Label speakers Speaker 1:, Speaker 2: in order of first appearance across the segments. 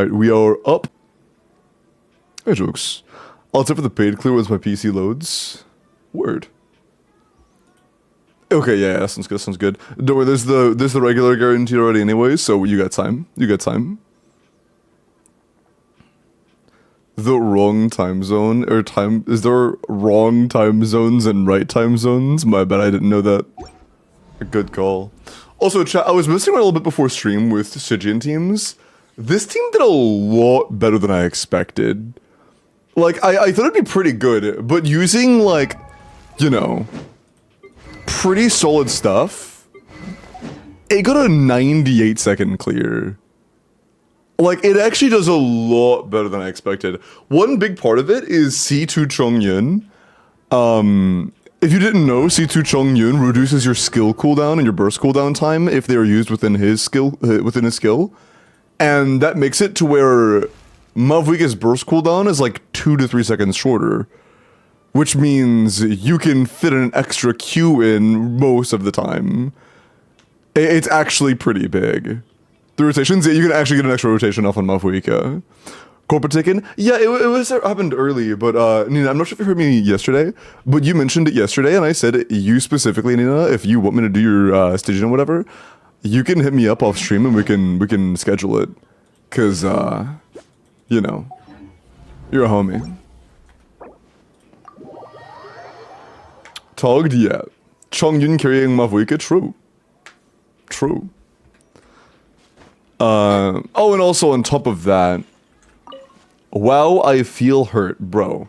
Speaker 1: Alright, we are up. Hey, jokes. I'll tip for the paid clear once my PC loads. Word. Okay, yeah, that sounds good. Sounds good. Don't worry, there's the regular guarantee already anyway, so you got time. You got time. The wrong time zone or time is there wrong time zones and right time zones? My bad, I didn't know that. A good call. Also, chat, I was messing around a little bit before stream with Stygian teams. This team did a lot better than I expected. Like, I thought it'd be pretty good, but using, like, you know, pretty solid stuff, it got a 98-second clear. Like, it actually does a lot better than I expected. One big part of it is C2 Chongyun. If you didn't know, C2 Chongyun reduces your skill cooldown and your burst cooldown time if they are used within his skill, and that makes it to where Mavwika's burst cooldown is like 2 to 3 seconds shorter, which means you can fit an extra Q in most of the time. It's actually pretty big. The rotations, yeah, you can actually get an extra rotation off on Mavwika. Corporate Taken, yeah, it happened early, but Nina, I'm not sure if you heard me yesterday, but you mentioned it yesterday, and I said you specifically, Nina, if you want me to do your Stygian or whatever, you can hit me up off stream and we can schedule it, cause you know, you're a homie. Togged, yeah. Chongyun carrying Mavwika, true. True. Oh, and also on top of that, wow, I feel hurt, bro.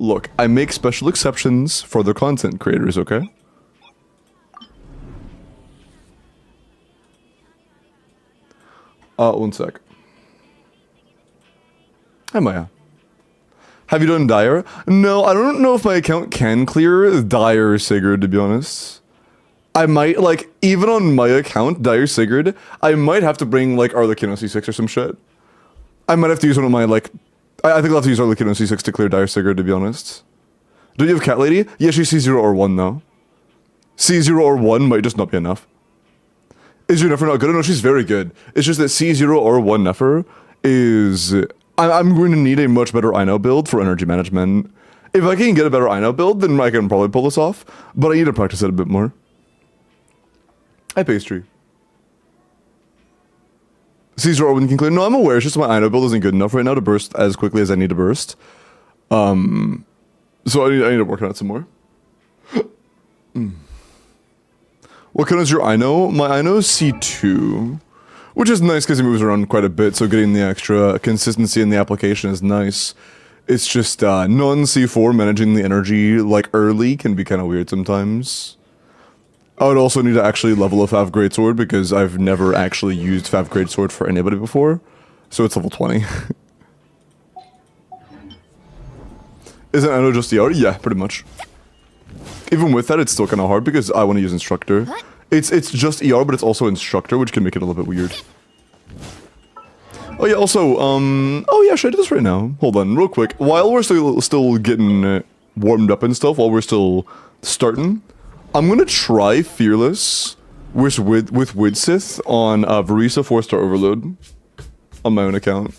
Speaker 1: Look, I make special exceptions for the content creators, okay? One sec. Hi, Maya. Have you done Dire? No, I don't know if my account can clear Dire Sigurd, to be honest. I might, like, even on my account, Dire Sigurd, I might have to bring, like, Arlecchino C6 or some shit. I might have to use one of my, like, I think I'll have to use Arlecchino C6 to clear Dire Sigurd, to be honest. Do you have Cat Lady? Yeah, she's C0 or 1, though. C0 or 1 might just not be enough. Is your Nefer not good? No, she's very good. It's just that C0 or 1 Nefer is... I'm going to need a much better Ino build for energy management. If I can get a better Ino build, then I can probably pull this off, but I need to practice it a bit more. Hi, Pastry. C0 or 1 can clear. No, I'm aware, it's just my Ino build isn't good enough right now to burst as quickly as I need to burst. So I need to work on it some more. What kind is your Ino? My Ino is C2. Which is nice because he moves around quite a bit, so getting the extra consistency in the application is nice. It's just non-C4 managing the energy like early can be kind of weird sometimes. I would also need to actually level a Fav Greatsword because I've never actually used Fav Greatsword for anybody before. So it's level 20. Isn't Ino just ER? Yeah, pretty much. Even with that, it's still kind of hard because I want to use Instructor. It's just ER, but it's also Instructor, which can make it a little bit weird. Oh yeah, also, oh yeah, should I do this right now? Hold on, real quick. While we're still getting warmed up and stuff, while we're still starting, I'm gonna try Fearless with Widsith on Varisa 4-star Overload on my own account.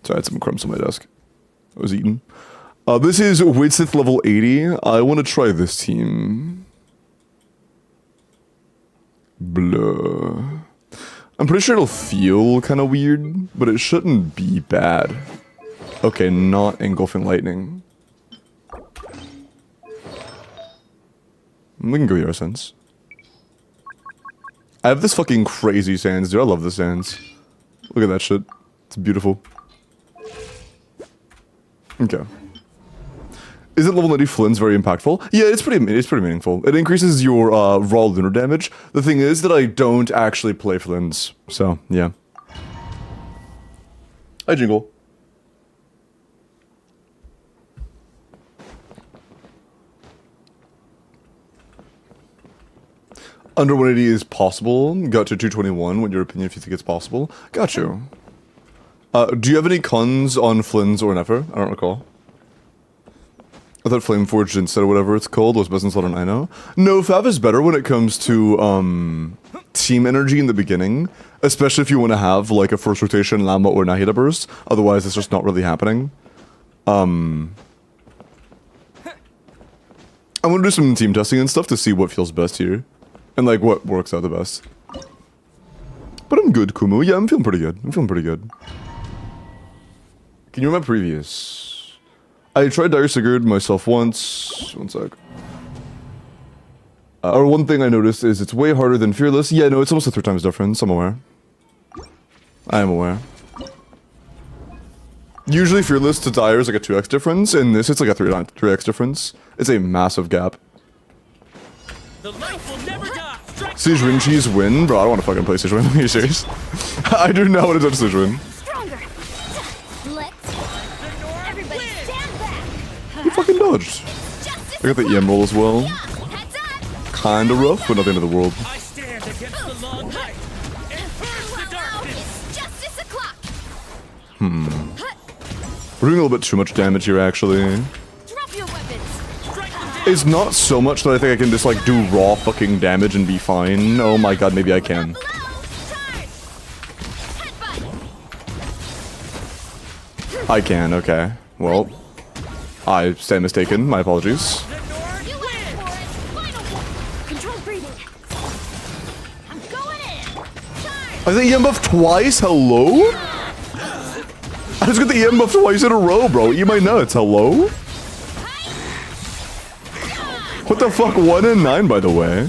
Speaker 1: Sorry, I had some crumbs on my desk. I was eating. This is Widsith level 80. I want to try this team. Blah. I'm pretty sure it'll feel kind of weird, but it shouldn't be bad. Okay, not Engulfing Lightning. We can go your sense. I have this fucking crazy sands, dude. I love the sands. Look at that shit. It's beautiful. Okay. Is it level 90 Flynn's very impactful? Yeah, it's pretty meaningful. It increases your raw lunar damage. The thing is that I don't actually play Flynn's, so yeah. Hi, Jingle. Under 180 is possible. Got to 221. What your opinion if you think it's possible? Got you. Do you have any cons on Flynn's or Nefer? I don't recall. I thought Flameforged instead of whatever it's called was best in Slaughter and I know. No, Fav is better when it comes to team energy in the beginning, especially if you want to have like a first rotation Lamba or Nahida burst. Otherwise, it's just not really happening. I'm gonna do some team testing and stuff to see what feels best here, and like what works out the best. But I'm good, Kumu. Yeah, I'm feeling pretty good. I'm feeling pretty good. Can you remember previous? I tried Dire Sigurd myself once. One sec. Or one thing I noticed is it's way harder than Fearless. Yeah, no, it's almost a 3 times difference. I'm aware. I am aware. Usually Fearless to Dire is like a 2x difference. In this, it's like a 3x difference. It's a massive gap.
Speaker 2: The light will never die.
Speaker 1: Siege Rinchi's win? Bro, I don't want to fucking play Siege Win. Are you serious? I do not want to touch Siege Win.
Speaker 3: Stronger. Let's everybody stand back.
Speaker 1: You fucking dodged. I got the EM roll as well.
Speaker 3: Heads up.
Speaker 1: Kinda rough, but not the end of the world.
Speaker 2: I stand against the long night and purge the darkness.
Speaker 3: It's justice o'clock.
Speaker 1: We're doing a little bit too much damage here, actually.
Speaker 3: Drop your weapons.
Speaker 2: Strike them down.
Speaker 1: It's not so much that I think I can just, like, do raw fucking damage and be fine. Oh my god, maybe I can.
Speaker 3: Below. Charge. Headbutt.
Speaker 1: I can, okay. Well, I stand mistaken. My apologies.
Speaker 2: The Nord
Speaker 3: You
Speaker 2: win.
Speaker 3: asked for it. Final one. Control breathing. I'm going in. Charge.
Speaker 1: I think EM buff twice? Hello? I just got the EM buff twice in a row, bro. Eat my nuts. Hello? What the fuck? 1 and 9, by the way.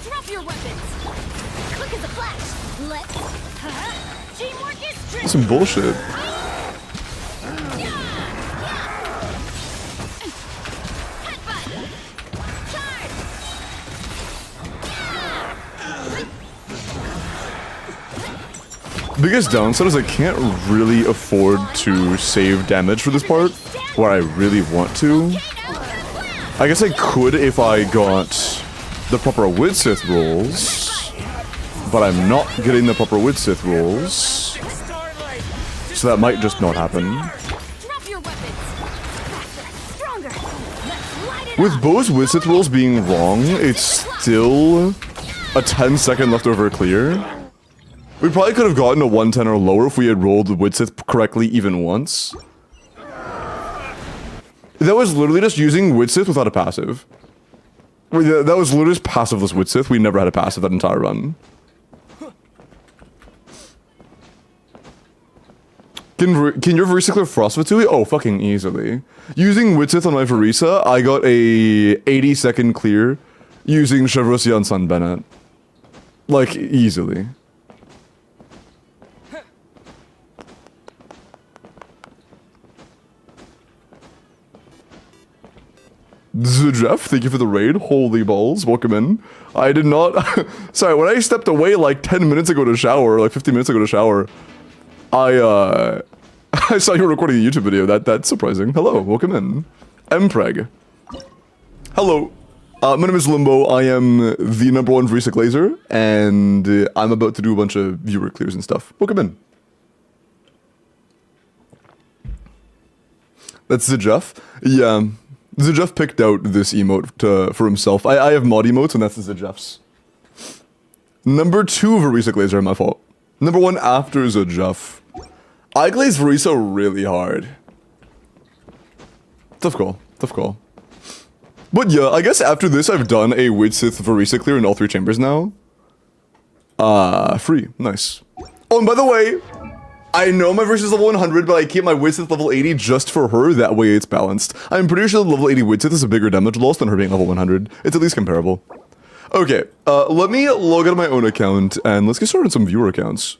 Speaker 3: Drop your weapons. Quick as a flash. Let's. Teamwork is strength.
Speaker 1: Some bullshit. Biggest downside is I can't really afford to save damage for this part, where I really want to. I guess I could if I got the proper Widsith rolls, but I'm not getting the proper Widsith rolls,
Speaker 2: Starlight.
Speaker 1: so that might just not happen.
Speaker 3: Drop your weapons. Faster. Stronger. Let's light it
Speaker 1: With
Speaker 3: up.
Speaker 1: both Widsith rolls being wrong, it's still a 10-second leftover clear. We probably could have gotten a 110 or lower if we had rolled the Widsith correctly even once. That was literally just using Widsith without a passive. That was literally just passiveless Widsith. We never had a passive that entire run. Can your Verisa clear Frostvatui? Oh, fucking easily. Using Widsith on my Verisa, I got a 80-second clear using Chevrosia on Sun Bennett. Like, easily. Jeff, thank you for the raid. Holy balls, welcome in. I did not... Sorry, when I stepped away like 10 minutes ago to shower, like 15 minutes ago to shower, I saw you were recording a YouTube video. That's surprising. Hello, welcome in. Mpreg. Hello. My name is Limbo. I am the #1 Verisa Glazer, and I'm about to do a bunch of viewer clears and stuff. Welcome in. That's the Jeff. Yeah. Zajef picked out this emote for himself. I have mod emotes, and that's the Zajef's. #2 Verisa Glazer, my fault. #1 after Zajef. I glaze Verisa really hard. Tough call. Tough call. But yeah, I guess after this I've done a Widsith Verisa clear in all 3 chambers now. Free. Nice. Oh, and by the way, I know my Versa's level 100, but I keep my Widsith level 80 just for her, that way it's balanced. I'm pretty sure the level 80 Widsith is a bigger damage loss than her being level 100. It's at least comparable. Okay, let me log out of my own account, and let's get started on some viewer accounts.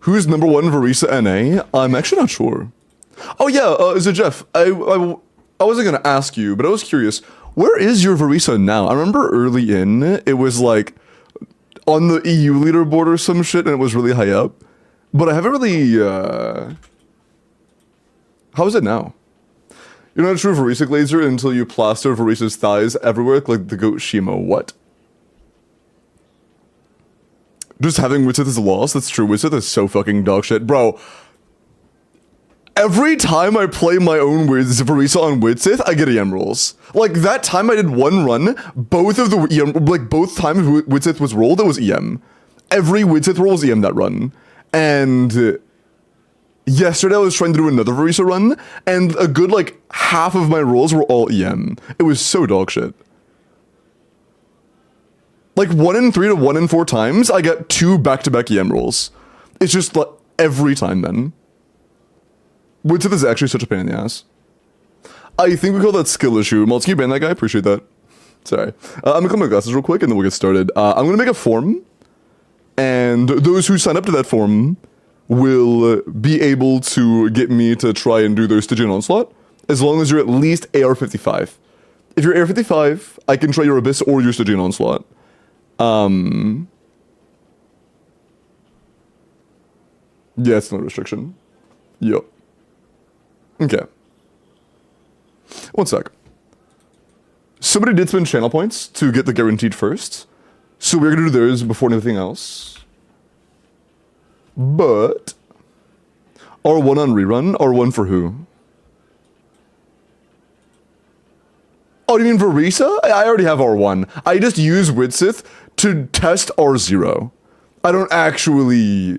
Speaker 1: Who's #1 Verisa NA? I'm actually not sure. Oh yeah, Jeff, I wasn't gonna ask you, but I was curious. Where is your Verisa now? I remember early in, it was like on the EU leaderboard or some shit, and it was really high up. But I haven't really, how is it now? You're not a true Verisa Glazer until you plaster Verisa's thighs everywhere like the goat Shimo. What? Just having Widsith is a loss? That's true. Widsith is so fucking dog shit. Bro, every time I play my own Varisa on Widsith, I get EM rolls. Like that time I did one run, both of the EM, like both times Widsith was rolled, it was EM. Every Widsith roll was EM that run. And yesterday I was trying to do another Varisa run, and a good like half of my rolls were all EM. It was so dog shit. Like 1 in 3 to 1 in 4 times, I get 2 back-to-back EM rolls. It's just like every time then. Widsith is actually such a pain in the ass. I think we call that skill issue. Maltz, can you ban that guy? Appreciate that. Sorry. I'm gonna clean my glasses real quick and then we'll get started. I'm gonna make a form, and those who sign up to that form will be able to get me to try and do their Stygian Onslaught, as long as you're at least AR-55. If you're AR-55, I can try your Abyss or your Stygian Onslaught. Yeah, it's not a restriction. Yup. Okay. One sec. Somebody did spend channel points to get the guaranteed first, so we're gonna do theirs before anything else. But R1 on rerun, R1 for who? Oh, do you mean Varisa? I already have R1. I just use Widsith to test R0. I don't actually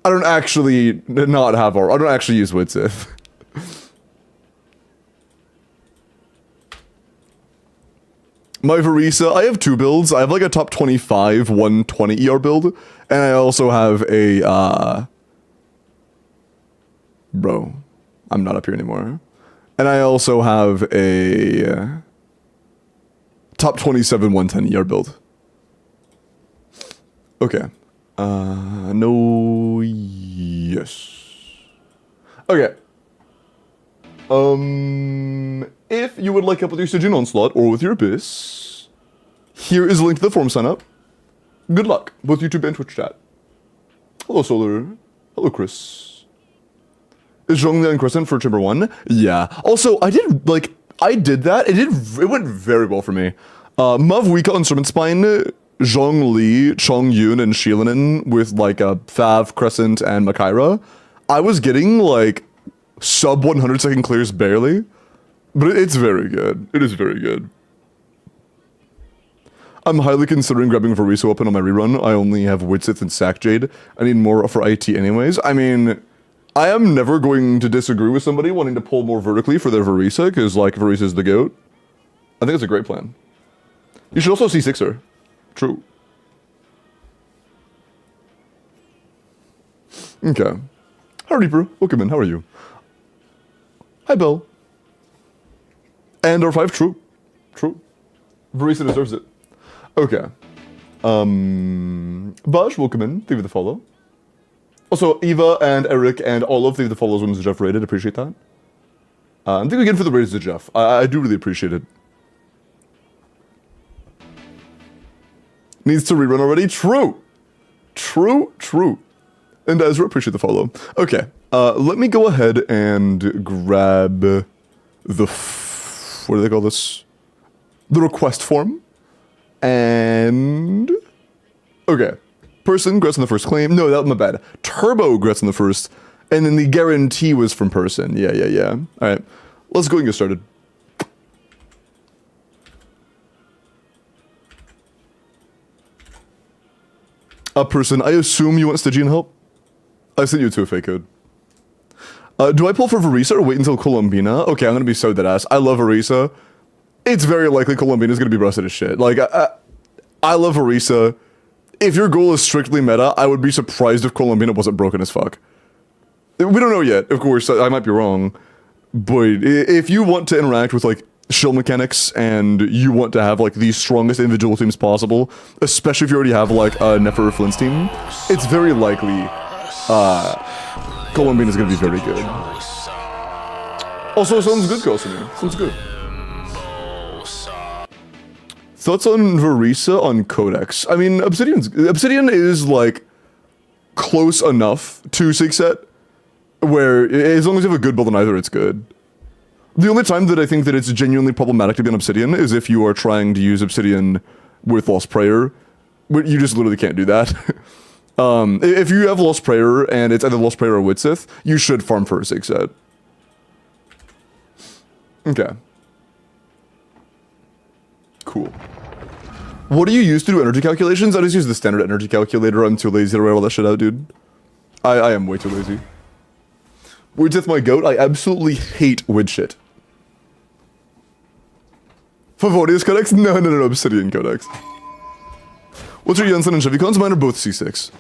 Speaker 1: not have R. I don't actually use Widsith. My Varisa, I have 2 builds. I have like a top 25, 120 ER build, and I also have a, bro, I'm not up here anymore. And I also have a top 27, 110 ER build. Okay. No, yes. Okay. If you would like help with your Stygian Onslaught or with your Abyss, here is a link to the form sign up. Good luck, both YouTube and Twitch chat. Hello, Solar. Hello, Chris. Is Zhongli on Crescent for Chamber 1? Yeah. Also, I did that. It went very well for me. Mav Wika on Serpent Spine, Zhongli, Chong Yun, and Shilinen with like a Fav, Crescent, and Makaira. I was getting like sub 100 second clears barely, but it's very good. It is very good. I'm highly considering grabbing Varisa weapon on my rerun. I only have Widsith and Sack Jade. I need more for IT anyways. I mean, I am never going to disagree with somebody wanting to pull more vertically for their Varisa, because like Varisa's the GOAT. I think it's a great plan. You should also C6 her. True. Okay. Hi Reaper, welcome in, how are you? Hi Bill. And R5, true. True. Varisa deserves it. Okay. Baj, welcome in, thank you for the follow. Also, Eva and Eric and all of the follows when Jeff rated, appreciate that. Thank you again for the raise to Jeff. I do really appreciate it. Needs to rerun already? True. True, true. And Ezra, appreciate the follow. Okay, let me go ahead and grab the, what do they call this? The request form. And, okay. Person, grets on the first claim. No, that was my bad. Turbo grets on the first. And then the guarantee was from person. Yeah. All right, let's go and get started. Person, I assume you want Stygian help? I sent you to a fake code. Do I pull for Varisa or wait until Colombina? Okay, I'm gonna be so dead ass. I love Varisa. It's very likely Colombina's gonna be busted as shit. Like, I love Varisa. If your goal is strictly meta, I would be surprised if Colombina wasn't broken as fuck. We don't know yet, of course, I might be wrong. But if you want to interact with, like, shield mechanics and you want to have, like, the strongest individual teams possible, especially if you already have, like, a Nefer or Flint's team, it's very likely, Colombina's gonna be very good. Also, sounds good, Kosume. Sounds good. Thoughts on Varisa on Codex? I mean, Obsidian is, like, close enough to Sigset, where as long as you have a good build on either, it's good. The only time that I think that it's genuinely problematic to be on Obsidian is if you are trying to use Obsidian with Lost Prayer, but you just literally can't do that. If you have Lost Prayer and it's either Lost Prayer or Widsith, you should farm for a 6 set. Okay. Cool. What do you use to do energy calculations? I just use the standard energy calculator. I'm too lazy to write all that shit out, dude. I am way too lazy. Widsith my goat. I absolutely hate Wid shit. Favorius Codex? No, Obsidian Codex. What's your Jensen and Chevy cons? Mine are both C6.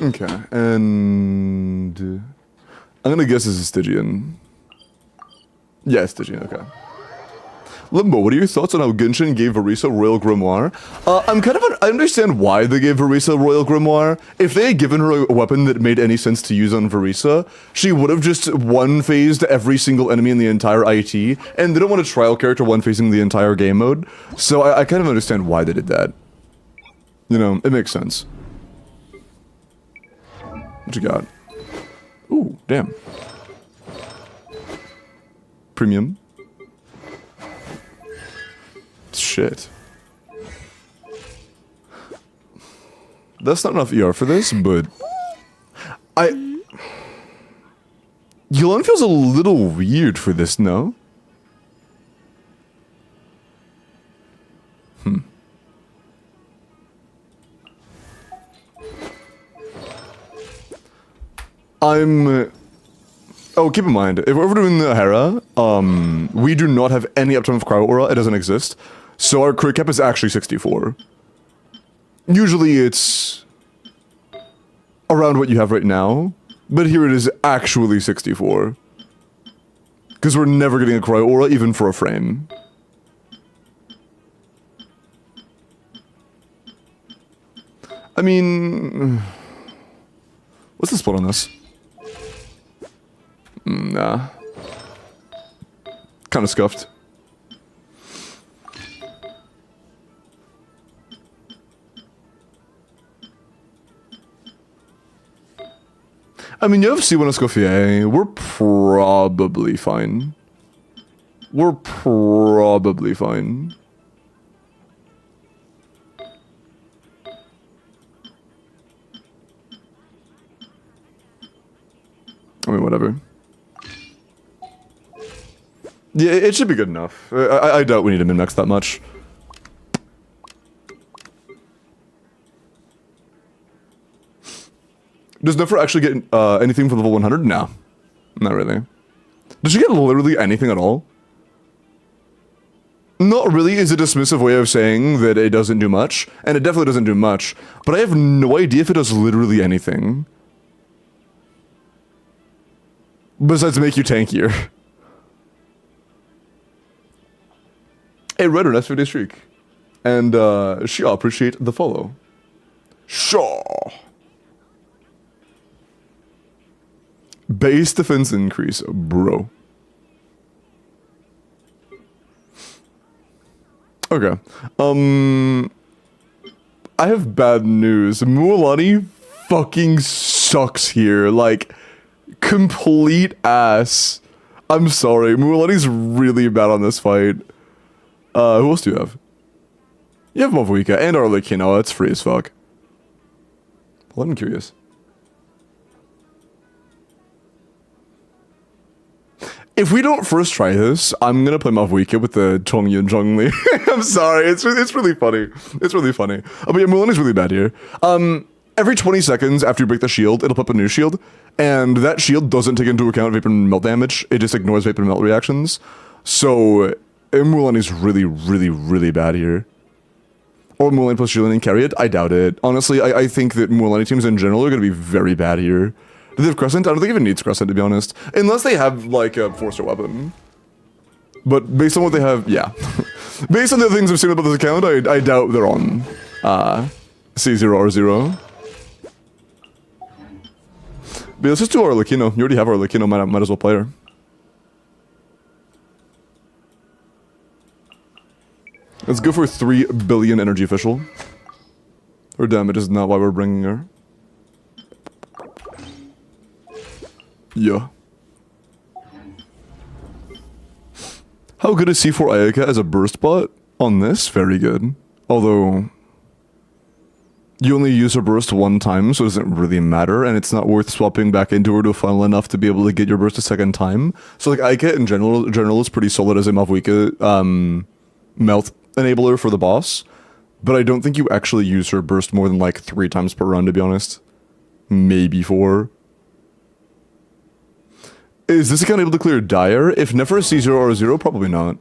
Speaker 1: Okay, and I'm gonna guess this is Stygian. Yeah, Stygian, okay. Limbo, what are your thoughts on how Genshin gave Orisa Royal Grimoire? I understand why they gave Orisa Royal Grimoire. If they had given her a weapon that made any sense to use on Orisa, she would have just one-phased every single enemy in the entire IT, and they don't want a trial character one-phasing the entire game mode, so I kind of understand why they did that. You know, it makes sense. What you got? Ooh, damn. Premium. Shit. That's not enough ER for this, but... Yulon feels a little weird for this, no? Oh, keep in mind, if we're doing the Hera, we do not have any uptime of Cryo Aura, it doesn't exist. So our crit cap is actually 64. Usually it's around what you have right now, but here it is actually 64. Because we're never getting a Cryo Aura, even for a frame. I mean... What's the split on this? Nah. Kinda scuffed. I mean, you have C1 Escoffier. We're probably fine. We're probably fine. I mean, whatever. Yeah, it should be good enough. I doubt we need to min-max that much. Does Nefer actually get anything for level 100? No. Not really. Does she get literally anything at all? Not really is a dismissive way of saying that it doesn't do much, and it definitely doesn't do much, but I have no idea if it does literally anything. Besides make you tankier. A Red or nice 50 streak. And Shaw, appreciate the follow. Shaw. Base defense increase, bro. Okay. I have bad news. Mualani fucking sucks here. Like, complete ass. I'm sorry. Mualani's really bad on this fight. Who else do you have? You have Mavuika and Arlecchino. That's free as fuck. Well, I'm curious. If we don't first try this, I'm gonna play Mavuika with the Chongyun Zhongli. I'm sorry, it's really funny. It's really funny. But yeah, Mulan is really bad here. Every 20 seconds after you break the shield, it'll put up a new shield, and that shield doesn't take into account Vapor and Melt damage, it just ignores Vapor and Melt reactions. So, Mulan is really, really, really bad here. Or Mulan plus shielding and carry it? I doubt it. Honestly, I think that Mulan teams in general are gonna be very bad here. Do they have Crescent? I don't think it even needs Crescent, to be honest. Unless they have, like, a 4-star weapon. But based on what they have, yeah. Based on the things I've seen about this account, I doubt they're on C0 or 0. But let's just do Arlecchino. You already have Arlecchino, might as well play her. Let's go for 3 billion energy official. Her damage is not why we're bringing her. Yeah. How good is C4 Ayaka as a burst bot? On this, very good. Although, you only use her burst one time, so it doesn't really matter, and it's not worth swapping back into her to funnel enough to be able to get your burst a second time. So like Ayaka in general is pretty solid as a Mavuika melt enabler for the boss, but I don't think you actually use her burst more than like 3 times per run, to be honest. Maybe 4. Is this account able to clear Dire? If Nefer C0 or 0, probably not.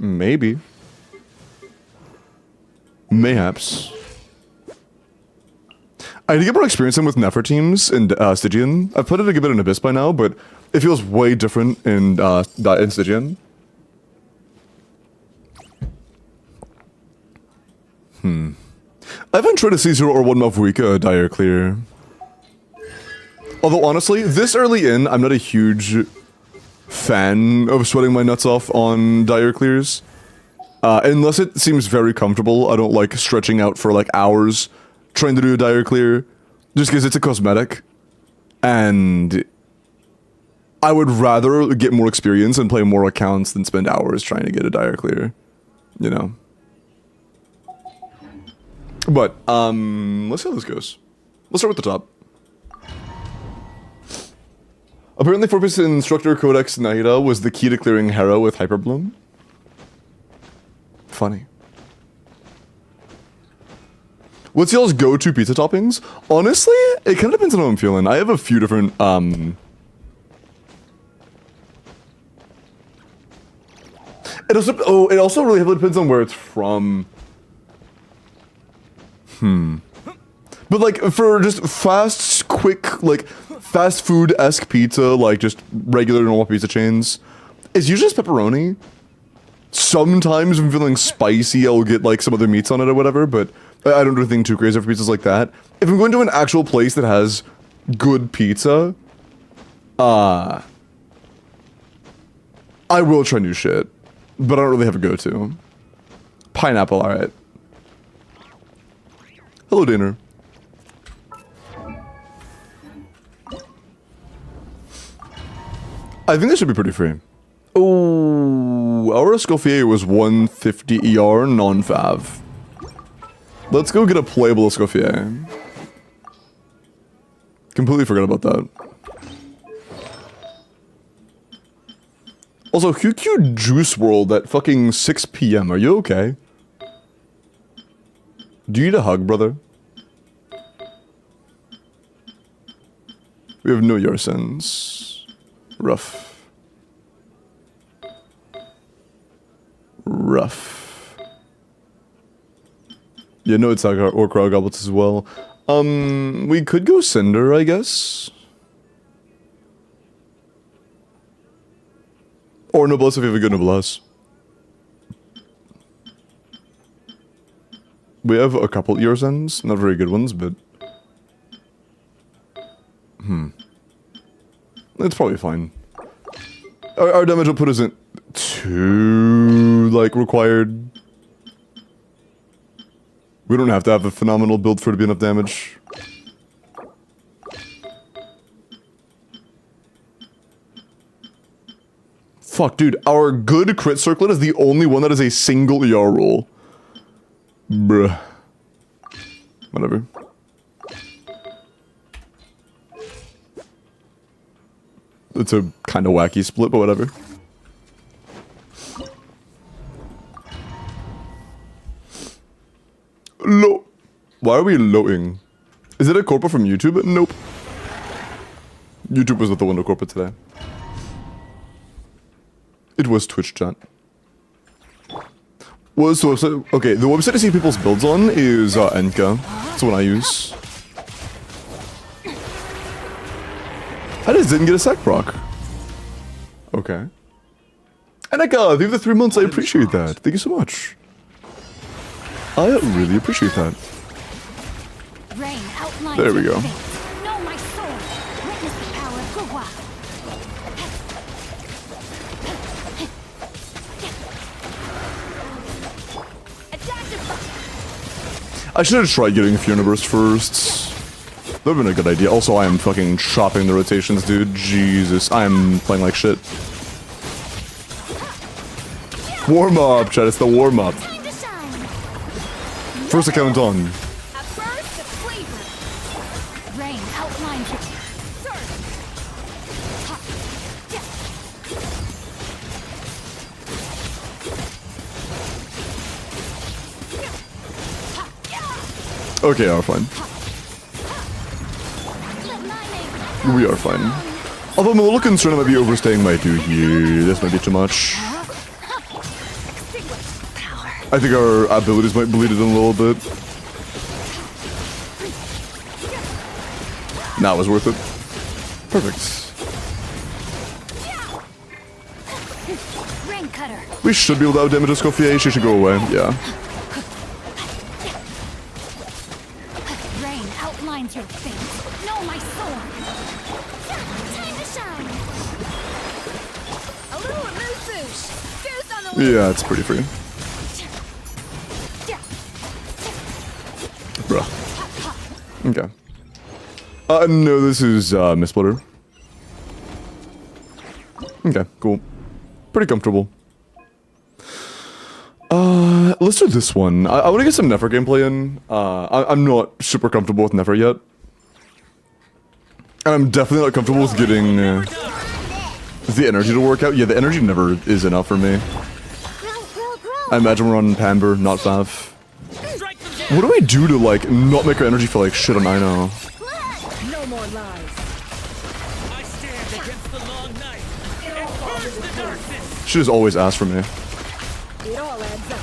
Speaker 1: Maybe. Mayhaps. I need to get more experience in with Nefer teams in Stygian. I've played it a good bit in Abyss by now, but it feels way different in Stygian. I haven't tried a C0 or 1 Mavuika Dire clear. Although honestly, this early in, I'm not a huge fan of sweating my nuts off on Dire clears. Unless it seems very comfortable. I don't like stretching out for like hours trying to do a Dire clear, just because it's a cosmetic. And I would rather get more experience and play more accounts than spend hours trying to get a Dire clear, you know. But, let's see how this goes. Let's start with the top. Apparently, Forpus Instructor Codex Nahida was the key to clearing Hera with Hyperbloom. Funny. What's y'all's go-to pizza toppings? Honestly, it kind of depends on how I'm feeling. I have a few different, It also really heavily depends on where it's from. But like, for just fast, quick, like, fast food-esque pizza, like just regular normal pizza chains, it's usually just pepperoni. Sometimes if I'm feeling spicy, I'll get like some other meats on it or whatever, but I don't do anything too crazy for pizzas like that. If I'm going to an actual place that has good pizza, I will try new shit, but I don't really have a go-to. Pineapple, alright. Hello, Daner. I think this should be pretty free. Oh, our Escoffier was 150 ER non-fav. Let's go get a playable Escoffier. Completely forgot about that. Also, QQ Juice World at fucking 6 PM. Are you okay? Do you need a hug, brother? We have no Yarsens. Rough. Rough. Yeah, no, it's or Crowd Goblets as well. We could go Cinder, I guess. Or Noblesse if you have a good Noblesse. We have a couple Yarsens, not very good ones, but... It's probably fine. Our damage output isn't too, like, required. We don't have to have a phenomenal build for it to be enough damage. Fuck, dude, our good crit circlet is the only one that is a single ER roll. Bruh. Whatever. It's a kind of wacky split, but whatever. Low. Why are we lowing? Is it a corporate from YouTube? Nope. YouTube was not the one to corporate today. It was Twitch chat. What's the website? Okay, the website to see people's builds on is Enka. That's the one I use. I just didn't get a sack proc. Okay. Enka, thank you for the 3 months. I appreciate that. Thank you so much. I really appreciate that.
Speaker 3: Rain outlines
Speaker 1: There we
Speaker 3: your
Speaker 1: go.
Speaker 3: fate. Know my soul. Witness the power of Gugwa.
Speaker 1: I should have tried getting Fiona Burst first. That would've been a good idea. Also, I am fucking chopping the rotations, dude. Jesus, I'm playing like shit. Warm up, chat. It's the warm up.
Speaker 3: Time to shine.
Speaker 1: First account on.
Speaker 3: A burst of flavor. Rain outlines your surf. Ha. Yeah.
Speaker 1: Okay, are fine. We are fine. Although I'm a little concerned I might be overstaying my due here. This might be too much. I think our abilities might bleed it in a little bit. Nah, it was worth it. Perfect.
Speaker 3: Rain cutter.
Speaker 1: We should be able to outdamage Escoffier. She should go away. Yeah.
Speaker 3: Rain outlines your face. No, my sword. Time to shine. A little amuse bouche. Goose on the way.
Speaker 1: Yeah, it's pretty free. Bruh. Okay. No, this is, Miss Splitter. Okay, cool. Pretty comfortable. Let's do this one. I want to get some Nefer gameplay in. I'm not super comfortable with Nefer yet. And I'm definitely not comfortable with getting the energy to work out. Yeah, the energy never is enough for me. I imagine we're on Pamber, not Fav. What do we do to, like, not make our energy feel like shit on Ino?
Speaker 2: No more lies. I stand against the long night and purge the darkness.
Speaker 1: She just always asks for me.
Speaker 2: It all adds up.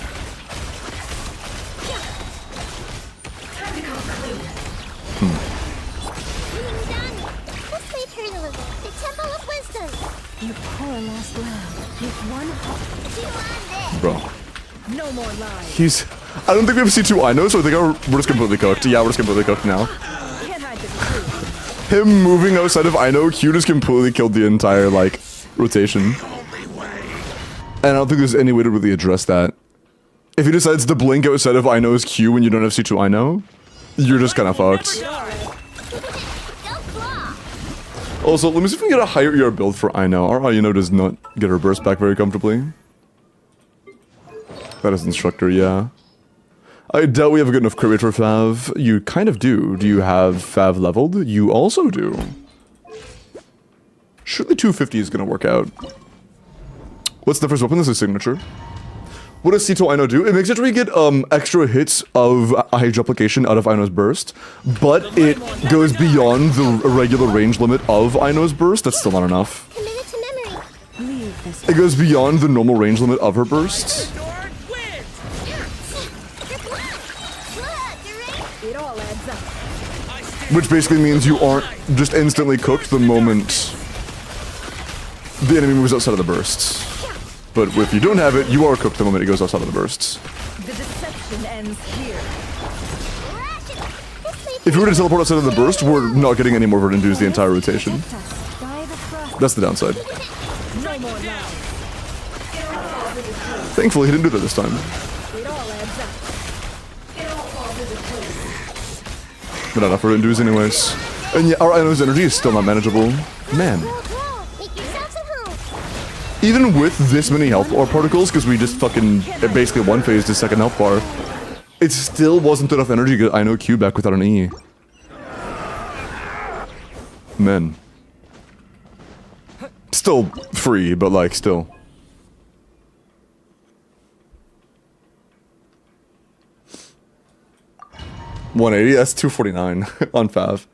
Speaker 3: The Temple of Wisdom. Your poor lost lamb. With one hope.
Speaker 1: Bro.
Speaker 2: No more lies.
Speaker 1: He's... I don't think we have C2 Ino, so I think we're just completely cooked. Yeah, we're just completely cooked now.
Speaker 2: Can't hide the truth.
Speaker 1: Him moving outside of Ino, Q just completely killed the entire, like, rotation. And I don't think there's any way to really address that. If he decides to blink outside of Ino's Q when you don't have C2 Ino, you're just kind of fucked. Also, let me see if we can get a higher ER build for Ino. Our Ino does not get her burst back very comfortably. That is Instructor, yeah. I doubt we have a good enough crit rate for Fav. You kind of do. Do you have Fav leveled? You also do. Surely 250 is going to work out. What's the first weapon? This is Signature. What does C2 Ino do? It makes it so we get extra hits of Age Application out of Ino's burst, but it goes beyond the regular range limit of Ino's burst. That's still not enough.
Speaker 3: Committed to memory.
Speaker 1: It goes beyond the normal range limit of her bursts.
Speaker 2: It all adds up.
Speaker 1: Which basically means you aren't just instantly cooked the moment the enemy moves outside of the bursts. But if you don't have it, you are cooked the moment it goes outside of the bursts.
Speaker 2: The deception ends here.
Speaker 1: If you were to teleport outside of the burst, we're not getting any more Verdant Dews the entire rotation. That's the downside.
Speaker 2: No more lies.
Speaker 1: Thankfully, he didn't do that this time.
Speaker 2: It all adds up.
Speaker 1: But not enough Verdant Dews anyways. And yeah, our Ino's energy is still not manageable. Man.
Speaker 3: Make yourselves at home.
Speaker 1: Even with this many health bar particles, because we just fucking basically one-phased his second health bar, it still wasn't enough energy to get Ino Q back without an E. Men. Still free, but like, still. $180, that's $249 on Fav.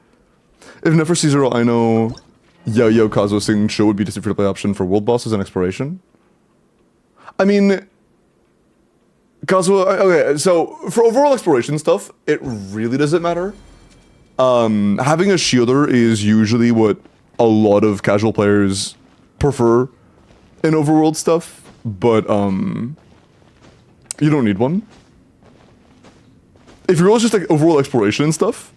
Speaker 1: If Nefer C0 Ino Yo Kazuo Sing Show would be just a free-to-play option for world bosses and exploration. I mean, Kazuo, okay, so for overall exploration stuff, it really doesn't matter. Having a shielder is usually what a lot of casual players prefer in overworld stuff, but you don't need one. If your goal is just like overall exploration and stuff,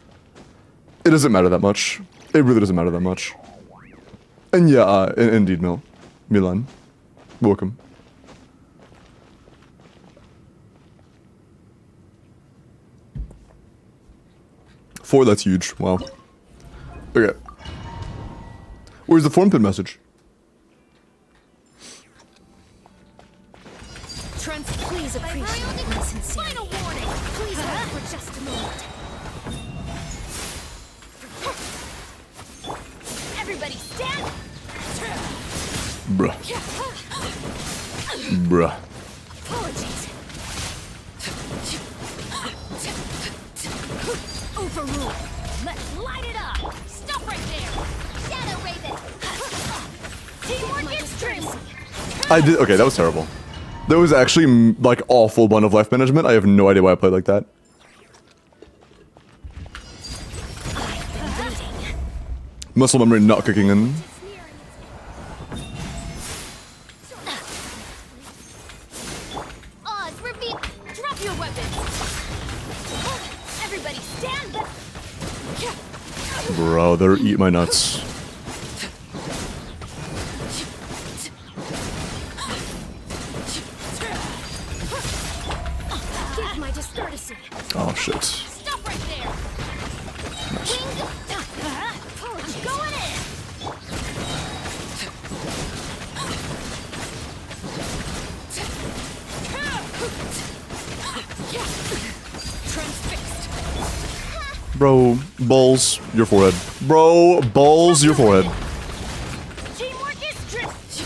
Speaker 1: it doesn't matter that much. It really doesn't matter that much. And yeah, indeed, Milan. Welcome. 4, that's huge. Wow. Okay. Where's the form pin message?
Speaker 3: Trent, please appreciate my sincerity. Final warning. Please hold for just a moment. Everybody stand.
Speaker 1: Bruh. Bruh.
Speaker 3: Apologies. Overruled. Let's light it up. Stop right there. Shadow Raven. Teamwork is strength.
Speaker 1: I did. Okay, that was terrible. There was actually like awful one of life management. I have no idea why I played like that. Muscle memory not kicking in.
Speaker 3: Oz, repeat. Drop your weapons. Everybody stand.
Speaker 1: Brother, eat my nuts.
Speaker 3: Give my discourtesy.
Speaker 1: Oh shit.
Speaker 3: Stop right there.
Speaker 1: Nice.
Speaker 3: I'm going in. Transfixed.
Speaker 1: Bro, balls, your forehead. Bro, balls, your forehead.
Speaker 3: Teamwork is strength.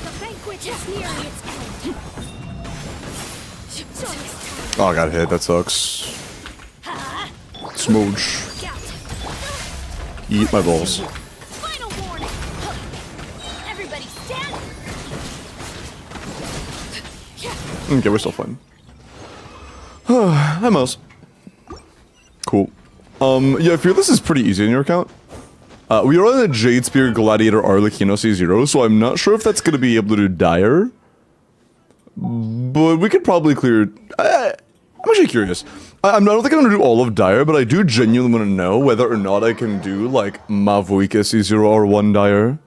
Speaker 3: The banquet is nearing its end.
Speaker 1: Oh, I got hit. That sucks. Smooch. Eat my balls.
Speaker 3: Final warning. Everybody stand.
Speaker 1: Okay, we're still fine. Hi, mouse. Cool. Yeah, Fearless is pretty easy in your account. We are on a Jade Spear Gladiator Arlecchino C0, so I'm not sure if that's going to be able to do Dire. But we could probably clear... I'm actually curious. I don't think I'm going to do all of Dire, but I do genuinely want to know whether or not I can do, like, Mavuika C0 or 1 Dire.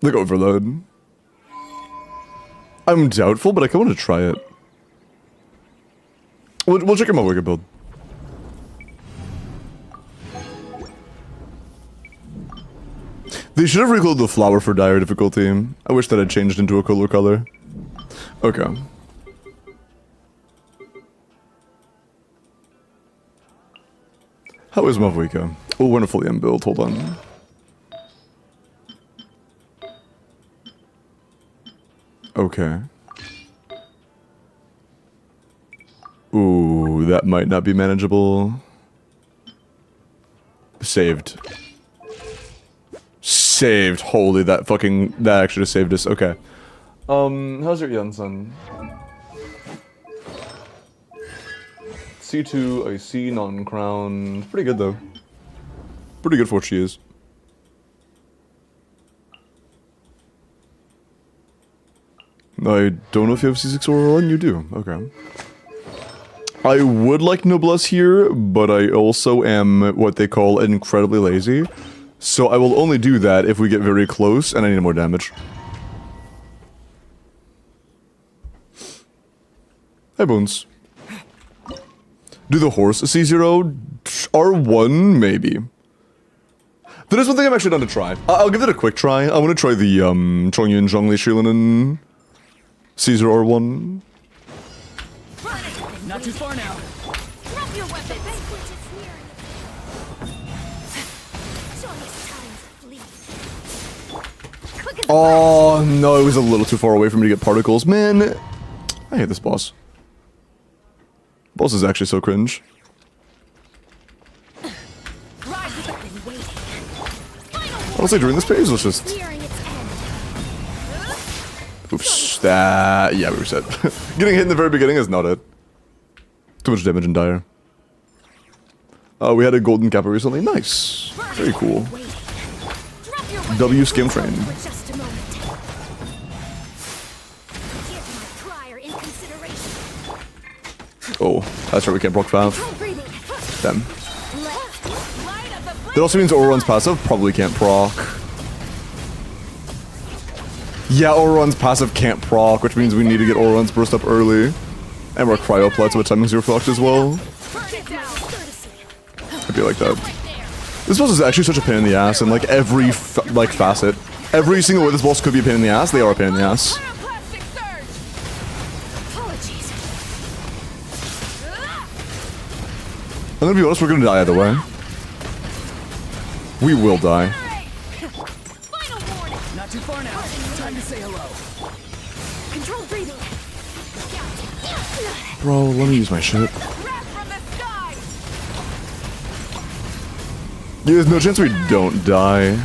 Speaker 1: Like, Overload. I'm doubtful, but I kind of want to try it. We'll check out Mavuika build. They should have recolored the flower for Dire difficulty. I wish that had changed into a cooler color. Okay. How is Mavuika? Oh, wonderful EM build. Hold on. Okay. Ooh, that might not be manageable. Saved. Saved. Holy, that actually just saved us. Okay. How's your Yunsun? C2, I see, non-crown. Pretty good, though. Pretty good for what she is. I don't know if you have C6 or 1, you do. Okay. I would like Noblesse here, but I also am what they call incredibly lazy. So I will only do that if we get very close and I need more damage. Hi, Bones. Do the horse C0? R1, maybe. There is one thing I'm actually down to try. I'll give it a quick try. I want to try the Chongyun Zhongli Shilinen Caesar R1.
Speaker 2: Not too far now.
Speaker 3: Drop your weapon. Banquet is nearing. Joyous times flee. Quick as a
Speaker 1: Oh, no, it was a little too far away for me to get particles. Man, I hate this boss. Boss is actually so cringe. Honestly, during this phase, let's just...
Speaker 3: nearing its end.
Speaker 1: Oops, that... Yeah, we were set. Getting hit in the very beginning is not it. Too much damage in Dire. We had a golden kappa recently. Nice. Very cool. W skim train.
Speaker 3: For just a moment. Give my prior in consideration.
Speaker 1: Oh, that's right, we can't proc 5.
Speaker 3: Control breathing.
Speaker 1: Damn.
Speaker 3: Left. Light up the
Speaker 1: That also means Auron's passive probably can't proc. Yeah, Auron's passive can't proc, which means we need to get Auron's burst up early. And we're cryoplets, what timings you're fucked as well.
Speaker 3: Burn it down. Courtesy.
Speaker 1: be like that. This boss is actually such a pain in the ass in like every like facet. Every single way this boss could be a pain in the ass, they are a pain in the ass.
Speaker 3: Pyroclastic surge. Apologies.
Speaker 1: I'm gonna be honest, we're gonna die either way. We will die.
Speaker 3: Final warning.
Speaker 2: Not too far now. Time to say hello.
Speaker 3: Controlled breathing.
Speaker 1: Bro, let me use my shit.
Speaker 3: Wrath from the sky.
Speaker 1: There's no chance we don't die.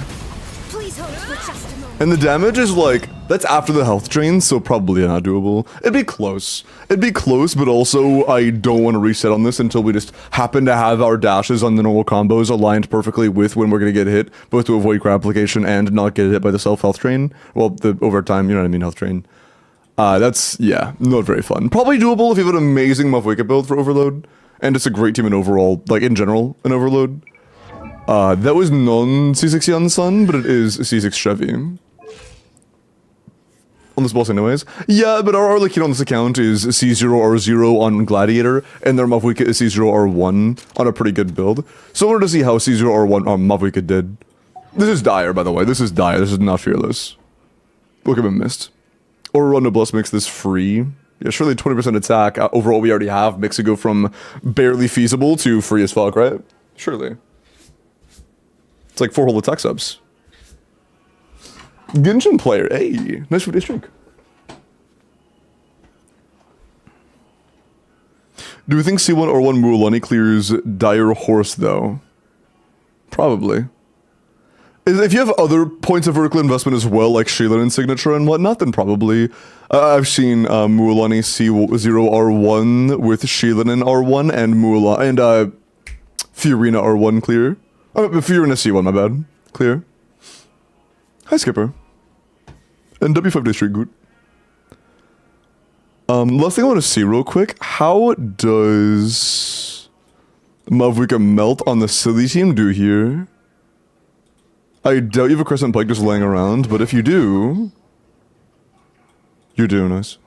Speaker 3: Please hold for just a moment.
Speaker 1: And the damage is like, that's after the health drain, so probably not doable. It'd be close. It'd be close, but also I don't want to reset on this until we just happen to have our dashes on the normal combos aligned perfectly with when we're going to get hit, both to avoid crab application and not get hit by the self-health drain. Well, the overtime, you know what I mean, health drain. That's, yeah, not very fun. Probably doable if you have an amazing Mavwika build for Overload, and it's a great team in overall, like in general, in Overload. That was non-C6 Yan Sun, but it is C6 Chevy. On this boss anyways. Yeah, but our Arlecchino on this account is C0R0 on Gladiator, and their Mavwika is C0R1 on a pretty good build. So I wanted to see how C0R1 Mavwika did. This is dire, by the way. This is dire. This is not fearless. Look at him missed. Aurora Noblesse makes this free. Yeah, surely 20% attack. Overall, we already have. Makes it go from barely feasible to free as fuck, right? Surely. It's like 4 whole attack subs. Genshin player, hey, nice for this drink. Do we think C1 or 1 Mualani clears Dire Horse though? Probably. If you have other points of vertical investment as well, like Shaylan and Signature and whatnot, then probably. I've seen Mualani C0R1 with Shaylan and R1 and Fiorina R1 clear. Oh, Fiorina C1, my bad. Clear. Hi, Skipper. And W5 Day Street, good. Last thing I want to see real quick. How does Mavwika Melt on the Silly team do here? I doubt you have a Crescent Pike just laying around, but if you do... You're doing nice.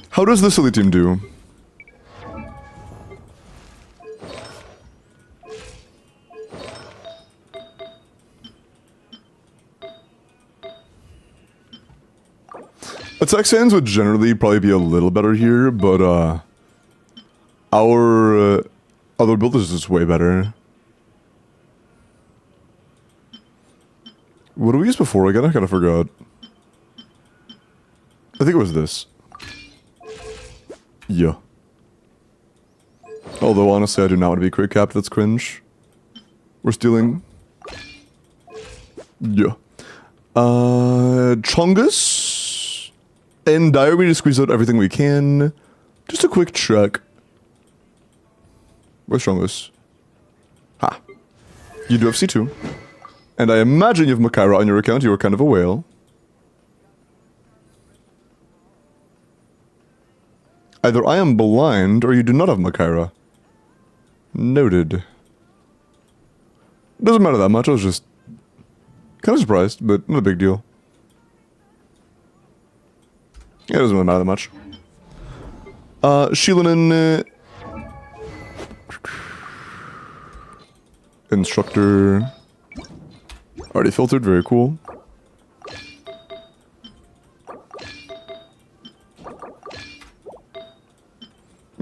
Speaker 1: How does the Silly team do? Attack stands would generally probably be a little better here, but our other build is just way better. What did we use before again? I kind of forgot. I think it was this. Yeah. Although honestly, I do not want to be crit capped. That's cringe. We're stealing. Yeah. Chungus. And Dire, we just squeeze out everything we can. Just a quick check. Where's Chungus? Ha. You do have C2. And I imagine you have Makaira on your account. You are kind of a whale. Either I am blind, or you do not have Makaira. Noted. Doesn't matter that much. I was just kind of surprised, but not a big deal. Yeah, it doesn't really matter that much. Shaylan Instructor. Already filtered, very cool.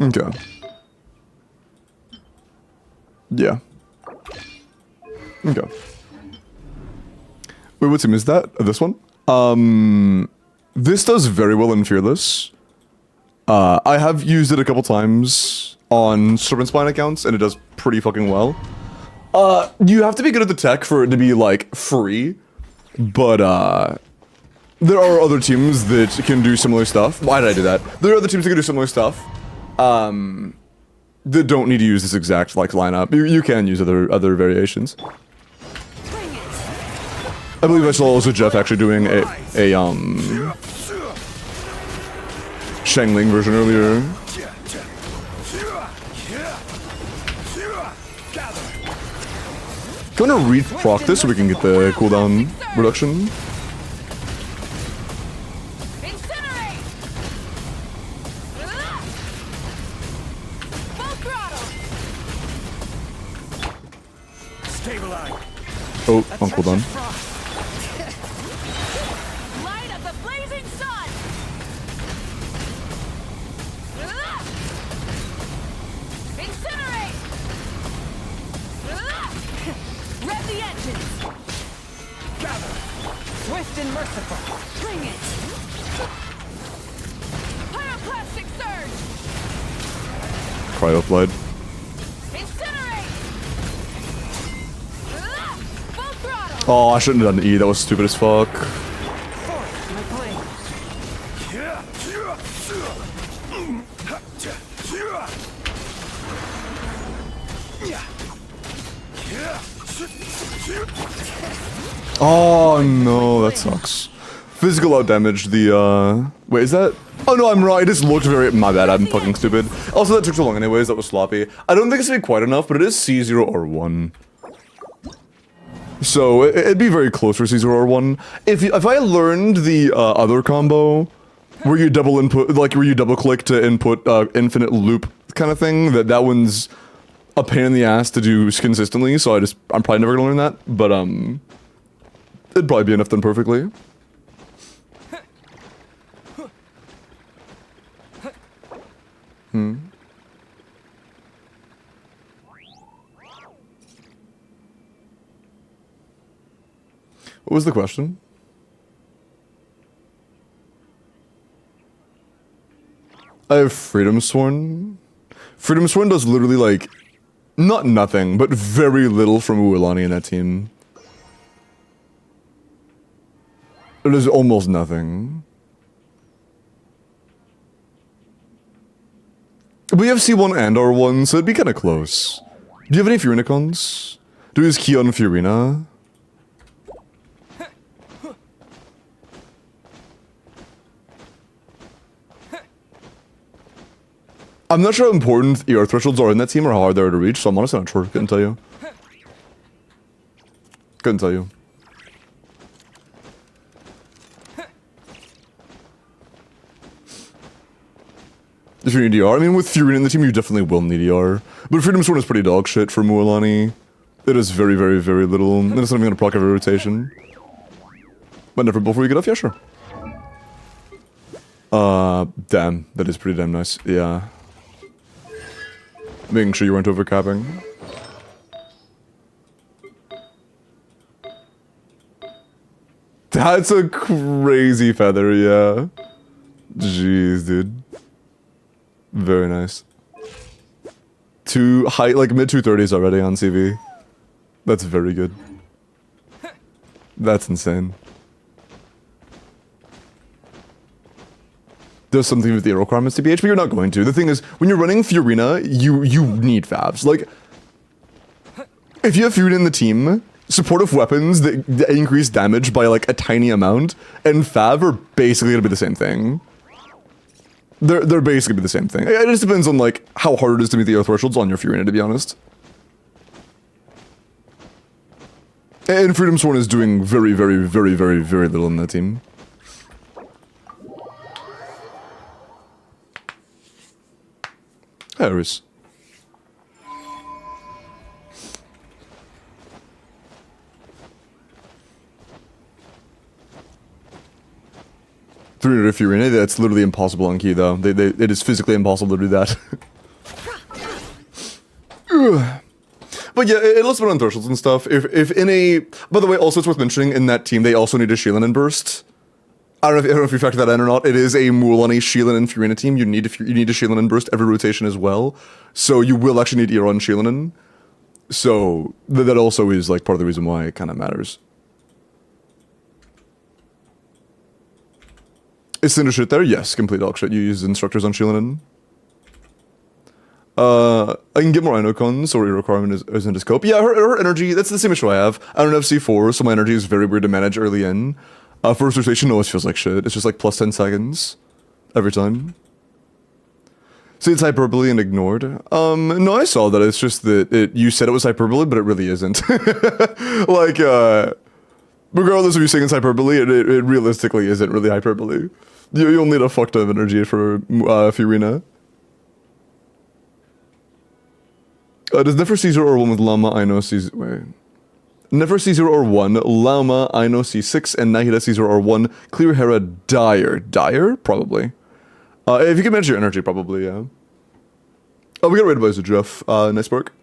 Speaker 1: Okay. Yeah. Okay. Wait, what team is that? This one? This does very well in Fearless. I have used it a couple times on Serpent Spine accounts, and it does pretty fucking well. You have to be good at the tech for it to be, like, free. But, there are other teams that can do similar stuff. Why did I do that? There are other teams that can do similar stuff. That don't need to use this exact, like, lineup. You can use other variations. I believe I saw also Jeff actually doing a Shangling version earlier. Can I re-proc this so we can get the cooldown reduction?
Speaker 2: Stabilize.
Speaker 1: Oh, on cooldown.
Speaker 3: Light of the blazing sun! Incinerate! Rev the engines!
Speaker 2: Gather. Swift and merciful.
Speaker 3: Bring it! Pyroclastic surge!
Speaker 1: Cryoplide.
Speaker 3: Incinerate! Full throttle!
Speaker 1: Oh, I shouldn't have done E. That was stupid as fuck.
Speaker 2: Force my blade.
Speaker 1: Oh no, that sucks. Physical out damage the wait, is that? Oh no, I'm wrong. It just looked very my bad, I'm fucking stupid. Also that took so long anyways, that was sloppy. I don't think it's gonna be quite enough, but it is C0 or 1. So it'd be very close for C0 or 1. If I learned the other combo where you double input, like where you double click to input infinite loop kind of thing, that one's a pain in the ass to do consistently, so I'm probably never gonna learn that, but it'd probably be enough done perfectly. What was the question? I have Freedom Sworn. Freedom Sworn does literally like, not nothing, but very little from Uolani in that team. It is almost nothing. We have C1 and R1, so it'd be kind of close. Do you have any Furinicons? Do we use Kion Furina? I'm not sure how important ER thresholds are in that team or how hard they are to reach, so I'm honestly not sure. Couldn't tell you. Couldn't tell you. If you need ER, I mean, with Fury in the team, you definitely will need ER. But Freedom Sworn is pretty dog shit for Mualani. It is very, very, very little. And it's not even gonna proc every rotation. But never before you get off, yeah, sure. Damn. That is pretty damn nice. Yeah. Making sure you weren't overcapping. That's a crazy feather, yeah. Jeez, dude. Very nice. Like mid 230s already on CV. That's very good. That's insane. There's something with the requirements to BH, but you're not going to. The thing is, when you're running Furina, you need favs. Like, if you have Furina in the team, supportive weapons that increase damage by like a tiny amount, and fav are basically gonna be the same thing. They're basically the same thing. It just depends on like how hard it is to meet the ER thresholds on your Furina, to be honest. And Freedom Sworn is doing very, very, very, very, very little in that team. Harris. Furina, that's literally impossible on key though. It is physically impossible to do that. But yeah, it lets on thresholds and stuff. If in a, by the way, also it's worth mentioning in that team they also need a Shielan and burst. I don't know if you factor that in or not. It is a Mualani, Shielan, and Furina team. You need a Shielan and burst every rotation as well. So you will actually need ER on Shielan. So that also is like part of the reason why it kind of matters. Is Cinder shit there? Yes, complete dog shit. You use instructors on Shielan. I can get more Inocons, so your requirement is in the scope. Yeah, her energy, that's the same issue I have. I don't have C4, so my energy is very weird to manage early in. First rotation always feels like shit. It's just like plus 10 seconds every time. See, it's hyperbole and ignored. No, I saw that. It's just that you said it was hyperbole, but it really isn't. Like, regardless of you saying it's hyperbole, it realistically isn't really hyperbole. You'll need a fuck ton of energy for Furina. Does differ Caesar or one with Llama? I know Caesar. Wait. Nefer C0 or 1, Lauma, Aino C6, and Nahida C0 or 1, Clear Hera Dire. Dire? Probably. If you can manage your energy, probably, yeah. Oh, we got raided by Jeff. Nice work.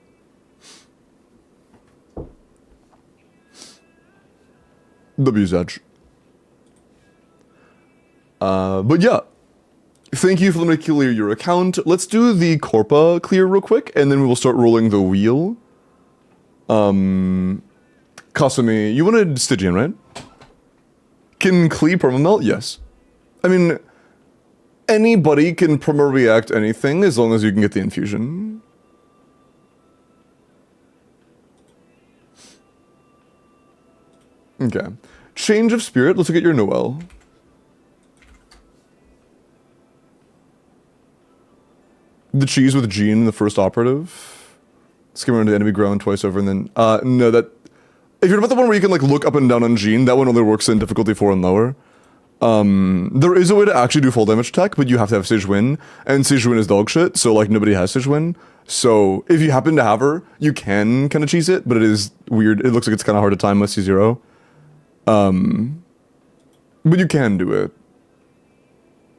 Speaker 1: W's edge. But yeah. Thank you for letting me clear your account. Let's do the Corpa clear real quick, and then we will start rolling the wheel. Kasumi, you wanted Stygian, right? Can Klee perma-melt? Yes. I mean, anybody can perma-react anything as long as you can get the infusion. Okay. Change of spirit, let's look at your Noel. The cheese with Jean in the first operative. Skim around the enemy ground twice over and then... no, that... If you're about the one where you can, like, look up and down on Jean, that one only works in difficulty 4 and lower. There is a way to actually do full damage attack, but you have to have Sage Win, and Sage Win is dog shit, so, like, nobody has Sage Win. So, if you happen to have her, you can kind of cheese it, but it is weird. It looks like it's kind of hard to time with C0. But you can do it.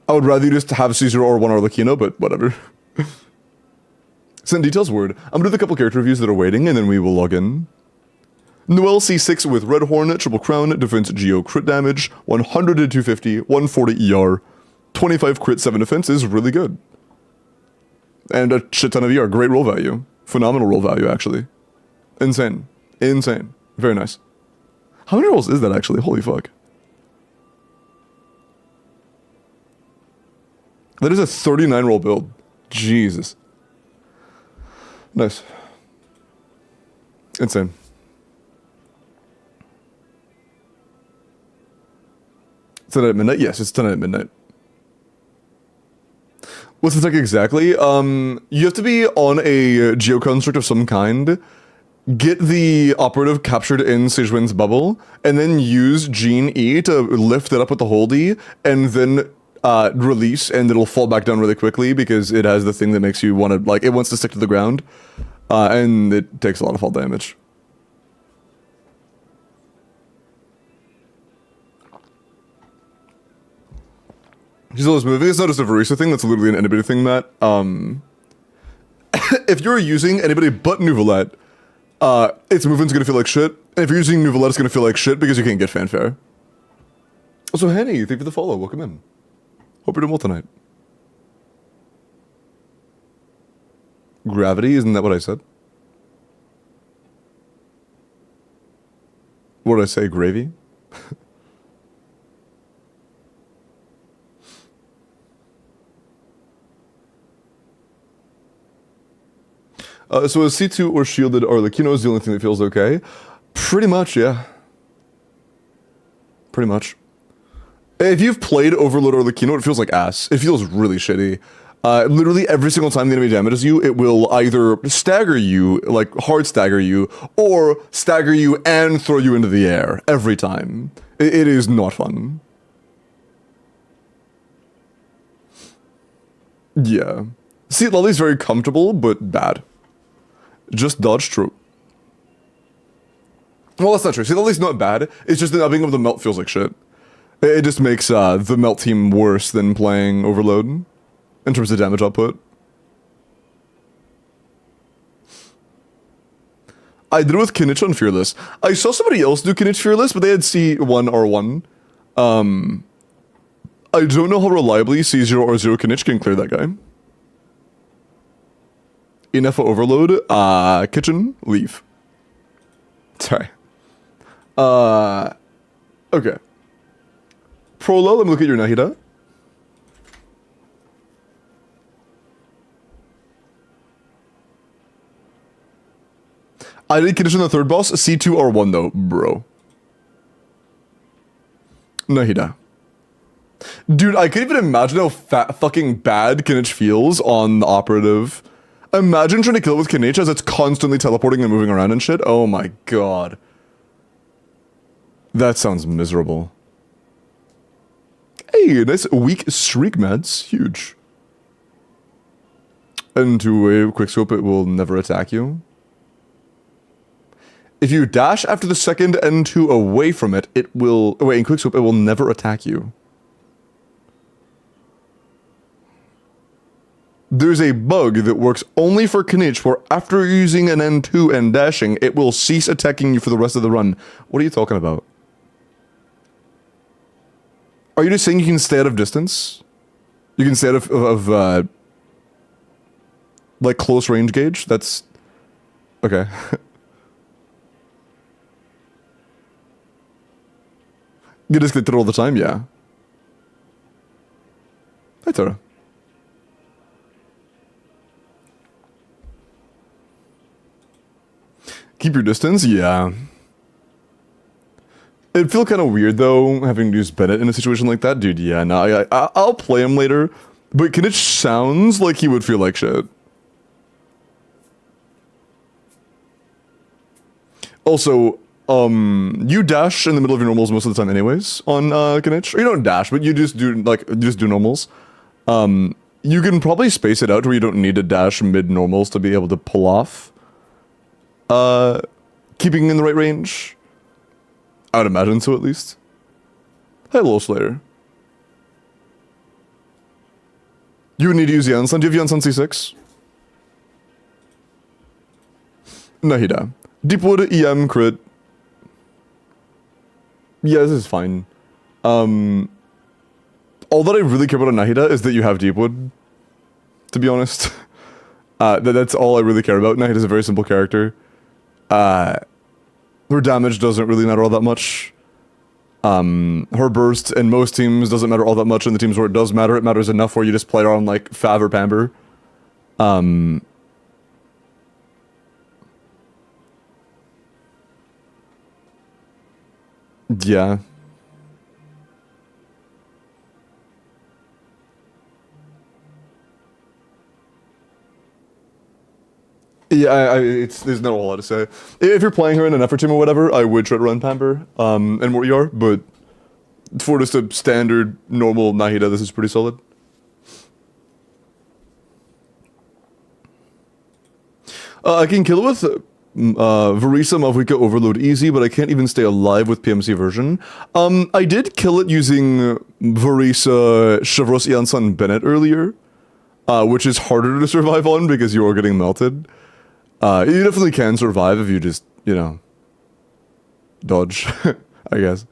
Speaker 1: I would rather you just have C0 or 1 Arlecchino, but whatever. Send details word. I'm gonna do the couple character reviews that are waiting, and then we will log in. Noel C6 with Red Horn, Triple Crown, Defense Geo crit damage, 100 to 250, 140 ER, 25 crit, 7 defense is really good. And a shit ton of ER, great roll value. Phenomenal roll value, actually. Insane. Insane. Very nice. How many rolls is that, actually? Holy fuck. That is a 39 roll build. Jesus. Nice. Insane. It's tonight at midnight? Yes, it's tonight at midnight. What's the tech exactly? You have to be on a geoconstruct of some kind, get the operative captured in Sejwin's bubble, and then use Gene E to lift it up with the hold E, and then release, and it'll fall back down really quickly because it has the thing that makes you want to, like, it wants to stick to the ground, and it takes a lot of fall damage. He's always moving. It's not just a Verisa thing, that's literally an anybody thing, Matt. If you're using anybody but Nuvolette, its movement's gonna feel like shit. And if you're using Nuvolette, it's gonna feel like shit because you can't get fanfare. Also, Henny, thank you for the follow. Welcome in. Hope you're doing well tonight. Gravity, isn't that what I said? What did I say, gravy? So a C2 or shielded Arlecchino is the only thing that feels okay? Pretty much, yeah. Pretty much. If you've played Overload Arlecchino, it feels like ass. It feels really shitty. Literally every single time the enemy damages you, it will either stagger you, like hard stagger you, or stagger you and throw you into the air. Every time. It is not fun. Yeah. See, Lolly's very comfortable, but bad. Just dodge true. Well, that's not true. See, Lolly's not bad. It's just that not being able to melt feels like shit. It just makes the melt team worse than playing Overload in terms of damage output. I did it with Kinich on Fearless. I saw somebody else do Kinich Fearless, but they had C1 R1. I don't know how reliably C0 or 0 Kinich can clear that guy. Enough for Overload. Kitchen, leave. Sorry. Okay. Prolo, let me look at your Nahida. I did condition the third boss, C2 R1 though, bro. Nahida. Dude, I could even imagine how fucking bad Kinich feels on the operative. Imagine trying to kill it with Kinich as it's constantly teleporting and moving around and shit. Oh my god. That sounds miserable. Hey, nice weak streak meds. Huge. And to a quick scope, it will never attack you. if you dash after the second N2 away from it, it will... Oh, wait, in quickscope, it will never attack you. There's a bug that works only for Kinich where after using an N2 and dashing, it will cease attacking you for the rest of the run. What are you talking about? Are you just saying you can stay out of distance? You can stay out of like, close range gauge? That's... Okay. You just get it all the time? Yeah. Hi, Tara. Keep your distance? Yeah. It'd feel kind of weird, though, having to use Bennett in a situation like that. Dude, yeah, no, I'll play him later, but Kinich sounds like he would feel like shit. Also, you dash in the middle of your normals most of the time anyways on Kinich. Or you don't dash, but you just do, like, you just do normals. You can probably space it out where you don't need to dash mid-normals to be able to pull off. Keeping in the right range. I would imagine so, at least. Hello, Slayer. You would need to use Yansan. Do you have Yansan C6? Nahida. Deepwood, EM, crit. Yeah, this is fine. All that I really care about on Nahida is that you have Deepwood. To be honest. That's all I really care about. Nahida is a very simple character. Her damage doesn't really matter all that much. Her burst in most teams doesn't matter all that much. In the teams where it does matter, it matters enough where you just play her on, like, Fav or Pamber. Yeah. Yeah, there's not a whole lot to say. If you're playing her in an effort team or whatever, I would try to run Pamper, and what you are, but for just a standard, normal Nahida, this is pretty solid. I can kill it with Verisa, Mavwika, Overload easy, but I can't even stay alive with PMC version. I did kill it using Verisa, Shavros, Yansan, Bennett earlier, which is harder to survive on because you are getting melted. You definitely can survive if you just, you know, dodge, I guess.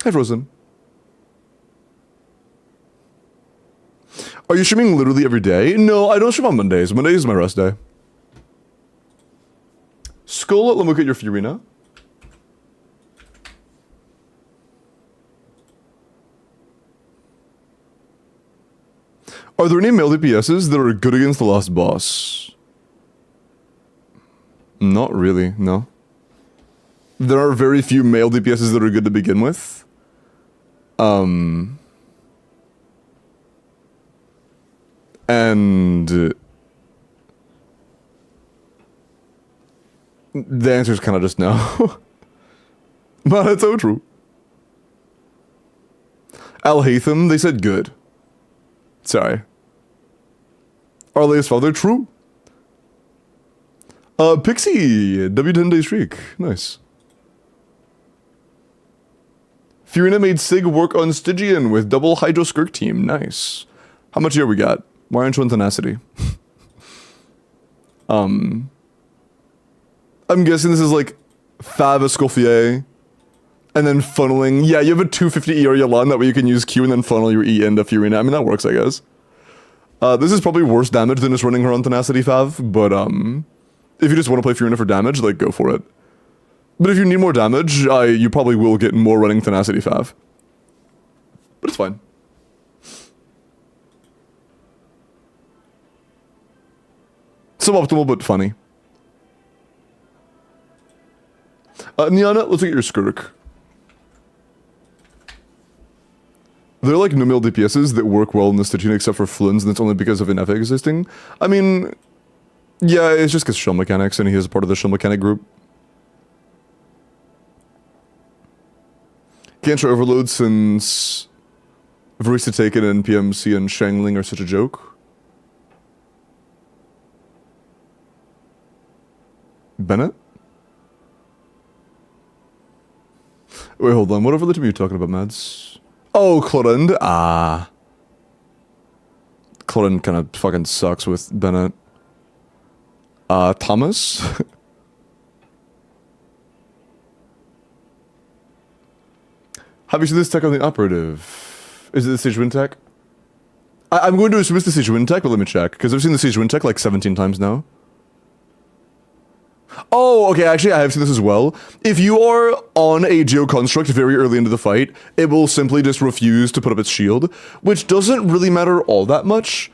Speaker 1: Hi, Frozen. Are you streaming literally every day? No, I don't stream on Mondays. Monday is my rest day. Skull, let me look at your Furina. Are there any male DPSs that are good against the last boss? Not really, no. There are very few male DPSs that are good to begin with. And the answer is kind of just no. But it's so true. Al Hatham, they said good. Sorry. Arlea's father, true. Pixie, W10 day streak. Nice. Furina made Sig work on Stygian with double Hydro Skirk team. Nice. How much here we got? Why aren't you on Tenacity? I'm guessing this is like Fav Escoffier, and then funneling. Yeah, you have a 250 ER Yalan, that way you can use Q and then funnel your E into Furina. I mean, that works, I guess. This is probably worse damage than just running her on Tenacity Fav, but if you just want to play Furina for damage, like, go for it. But if you need more damage, you probably will get more running Tenacity Fav. But it's fine. Suboptimal, but funny. Niana, let's look at your Skirk. There are like no male DPSs that work well in the Stygian except for Flynn's, and it's only because of an F existing. I mean, yeah, it's just because Shell Mechanics, and he is part of the Shell Mechanic group. Can't try Overload since Verista Taken and PMC and Shangling are such a joke. Bennett? Wait, hold on. What overlay are you talking about, Mads? Oh, Clorend. Ah. Clorend kind of fucking sucks with Bennett. Thomas? Have you seen this tech on the operative? Is it the Siege Wind tech? I'm going to assume it's the Siege Wind tech, but let me check, because I've seen the Siege Wind tech like 17 times now. Oh, okay, actually I have seen this as well. If you are on a Geoconstruct very early into the fight, it will simply just refuse to put up its shield, which doesn't really matter all that much.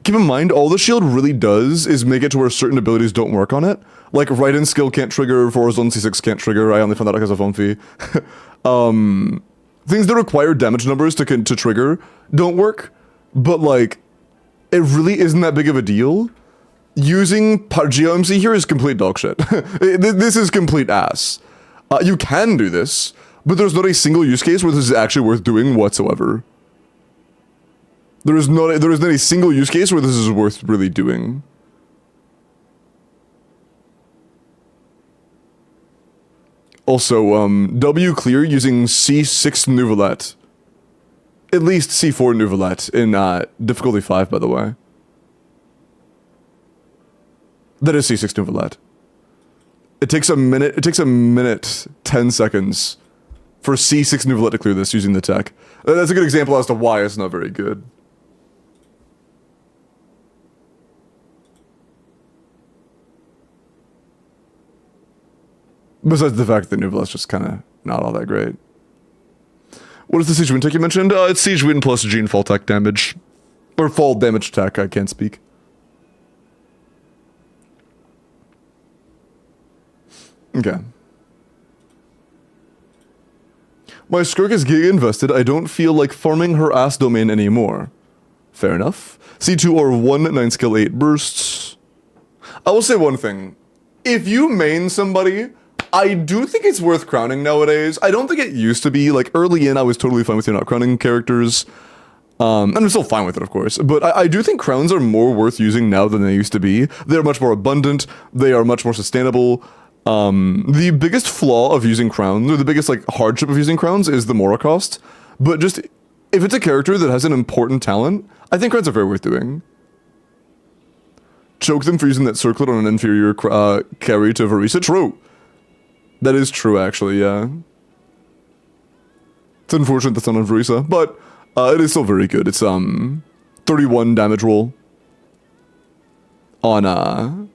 Speaker 1: Keep in mind, all the shield really does is make it to where certain abilities don't work on it. Like, Raiden skill can't trigger, Zone C6 can't trigger, I only found that because of Omfi. Things that require damage numbers to trigger don't work, but like, it really isn't that big of a deal. Using GeoMC here is complete dog shit. This is complete ass. You can do this, but there's not a single use case where this is actually worth doing whatsoever. There is not a single use case where this is worth really doing. Also, W clear using C6 Nouvelette. At least C4 Nouvelette in difficulty 5, by the way. That is C6 Nouvelette. It takes a minute, 10 seconds for C6 Nouvelette to clear this using the tech. That's a good example as to why it's not very good. Besides the fact that Nouvelette's just kind of not all that great. What is the Siege Wind tech you mentioned? It's Siege Wind plus Gene Fall tech damage. Or fall damage tech, I can't speak. Okay. My Skirk is giga invested. I don't feel like farming her ass domain anymore. Fair enough. C2 or 1, 9 skill 8 bursts. I will say one thing. If you main somebody, I do think it's worth crowning nowadays. I don't think it used to be. Like, early in, I was totally fine with you not crowning characters. And I'm still fine with it, of course. But I do think crowns are more worth using now than they used to be. They're much more abundant. They are much more sustainable. The biggest flaw of using crowns, or the biggest, like, hardship of using crowns is the Mora cost. But just, if it's a character that has an important talent, I think crowns are very worth doing. Choke them for using that circlet on an inferior carry to Varisa. True. That is true, actually, yeah. It's unfortunate that's not on Varisa, but it is still very good. It's 31 damage roll on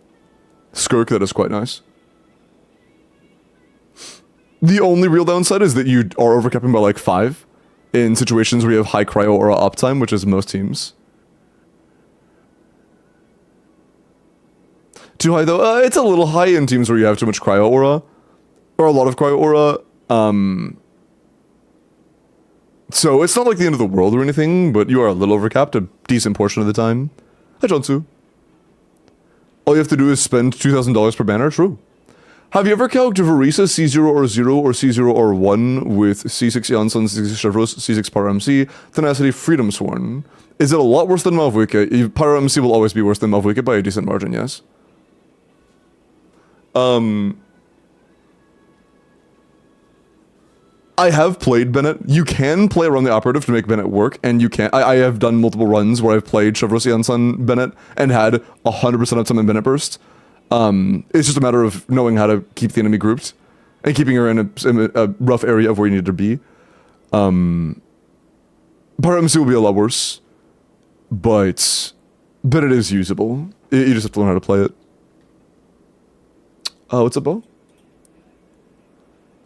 Speaker 1: Skirk. That is quite nice. The only real downside is that you are overcapping by like 5 in situations where you have high cryo aura uptime, which is most teams. Too high though? It's a little high in teams where you have too much cryo aura. Or a lot of cryo aura. So it's not like the end of the world or anything, but you are a little overcapped a decent portion of the time. Hi, Jonsu. All you have to do is spend $2,000 per banner. True. Have you ever calced Varisa C0 or 0 or C0 or 1 with C6 Janssen, C6 Chevros, C6 Power MC, Tenacity, Freedom Sworn? Is it a lot worse than Malvuika? Power MC will always be worse than Malvuika by a decent margin, yes. I have played Bennett. You can play around the operative to make Bennett work, and you can. I have done multiple runs where I've played Chevrolet Anson Bennett and had 100% uptime in Bennett burst. It's just a matter of knowing how to keep the enemy grouped and keeping her in a rough area of where you need to be. Power MC will be a lot worse, but Bennett is usable. You just have to learn how to play it. What's up, Bo?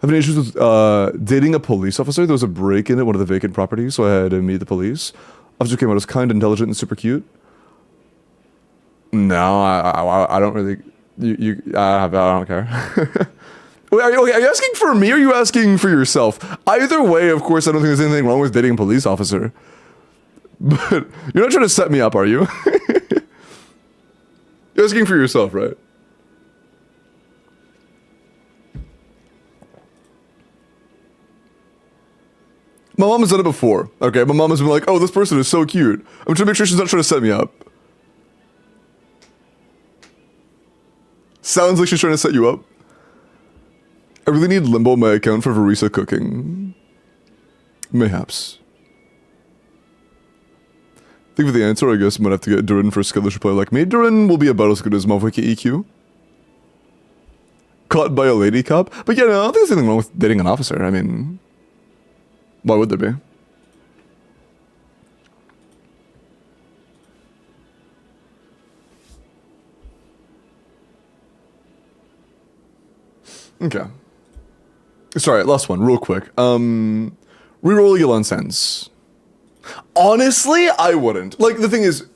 Speaker 1: Having issues with dating a police officer. There was a break-in at one of the vacant properties, so I had to meet the police. Officer came out as kind, intelligent, and super cute. No, I don't really. I don't care. Wait, are you asking for me or are you asking for yourself? Either way, of course, I don't think there's anything wrong with dating a police officer. But you're not trying to set me up, are you? You're asking for yourself, right? My mom has done it before. Okay, my mom has been like, oh, this person is so cute. I'm trying to make sure she's not trying to set me up. Sounds like she's trying to set you up. really need Limbo on my account for Verisa cooking. Mayhaps. I think for the answer, I guess I might have to get Durin for skill that should play like me. Durin will be about as good as Mavwiki EQ. Caught by a lady cop. But yeah, no, I don't think there's anything wrong with dating an officer. I mean, why would there be? Okay. Sorry, last one, real quick. Reroll Yelan Sense. Honestly, I wouldn't. Like, the thing is,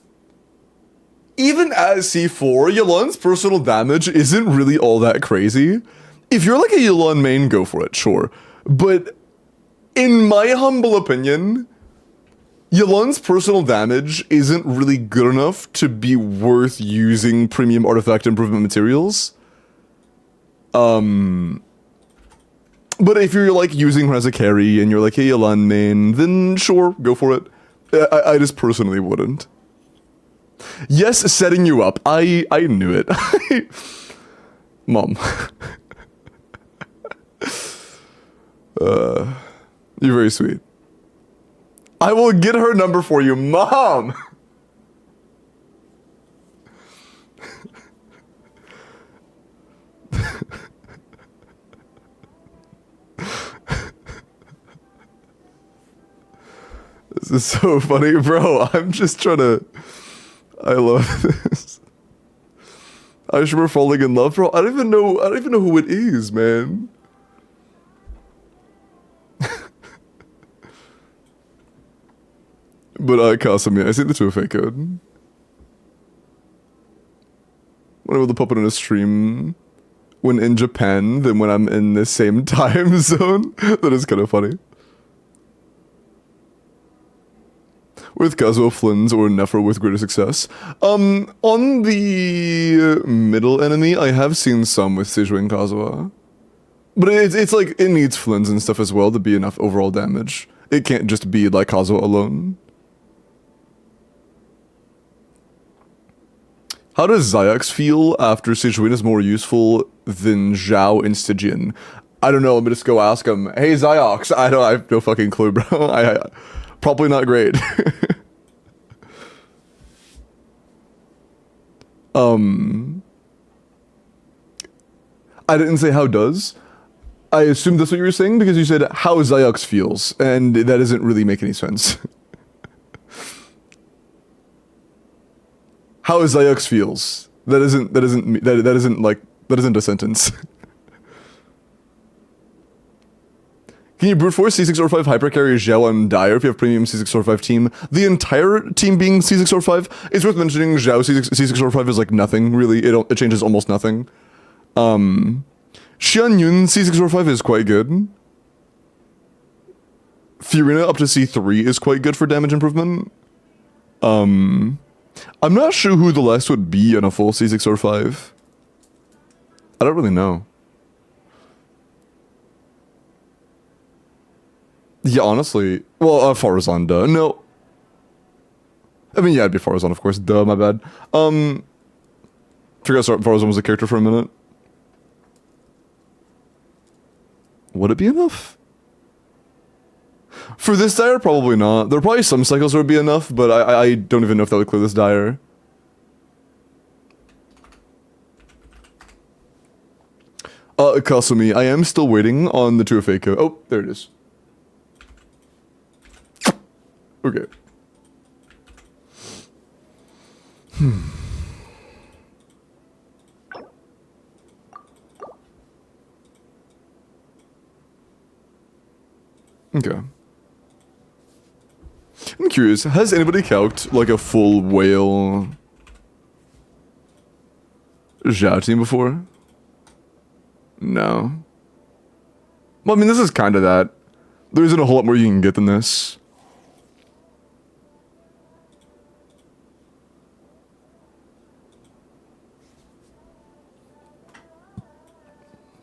Speaker 1: even as C4, Yelan's personal damage isn't really all that crazy. If you're like a Yelan main, go for it, sure. But in my humble opinion, Yelan's personal damage isn't really good enough to be worth using premium artifact improvement materials. But if you're like using her as a carry and you're like a Yelan main, then sure, go for it. I just personally wouldn't. Yes, setting you up. I knew it. Mom. You're very sweet. I will get her number for you, Mom! This is so funny, bro. I'm just trying to... I love this. I should be falling in love, bro. I don't even know who it is, man. But Kasumi, I see the 2FA code. When I'm able to pop it in a stream when in Japan than when I'm in the same time zone. That is kind of funny. With Kazuo Flynn's or Nephro with greater success. On the middle enemy, I have seen some with Seiju and Kazuo. But it's like, it needs Flynn's and stuff as well to be enough overall damage. It can't just be like Kazuo alone. How does Xiox feel after Sejuin is more useful than Zhao in Stygian? I don't know, let me just go ask him. Hey Xiox, I have no fucking clue, bro. I probably not great. I didn't say how does. I assumed that's what you were saying because you said how Xiox feels, and that doesn't really make any sense. How Xiox feels. That isn't a sentence. Can you brute force C6 or 5 hypercarry Zhao and Dire if you have premium C6 or 5 team? The entire team being C6 or 5, it's worth mentioning Zhao C6 or 5 is like nothing, really. It changes almost nothing. Xian Yun C6 or 5 is quite good. Fiorina up to C3 is quite good for damage improvement. I'm not sure who the last would be on a full C6 or 5. I don't really know. Yeah, honestly. Well, Farazan, duh. No. I mean, yeah, it'd be Farazan, of course. Duh, my bad. Forgot Farazan was a character for a minute. Would it be enough? For this dire, probably not. There are probably some cycles where it would be enough, but I don't even know if that would clear this dire. Kasumi, I am still waiting on the 2FA code. Oh, there it is. Okay. Okay. I'm curious, has anybody calced like a full whale Zhao team before? No. Well, I mean, this is kind of that. There isn't a whole lot more you can get than this.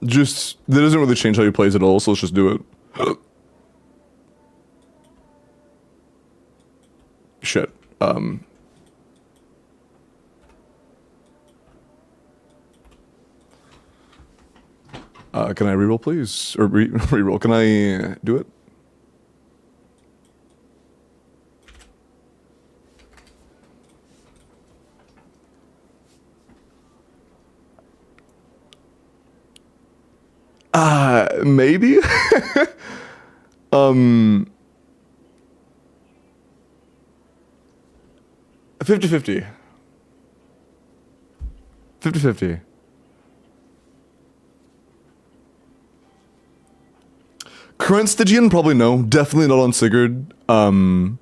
Speaker 1: Just, that doesn't really change how he plays at all, so let's just do it. Shit. Can I reroll, please? Or reroll? Can I do it? Maybe? 50-50. 50-50. Current Stygian, probably no. Definitely not on Sigurd. The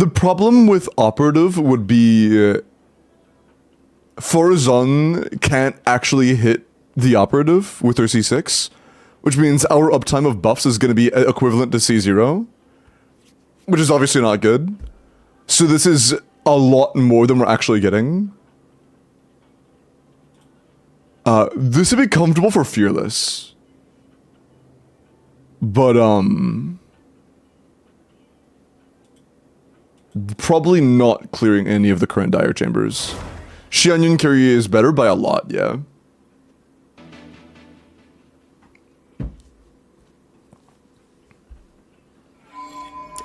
Speaker 1: problem with Operative would be Forzon can't actually hit the Operative with her C6, which means our uptime of buffs is going to be equivalent to C0, which is obviously not good. So this is a lot more than we're actually getting. This would be comfortable for Fearless. But, probably not clearing any of the current Dire Chambers. Xianyun Kyrie is better by a lot, yeah.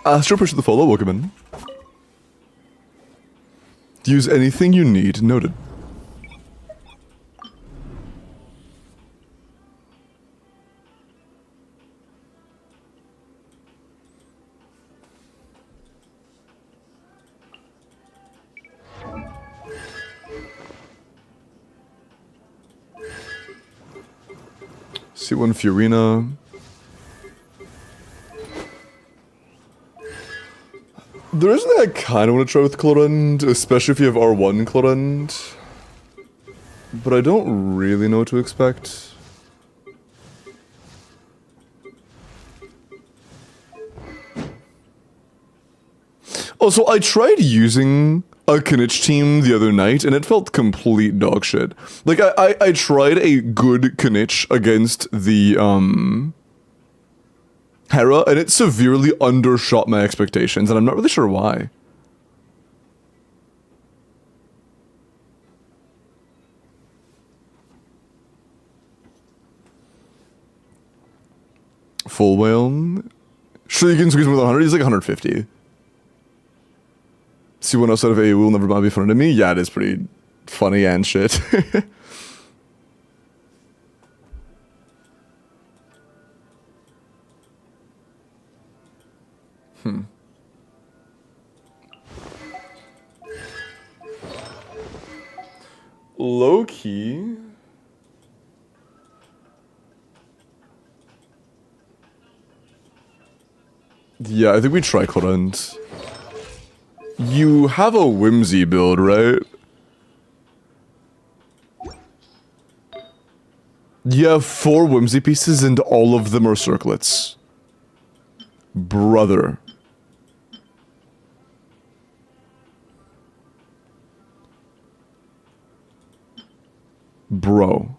Speaker 1: Astro push the follow, welcome in. Use anything you need, noted. C1 Fiorina. There is something I kind of want to try with Clorend, especially if you have R1 Clorend. But I don't really know what to expect. Also, I tried using a Kinich team the other night, and it felt complete dog shit. Like, I tried a good Kinich against the, Hera, and it severely undershot my expectations, and I'm not really sure why. Full whale. Sure, you can squeeze him with 100. He's like 150. See one outside of AU will never be funny to me. Yeah, it is pretty funny and shit. Low key. Yeah, I think we try Clorend. You have a Whimsy build, right? You have 4 Whimsy pieces and all of them are circlets. Brother. Bro.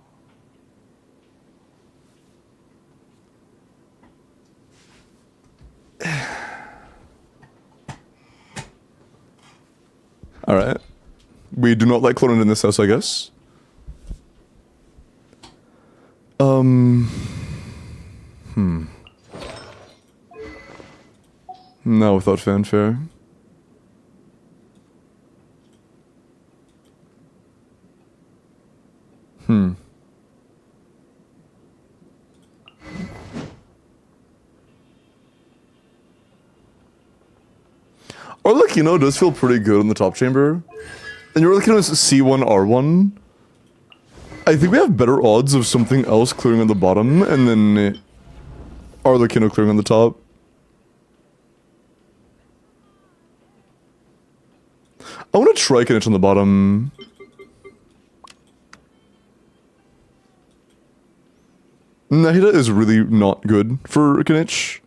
Speaker 1: Alright. We do not like Clorend in this house, I guess. No, without fanfare. Arlecchino does feel pretty good in the top chamber. And Arlecchino is C1, R1. I think we have better odds of something else clearing on the bottom, and then Arlecchino clearing on the top. I want to try Kinich on the bottom. Nahida is really not good for Kinich.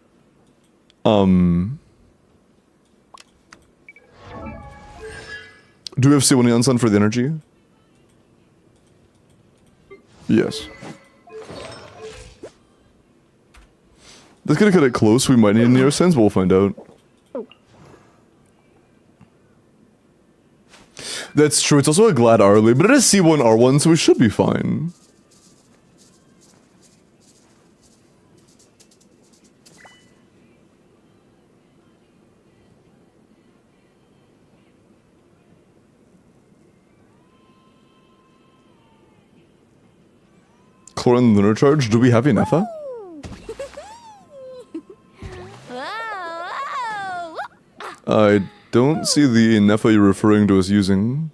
Speaker 1: Do we have C1 Yansan for the energy? Yes. That's gonna cut it close. We might need a Neo Sense, but we'll find out. That's true. It's also a Glad Arley, but it is C1 R1, so we should be fine. Chlorine Lunar Charge. Do we have Inefa?
Speaker 3: Whoa, whoa.
Speaker 1: I don't see the Inefa you're referring to us using.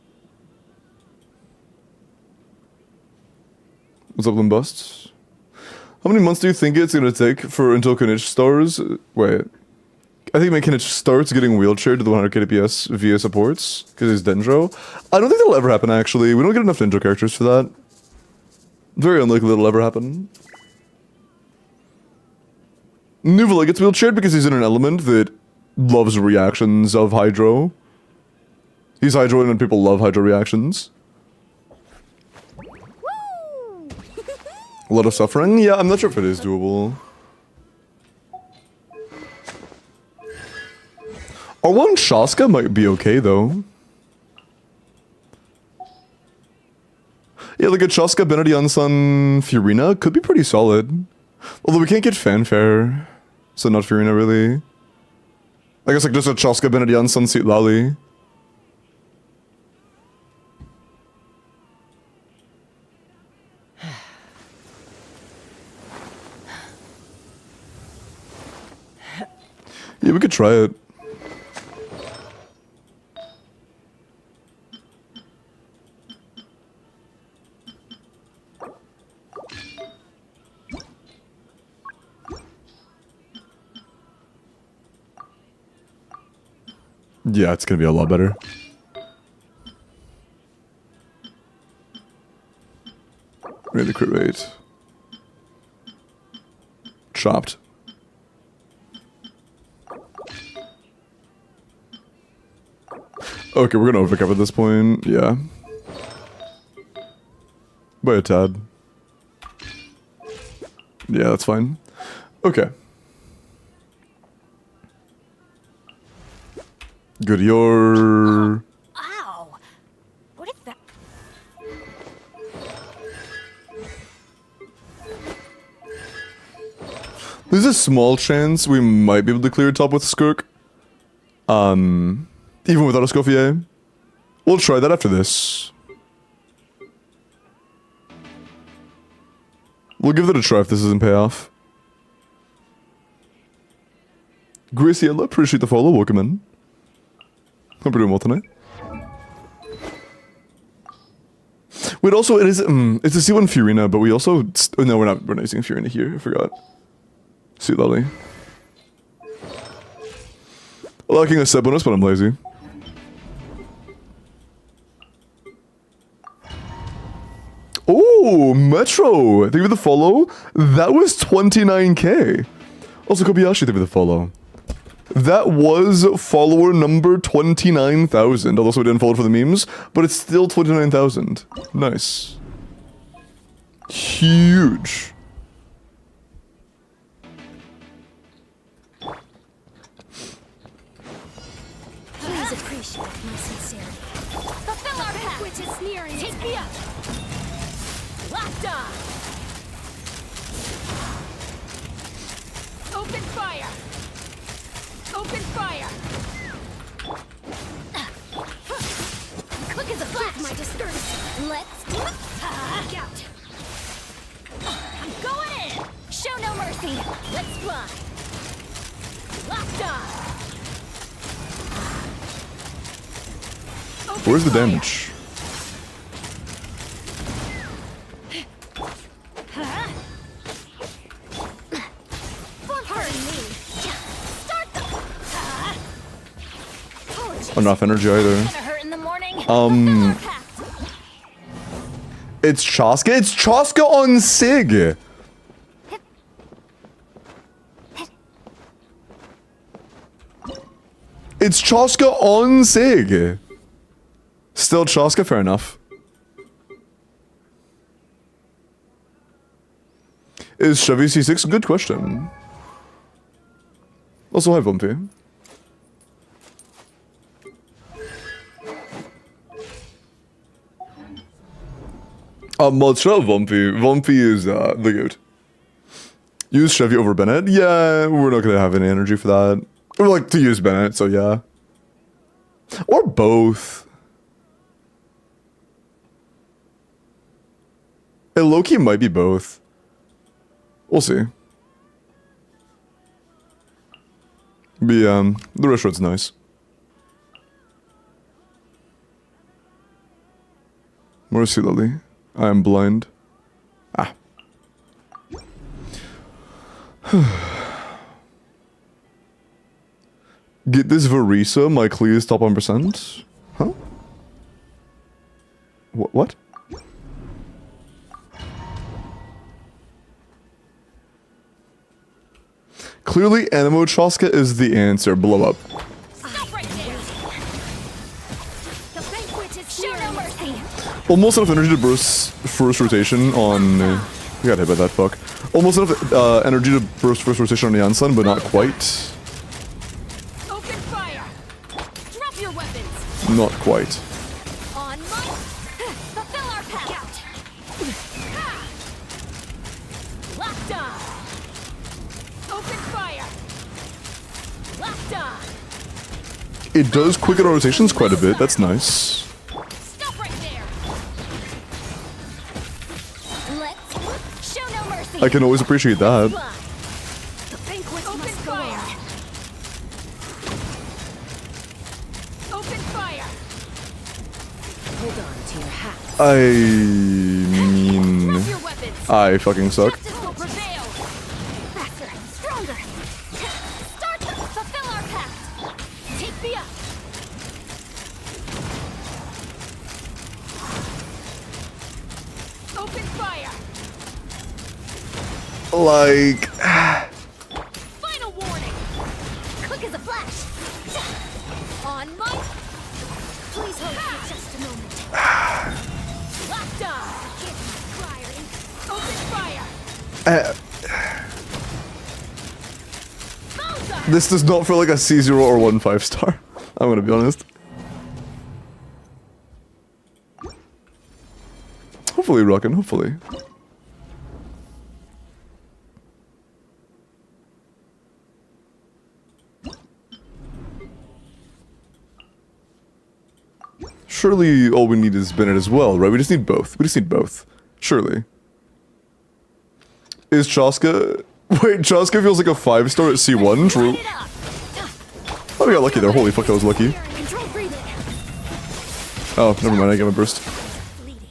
Speaker 1: What's up, Limbusts? How many months do you think it's gonna take for until Knish stars? Wait. I think when Knish starts getting wheelchaired to the 100k DPS via supports, because he's Dendro. I don't think that'll ever happen, actually. We don't get enough Dendro characters for that. Very unlikely that'll ever happen. Nuvola gets wheelchaired because he's in an element that loves reactions of Hydro. He's Hydro and people love Hydro reactions.
Speaker 3: Woo!
Speaker 1: A lot of suffering? Yeah, I'm not sure if it is doable. R1 Shaska might be okay, though. Yeah, like a Shaska, Benedion Sun, Furina could be pretty solid. Although we can't get Fanfare, so not Furina, really. I guess like just a Shaska, Benedion Sun, Seat Lali. Yeah, we could try it. Yeah, it's gonna be a lot better. Really crit rate. Chopped. Okay, we're gonna overcap at this point. Yeah. By a tad. Yeah, that's fine. Okay. Good, you're...
Speaker 3: Ow! What is that?
Speaker 1: There's a small chance we might be able to clear top with Skirk. Even without a Scoffier. We'll try that after this. We'll give it a try if this doesn't pay off. Graciela, appreciate the follow, welcome in. Hope we're doing well tonight. Wait, also, it's a C1 Furina, but we also... Oh, no, we're not using Furina here, I forgot. Sweet Lolly. Lacking a set bonus, but I'm lazy. Oh, Metro! Thank you for the follow. That was 29k. Also, Kobayashi, thank you for the follow. That was follower number 29,000. Although we didn't follow for the memes, but it's still 29,000. Nice. Huge.
Speaker 3: Please appreciate my sincerity. Fulfill our pact, which is nearing. Take me up. Locked on. Open fire. Open fire. Quick as a flash. My disturbance. Let's do it. Look out. I'm going in. Show no mercy. Let's fly. Locked on.
Speaker 1: Where's the damage? Enough energy either. It's Chaska? It's Chaska on Sig! It's Chaska on Sig! Still Chaska, fair enough. Is Chevy C6? Good question. Also, hi Bumpy. Multra Vumpy. Vumpy is the goat. Use Chevy over Bennett? Yeah, we're not gonna have any energy for that. We like to use Bennett, so yeah. Or both. It low-key might be both. We'll see. But yeah, the restaurant's nice. Mercy, Lily. I am blind. Ah. Get this Varisa, my clearest top 1%. Huh? What? Clearly, Animo Chaska is the answer. Blow up.
Speaker 3: Stop right there. The banquet is show no mercy.
Speaker 1: Almost enough energy to burst first rotation on... we got hit by that fuck. Almost enough energy to burst first rotation on Yansan, but not quite.
Speaker 3: Open fire. Drop your weapons.
Speaker 1: Not quite.
Speaker 3: On my... fulfill our pact. Locked on. Open fire. Locked on.
Speaker 1: It does quicken our rotations quite a bit. That's nice.
Speaker 3: Stop right there. Let's show no mercy.
Speaker 1: I can always appreciate that.
Speaker 3: The banquet must go on. Open fire.
Speaker 2: Hold on to your hat.
Speaker 1: I mean...
Speaker 3: Drop your weapons.
Speaker 1: I fucking suck.
Speaker 3: Justice will prevail. Faster, stronger. Start the fulfill our pact. Take me up. Open fire.
Speaker 1: Like...
Speaker 3: Final warning. Quick as a flash. On my... Please hold for just a moment. Locked on. Firing. Open fire. Bullseye.
Speaker 1: This does not feel like a C0 or 1 5-star. I'm gonna be honest. Hopefully, rockin', hopefully. Surely all we need is Bennett as well, right? We just need both. We just need both. Surely. Is Chaska... Wait, Chaska feels like a 5-star at C1? True.
Speaker 3: Light it up.
Speaker 1: Oh, we got lucky there. Holy fuck, that was lucky.
Speaker 3: Control breathing.
Speaker 1: Oh, never mind. I got my burst.
Speaker 3: Bleeding.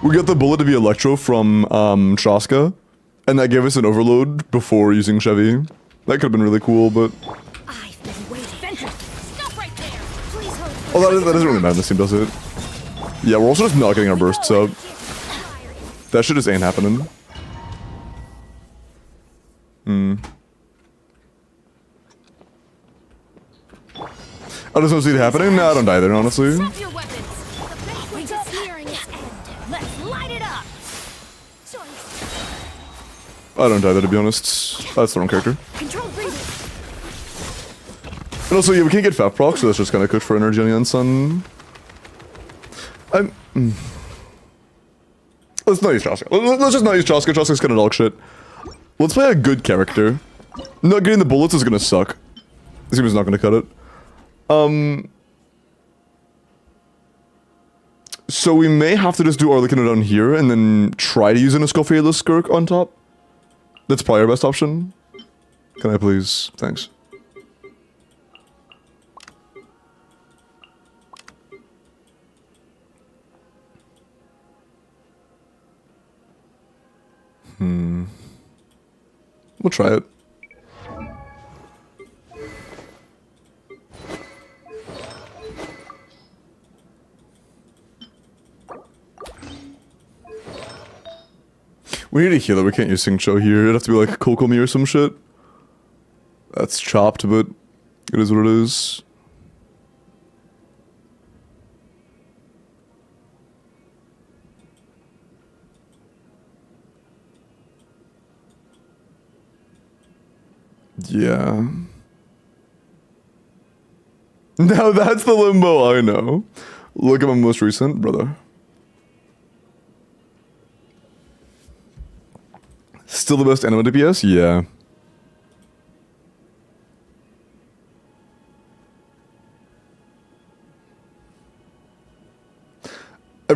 Speaker 1: We got the bullet to be Electro from Chaska, and that gave us an overload before using Chevy. That could have been really cool, but...
Speaker 3: I've been waiting. Ventress, stop right there. Please hold.
Speaker 1: Oh, that doesn't really matter. This team does it. Yeah, we're also just not getting our bursts up. That shit just ain't happening. I just don't see it happening. Nah, I don't either, honestly.
Speaker 3: Drop your weapons. The banquet is nearing its end. Let's light it up.
Speaker 1: I don't either, to be honest. That's the wrong character.
Speaker 3: Control breathing.
Speaker 1: And also, yeah, we can't get Fat proc, so that's just kind of cooked for energy on the Sun. Let's not use Chaska. Let's just not use Chaska. Chaska's kind of dog shit. Let's play a good character. Not getting the bullets is gonna suck. This game is not gonna cut it. So we may have to just do Arlecchino down here and then try to use an Escoffier Skirk on top. That's probably our best option. Can I please? Thanks. We'll try it. We need a healer. We can't use Singcho here. It'd have to be like Kokomi or some shit. That's chopped, but it is what it is. Yeah. Now that's the limbo I know. Look at my most recent, brother. Still the best anime DPS? Yeah.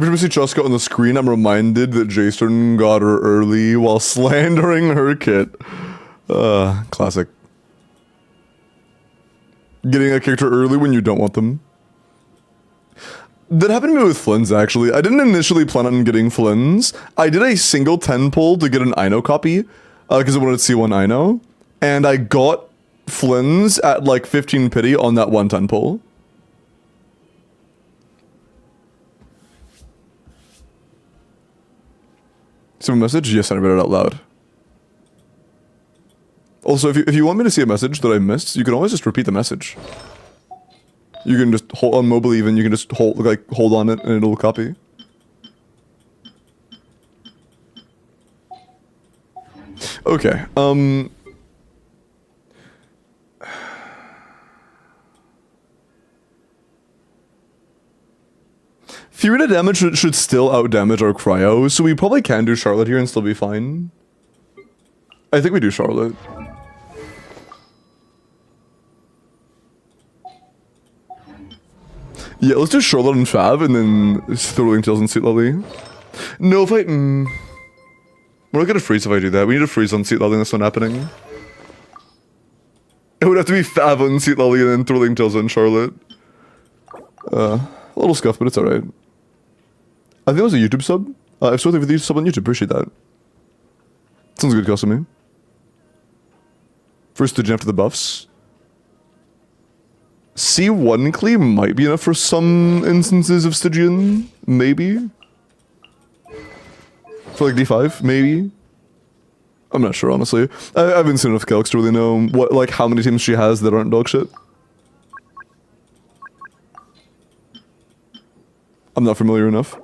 Speaker 1: Every time I see Chuska on the screen, I'm reminded that Jason got her early while slandering her kit. Classic. Getting a character early when you don't want them. That happened to me with Flynn's, actually. I didn't initially plan on getting Flynn's. I did a single 10 pull to get an Ino copy, because I wanted to see one Ino. And I got Flynn's at like 15 pity on that one 10 pull. See a message? Yes, I read it out loud. Also, if you want me to see a message that I missed, you can always just repeat the message. You can just hold on mobile even, you can just hold on it and it'll copy. Okay, Fury to damage should still outdamage our cryo, so we probably can do Charlotte here and still be fine. I think we do Charlotte. Yeah, let's do Charlotte and Fav, and then Thrilling Tales and Sweet Lily. No, if I... We're not gonna freeze if I do that. We need to freeze on Sweet Lily, that's not happening. It would have to be Fav on Sweet Lily and then Thrilling Tales on Charlotte. A little scuff, but it's alright. I think it was a YouTube sub. If so, thank you for the sub on YouTube, appreciate that. Sounds good, custom me. First Stygian after the buffs. C1 clear might be enough for some instances of Stygian, maybe. For like D5, maybe. I'm not sure, honestly. I haven't seen enough calcs to really know what, like, how many teams she has that aren't dog shit. I'm not familiar enough.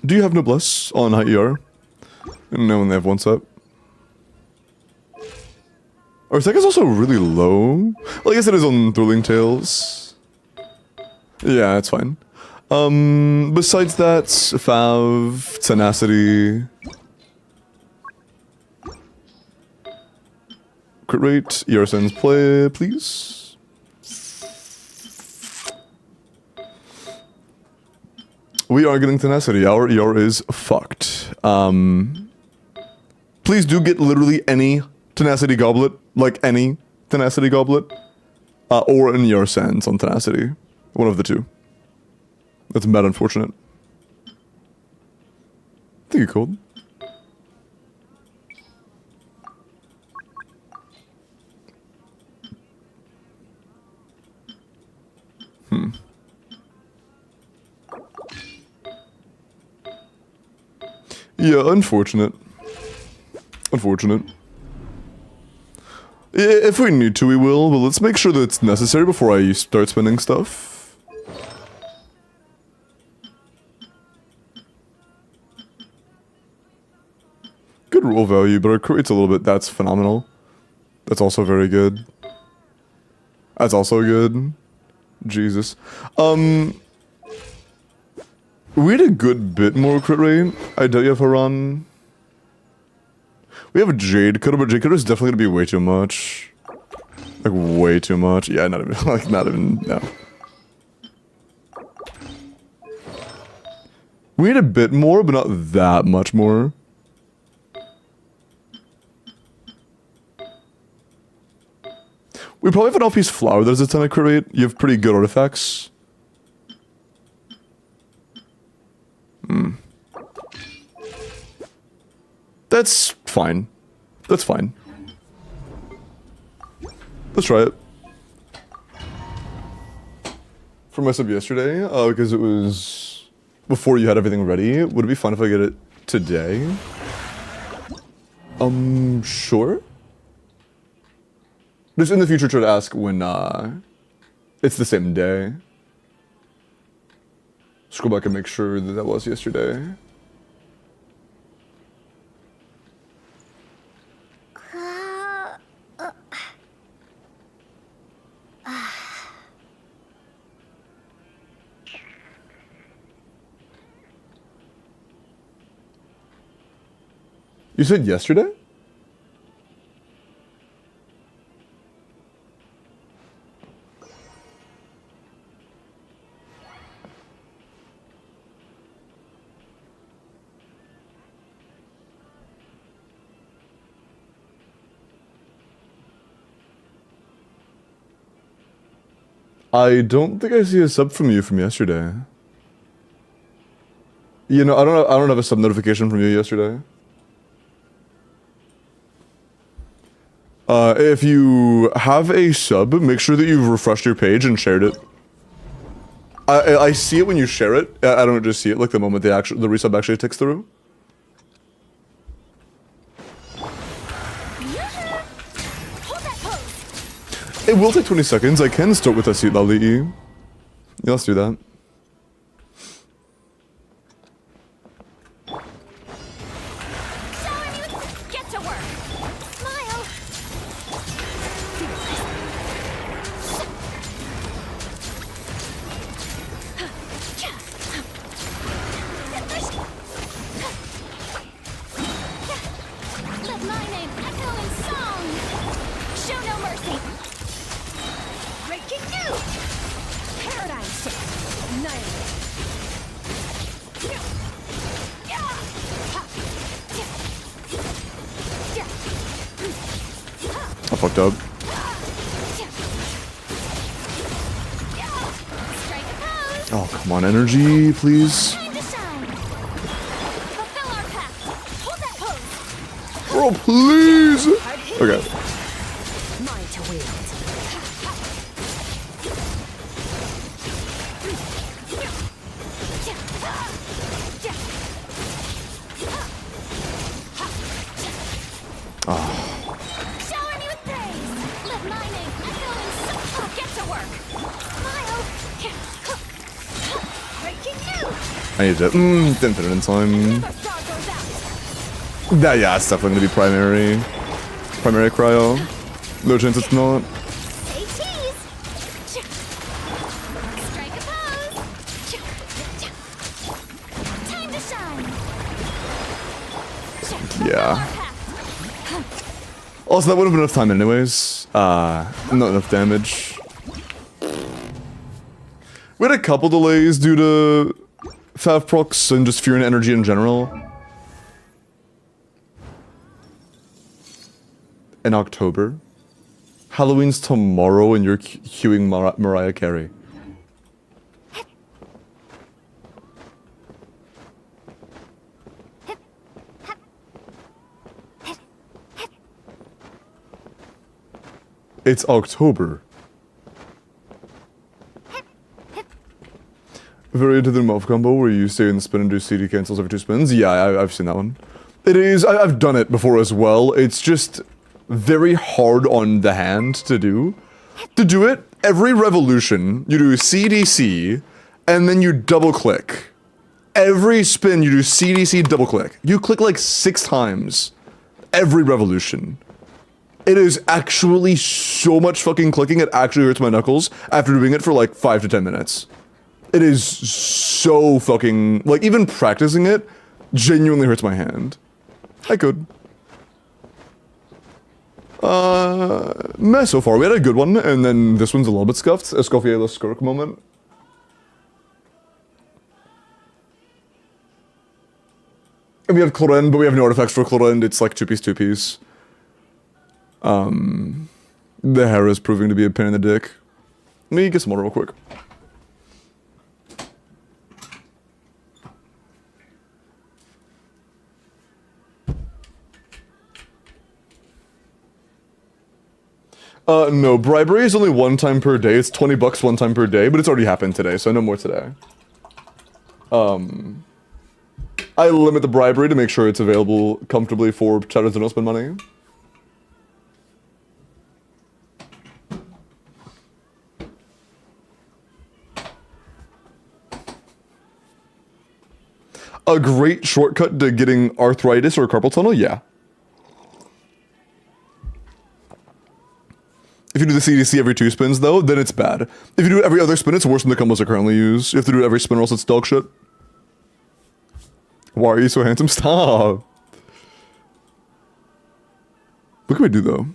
Speaker 1: Do you have Noblesse on high ER? No, when they have one set. Our tech is also really low. Well, I guess it is on Thrilling Tales. Yeah, it's fine. Besides that, Fav, Tenacity. Crit rate, ER sends play, please. We are getting Tenacity. Our ER is fucked. Please do get literally any Tenacity Goblet. Like any Tenacity Goblet. Or an ER Sands on Tenacity. One of the two. That's bad unfortunate. I think you're cold. Yeah, unfortunate. Unfortunate. If we need to, we will, but let's make sure that it's necessary before I start spending stuff. Good roll value, but our crit rate's a little bit, that's phenomenal. That's also very good. That's also good. Jesus. We had a good bit more crit rate. I doubt you have Haran. We have a Jade Cutter, but Jade Cutter is definitely gonna be way too much. Like, way too much. Yeah, not even, like, not even, no. We had a bit more, but not that much more. We probably have an off-piece flower that has a 10 crit rate. You have pretty good artifacts. That's fine. That's fine. Let's try it. For my sub yesterday, because it was before you had everything ready, would it be fun if I get it today? Sure. Just in the future try to ask when, it's the same day. Scroll back and make sure that that was yesterday. You said yesterday? I don't think I see a sub from you from yesterday. You know, I don't have a sub notification from you yesterday. If you have a sub, make sure that you've refreshed your page and shared it. I see it when you share it. I don't just see it like the moment the resub actually ticks through.
Speaker 3: Hold that pose.
Speaker 1: It will take 20 seconds. I can start with a seat lolly. Yeah, let's do that.
Speaker 3: Get to work. Smile. Let my name echo in song. Show no mercy. Breaking new. Paradigm shift. Annihilate.
Speaker 1: I fucked up.
Speaker 3: Strike a pose.
Speaker 1: Oh, come on, energy, please.
Speaker 3: Time to shine. Fulfill our pact. Hold that pose.
Speaker 1: Bro, please. Okay.
Speaker 3: Mine to wield. Shower me with praise. Let my name echo in song. Get to work. Smile. Breaking new.
Speaker 1: I need to didn't fit it in time.
Speaker 3: Never star goes out.
Speaker 1: Yeah, it's definitely gonna be primary. Primary cryo. No chance it's not.
Speaker 3: Say cheese. Strike a pose. Time to shine.
Speaker 1: Yeah. Also, that would have been enough time anyways. Not enough damage. We had a couple delays due to Fav procs and just fear and energy in general. In October. Halloween's tomorrow and you're queuing Mariah Carey. It's October. Very into the move combo where you stay in the spin and do CD cancels every 2 spins. Yeah, I've seen that one. It is, I've done it before as well. It's just very hard on the hand to do. To do it, every revolution, you do CDC, and then you double click. Every spin, you do CDC, double click. You click like 6 times. Every revolution. It is actually so much fucking clicking, it actually hurts my knuckles after doing it for like 5 to 10 minutes. It is so fucking, like even practicing it genuinely hurts my hand. I could. Meh so far. We had a good one, and then this one's a little bit scuffed. Escoffier the Skirk moment. And we have Clorend, but we have no artifacts for Clorend. It's like 2-piece, 2-piece. The hair is proving to be a pain in the dick. Let me get some water real quick. No, bribery is only 1 time per day. It's 20 bucks 1 time per day, but it's already happened today, so no more today. I limit the bribery to make sure it's available comfortably for chatters that don't spend money. A great shortcut to getting arthritis or carpal tunnel? Yeah. If you do the CDC every 2 spins, though, then it's bad. If you do it every other spin, it's worse than the combos I currently use. You have to do it every spin or else it's dog shit. Why are you so handsome? Stop. What can we do though?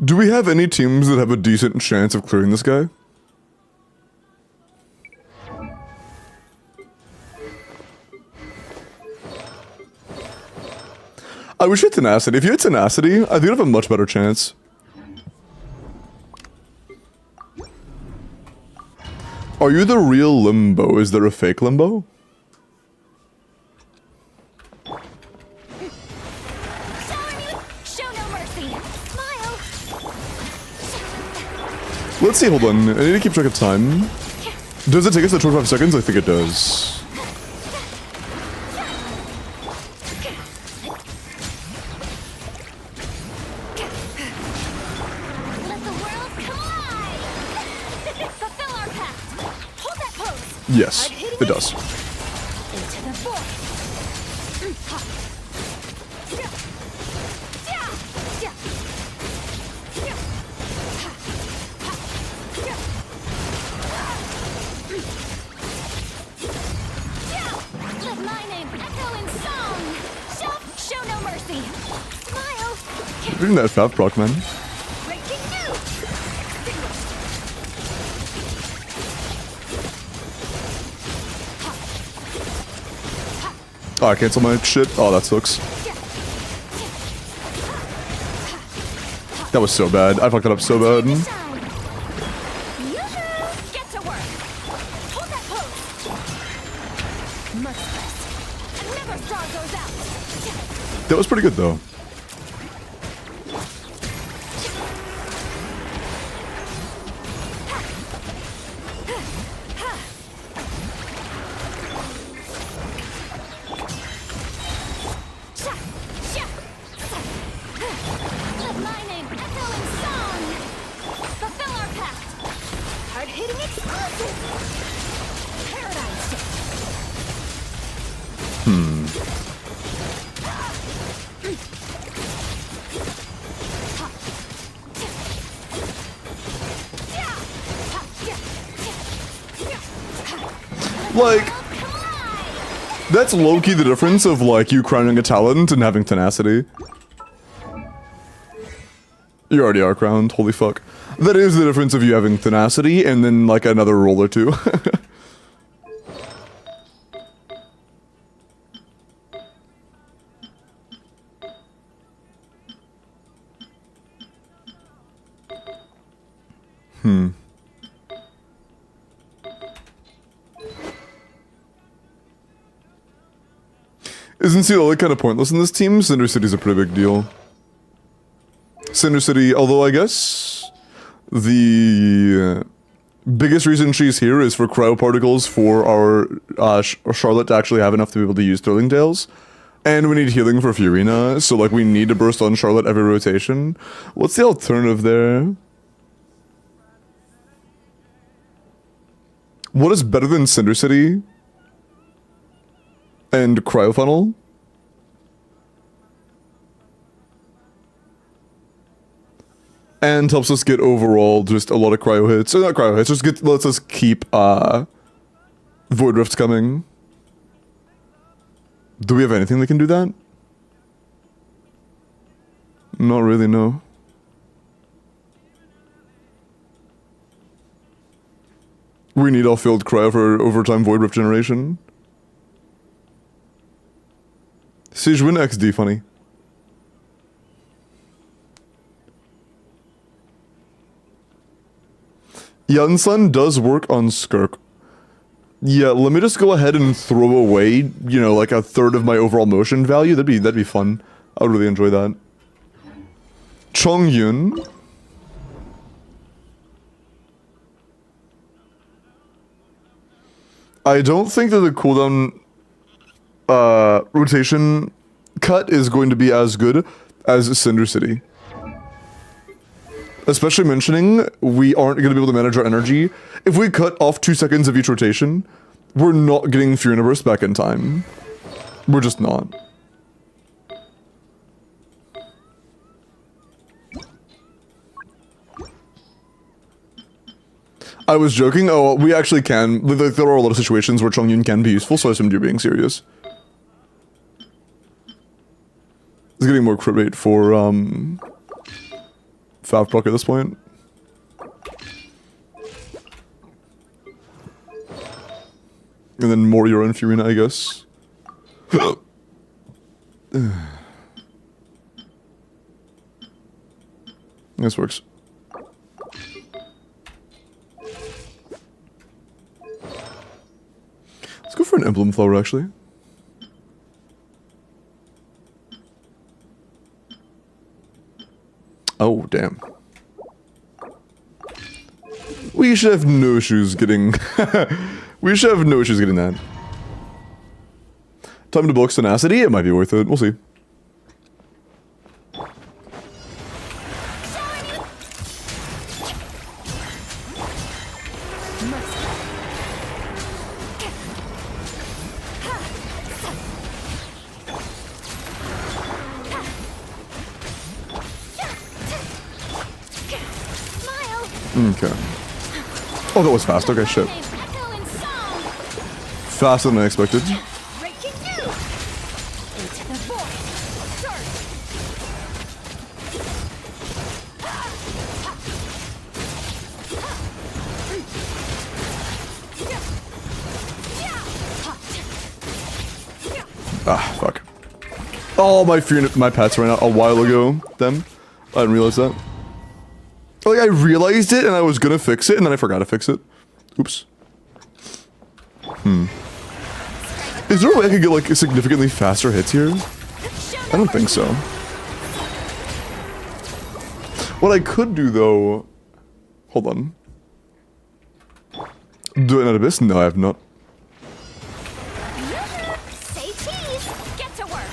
Speaker 1: Do we have any teams that have a decent chance of clearing this guy? I wish you had tenacity. If you had tenacity, I think you'd have a much better chance. Are you the real Limbo? Is there a fake Limbo?
Speaker 3: Show no mercy. Smile.
Speaker 1: Let's see, hold on. I need to keep track of time. Does it take us the 25 seconds? I think it does.
Speaker 3: Let the world collide. Fulfill our pact. Hold that pose.
Speaker 1: Yes, it does.
Speaker 3: Into the void. Let my name echo in song. Show no mercy. Smile.
Speaker 1: Reading that fab proc, man.
Speaker 3: Breaking news.
Speaker 1: Oh, I cancel my shit. Oh, that sucks. That was so bad. I fucked it up so bad.
Speaker 3: Get to work. Hold that pose. Merciless. Never straw goes out.
Speaker 1: That was pretty good, though.
Speaker 3: Let my name echo in song. Fulfill our pact. Hard-hitting explosive. Paradise
Speaker 1: Like, that's low-key the difference of, like, you crowning a talent and having tenacity. You already are crowned, holy fuck. That is the difference of you having tenacity and then, like, another roll or two. Isn't Ciela kind of pointless in this team? Cinder City's a pretty big deal. Cinder City, although I guess the biggest reason she's here is for cryo particles for our Charlotte to actually have enough to be able to use Sterling Tales. And we need healing for Fiorina, so like we need to burst on Charlotte every rotation. What's the alternative there? What is better than Cinder City? And Cryo Funnel? And helps us get overall just a lot of cryo hits. Or not cryo hits, just lets us keep Void Rifts coming. Do we have anything that can do that? Not really, no. We need off-field cryo for overtime Void Rift generation. Siege win XD funny. Yunsun does work on Skirk. Yeah, let me just go ahead and throw away, you know, like a third of my overall motion value. That'd be fun. I would really enjoy that. Chongyun. I don't think that the cooldown rotation cut is going to be as good as Cinder City. Especially mentioning we aren't going to be able to manage our energy. If we cut off 2 seconds of each rotation, we're not getting Fiorina Burst back in time. We're just not. I was joking. Oh, we actually can. There are a lot of situations where Chongyun can be useful, so I assumed you're being serious. It's getting more crit rate for, Fav proc at this point. And then more your own Furina, I guess. This works. Let's go for an emblem flower, actually. Oh, damn. We should have no issues getting... we should have no issues getting that. Time to book tenacity, it might be worth it. We'll see. Okay. Oh, that was fast. Okay, shit. Faster than I expected. Ah, fuck. Oh, my pets ran out a while ago then. I didn't realize that. Like, I realized it and I was gonna fix it and then I forgot to fix it. Oops. Is there a way I could get, like, significantly faster hits here? I don't think so. What I could do, though... Hold on. Do it in Abyss? No, I have not.
Speaker 3: Say cheese. Get to work.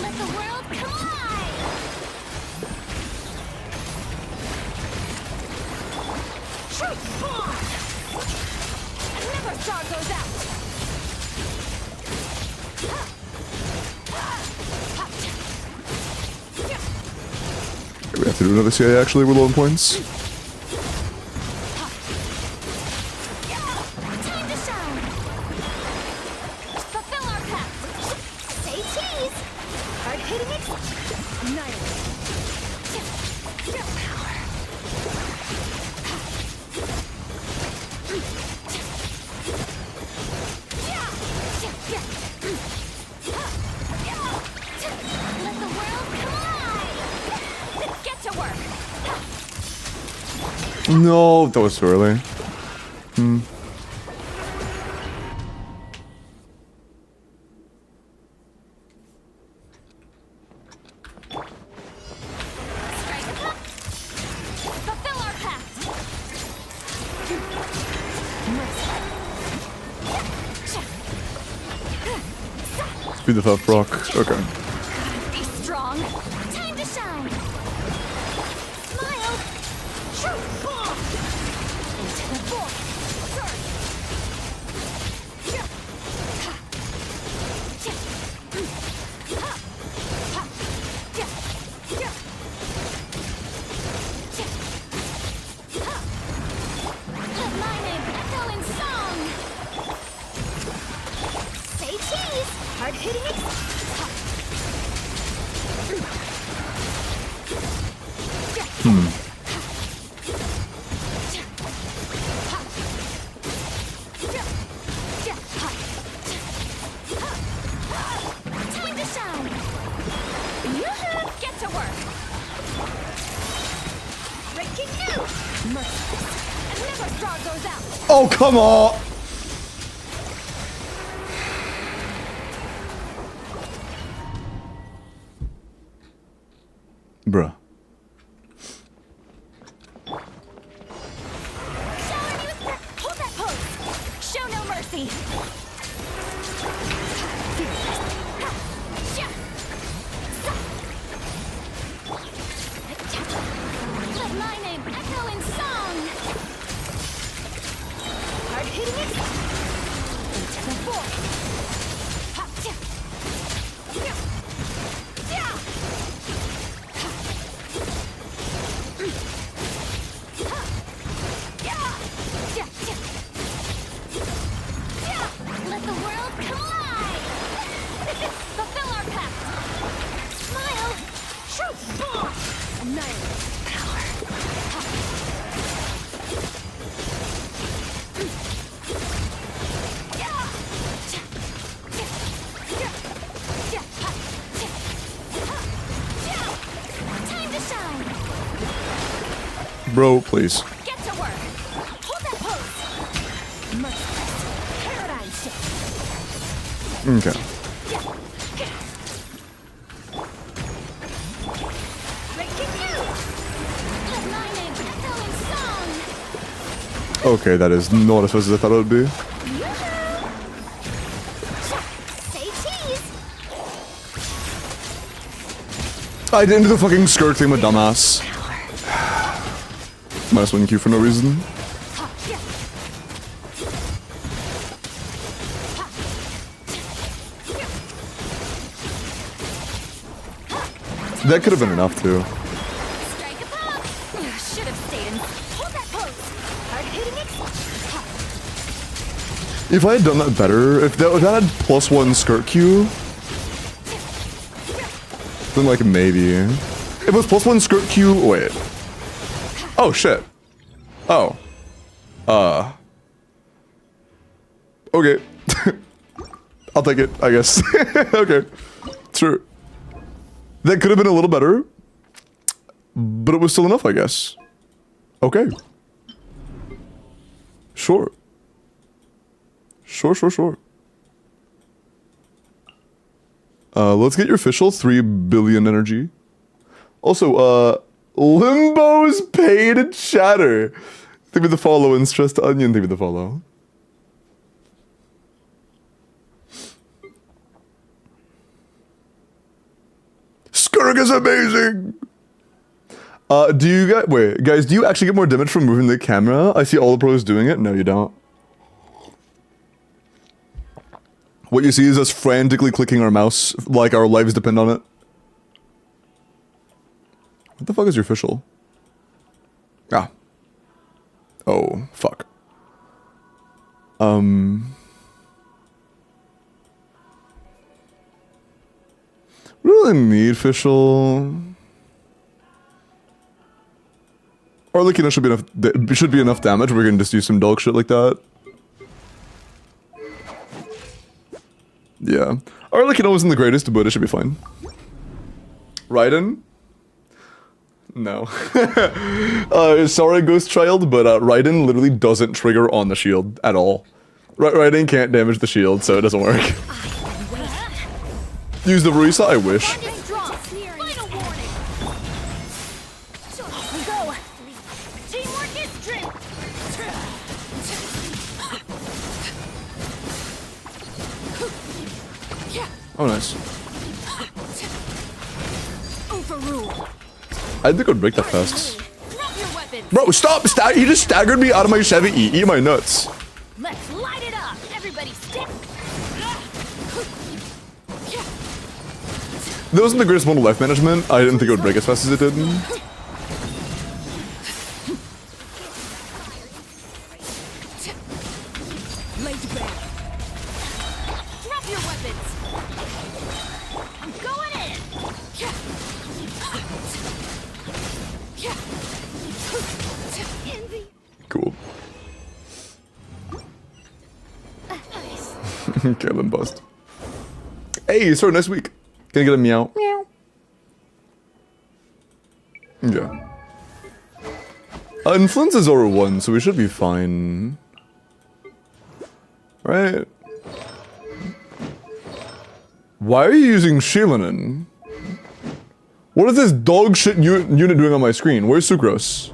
Speaker 3: Let the world collide. Truth bomb. Another star goes out.
Speaker 1: We have to do another CA actually, we're low on points.
Speaker 3: Time to shine. Fulfill our pact. Say cheese. Hard hitting it. Annihilate. Power. Let the world collide. Get to work.
Speaker 1: No, that was too early.
Speaker 3: Fulfill our pact.
Speaker 1: Speed the Fav proc. Okay.
Speaker 3: Be strong. Time to shine. Smile. Truth bomb. Into the void. Surge. Let my name echo in song. Say cheese. Hard hitting it. Time to shine. Yoo-hoo! Get to work. Breaking news. Merciless. Another star goes out.
Speaker 1: Oh, come on! Bruh.
Speaker 3: Hold that pose. Show no mercy. Let my name echo in song. Hard hitting it. Into the void.
Speaker 1: Bro, please.
Speaker 3: Get to work. Hold that pose. Merciless. Paradigm shift.
Speaker 1: Okay. Okay, that is not as fast as I thought it would be.
Speaker 3: Say cheese.
Speaker 1: I didn't do the fucking skirt thing, my dumbass. Minus 1 Q for no reason. That could have been enough too.
Speaker 3: Strike a pop. Should have stayed in. Hold that pose. Hard hitting it.
Speaker 1: If I had done that better, if that had +1 skirt Q, then like maybe. If it was +1 skirt Q, wait. Oh shit. Oh. Okay. I'll take it, I guess. Okay. Sure. That could have been a little better, but it was still enough, I guess. Okay. Sure. Sure. Let's get your official 3 billion energy. Also, Limbo's paid chatter. Thank you for the follow and Stressed Onion, thank you for the follow. Skirk is amazing! Do you guys, wait, guys, do you actually get more damage from moving the camera? I see all the pros doing it. No, you don't. What you see is us frantically clicking our mouse like our lives depend on it. What the fuck is your official? Ah. Oh, fuck. Really need official. Arlecchino should be enough. Should be enough damage. We're gonna just do some dog shit like that. Yeah, Arlecchino wasn't the greatest, but it should be fine. Raiden? No. Sorry, Ghost Child, but Raiden literally doesn't trigger on the shield at all. Raiden can't damage the shield, so it doesn't work. Use the Ruisa, I wish.
Speaker 3: Final warning. Go. Teamwork is strength.
Speaker 1: Oh, nice.
Speaker 3: Overrule.
Speaker 1: I think I'd break that fast.
Speaker 3: Drop your weapons.
Speaker 1: Bro, stop! He just staggered me out of my Chevy. Eat my nuts.
Speaker 3: Let's light it up. Everybody stick.
Speaker 1: That wasn't the greatest amount of life management. I didn't think it would break as fast as it did.
Speaker 3: Laid back. Drop your weapons. I'm going in. Envy.
Speaker 1: Cool.
Speaker 3: Nice.
Speaker 1: Okay, then bust. Hey, sorry, nice week. Can I get a meow? Meow. Yeah. Influenza's over 1, so we should be fine. Right? Why are you using Shilinen? What is this dog shit unit doing on my screen? Where's Sucrose?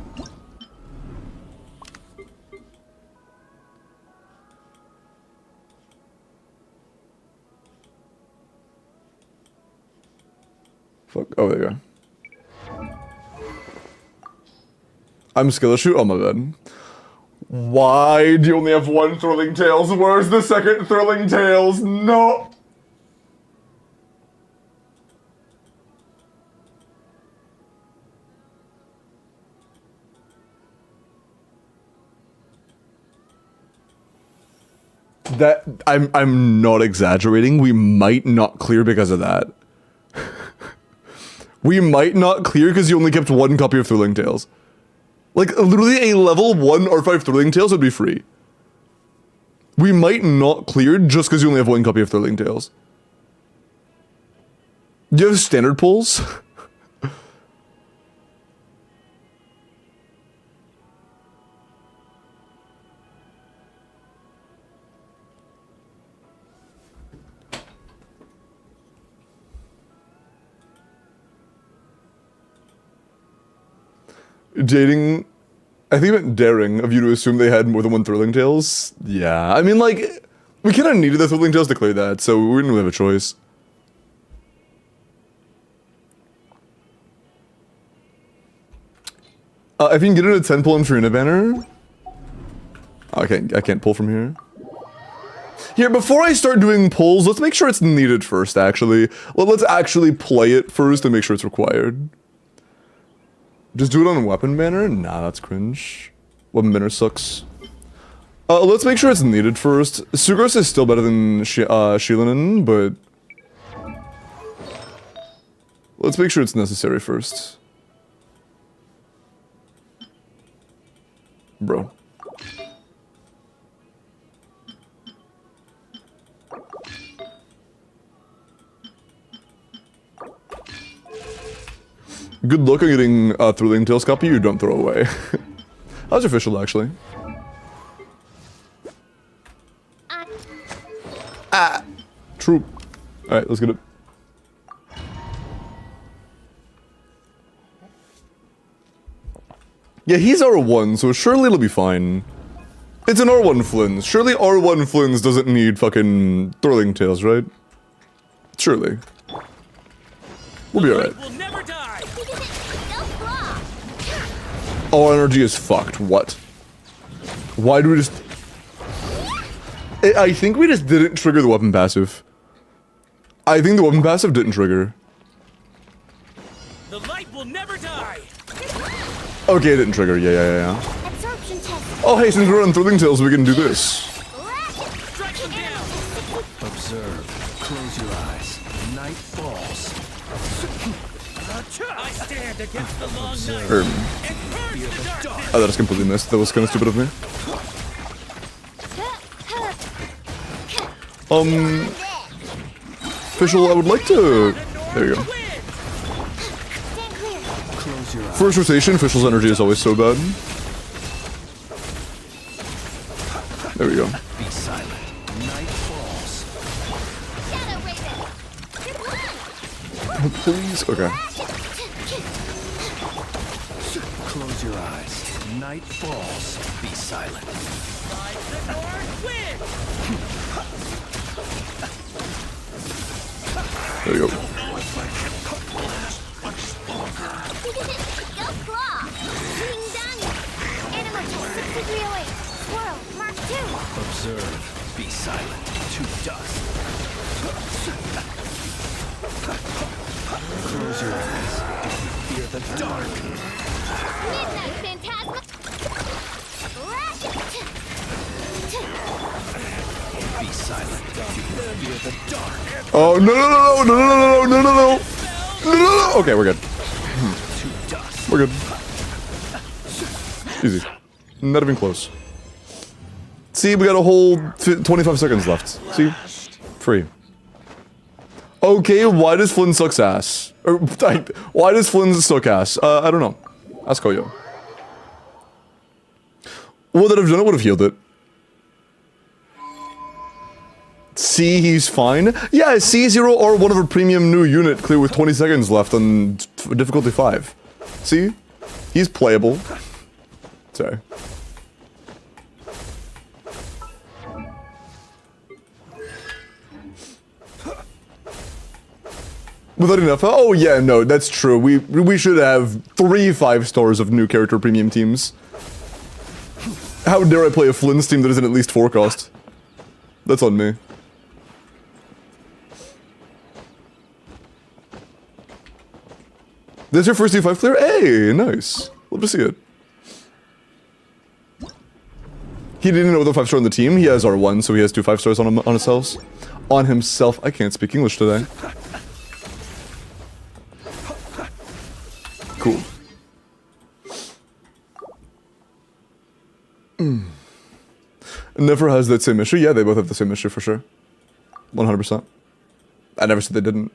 Speaker 1: Fuck. Oh, there you go. I'm skill issue. Oh, my bad. Why do you only have 1 Thrilling Tales? Where's the second Thrilling Tales? No! That I'm not exaggerating. We might not clear because of that. We might not clear because you only kept 1 copy of Thrilling Tales. Like, literally a level 1 or 5 Thrilling Tales would be free. We might not clear just because you only have 1 copy of Thrilling Tales. Do you have standard pulls? Dating, I think it meant daring of you to assume they had more than one Thrilling Tales. Yeah, I mean, like, we kind of needed the Thrilling Tales to clear that, so we didn't really have a choice. If you can get in a 10 pull in Trina banner. I can't pull from here. Here, before I start doing pulls, let's make sure it's needed first, actually. Let's actually play it first and make sure it's required. Just do it on weapon banner? Nah, that's cringe. Weapon banner sucks. Let's make sure it's needed first. Sugros is still better than Shilinen, but... let's make sure it's necessary first. Bro. Good luck on getting a Thrilling Tales copy you don't throw away. How's your official, actually? True. Alright, let's get it. Yeah, he's R1, so surely it'll be fine. It's an R1 Flins. Surely R1 Flins doesn't need fucking Thrilling Tales, right? Surely. We'll be alright. All energy is fucked. What? Why do we just... I think we just didn't trigger the weapon passive. I think the weapon passive didn't trigger.
Speaker 2: The light will never die.
Speaker 1: Okay, it didn't trigger. Yeah. Oh, hey, since we're on Thrilling Tales, we can do this.
Speaker 2: Strike them down.
Speaker 4: Observe. Close your eyes. Night falls.
Speaker 2: I stand against the long night. And purge the darkness.
Speaker 1: Oh, that is completely missed. That was kind of stupid of me. Official, I would like to... there you go.
Speaker 4: Close your eyes.
Speaker 1: First rotation, Official's energy is always so bad. There we go.
Speaker 4: Be silent. Night falls.
Speaker 1: Oh, please? Okay.
Speaker 4: Close your eyes. Night falls. Be silent.
Speaker 2: Rise the north wind.
Speaker 1: There you go.
Speaker 3: Go claw! King done! Animal type 6 degree away! Squirrel, Mark 2!
Speaker 4: Observe. Be silent. To dust. Close your eyes. Fear the dark.
Speaker 3: Midnight Phantasma!
Speaker 4: Be silent. Fear the dark.
Speaker 1: Oh, no. Okay, we're good.
Speaker 4: To dust.
Speaker 1: We're good. Easy. Not even close. See, we got a whole 25 seconds left. See? Free. Okay, why does Flynn sucks ass? Or, why does Flynn suck ass? I don't know. Ask Koyo. Would that have done it? Would have healed it. See, he's fine. Yeah, C0 or one of a premium new unit clear with 20 seconds left on difficulty 5. See? He's playable. Sorry. Without enough? Oh yeah, no, that's true. We should have 3 5-stars of new character premium teams. How dare I play a Flynn's team that isn't at least 4 cost? That's on me. This is your first D5 clear? Hey, nice. Love to see it. He didn't know the 5-star on the team. He has R1, so he has 2 5-stars on himself. On himself. I can't speak English today. Cool. Never has that same issue. Yeah, they both have the same issue for sure. 100%. I never said they didn't.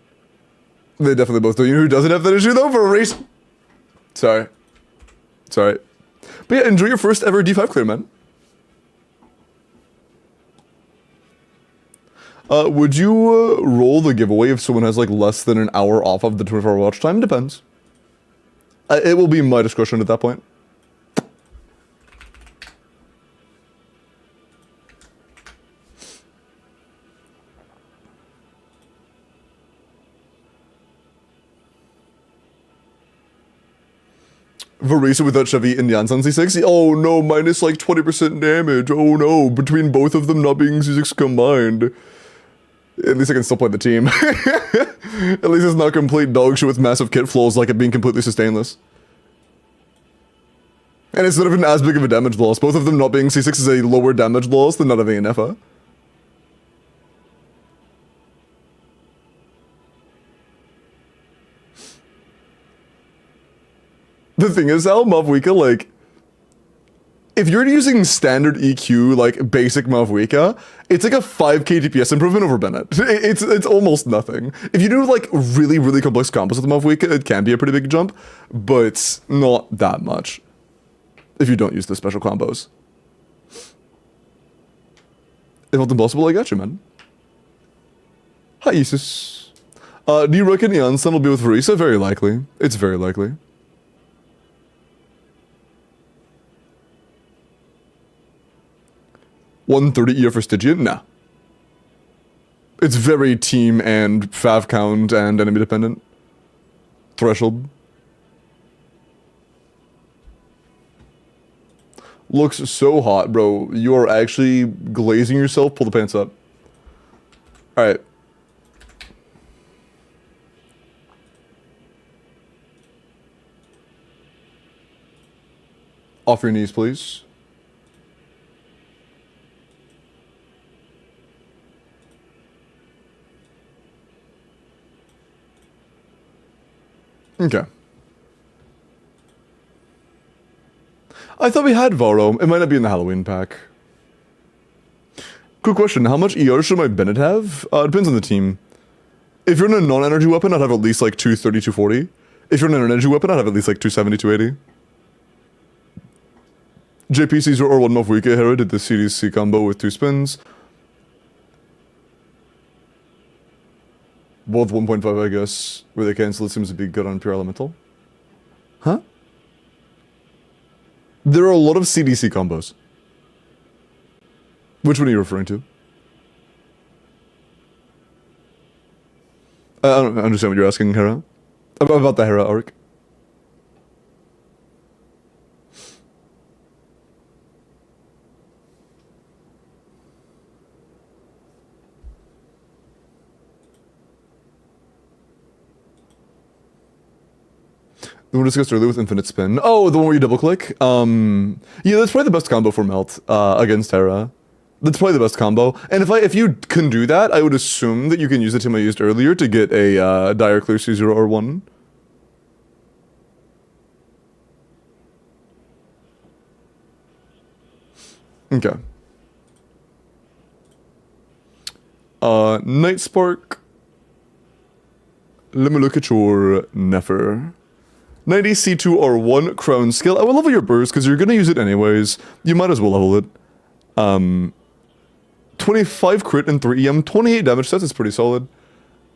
Speaker 1: They definitely both do. You know who doesn't have that issue though for a reason? Sorry. Sorry. But yeah, enjoy your first ever D5 clear, man. Would you roll the giveaway if someone has like less than an hour off of the 24-hour watch time? Depends. It will be my discretion at that point. Varisa without Chevy and Yansan C6. Oh no, minus like 20% damage. Oh no, between both of them not being C6 combined. At least I can still play the team. At least it's not complete dog shit with massive kit flaws like it being completely sustainless. And it's not even as big of a damage loss. Both of them not being C6 is a lower damage loss than not having an FA. The thing is, Al Mavwika, like, if you're using standard EQ, like basic Mavwika, it's like a 5k DPS improvement over Bennett. It's almost nothing. If you do like really, really complex combos with Mavwika, it can be a pretty big jump, but not that much if you don't use the special combos. If it's impossible, I got you, man. Hi, Isis. Do you reckon Janssen will be with Varisa? Very likely. It's very likely. 130 ER for Stygian? Nah. It's very team and fav count and enemy dependent. Threshold. Looks so hot, bro. You are actually glazing yourself. Pull the pants up. Alright. Off your knees, please. Okay. I thought we had Varo. It might not be in the Halloween pack. Quick question, how much ER should my Bennett have? Depends on the team. If you're in a non-energy weapon, I'd have at least like 230, 240. If you're in an energy weapon, I'd have at least like 270, 280. JP Caesar or 1 Mavwika Hera did the CDC combo with 2 spins. Both 1.5, I guess. Where they cancel, it seems to be good on pure elemental. Huh? There are a lot of CDC combos. Which one are you referring to? I don't understand what you're asking, Hera. About the Hera arc. The one we discussed earlier with Infinite Spin. Oh, the one where you double click? Yeah, that's probably the best combo for Melt against Terra. That's probably the best combo. And if you can do that, I would assume that you can use the team I used earlier to get a Dire Clear C0 or 1. Okay. Night Spark. Let me look at your Nefer. 90 C2 R1 Crown Skill. I will level your burst because you're going to use it anyways. You might as well level it. 25 crit and 3 EM. 28 damage stats is pretty solid.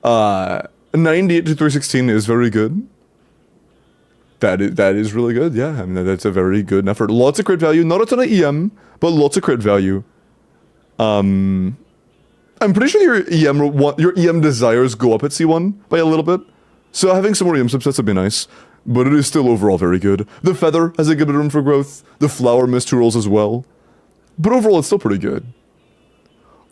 Speaker 1: 98 to 316 is very good. That is really good, yeah. I mean, that's a very good effort. Lots of crit value. Not a ton of EM, but lots of crit value. I'm pretty sure your EM desires go up at C1 by a little bit. So having some more EM subsets would be nice. But it is still overall very good. The Feather has a good room for growth. The Flower missed 2 rolls as well. But overall, it's still pretty good.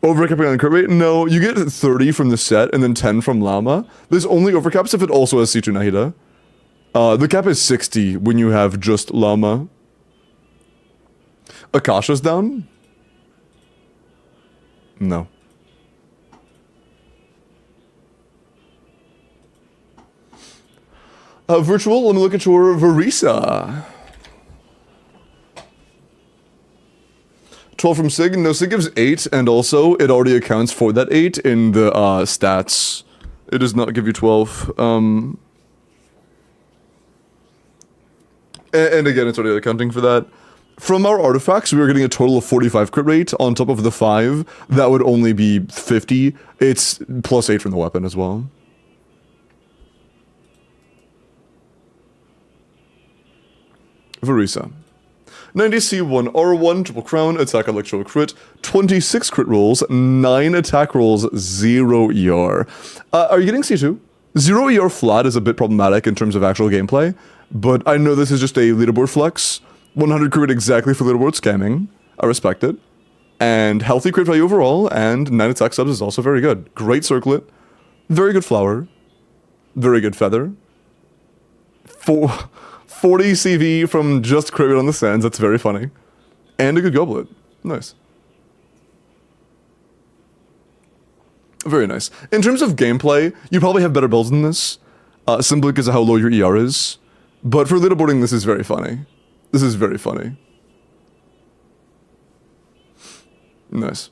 Speaker 1: Overcapping on crit rate? No, you get 30 from the set and then 10 from Llama. There's only overcaps if it also has C2 Nahida. The cap is 60 when you have just Llama. Akasha's down? No. Virtual, let me look at your Varisa. 12 from Sig. No, Sig gives 8, and also it already accounts for that 8 in the stats. It does not give you 12. And again, it's already accounting for that. From our artifacts, we are getting a total of 45 crit rate on top of the 5. That would only be 50. It's plus 8 from the weapon as well. Varisa. 90 C1 R1 triple crown attack electro crit 26 crit rolls 9 attack rolls 0 ER. Are you getting C2? 0 ER flat is a bit problematic in terms of actual gameplay, but I know this is just a leaderboard flex. 100 crit exactly for leaderboard scamming. I respect it. And healthy crit value overall, and 9 attack subs is also very good. Great circlet. Very good flower. Very good feather. 40 CV from just crit on the sands, that's very funny. And a good goblet. Nice. Very nice. In terms of gameplay, you probably have better builds than this, simply because of how low your ER is. But for leaderboarding, this is very funny. This is very funny. Nice.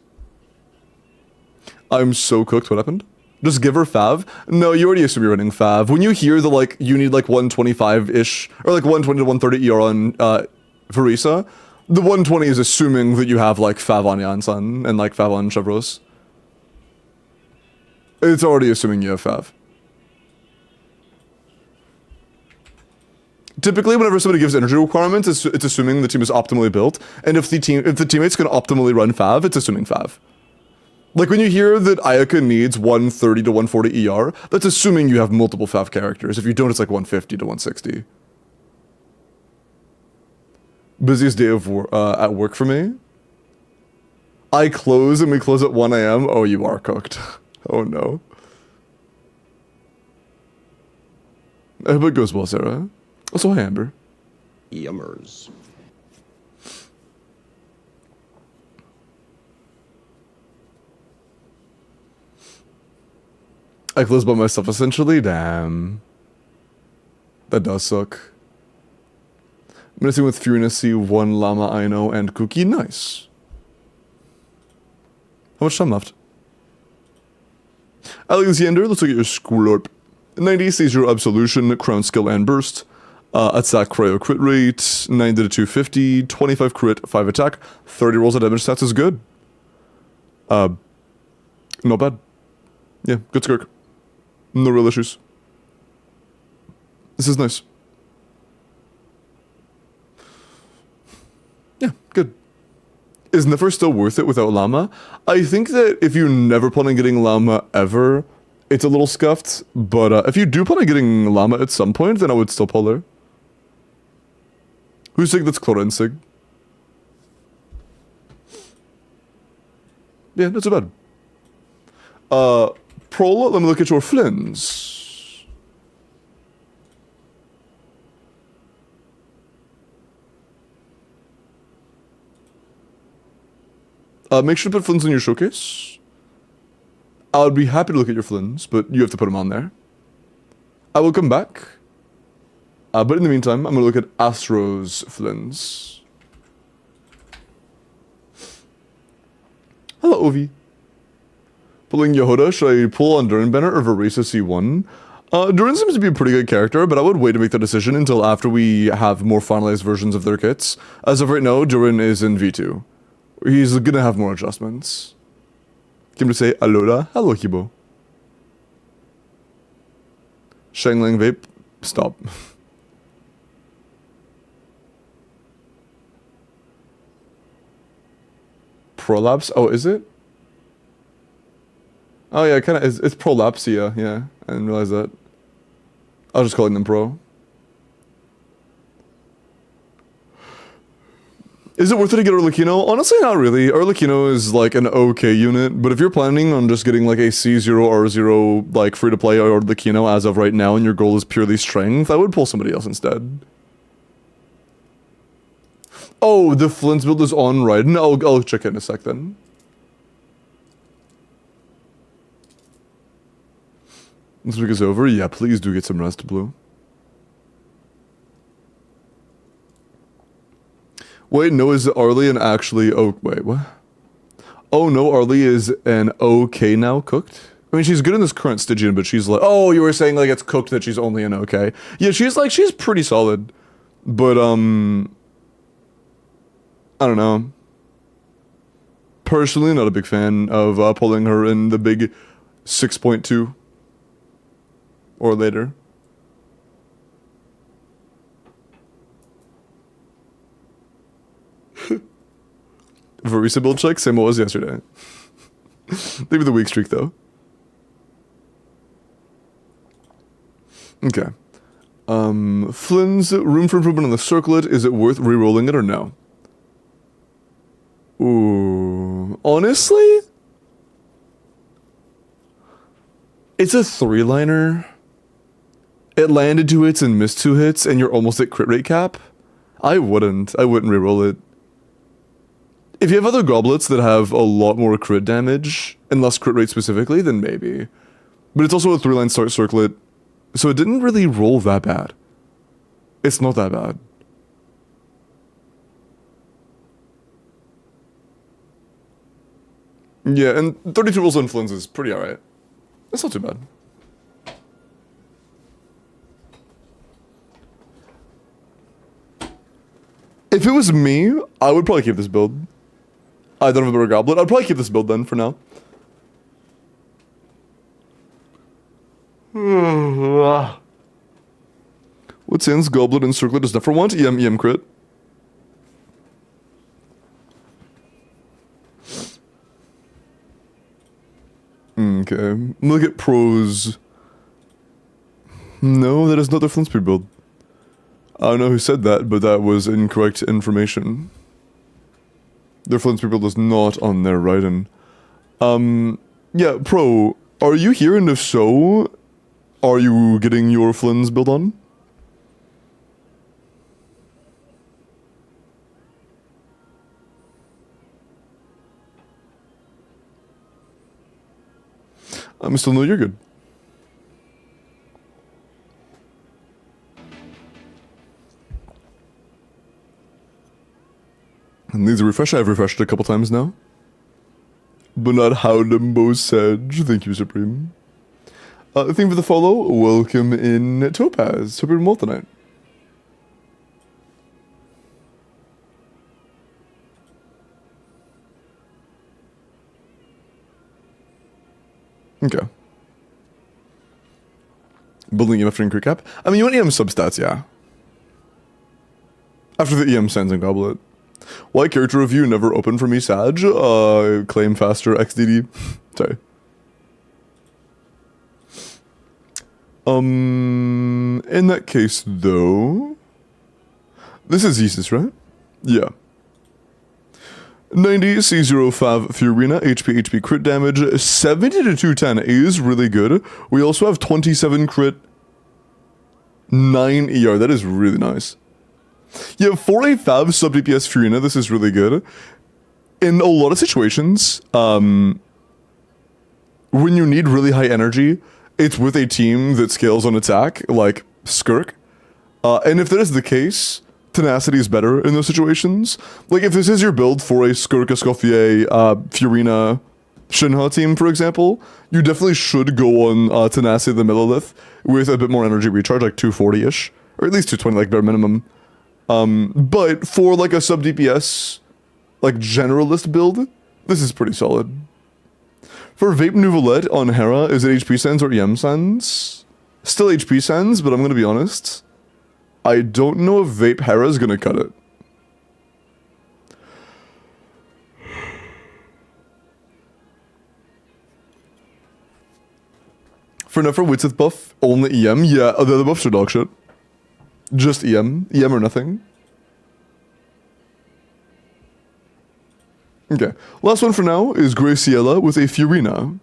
Speaker 1: I'm so cooked. What happened? Just give her Fav? No, you already assume you're running Fav. When you hear the, like, you need, like, 125-ish, or, like, 120 to 130 ER on, Verisa, the 120 is assuming that you have, like, Fav on Yansan and, like, Fav on Chevros. It's already assuming you have Fav. Typically, whenever somebody gives energy requirements, it's assuming the team is optimally built, and if the teammates can optimally run Fav, it's assuming Fav. Like when you hear that Ayaka needs 130 to 140 ER, that's assuming you have multiple Fav characters. If you don't, it's like 150 to 160. Busiest day of at work for me. I close and we close at 1 AM. Oh, you are cooked. Oh no. I hope it goes well, Sarah. Also, hi, Amber.
Speaker 5: Yummers.
Speaker 1: I closed by myself essentially. Damn. That does suck. I'm missing with Furinacy, 1 Llama, Aino, and Cookie. Nice. How much time left? Alexander, let's look at your Squirp. 90 sees your Absolution, Crown Skill, and Burst. Attack cryo crit rate, 90 to 250, 25 crit, 5 attack, 30 rolls of damage stats is good. Not bad. Yeah, good skirk. No real issues. This is nice. Yeah, good. Is Nefer still worth it without Llama? I think that if you never plan on getting Llama ever, it's a little scuffed, but if you do plan on getting Llama at some point, then I would still pull her. Who's Sig that's Chlorensig? Yeah, not so bad. Prola, let me look at your Flins. Make sure to put Flins in your showcase. I would be happy to look at your Flins, but you have to put them on there. I will come back. But in the meantime, I'm going to look at Astro's Flins. Hello, Ovi. Pulling Yehoda, should I pull on Durin Banner or Verisa C1? Durin seems to be a pretty good character, but I would wait to make the decision until after we have more finalized versions of their kits. As of right now, Durin is in V2. He's going to have more adjustments. Came to say Alola. Hello, Kibo. Shangling Vape. Stop. Prolapse? Oh, is it? Oh yeah, kind of. It's Prolapsia. Yeah, I didn't realize that. I was just calling them Pro. Is it worth it to get Arlecchino? Honestly, not really. Arlecchino is like an okay unit, but if you're planning on just getting like a C0, R0, like free-to-play Arlecchino as of right now, and your goal is purely strength, I would pull somebody else instead. Oh, the Flint's build is on right. No, I'll check it in a sec then. This week is over. Yeah, please do get some rest, Blue. Wait, no, is Arlie an actually... Oh, wait, what? Oh, no, Arlie is an okay now cooked? I mean, she's good in this current Stygian, but she's like... Oh, you were saying, like, it's cooked that she's only an okay. Yeah, she's pretty solid. But, I don't know. Personally, not a big fan of pulling her in the big 6.2. Or later. Verisa build check, same what was yesterday. Maybe the weak streak though. Okay. Flynn's room for improvement on the circlet. Is it worth re-rolling it or no? Ooh. Honestly? It's a 3-liner. It landed 2 hits and missed 2 hits, and you're almost at crit rate cap. I wouldn't re-roll it. If you have other goblets that have a lot more crit damage, and less crit rate specifically, then maybe. But it's also a 3-line start circlet, so it didn't really roll that bad. It's not that bad. Yeah, and 32 rolls on Flynn's is pretty alright. That's not too bad. If it was me, I would probably keep this build. I don't have a better goblet. I'd probably keep this build then for now. What sans goblet and circlet does never want? EM crit. Okay. Look at pros. No, that is not the Flintspeed build. I don't know who said that, but that was incorrect information. Their Flintspeed build is not on their write-in. Yeah, Pro, are you here? And if so, are you getting your Flynn's build on? I'm still no, you're good. And needs a refresh. I've refreshed it a couple times now. But not how Limbo said. Thank you, Supreme. Thank you for the follow. Welcome in Topaz. Hope you're well tonight. Okay. Building EM after crit cap. I mean, you want EM substats, yeah. After the EM Sands and Goblet. Why character review never open for me, Sag? Claim faster, XDD. Sorry. In that case, though... This is Yeezus, right? Yeah. 90 C05 Fiorina, HP crit damage, 70 to 210 is really good. We also have 27 crit, 9 ER, that is really nice. Yeah, for a Fav sub DPS Fiorina, this is really good. In a lot of situations, when you need really high energy, it's with a team that scales on attack, like Skirk. And if that is the case, Tenacity is better in those situations. Like, if this is your build for a Skirk, Escoffier, Fiorina, Shinha team, for example, you definitely should go on Tenacity the Millilith with a bit more energy recharge, like 240-ish, or at least 220, like bare minimum. But for like a sub DPS, like generalist build, this is pretty solid. For Vape Nouvelette on Hera, is it HP Sands or EM Sands? Still HP Sands, but I'm gonna be honest. I don't know if Vape Hera is gonna cut it. For Witsith buff, only EM? Yeah, the other buffs are dog shit. Just EM. EM or nothing. Okay. Last one for now is Graciela with a Fiorina.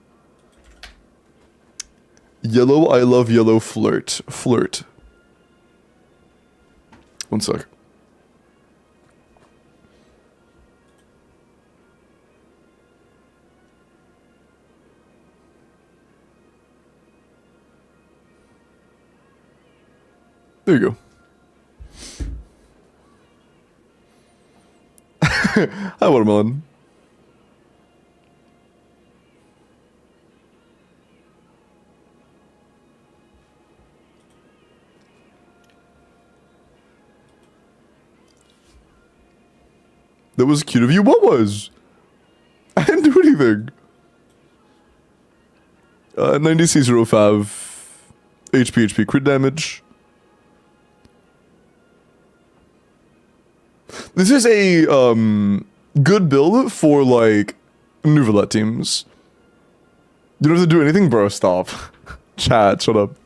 Speaker 1: Yellow, I love yellow, flirt. Flirt. One sec. There you go. Hi, Watermelon. That was cute of you. What was? I didn't do anything. 90 C05 HP crit damage. This is a good build for like Nouvelette teams. You don't have to do anything, bro. Stop. Chat, shut up.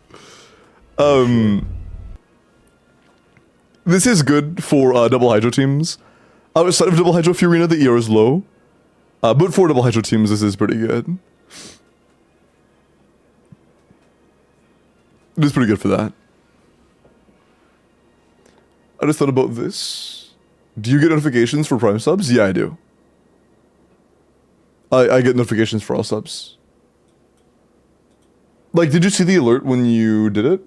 Speaker 1: This is good for double hydro teams. Outside of double hydro Furina, the ER is low. But for double hydro teams, this is pretty good. It is pretty good for that. I just thought about this. Do you get notifications for Prime subs? Yeah, I do. I get notifications for all subs. Like, did you see the alert when you did it?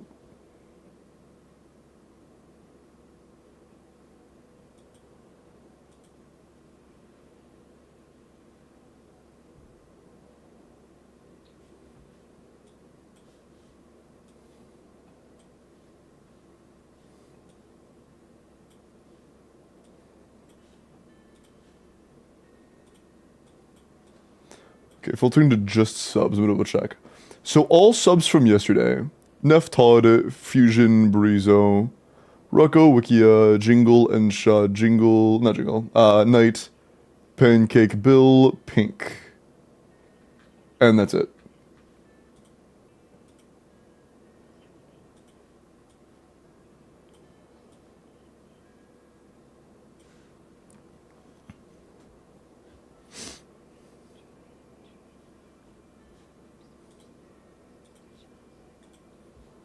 Speaker 1: Okay, filtering to just subs, I'm gonna double check. So all subs from yesterday: Nef Todd, Fusion, Brizo, Rucko, Wikia, Jingle, and Shaw, Jingle, not Jingle, Knight, Pancake, Bill, Pink. And that's it.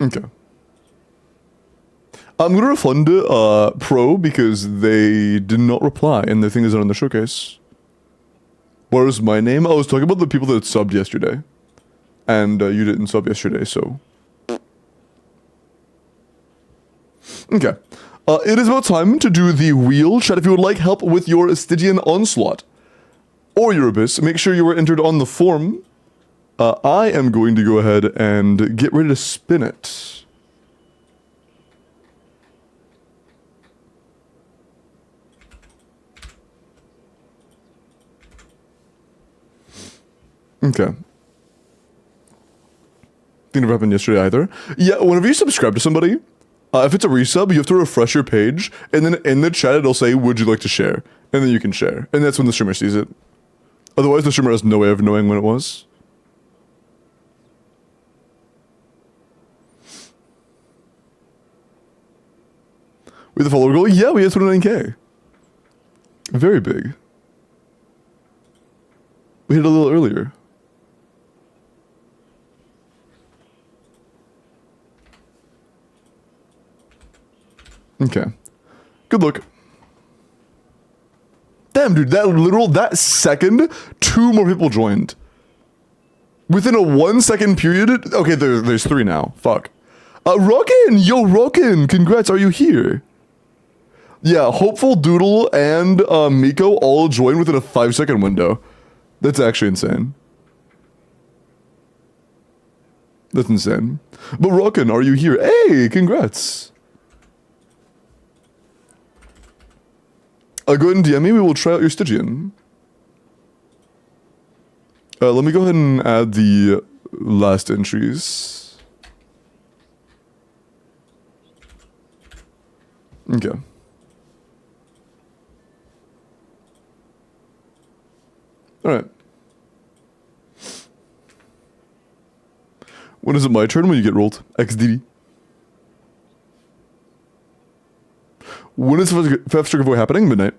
Speaker 1: Okay. I'm gonna refund Pro because they did not reply and the thing isn't on the showcase. Where's my name? I was talking about the people that subbed yesterday. And you didn't sub yesterday, so... Okay. It is about time to do the wheel. Chat, if you would like help with your Stygian Onslaught or your Abyss, make sure you are entered on the form. I am going to go ahead and get ready to spin it. Okay. Didn't never happened yesterday either. Yeah, whenever you subscribe to somebody, if it's a resub, you have to refresh your page, and then in the chat it'll say, would you like to share? And then you can share. And that's when the streamer sees it. Otherwise, the streamer has no way of knowing when it was. With the follower goal? Yeah, we had 29k. Very big. We hit a little earlier. Okay. Good luck. Damn, dude, that second, 2 more people joined. Within a 1 second period? Okay, there's 3 now. Fuck. Rockin'! Yo, Rockin'! Congrats, are you here? Yeah, Hopeful, Doodle, and Miko all joined within a 5-second window. That's actually insane. That's insane. But Rockin', are you here? Hey, congrats! Go ahead and DM me, we will try out your Stygian. Let me go ahead and add the last entries. Okay. Alright. When is it my turn when you get rolled? XD. When is Fast Striker Void happening? Midnight.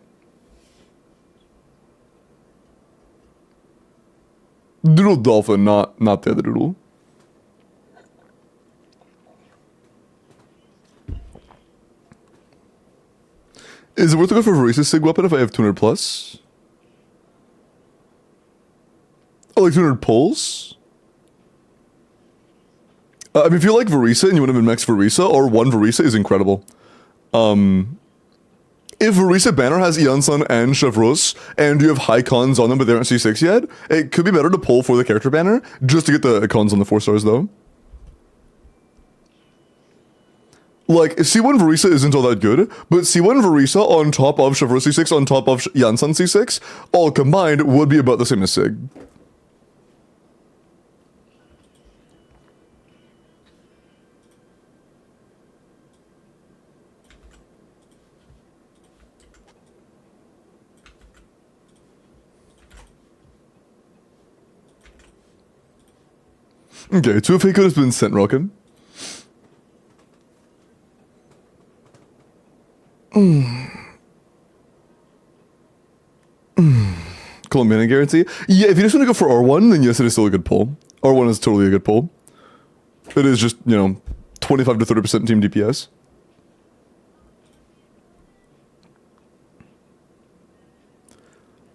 Speaker 1: Doodle Dolphin, not the other Doodle. Is it worth to go for Veris's Sig weapon if I have 200 plus? Oh, like 200 pulls? I mean, if you like Verisa and you want to min-max Verisa, or one Verisa is incredible. If Verisa banner has Iansan and Chevros, and you have high cons on them but they aren't C6 yet, it could be better to pull for the character banner, just to get the cons on the 4 stars though. Like, C1 Verisa isn't all that good, but C1 Verisa on top of Chevros C6 on top of Iansan C6, all combined would be about the same as Sig. Okay, 2 fake code has been sent, Rockin'. Colombian guarantee? Yeah, if you just want to go for R1, then yes, it is still a good pull. R1 is totally a good pull. It is just, you know, 25 to 30% team DPS.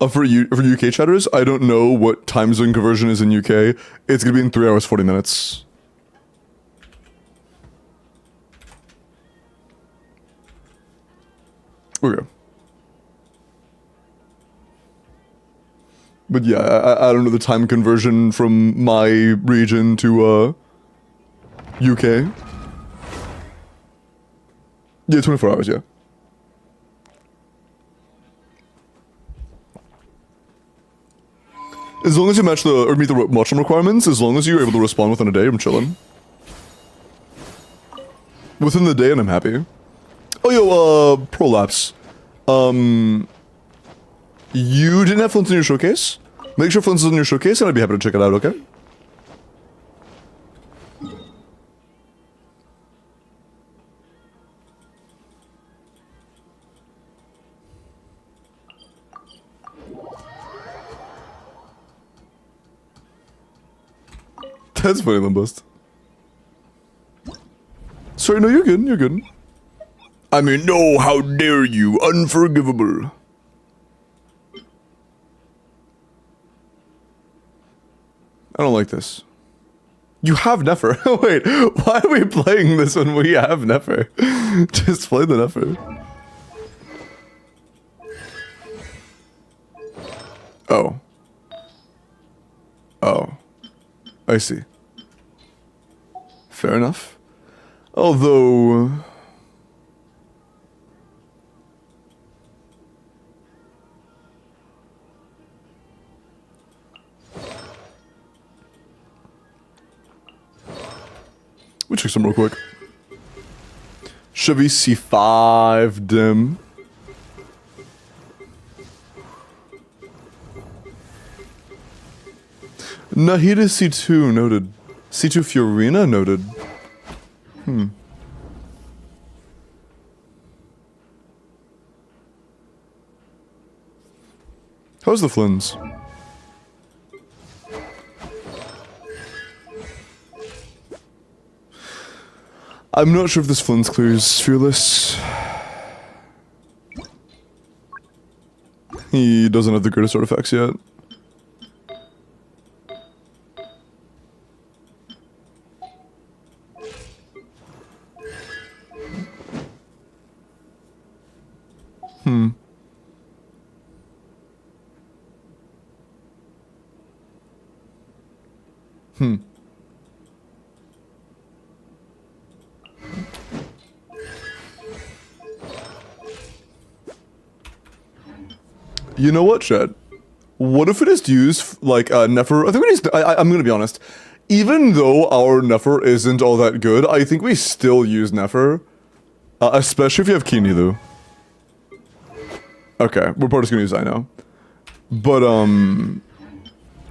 Speaker 1: For UK chatters, I don't know what time zone conversion is in UK. It's gonna be in 3 hours, 40 minutes. Okay. But yeah, I don't know the time conversion from my region to, UK. Yeah, 24 hours, yeah. As long as you match or meet the watch time requirements, as long as you're able to respond within a day, I'm chilling. Within the day, and I'm happy. Oh, yo, Prolapse. You didn't have Flint in your showcase? Make sure Flint's in your showcase, and I'd be happy to check it out, okay? That's funny, Limbust. Sorry, no, you're good, you're good. I mean, no, how dare you, unforgivable. I don't like this. You have Nefer. Wait, why are we playing this when we have Nefer? Just play the Nefer. Oh. Oh. I see. Fair enough. Although... we'll check some real quick. Chevy C5 dim. Nahida C2 noted. C2 Fiorina noted. How's the Flins? I'm not sure if this Flins clears Fearless. He doesn't have the greatest artifacts yet. You know what, Chad? What if we just use, like, Nefer? I think we just... I'm gonna be honest. Even though our Nefer isn't all that good, I think we still use Nefer. Especially if you have Kinilu. Okay, we're probably just gonna use Ino. But,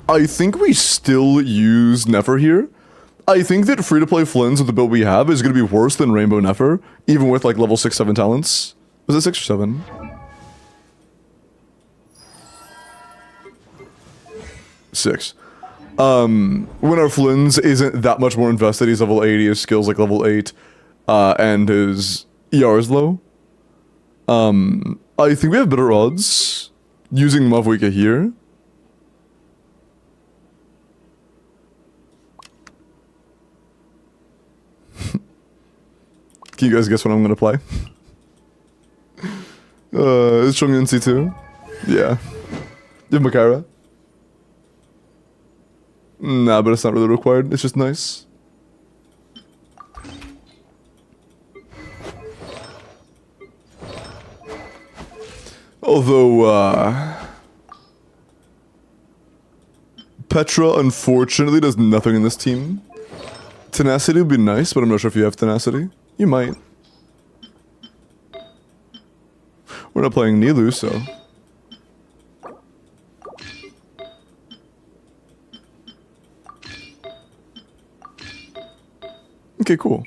Speaker 1: I think we still use Nefer here. I think that free-to-play Flins with the build we have is gonna be worse than Rainbow Nefer, even with, like, level 6, 7 talents. Was it 6 or 7? 6. When our Flins isn't that much more invested, he's level 80, his skill's like level 8, and his ER is low. I think we have better odds using Mavwika here. Can you guys guess what I'm gonna play? Is Chongyun C2? Yeah. You have Makara? Nah, but it's not really required. It's just nice. Although, Petra unfortunately does nothing in this team. Tenacity would be nice, but I'm not sure if you have Tenacity. You might. We're not playing Nilu, so... Okay, cool.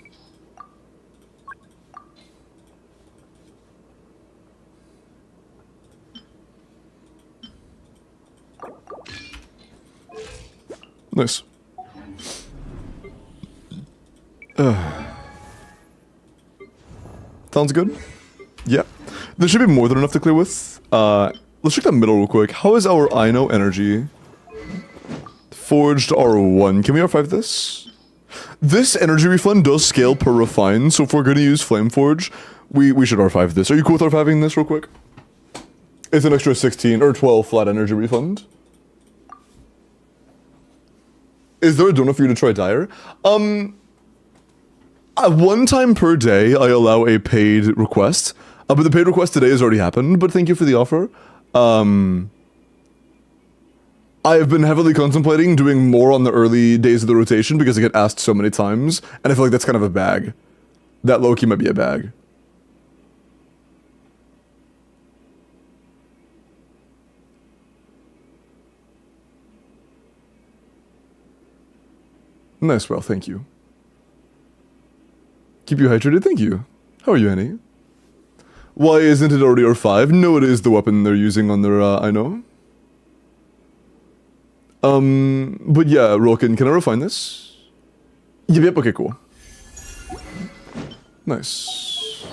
Speaker 1: Nice. Sounds good. Yeah. There should be more than enough to clear with. Let's check that middle real quick. How is our Ino energy? Forged R1. Can we R5 this? This energy refund does scale per refine, so if we're gonna use Flameforge, we should R5 this. Are you cool with R5ing this real quick? It's an extra 16 or 12 flat energy refund. Is there a donut for you to try Dire? One time per day, I allow a paid request. But the paid request today has already happened, but thank you for the offer. I have been heavily contemplating doing more on the early days of the rotation because I get asked so many times, and I feel like that's kind of a bag. That low-key might be a bag. Nice, well, thank you. Keep you hydrated, thank you. How are you, Annie? Why isn't it already R5? No, it is the weapon they're using on their, I know. But yeah, Rolkin, can I refine this? Yep, okay, cool. Nice.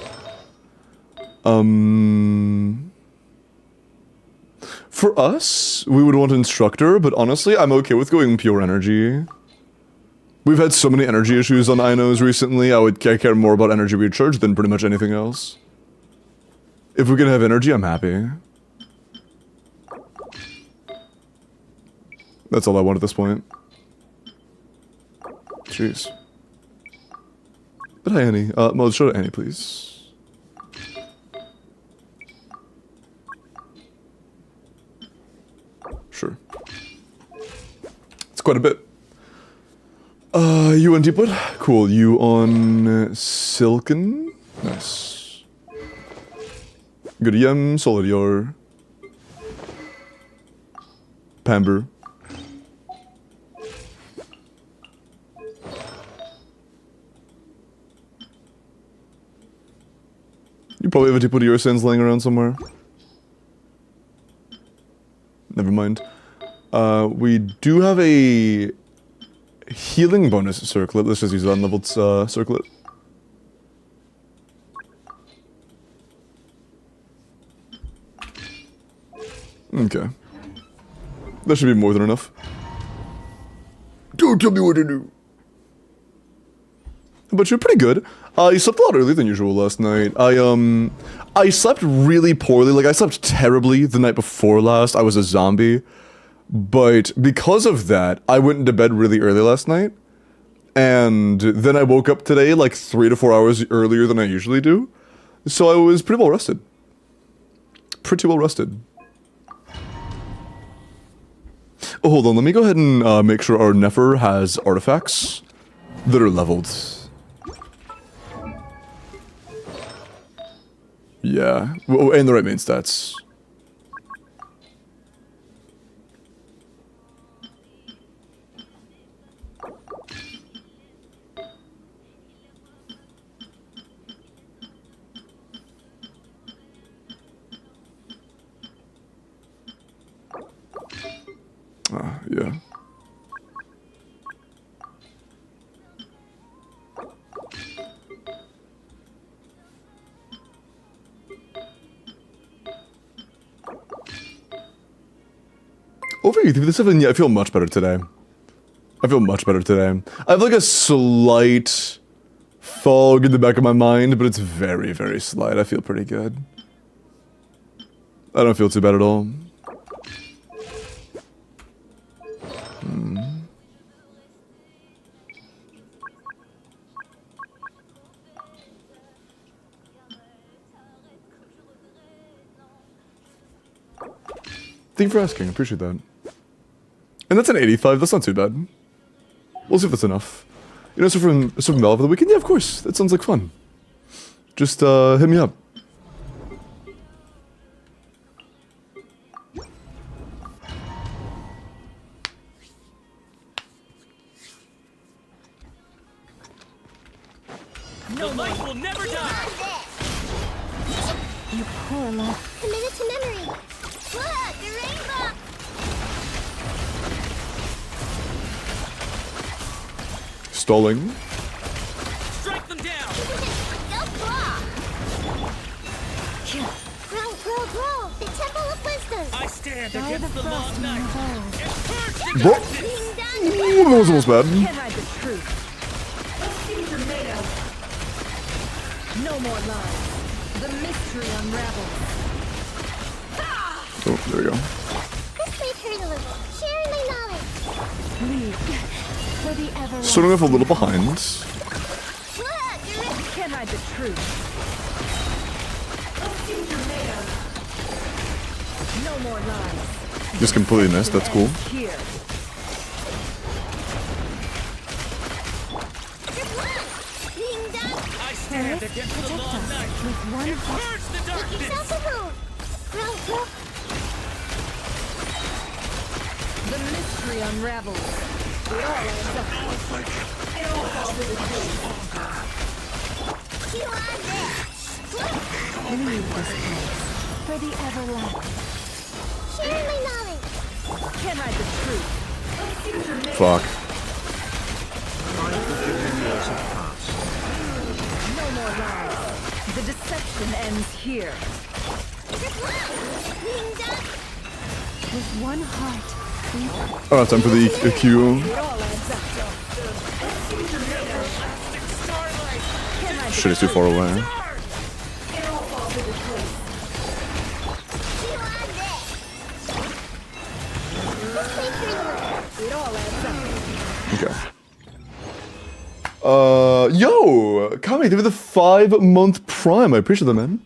Speaker 1: For us, we would want Instructor, but honestly, I'm okay with going pure energy. We've had so many energy issues on Inos recently, I care more about energy recharge than pretty much anything else. If we can have energy, I'm happy. That's all I want at this point. Jeez. But hi, Annie. Mo, show to Annie, please. Sure. It's quite a bit. You on Deepwood? Cool. You on Silken? Nice. Good yam, Solidior. Pamber. You probably have a Deepwood Your Sins laying around somewhere. Never mind. We do have a healing bonus circlet. Let's just use that unleveled circlet. Okay. That should be more than enough. Don't tell me what to do. But you're pretty good. You slept a lot earlier than usual last night. I slept really poorly. Like, I slept terribly the night before last. I was a zombie. But because of that, I went into bed really early last night. And then I woke up today like 3 to 4 hours earlier than I usually do. So I was pretty well rested. Pretty well rested. Oh, hold on. Let me go ahead and make sure our Nefer has artifacts that are leveled. Yeah. And the right main stats. Yeah. Over you, this seven, yeah, I feel much better today. I feel much better today. I have like a slight fog in the back of my mind, but it's very, very slight. I feel pretty good. I don't feel too bad at all. Thank you for asking, I appreciate that. And that's an 85, that's not too bad. We'll see if that's enough. You know, so from Valve for the weekend? Yeah, of course, that sounds like fun. Just, hit me up.
Speaker 2: No life will never die!
Speaker 3: You poor love. Committed to memory. Look, the rainbow!
Speaker 1: stalling.
Speaker 2: Strike them down.
Speaker 3: Go claw! Grow, grow, grow! The Temple of Wisdom!
Speaker 2: I stand against the long night. And purge the
Speaker 1: Bro.
Speaker 2: darkness.
Speaker 3: Being done!
Speaker 1: Ooh, that was almost bad.
Speaker 6: Can't hide the truth. No more lies. The mystery unravels.
Speaker 1: Oh, there we go.
Speaker 3: This might hurt a little. Sharing my knowledge.
Speaker 6: Leave for the everlasting.
Speaker 1: Starting off a little behind.
Speaker 6: Can't hide the truth. No more lies.
Speaker 1: Just completely missed, that's cool.
Speaker 6: Here.
Speaker 3: Being done!
Speaker 2: I stand against the long night.
Speaker 6: With one
Speaker 2: And purge the darkness.
Speaker 3: Yourself a room! Grow, grow!
Speaker 6: the mystery unravels. It all adds up.
Speaker 3: You are there!
Speaker 6: Leave this place for the everlasting.
Speaker 3: Sharing my knowledge!
Speaker 6: Can't hide the truth.
Speaker 1: Fuck.
Speaker 6: No more lies. The deception ends here.
Speaker 3: Being done!
Speaker 6: With one heart, we
Speaker 1: Oh, time for the Q.
Speaker 6: it all adds up. Can't hide
Speaker 1: Shit is too far away.
Speaker 3: You are there! This might hurt a little.
Speaker 6: it all adds up.
Speaker 1: Okay. Yo! Kami, give me the 5-month prime. I appreciate that, man.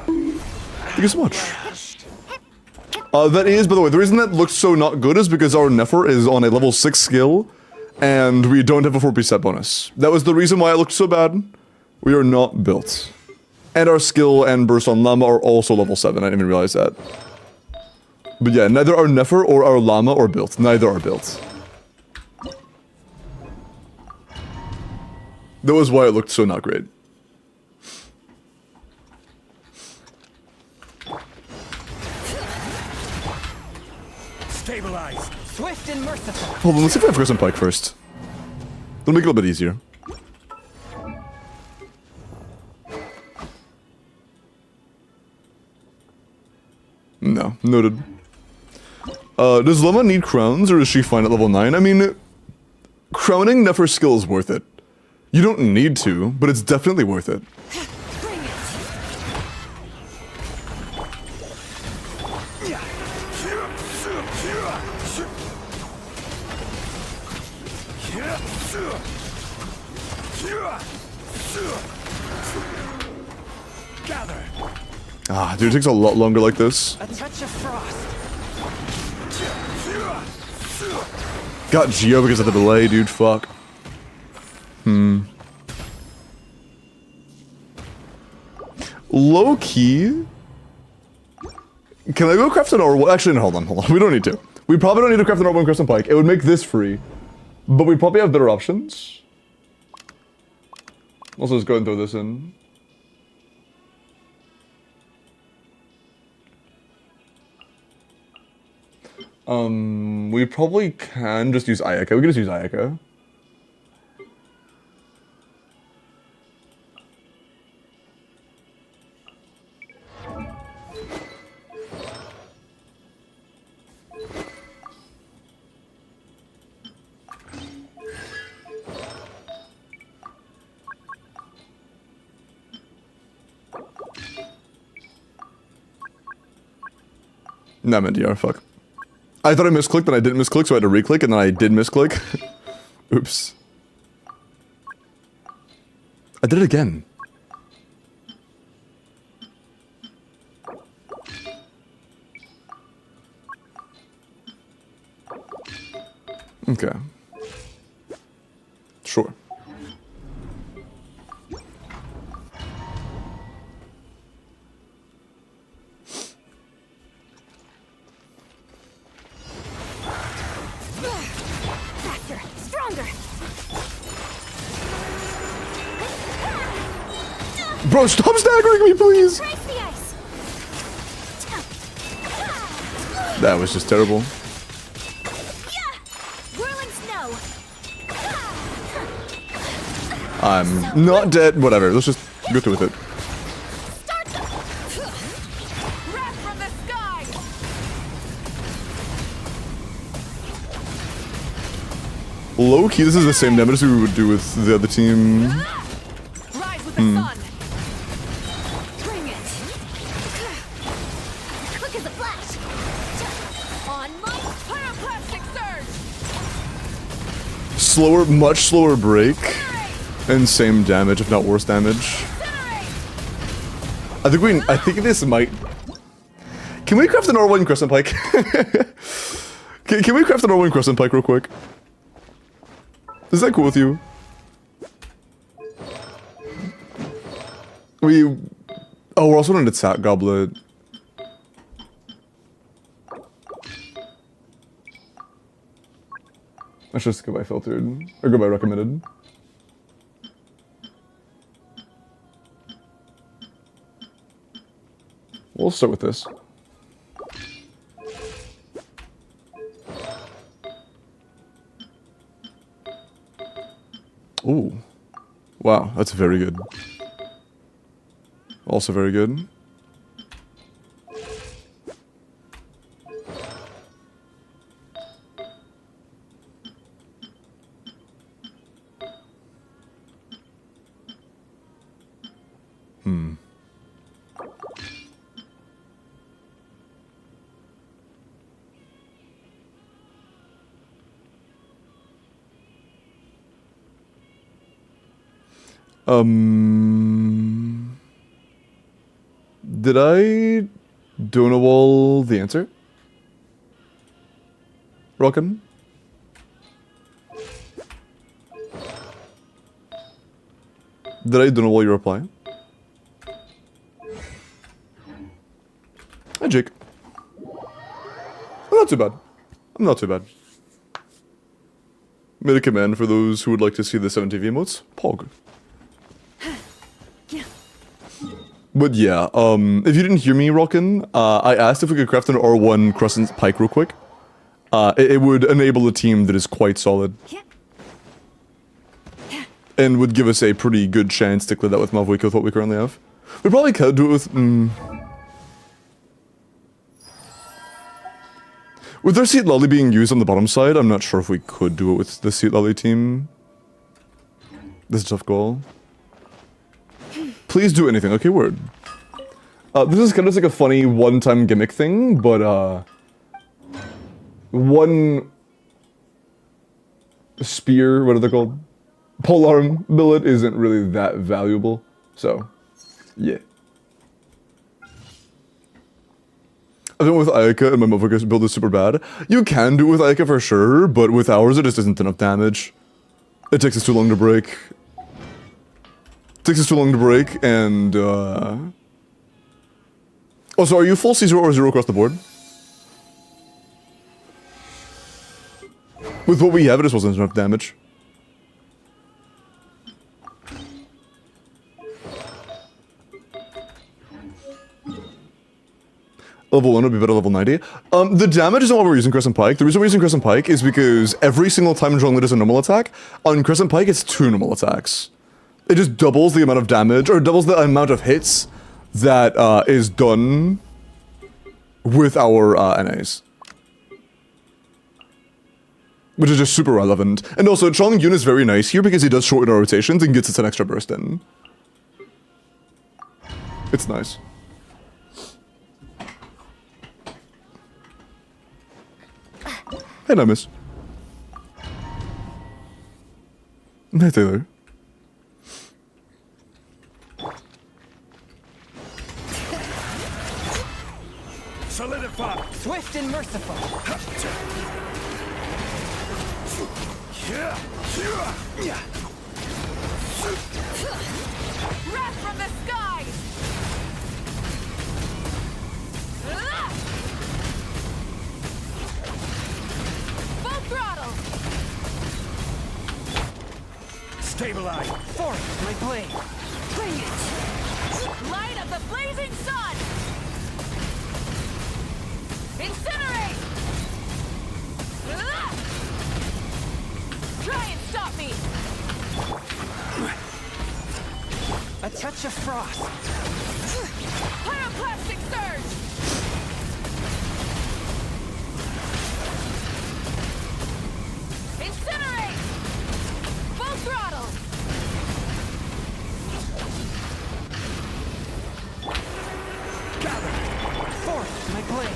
Speaker 1: Thank you so much. That is, by the way, the reason that looks so not good is because our Nefer is on a level 6 skill, and we don't have a 4 set bonus. That was the reason why it looked so bad. We are not built. And our skill and burst on Llama are also level 7, I didn't even realize that. But yeah, neither our Nefer or our Llama are built. Neither are built. That was why it looked so not great.
Speaker 2: Stabilize.
Speaker 6: Swift and merciful.
Speaker 1: Hold on, let's see if I have Crescent Pike first. It'll make it a little bit easier. No, noted. Does Llama need crowns, or is she fine at level 9? I mean, crowning Nefer's skill is worth it. You don't need to, but it's definitely worth it.
Speaker 2: Gather.
Speaker 1: Ah, dude, it takes a lot longer like this.
Speaker 6: A touch of frost.
Speaker 1: Got Geo because of the delay, dude, fuck. Low key. Can I go craft an R1? Actually, no, hold on. We don't need to. We probably don't need to craft an R1 Crescent Pike. It would make this free. But we probably have better options. Also, just go and throw this in. We probably can just use Ayaka. We can just use Ayaka. Nah, man, DR, fuck. I thought I misclicked, then I didn't misclick, so I had to reclick, and then I did misclick. Oops. I did it again. Okay. Sure.
Speaker 3: Faster! Stronger!
Speaker 1: Bro, stop staggering me, please!
Speaker 3: Trace the ice!
Speaker 1: That was just terrible.
Speaker 3: Whirling snow!
Speaker 1: I'm not dead. Whatever. Let's just go through with it.
Speaker 3: Start the...
Speaker 6: Wrath from the sky!
Speaker 1: Low key, this is the same damage we would do with the other team.
Speaker 6: Rise with the sun!
Speaker 3: Bring it! Quick as a flash!
Speaker 6: On my pyroclastic surge!
Speaker 1: Slower, much slower break, and same damage, if not worse damage. I think this might. Can we craft an R1 Crescent Pike? can we craft an R1 Crescent Pike real quick? Is that cool with you? We're also in the Attack Goblet. Let's just go by filtered, or go by recommended. We'll start with this. Ooh. Wow, that's very good. Also very good. Did I Donawall the answer? Rockin'? Did I Donawall your reply? Hi, Jake. I'm not too bad. I'm not too bad. Made a command for those who would like to see the 7 TV emotes. Pog. But yeah, if you didn't hear me, Rockin', I asked if we could craft an R1 Crescent Pike real quick. It would enable a team that is quite solid. And would give us a pretty good chance to clear that with Mavwika with what we currently have. We probably could do it with... With their Seat Lolly being used on the bottom side, I'm not sure if we could do it with the Seat Lolly team. This is a tough goal. Please do anything. Okay, word. This is kind of like a funny one-time gimmick thing, but one spear, what are they called? Polearm billet isn't really that valuable. So, yeah. I think with Ayaka and my motherfucker's build is super bad. You can do it with Ayaka for sure, but with ours it just isn't enough damage. It takes us too long to break. Takes us too long to break, and also, are you full C0 or 0 across the board? With what we have, it just wasn't enough damage. Level 1 would be better level 90. The damage isn't why we're using Crescent Pike. The reason we're using Crescent Pike is because every single time Zhongli does a normal attack, on Crescent Pike it's 2 normal attacks. It just doubles the amount of damage, or doubles the amount of hits that is done with our NAs. Which is just super relevant. And also, Chong Yun is very nice here because he does shorten our rotations and gets us an extra burst in. It's nice. Hey, Namis. Hey, Taylor.
Speaker 4: Solidify!
Speaker 2: Swift and merciful.
Speaker 6: Wrath from the sky! Full throttle!
Speaker 4: Stabilize!
Speaker 2: Force my blade.
Speaker 6: Bring it! Light of the blazing sun! Incinerate! Try and stop me!
Speaker 4: A touch of frost.
Speaker 6: Pyroclastic surge! Incinerate! Full throttle!
Speaker 4: Gather. Forth, my blade.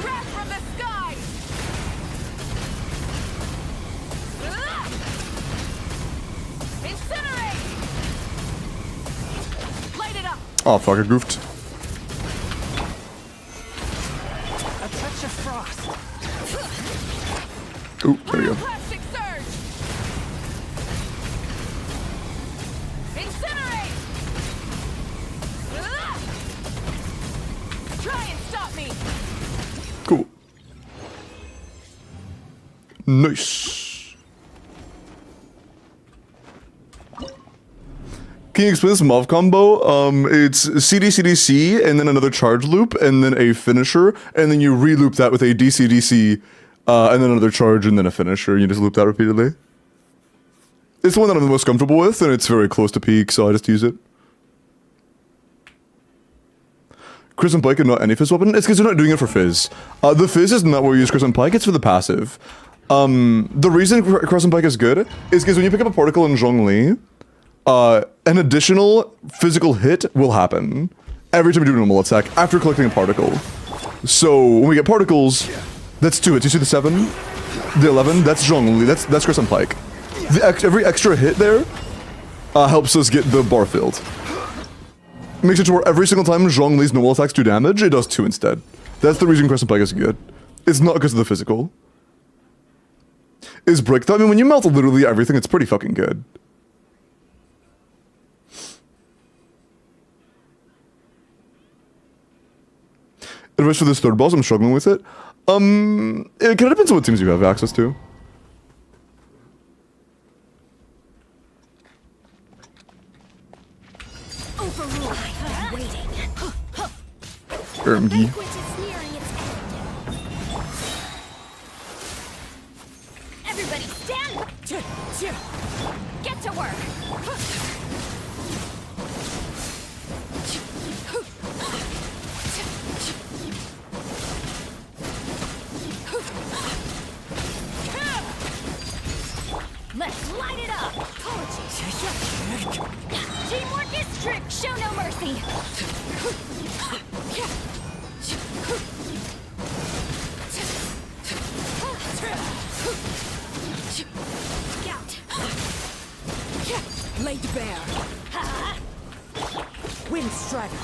Speaker 6: Wrath from the sky! Incinerate! Light it up!
Speaker 1: Oh fuck, I goofed.
Speaker 4: A touch of frost.
Speaker 1: Ooh, there we go.
Speaker 6: Pyroclastic surge! Incinerate! Try and stop me!
Speaker 1: Cool. Nice. Can you explain this MOV combo? It's CD CDC and then another charge loop and then a finisher and then you re-loop that with a DC DC and then another charge and then a finisher. You just loop that repeatedly. It's the one that I'm the most comfortable with and it's very close to peak, so I just use it. Crimson Pike and not any Fizz weapon? It's because they're not doing it for Fizz. The Fizz is not where we use Crimson Pike, it's for the passive. The reason Crimson Pike is good is because when you pick up a particle in Zhongli, an additional physical hit will happen every time you do a normal attack after collecting a particle. So when we get particles, that's 2 hits. You see the 7? The 11? That's Zhongli, that's Crimson Pike. Every extra hit there helps us get the bar filled. Makes it to where every single time Zhongli's normal attacks do damage, it does 2 instead. That's the reason Crescent Pike is good. It's not because of the physical. Is Brick though? I mean, when you melt literally everything, it's pretty fucking good. Advice for this third boss, I'm struggling with it. It kind of depends on what teams you have access to.
Speaker 3: Overrule. I'm waiting.
Speaker 1: Ermgi.
Speaker 3: Which is nearing its end. Everybody stand. Get to work. Let's light it up. Apologies. Teamwork is strict. Show no mercy. Scout.
Speaker 6: Laid bare. Wind strider.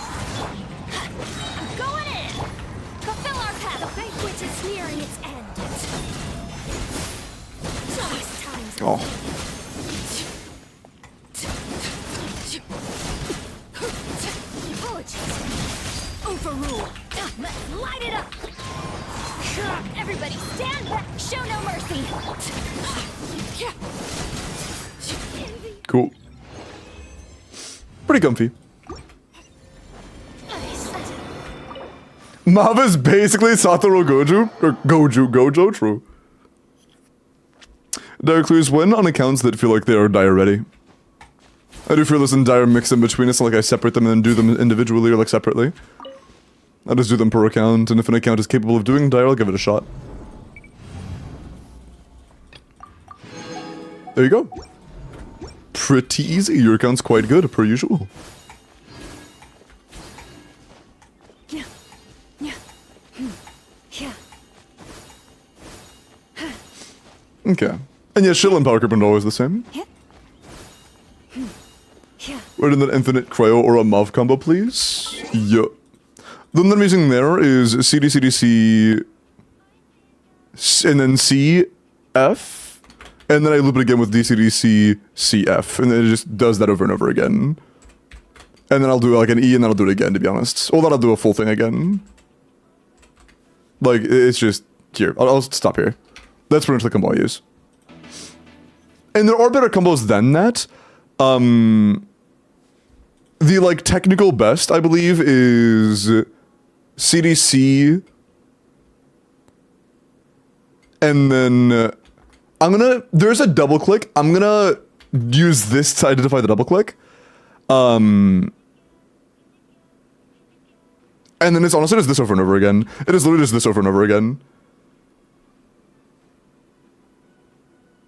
Speaker 3: I'm going in. Fulfill our path. The banquet is nearing its end. These times.
Speaker 1: Oh.
Speaker 3: Apologies. Overrule. Let's light it up. Everybody stand back. Show no mercy.
Speaker 1: Cool. Pretty comfy. Mav is basically Satoru Gojo, or Gojo, true. Dire clues win on accounts that feel like they are dire ready. I do Fearless and Dire mix in between, it's not like I separate them and then do them individually or like separately. I just do them per account, and if an account is capable of doing Dire, I'll give it a shot. There you go. Pretty easy, your account's quite good, per usual. Okay. And yeah, shield and power creep are always the same. Right in that infinite cryo or a MOV combo, please. Yeah. The one that I'm using there is CDCDC and then CF, and then I loop it again with DCDC CF, and then it just does that over and over again. And then I'll do like an E, and then I'll do it again, to be honest. Or then I'll do a full thing again. Like, it's just, here, I'll stop here. That's pretty much the combo I use. And there are better combos than that. The, like, technical best, I believe, is CDC and then there's a double click. I'm gonna use this to identify the double click. And then it's honestly just this over and over again. It is literally just this over and over again.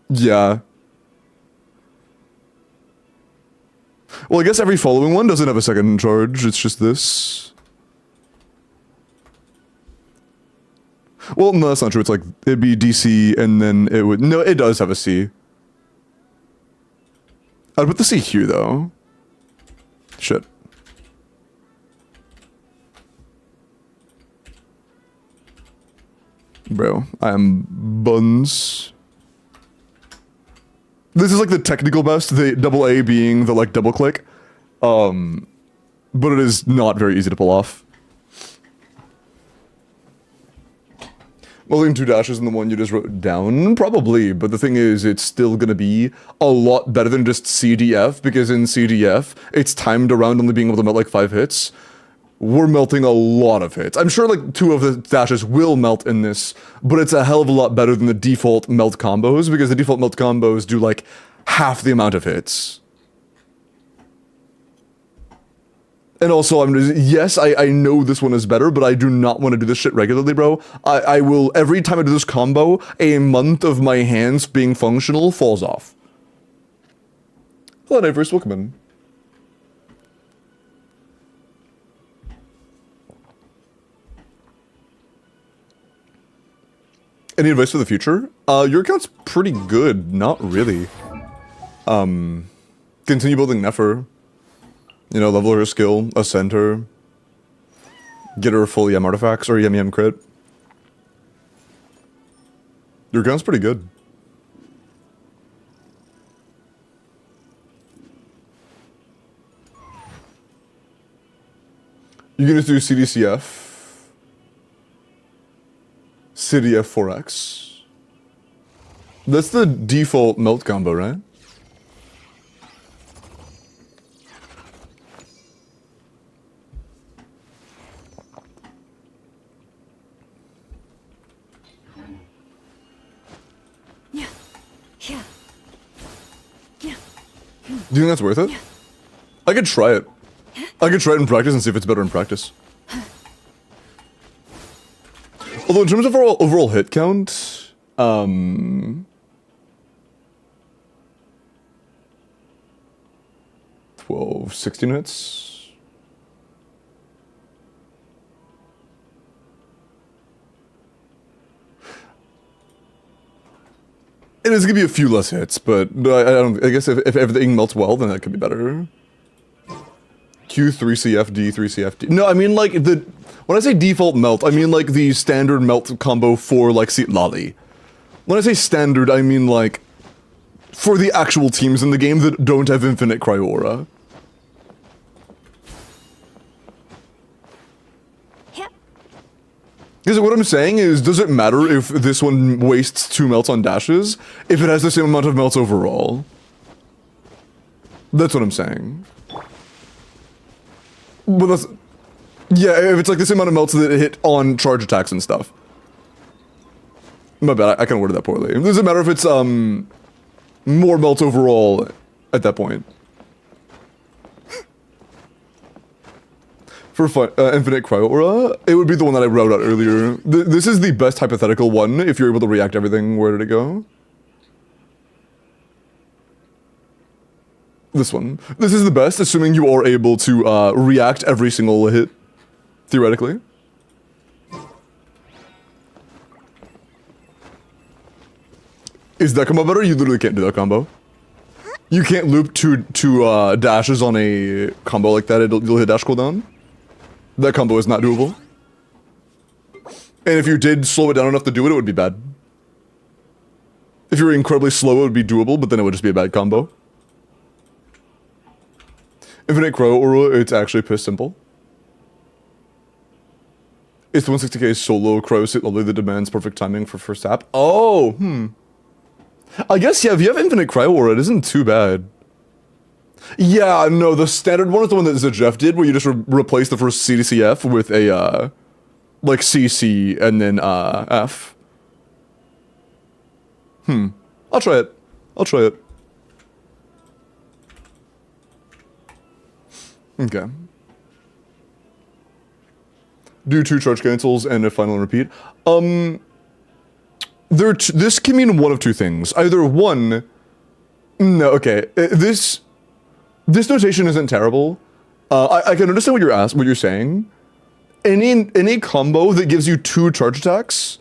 Speaker 1: Yeah. Well, I guess every following one doesn't have a second charge. It's just this. Well, no, that's not true. It's like, it'd be DC, and then it would... No, it does have a C. I'd put the C here, though. Shit. Bro, I am buns. This is like the technical best, the double A being the like double click. But it is not very easy to pull off. Mulling 2 dashes in the one you just wrote down? Probably, but the thing is, it's still gonna be a lot better than just CDF, because in CDF, it's timed around only being able to melt like 5 hits. We're melting a lot of hits. I'm sure like 2 of the dashes will melt in this, but it's a hell of a lot better than the default melt combos, because the default melt combos do like half the amount of hits. And also, yes, I know this one is better, but I do not want to do this shit regularly, bro. I will, every time I do this combo, a month of my hands being functional falls off. Hello, Neighbors, welcome in. Any advice for the future? Your account's pretty good, not really. Continue building Nefer. You know, level her skill, ascend her. Get her full EM artifacts or EM crit. Your account's pretty good. You're gonna do CDCF. CDF 4X. That's the default melt combo, right? Do you think that's worth it? I could try it. I could try it in practice and see if it's better in practice. Although in terms of overall hit count, 12, 16 hits. It is gonna be a few less hits, but I guess if everything melts well, then that could be better. Q 3CFD 3CFD. No, I mean like when I say default melt, I mean like the standard melt combo for like Lali. When I say standard, I mean like for the actual teams in the game that don't have infinite cryo aura. Because what I'm saying is, does it matter if this one wastes 2 melts on dashes, if it has the same amount of melts overall? That's what I'm saying. But that's... Yeah, if it's like the same amount of melts that it hit on charge attacks and stuff. My bad, I kind of worded that poorly. Does it matter if it's, more melts overall at that point? For Infinite Cryo Aura, it would be the one that I wrote out earlier. This is the best hypothetical one, if you're able to react everything. Where did it go? This one. This is the best, assuming you are able to react every single hit, theoretically. Is that combo better? You literally can't do that combo. You can't loop two dashes on a combo like that, you'll hit dash cooldown. That combo is not doable. And if you did slow it down enough to do it, it would be bad. If you were incredibly slow, it would be doable, but then it would just be a bad combo. Infinite Cryo Aura, it's actually piss simple. It's the 160k solo cryo sit lovely that demands perfect timing for first tap. Oh, I guess, yeah, if you have Infinite Cryo Aura, it isn't too bad. Yeah, no, the standard one is the one that Jeff did, where you just replace the first CDCF with a, like, CC and then, F. I'll try it. I'll try it. Okay. Do 2 charge cancels and a final and repeat. This can mean one of 2 things. Either one... No, okay. This notation isn't terrible. I can understand what you're saying. Any combo that gives you 2 charge attacks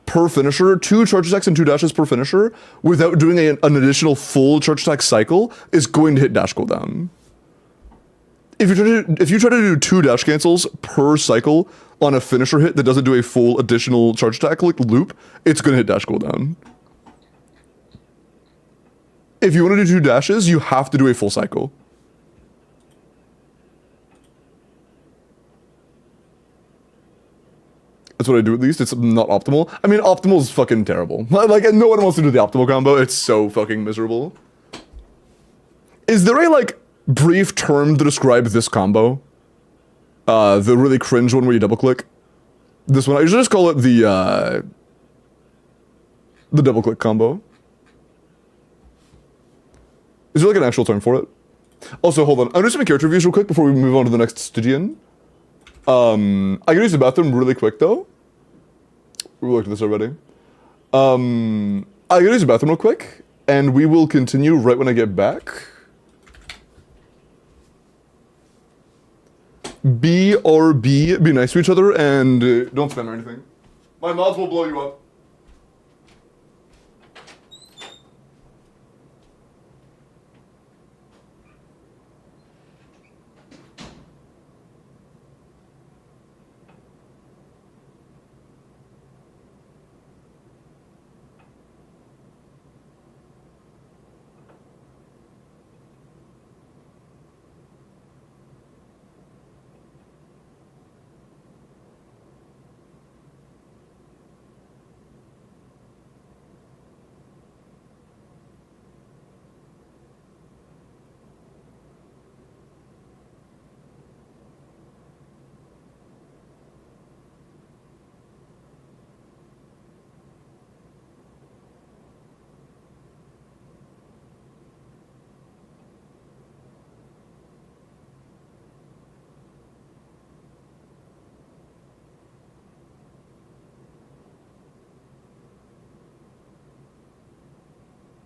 Speaker 1: per finisher, 2 charge attacks and 2 dashes per finisher, without doing an additional full charge attack cycle, is going to hit dash cooldown. If you try to do 2 dash cancels per cycle on a finisher hit that doesn't do a full additional charge attack like loop, it's gonna hit dash cooldown. If you want to do 2 dashes, you have to do a full cycle. That's what I do at least. It's not optimal. I mean, optimal is fucking terrible. Like, no one wants to do the optimal combo. It's so fucking miserable. Is there a, like, brief term to describe this combo? The really cringe one where you double click? This one, I usually just call it the double click combo. Is there like an actual term for it? Also, hold on. I'm just doing character reviews real quick before we move on to the next Stygian. I gotta use the bathroom really quick though. We looked at this already. I gotta use the bathroom real quick, and we will continue right when I get back. BRB, be nice to each other, and don't spam or anything. My mods will blow you up.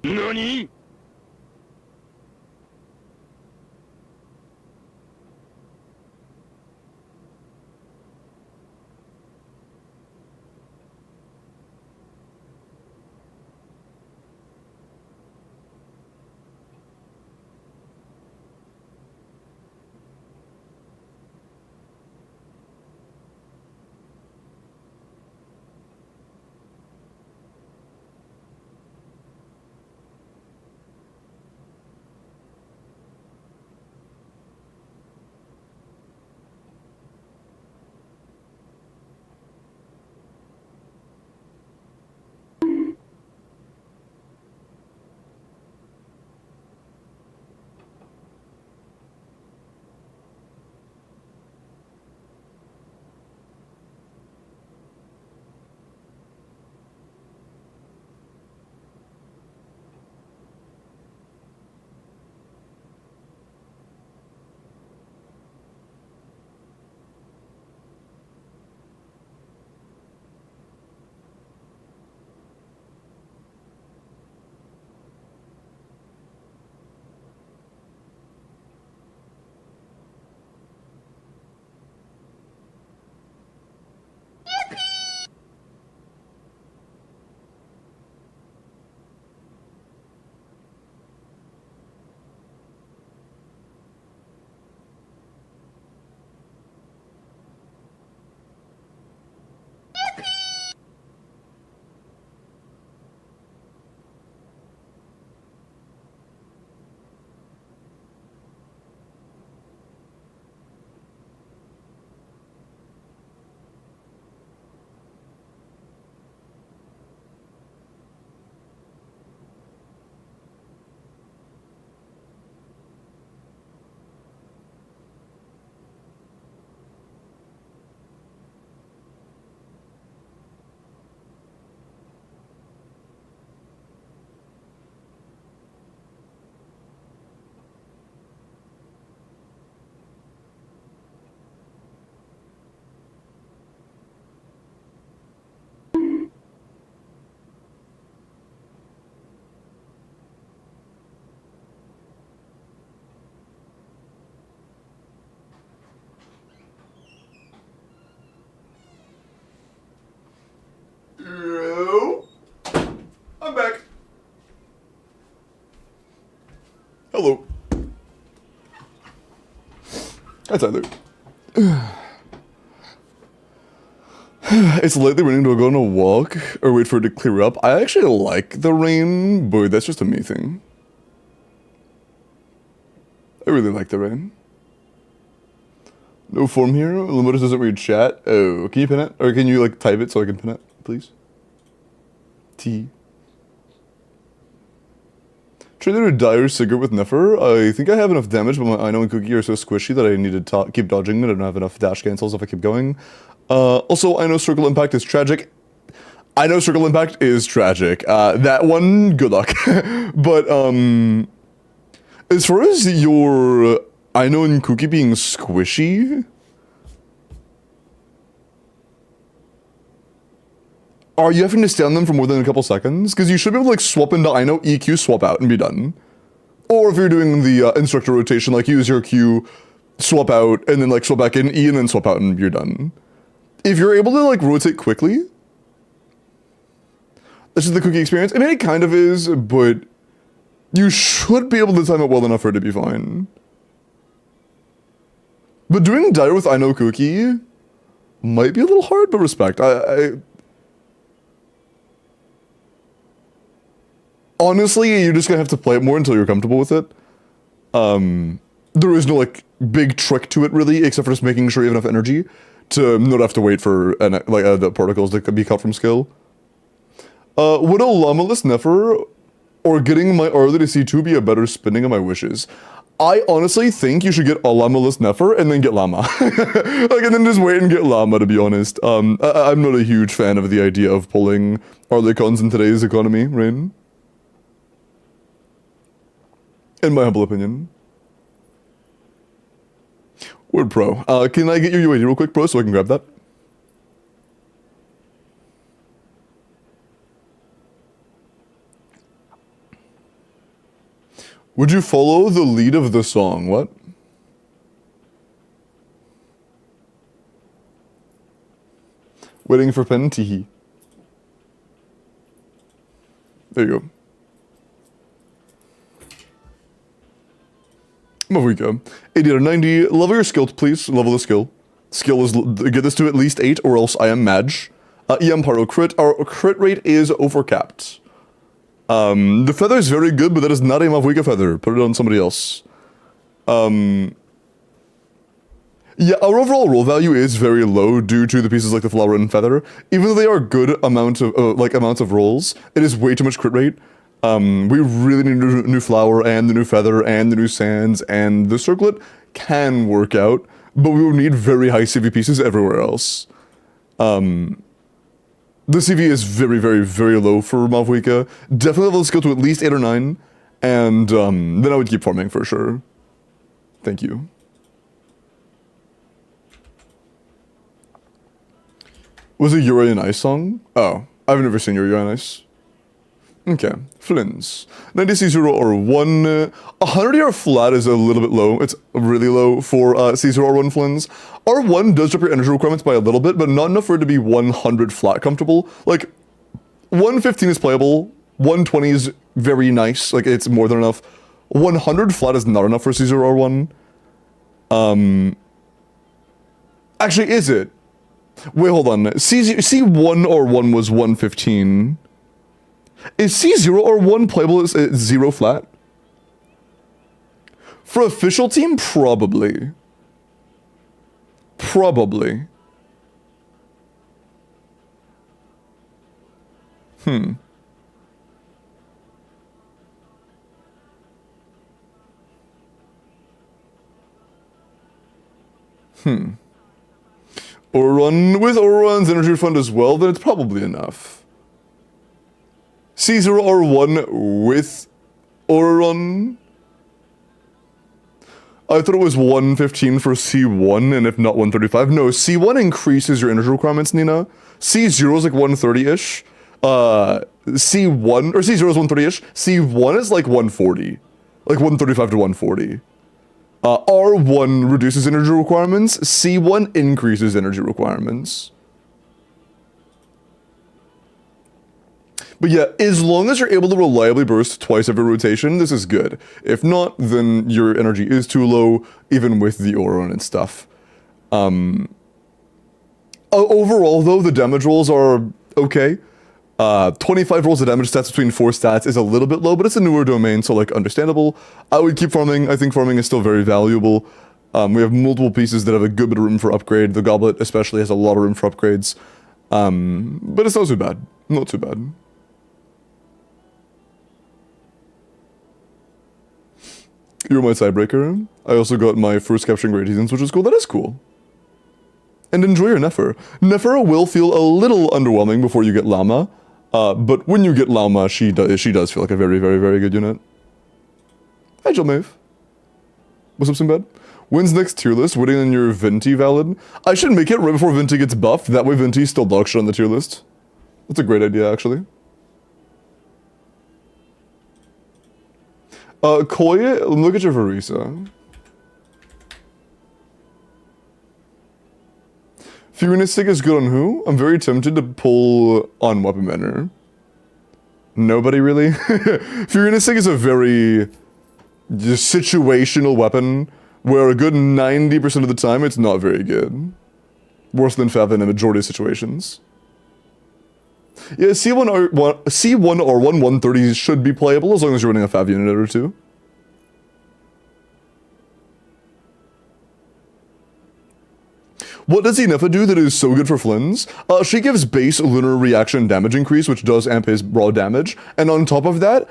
Speaker 7: NANI?!
Speaker 1: Hello. Hi, Tyler. It's lately raining to go on a walk or wait for it to clear up. I actually like the rain, but that's just a me thing. I really like the rain. No form here. Limotus doesn't read chat. Oh, can you pin it? Or can you like type it so I can pin it, please? T. Trader to dire cigarette with Nefer. I think I have enough damage, but my Ino and Cookie are so squishy that I need to keep dodging it. I don't have enough dash cancels if I keep going. Also, I know Circle Impact is tragic. I know Circle Impact is tragic. That one, good luck. But, as far as your Ino and Cookie being squishy, are you having to stay on them for more than a couple seconds? Because you should be able to like swap into Ino, EQ, swap out, and be done. Or if you're doing the instructor rotation, like use your Q, swap out, and then like swap back in, E, and then swap out, and you're done. If you're able to like rotate quickly, this is the Cookie experience. I mean, it kind of is, but you should be able to time it well enough for it to be fine. But doing dire with Ino Cookie might be a little hard, but respect. Honestly, you're just gonna have to play it more until you're comfortable with it. There is no like big trick to it really, except for just making sure you have enough energy to not have to wait for the particles to be cut from skill. Would a llamaless Nefer or getting my Arlie to C2 be a better spinning of my wishes? I honestly think you should get a llamaless Nefer and then get llama. Like, and then just wait and get llama, to be honest. I'm not a huge fan of the idea of pulling Arlecons in today's economy, Rain. In my humble opinion. Word Pro. Can I get your UAD real quick, bro, so I can grab that? Would you follow the lead of the song? What? Waiting for pen, teehee. There you go. There we go. 80 out of 90. Level your skill, please. Level the skill. Skill is get this to at least 8, or else I am Madge. EM Pyro crit. Our crit rate is overcapped. The feather is very good, but that is not a Mavwika feather. Put it on somebody else. Yeah, our overall roll value is very low due to the pieces like the flower and feather. Even though they are good amounts of rolls, it is way too much crit rate. We really need a new flower and the new feather and the new sands, and the circlet can work out, but we will need very high CV pieces everywhere else. The CV is very, very, very low for Mavwika. Definitely level the skill to at least 8 or 9, and then I would keep farming for sure. Thank you. Was it Yuri and Ice song? Oh, I've never seen Yuri and Ice. Okay, Flins. 90C0 or 1. 100 ER flat is a little bit low. It's really low for C0 or 1 Flins. R1 does drop your energy requirements by a little bit, but not enough for it to be 100 flat comfortable. Like, 115 is playable, 120 is very nice, like it's more than enough. 100 flat is not enough for C0 or 1. Actually, is it? Wait, hold on. C1 or 1 was 115. Is C0 or 1 playable as 0 flat? For official team, probably. Probably. Auron, with Auron's energy refund as well, then it's probably enough. C0 or 1 with Auron. I thought it was 115 for C1, and if not 135. No, C1 increases your energy requirements, Nina. C0 is like 130-ish. C1, or C0 is 130-ish. C1 is like 140. Like 135 to 140. R1 reduces energy requirements. C1 increases energy requirements. But yeah, as long as you're able to reliably burst twice every rotation, this is good. If not, then your energy is too low, even with the Auron and stuff. Overall, though, the damage rolls are okay. 25 rolls of damage stats between 4 stats is a little bit low, but it's a newer domain, so, like, understandable. I would keep farming. I think farming is still very valuable. We have multiple pieces that have a good bit of room for upgrade. The Goblet especially has a lot of room for upgrades. But it's not too bad. Not too bad. You're my tiebreaker. I also got my first capturing great heathens, which is cool. That is cool. And enjoy your Nefer. Nefer will feel a little underwhelming before you get Llama. But when you get Llama, she does feel like a very, very, very good unit. Hi, Jill Maeve. What's up, Sinbad? When's next tier list? Waiting on your Venti valid? I should make it right before Venti gets buffed. That way Venti's still dog shit on the tier list. That's a great idea, actually. Koi, look at your Varisa. Furistic is good on who? I'm very tempted to pull on Weapon Bender. Nobody really? Furistic is a very just situational weapon where a good 90% of the time it's not very good. Worse than Fav in a majority of situations. Yeah, C1 or 130 should be playable as long as you're running a Fav unit or two. What does Inefa do that is so good for Flynn's? She gives base lunar reaction damage increase, which does amp his raw damage, and on top of that,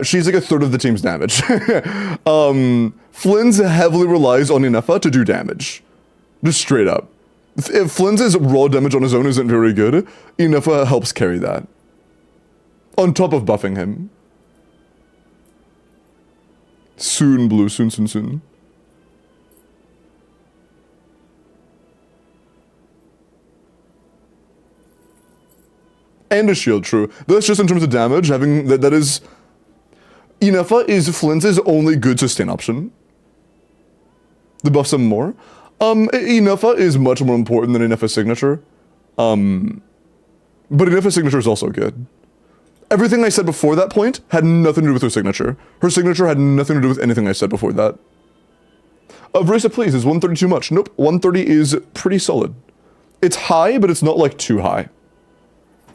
Speaker 1: she's like a third of the team's damage. Flynn's heavily relies on Inefa to do damage. Just straight up. If Flynn's raw damage on his own isn't very good, Inefa helps carry that. On top of buffing him. Soon, Blue, soon. And a shield, true. That's just in terms of damage, having that is... Inefa is Flynn's only good sustain option. The buffs him more. Inefa is much more important than Inefa's signature. But Inefa's signature is also good. Everything I said before that point had nothing to do with her signature. Her signature had nothing to do with anything I said before that. Verisa, please, is 130 too much? Nope, 130 is pretty solid. It's high, but it's not like too high.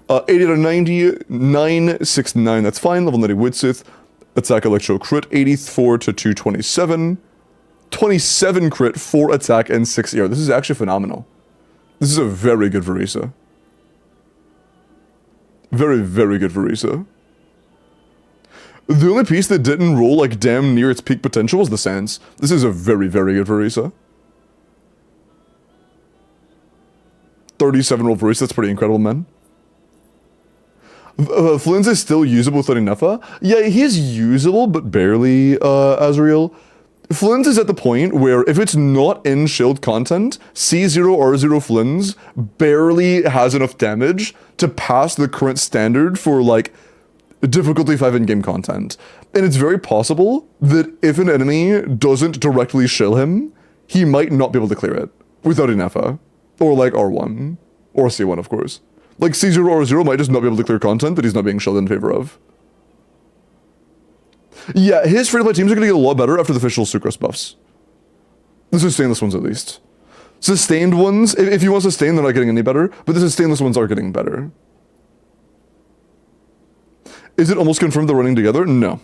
Speaker 1: 80 to 90, 969, that's fine. Level 90 Widsith. Attack Electro crit, 84 to 227. 27 crit, 4 attack, and 6 ER. This is actually phenomenal. This is a very good Verisa. Very, very good Verisa. The only piece that didn't roll like damn near its peak potential was the Sands. This is a very, very good Verisa. 37 roll Verisa, that's pretty incredible, man. Flynn's is still usable without Inefa. Yeah, he's usable, but barely, Azrael. Flynn's is at the point where if it's not in shield content, C0 R0 Flynn's barely has enough damage to pass the current standard for, like, difficulty 5 in-game content. And it's very possible that if an enemy doesn't directly shill him, he might not be able to clear it without Inefa. Or, like, R1. Or C1, of course. Like, C0 or 0 might just not be able to clear content that he's not being shelled in favor of. Yeah, his free-to-play teams are going to get a lot better after the official Sucrose buffs. The sustainless ones, at least. Sustained ones, if you want sustain, they're not getting any better, but the sustainless ones are getting better. Is it almost confirmed they're running together? No.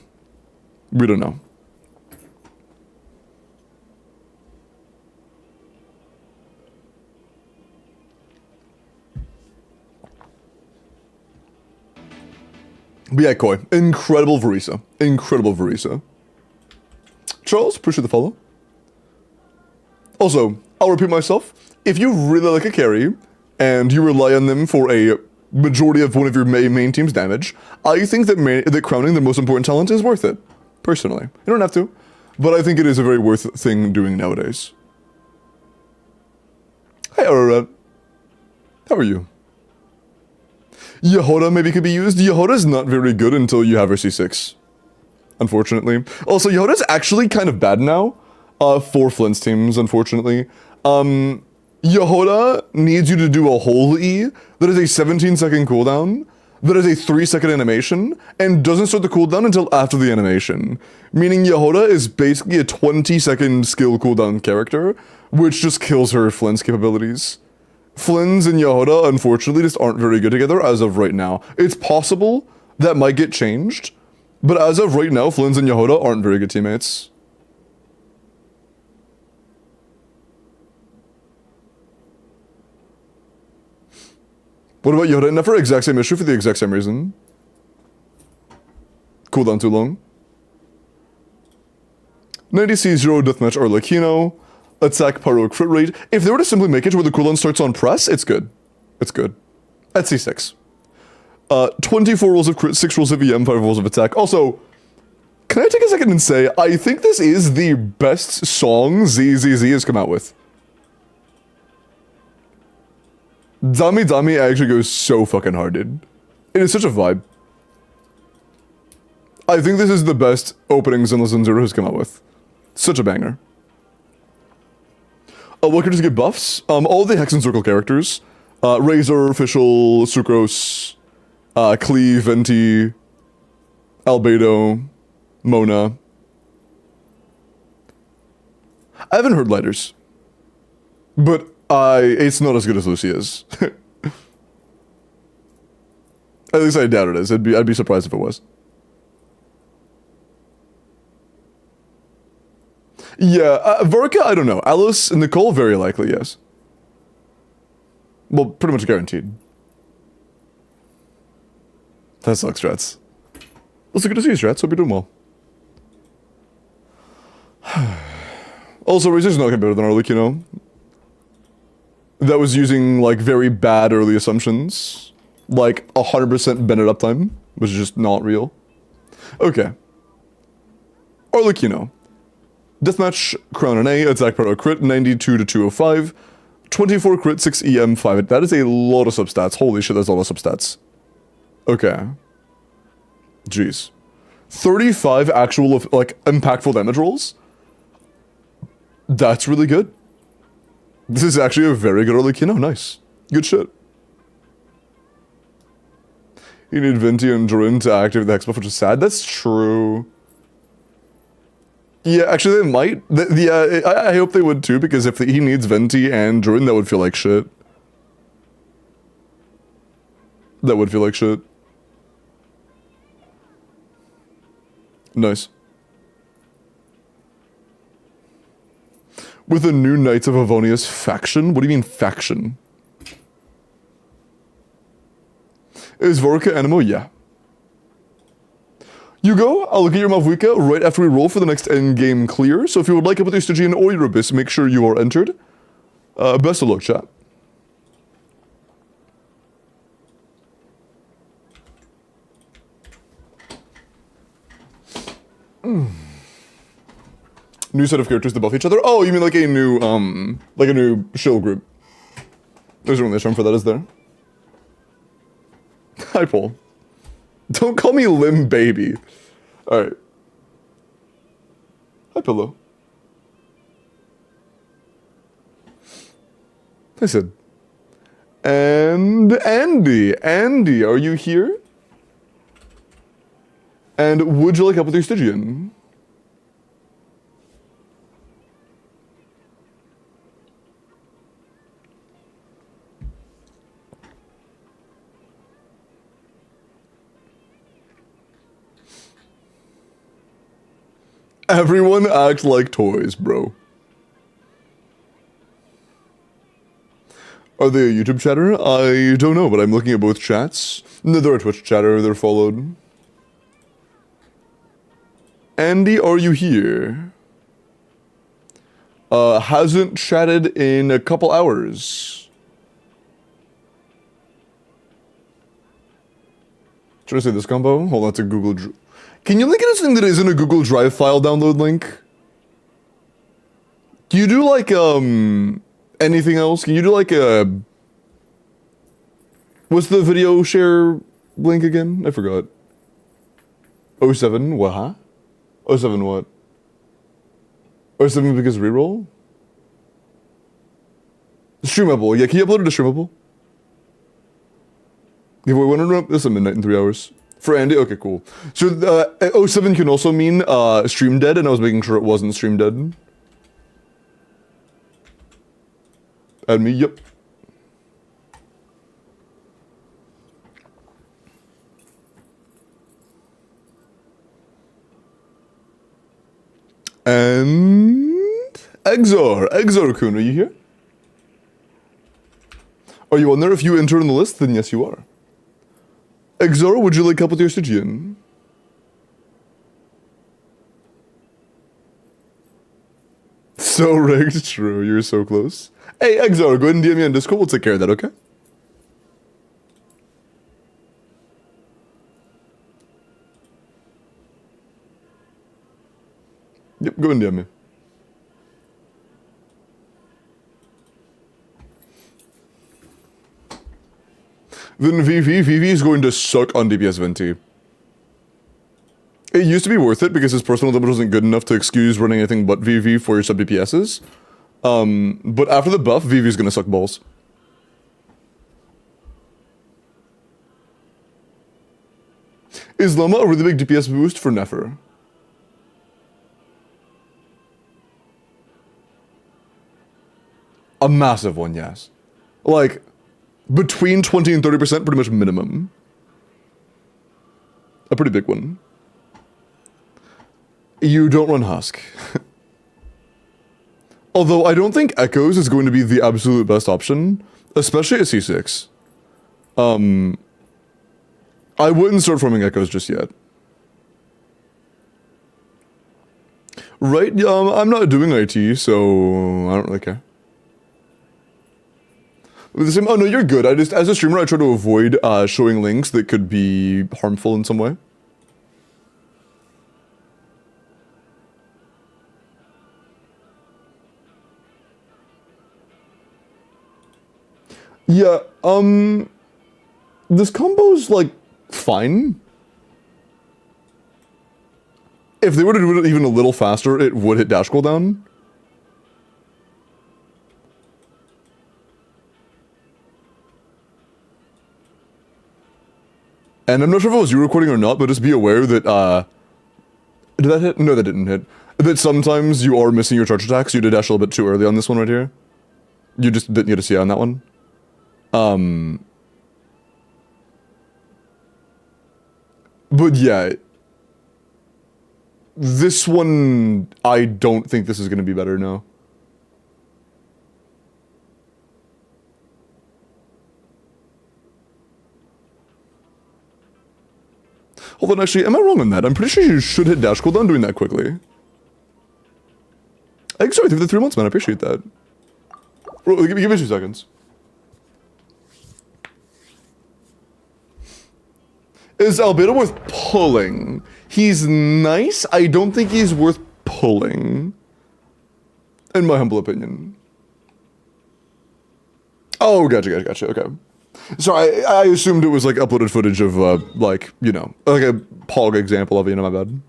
Speaker 1: We don't know. But yeah, Koi. Incredible Verisa. Incredible Verisa. Charles, appreciate the follow. Also, I'll repeat myself. If you really like a carry, and you rely on them for a majority of one of your main team's damage, I think that crowning the most important talent is worth it. Personally. You don't have to, but I think it is a very worth thing doing nowadays. Hi, Ararat. How are you? Yehoda maybe could be used. Yehoda's not very good until you have her C6. Unfortunately. Also, Yehoda's actually kind of bad now. For Flynn's teams, unfortunately. Yehoda needs you to do a whole E that is a 17-second cooldown that is a 3-second animation and doesn't start the cooldown until after the animation. Meaning Yehoda is basically a 20-second skill cooldown character, which just kills her Flynn's capabilities. Flynn's and Yehoda, unfortunately, just aren't very good together as of right now. It's possible that might get changed, but as of right now, Flynn's and Yehoda aren't very good teammates. What about Yehoda and Nefer? Exact same issue for the exact same reason. Cooldown too long. 90C0 deathmatch Arlecchino. Attack pyro crit rate. If they were to simply make it to where the cooldown starts on press, it's good. It's good. At C6. 24 rolls of crit, 6 rolls of EM, 5 rolls of attack. Also, can I take a second and say, I think this is the best song ZZZ has come out with. Dami Dami actually goes so fucking hard, dude. It is such a vibe. I think this is the best opening Zenless Zero has come out with. Such a banger. What characters get buffs? All the Hex and Circle characters. Razor, Fischl, Sucrose, Cleve, Venti, Albedo, Mona. I haven't heard Lighters. But it's not as good as Lucy is. At least I doubt it is. I'd be surprised if it was. Yeah, Vorka, I don't know. Alice and Nicole, very likely, yes. Well, pretty much guaranteed. That sucks, Strats. Also good to see you, Strats. Hope you're doing well. Also, Razor's not gonna be better than Arlick, you know? That was using, like, very bad early assumptions. Like, 100% Bennett uptime, which is just not real. Okay. Arlick, you know. Deathmatch, Crown and A, attack power crit, 92 to 205. 24 crit, 6 EM, 5. That is a lot of substats. Holy shit, that's a lot of substats. Okay. Jeez. 35 actual, like, impactful damage rolls? That's really good. This is actually a very good early Kino. Nice. Good shit. You need Venti and Durin to activate the Hex buff, which is sad. That's true. Yeah, actually they might. I hope they would too, because if he needs Venti and Durin, that would feel like shit. That would feel like shit. Nice. With the new Knights of Avonius faction? What do you mean faction? Is Vorka Animo? Yeah. You go, I'll look at your Mavuika right after we roll for the next endgame clear, so if you would like it with your Stygian or your Abyss, make sure you are entered. Best of luck, chat. New set of characters to buff each other? Oh, you mean like a new shill group. There's only a term for that, is there? Hi, Paul. Don't call me Lim Baby. Alright. Hi, Pillow. I said. And Andy. Andy, are you here? And would you like help with your Stygian? Everyone acts like toys, bro. Are they a YouTube chatter? I don't know, but I'm looking at both chats. No, they're a Twitch chatter, they're followed. Andy, are you here? Hasn't chatted in a couple hours. Should I say this combo? Hold on, it's a Google... Can you link it to something that isn't a Google Drive file download link? Do you do like, anything else? Can you do like a... What's the video share link again? I forgot. 07, what, huh? 07 what? 07 because reroll? Streamable, yeah, can you upload it to Streamable? If we want to run up this at midnight in 3 hours. For Andy? Okay, cool. So, 07 can also mean, stream dead, and I was making sure it wasn't stream dead. Add me, yep. And Exor-kun, are you here? Are you on there? If you enter on the list, then yes, you are. Exor, would you like help with your Stygian? So rigged, true. You're so close. Hey, Exor, go ahead and DM me on Discord. We'll take care of that, okay? Yep, go and DM me. Then VV is going to suck on DPS Venti. It used to be worth it because his personal damage wasn't good enough to excuse running anything but VV for your sub DPSs. But after the buff, VV is gonna suck balls. Is Llama a really big DPS boost for Nefer? A massive one, yes. Like, between 20 and 30%, pretty much minimum. A pretty big one. You don't run Husk. Although I don't think Echoes is going to be the absolute best option, especially at C6. I wouldn't start farming Echoes just yet. Right, I'm not doing IT, so I don't really care. With the same, oh no, you're good. I just, as a streamer, I try to avoid showing links that could be harmful in some way. Yeah, this combo's, like, fine. If they were to do it even a little faster, it would hit dash cooldown. And I'm not sure if it was you recording or not, but just be aware that, did that hit? No, that didn't hit. That sometimes you are missing your charge attacks. You did dash a little bit too early on this one right here. You just didn't get to see it on that one. But yeah, this one, I don't think this is going to be better now. Hold on, actually, am I wrong on that? I'm pretty sure you should hit dash cooldown doing that quickly. Sorry, through the 3 months, man. I appreciate that. Bro, give me 2 seconds. Is Albedo worth pulling? He's nice. I don't think he's worth pulling. In my humble opinion. Oh, gotcha. Okay. Sorry, I assumed it was like uploaded footage of, like, you know, like a Pog example of it, you know, my bad.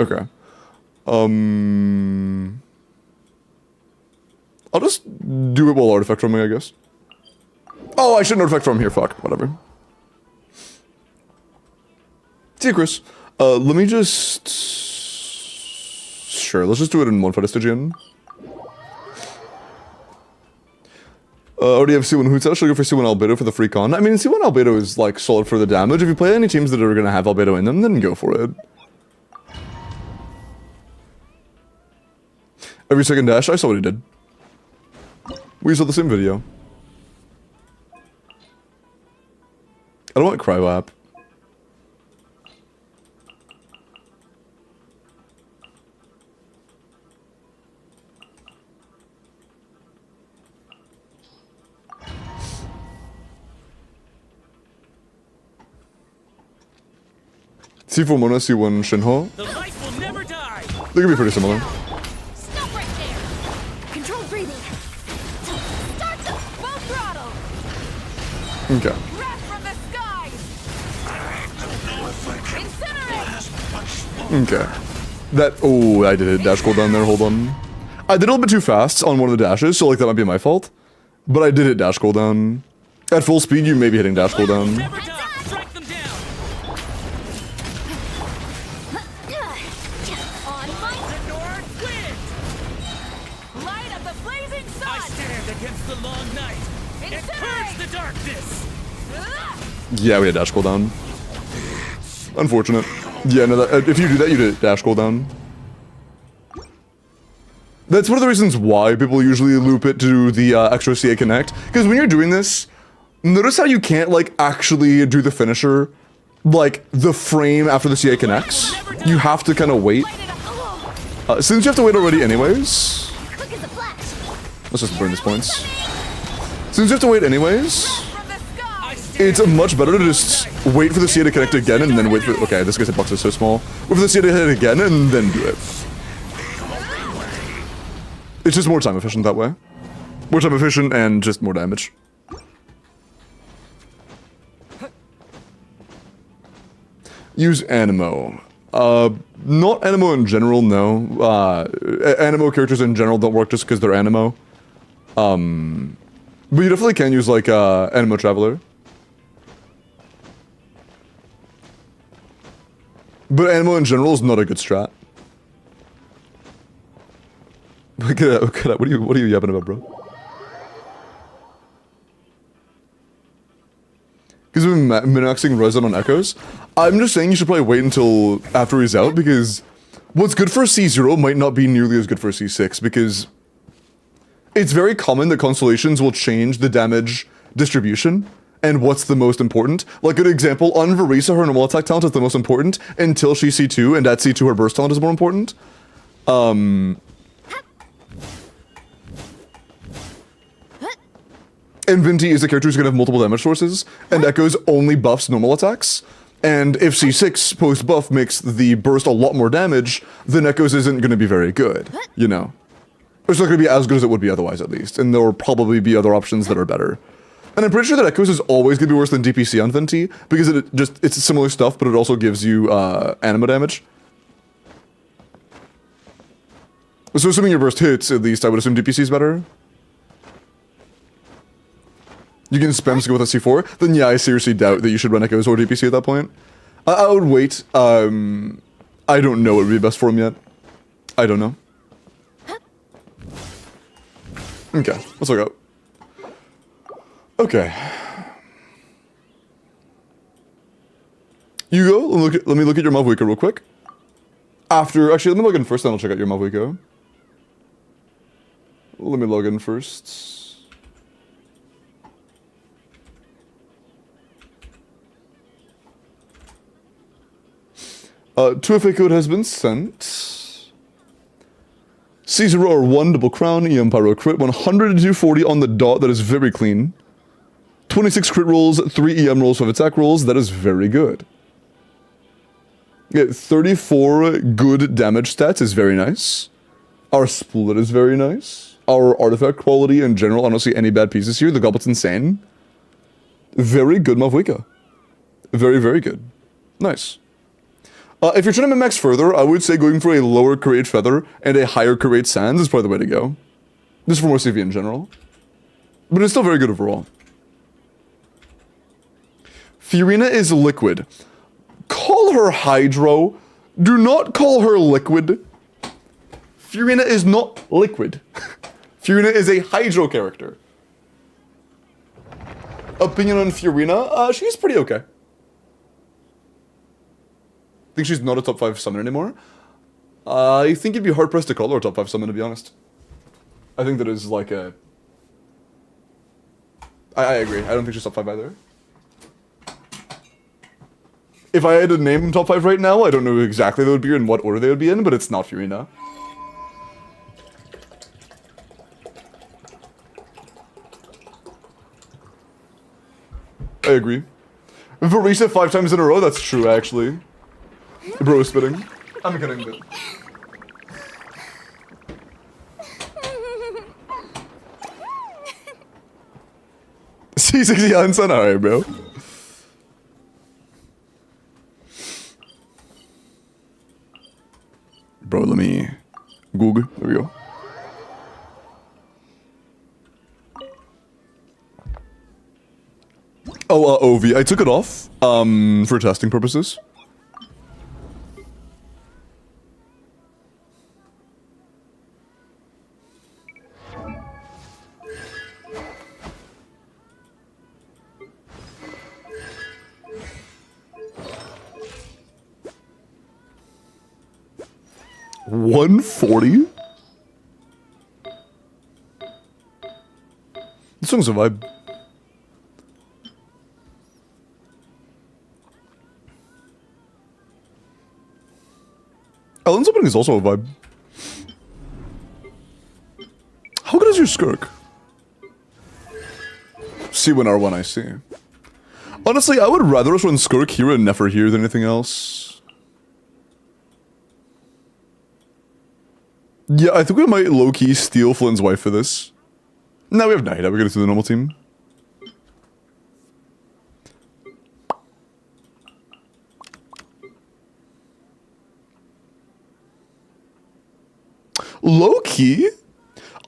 Speaker 1: Okay. I'll just do it while artifact from me, I guess. Oh, I shouldn't artifact from here, fuck, whatever. See you, Chris. Let me just... Sure, let's just do it in one fight of Stygian. Already have C1 Hoots out, should I go for C1 Albedo for the free con? I mean, C1 Albedo is, like, solid for the damage. If you play any teams that are gonna have Albedo in them, then go for it. Every second dash, I saw what he did. We saw the same video. I don't want Crywap. C4 Mona, C1 Shinho.
Speaker 2: The light will never die.
Speaker 1: They can be pretty similar.
Speaker 3: Stop right there. Control breathing. Start the full throttle.
Speaker 1: Okay.
Speaker 3: Wrath from the skies. Incinerate.
Speaker 1: Okay. That, oh, I did hit dash cooldown there, hold on. I did a little bit too fast on one of the dashes, so like that might be my fault. But I did hit dash cooldown. At full speed, you may be hitting dash cooldown.
Speaker 2: Never die. Strike them down.
Speaker 3: On my
Speaker 2: The North wind.
Speaker 6: Light of the blazing
Speaker 2: I
Speaker 6: sun!
Speaker 2: stand against the long night and purge the darkness.
Speaker 1: Yeah, we had dash cooldown. Unfortunate. Yeah, no, if you do that, you did dash cooldown. That's one of the reasons why people usually loop it to the extra CA Connect. Because when you're doing this, notice how you can't, like, actually do the finisher, like, the frame after the CA connects. You have to kind of wait. Since you have to wait already anyways,
Speaker 3: quick as a flash.
Speaker 1: let's just burn these points. Since you have to wait anyways,
Speaker 6: From the sky!
Speaker 1: it's much better to just wait for the CA to connect again and then wait for... Okay, this guy's hitbox is so small. Wait for the CA to hit again and then do it. It's just more time efficient that way. More time efficient and just more damage. Use Animo. Not Animo in general, no. Animo characters in general don't work just because they're Animo. But you definitely can use, like, Animo Traveler. But Animo in general is not a good strat. Look at that. What are you yapping about, bro? Because we've been maxing Resin on Echoes. I'm just saying you should probably wait until after he's out, because what's good for C0 might not be nearly as good for C6, because it's very common that constellations will change the damage distribution and what's the most important. Like, an example, on Verisa, her normal attack talent is the most important until she's C2, and at C2 her burst talent is more important. And Vinti is a character who's gonna have multiple damage sources, and Echoes only buffs normal attacks. And if C6 post buff makes the burst a lot more damage, then Echoes isn't gonna be very good, you know? It's not gonna be as good as it would be otherwise, at least, and there will probably be other options that are better. And I'm pretty sure that Echoes is always gonna be worse than DPC on Vinti, because it's similar stuff, but it also gives you anima damage. So assuming your burst hits, at least, I would assume DPC is better. You can spam skill with a C4, then yeah, I seriously doubt that you should run Echoes or DPC at that point. I would wait. I don't know what would be best for him yet. I don't know. Okay, let's look up. Okay. You go, let me look at your Mavuika real quick. Actually, let me log in first, then I'll check out your Mavuika. Let me log in first. 2FA code has been sent. Caesar or 1 double crown, EM pyro crit, 100 to 240 on the dot, that is very clean. 26 crit rolls, 3 EM rolls, 5 attack rolls, that is very good. Yeah, 34 good damage stats is very nice. Our split is very nice. Our artifact quality in general, I don't see any bad pieces here. The goblet's insane. Very good Mavuika. Very, very good. Nice. If you're trying to min-max further, I would say going for a lower create feather and a higher create sands is probably the way to go. Just for more CV in general. But it's still very good overall. Fiorina is liquid. Call her Hydro. Do not call her liquid. Fiorina is not liquid. Fiorina is a Hydro character. Opinion on Fiorina? She's pretty okay. I think she's not a top 5 summon anymore. I think you'd be hard-pressed to call her a top 5 summon, to be honest. I think that is like a... I agree. I don't think she's top 5 either. If I had to name top 5 right now, I don't know exactly they would be in what order they would be in, but it's not Fiorina. I agree. Verisa 5 times in a row, that's true, actually. Bro is spitting. I'm kidding, but... C60 Hansen? Alright, bro. Bro, let me... Google. There we go. Oh, OV. I took it off, for testing purposes. $140? This song's a vibe. Ellen's opening is also a vibe. How good is your skirk? C1R1, I see. Honestly, I would rather us run skirk here and never here than anything else. Yeah, I think we might low-key steal Flynn's wife for this. No, we have Nahida. We're gonna do the normal team. Low-key?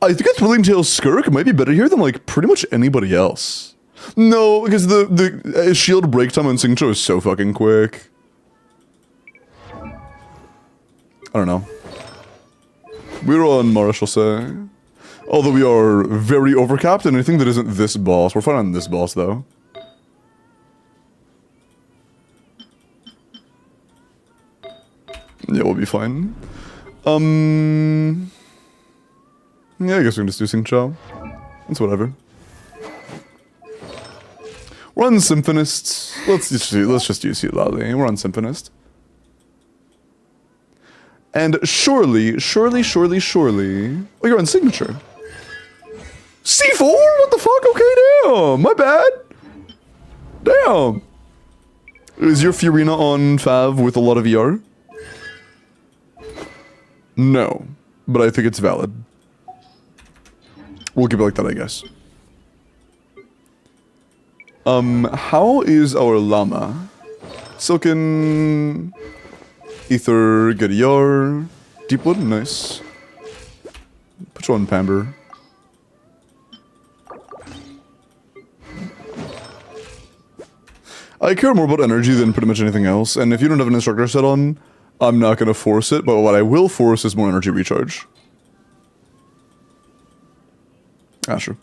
Speaker 1: I think it's Willing Tail Skirk might be better here than, like, pretty much anybody else. No, because the shield break time on Xingqiu is so fucking quick. I don't know. We're on Marsh, I'll say. Although we are very overcapped and anything that isn't this boss. We're fine on this boss, though. Yeah, we'll be fine. Yeah, I guess we can just do Xingqiu. It's whatever. We're on Symphonist. Let's just use Lali. We're on Symphonist. And surely... Oh, you're on Signature. C4? What the fuck? Okay, damn. My bad. Damn. Is your Fiorina on Fav with a lot of ER? No. But I think it's valid. We'll keep it like that, I guess. How is our llama? Silken... Ether, good ER. Deepwood, nice. Put you on Pamber. I care more about energy than pretty much anything else, and if you don't have an instructor set on, I'm not gonna force it, but what I will force is more energy recharge. Ah, sure.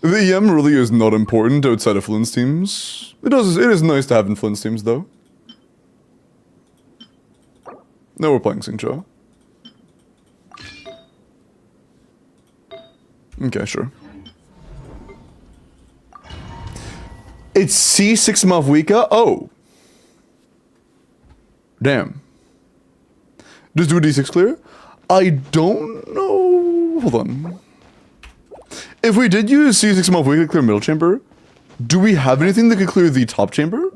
Speaker 1: The EM really is not important outside of Flynn's teams. It is nice to have in Flynn's teams, though. No, we're playing Xingqiu. Okay, sure. It's C6 Mavwika? Oh. Damn. Just do a D6 clear? I don't know. Hold on. If we did use C6 Mavwika to clear middle chamber, do we have anything that could clear the top chamber?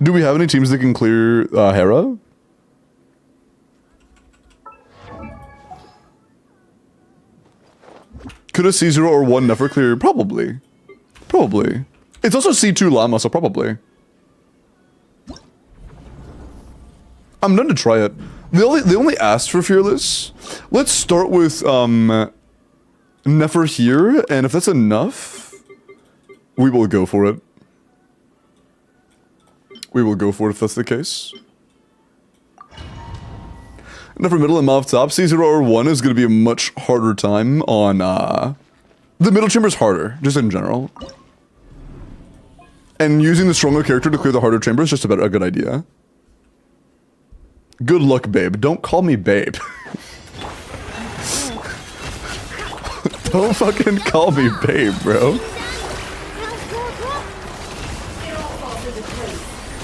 Speaker 1: Do we have any teams that can clear Hera? Could a C0 or 1 never clear? Probably. Probably. It's also C2 Llama, so probably. I'm done to try it. They only asked for Fearless. Let's start with Nefer here, and if that's enough, we will go for it. We will go for it if that's the case. Nefer middle and Mav top. C0 or 1 is going to be a much harder time on, the middle chamber is harder, just in general. And using the stronger character to clear the harder chamber is just about a good idea. Good luck, babe. Don't call me babe. Don't fucking call me babe, bro.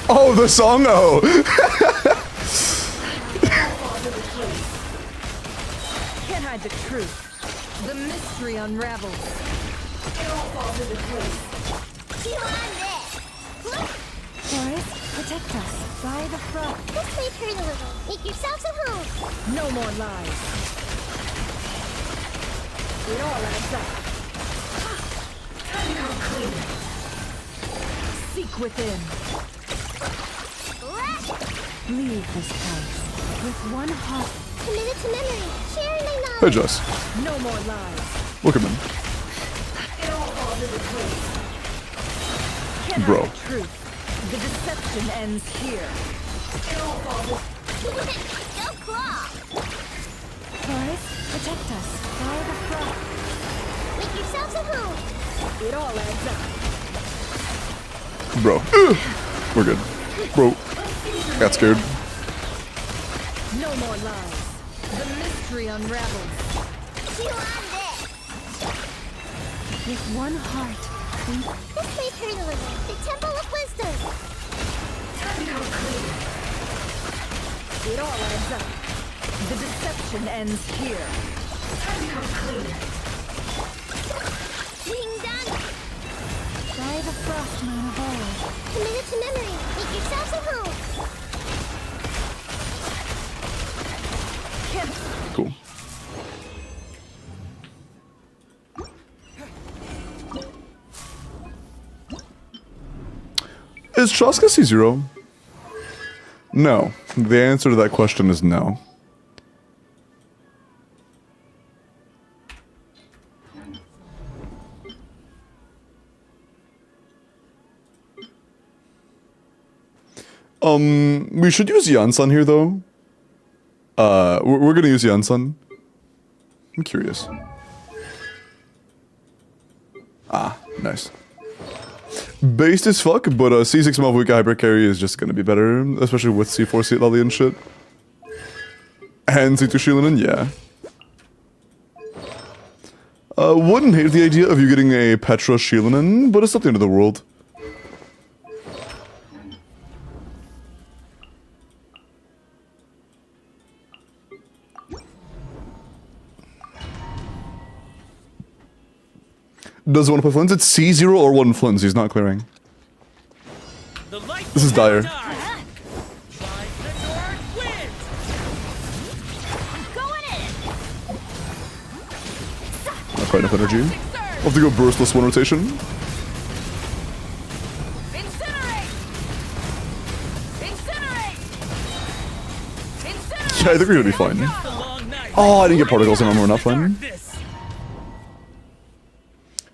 Speaker 1: Oh, the song, oh.
Speaker 6: Can't hide the truth. The mystery unravels. Forest, protect us. By the front.
Speaker 3: Just wait for a little. Make yourselves at home.
Speaker 6: No more lies. It all adds up. Seek within. Leave this place with one heart
Speaker 3: Committed to memory. Sharing my
Speaker 1: Hey,
Speaker 3: knowledge.
Speaker 1: Jess.
Speaker 6: No more lies.
Speaker 1: Welcome in.
Speaker 6: Can
Speaker 1: Bro.
Speaker 6: I have the truth? The deception ends here.
Speaker 3: Go claw.
Speaker 6: Forest, protect us. Fire the frost.
Speaker 3: Make yourselves at home.
Speaker 6: It all adds up.
Speaker 1: Bro. We're good. Bro. Got scared.
Speaker 6: No more lies. The mystery unravels.
Speaker 3: Chew on this.
Speaker 6: With one heart, we
Speaker 3: This may hurt a little. The Temple of Wisdom.
Speaker 6: It all adds up. The deception ends here.
Speaker 3: Being done.
Speaker 6: By the frostman of old.
Speaker 3: Committed to memory. Make yourselves at home.
Speaker 1: Cool. Is Chaska C0? No. The answer to that question is no. We should use Yansan here, though. We're gonna use Yansan. I'm curious. Ah, nice. Based as fuck, but C6 Malvuika Hyper Carry is just gonna be better, especially with C4 Seat Lally and shit. And C2 Shilinen, yeah. Wouldn't hate the idea of you getting a Petra Shilinen, but it's not the end of the world. Does one play Flins? It's C0 or 1 Flins, he's not clearing.
Speaker 2: The light
Speaker 1: This is
Speaker 2: will
Speaker 1: dire.
Speaker 2: never die. By the north wind.
Speaker 3: Going in.
Speaker 1: Not quite enough energy. I'll have to go burstless one rotation.
Speaker 6: Incinerate! Incinerate! Incinerate!
Speaker 1: Yeah, I think we're gonna be fine.
Speaker 2: The long night.
Speaker 1: Oh, I didn't get particles in armor enough fine.
Speaker 2: Darkness.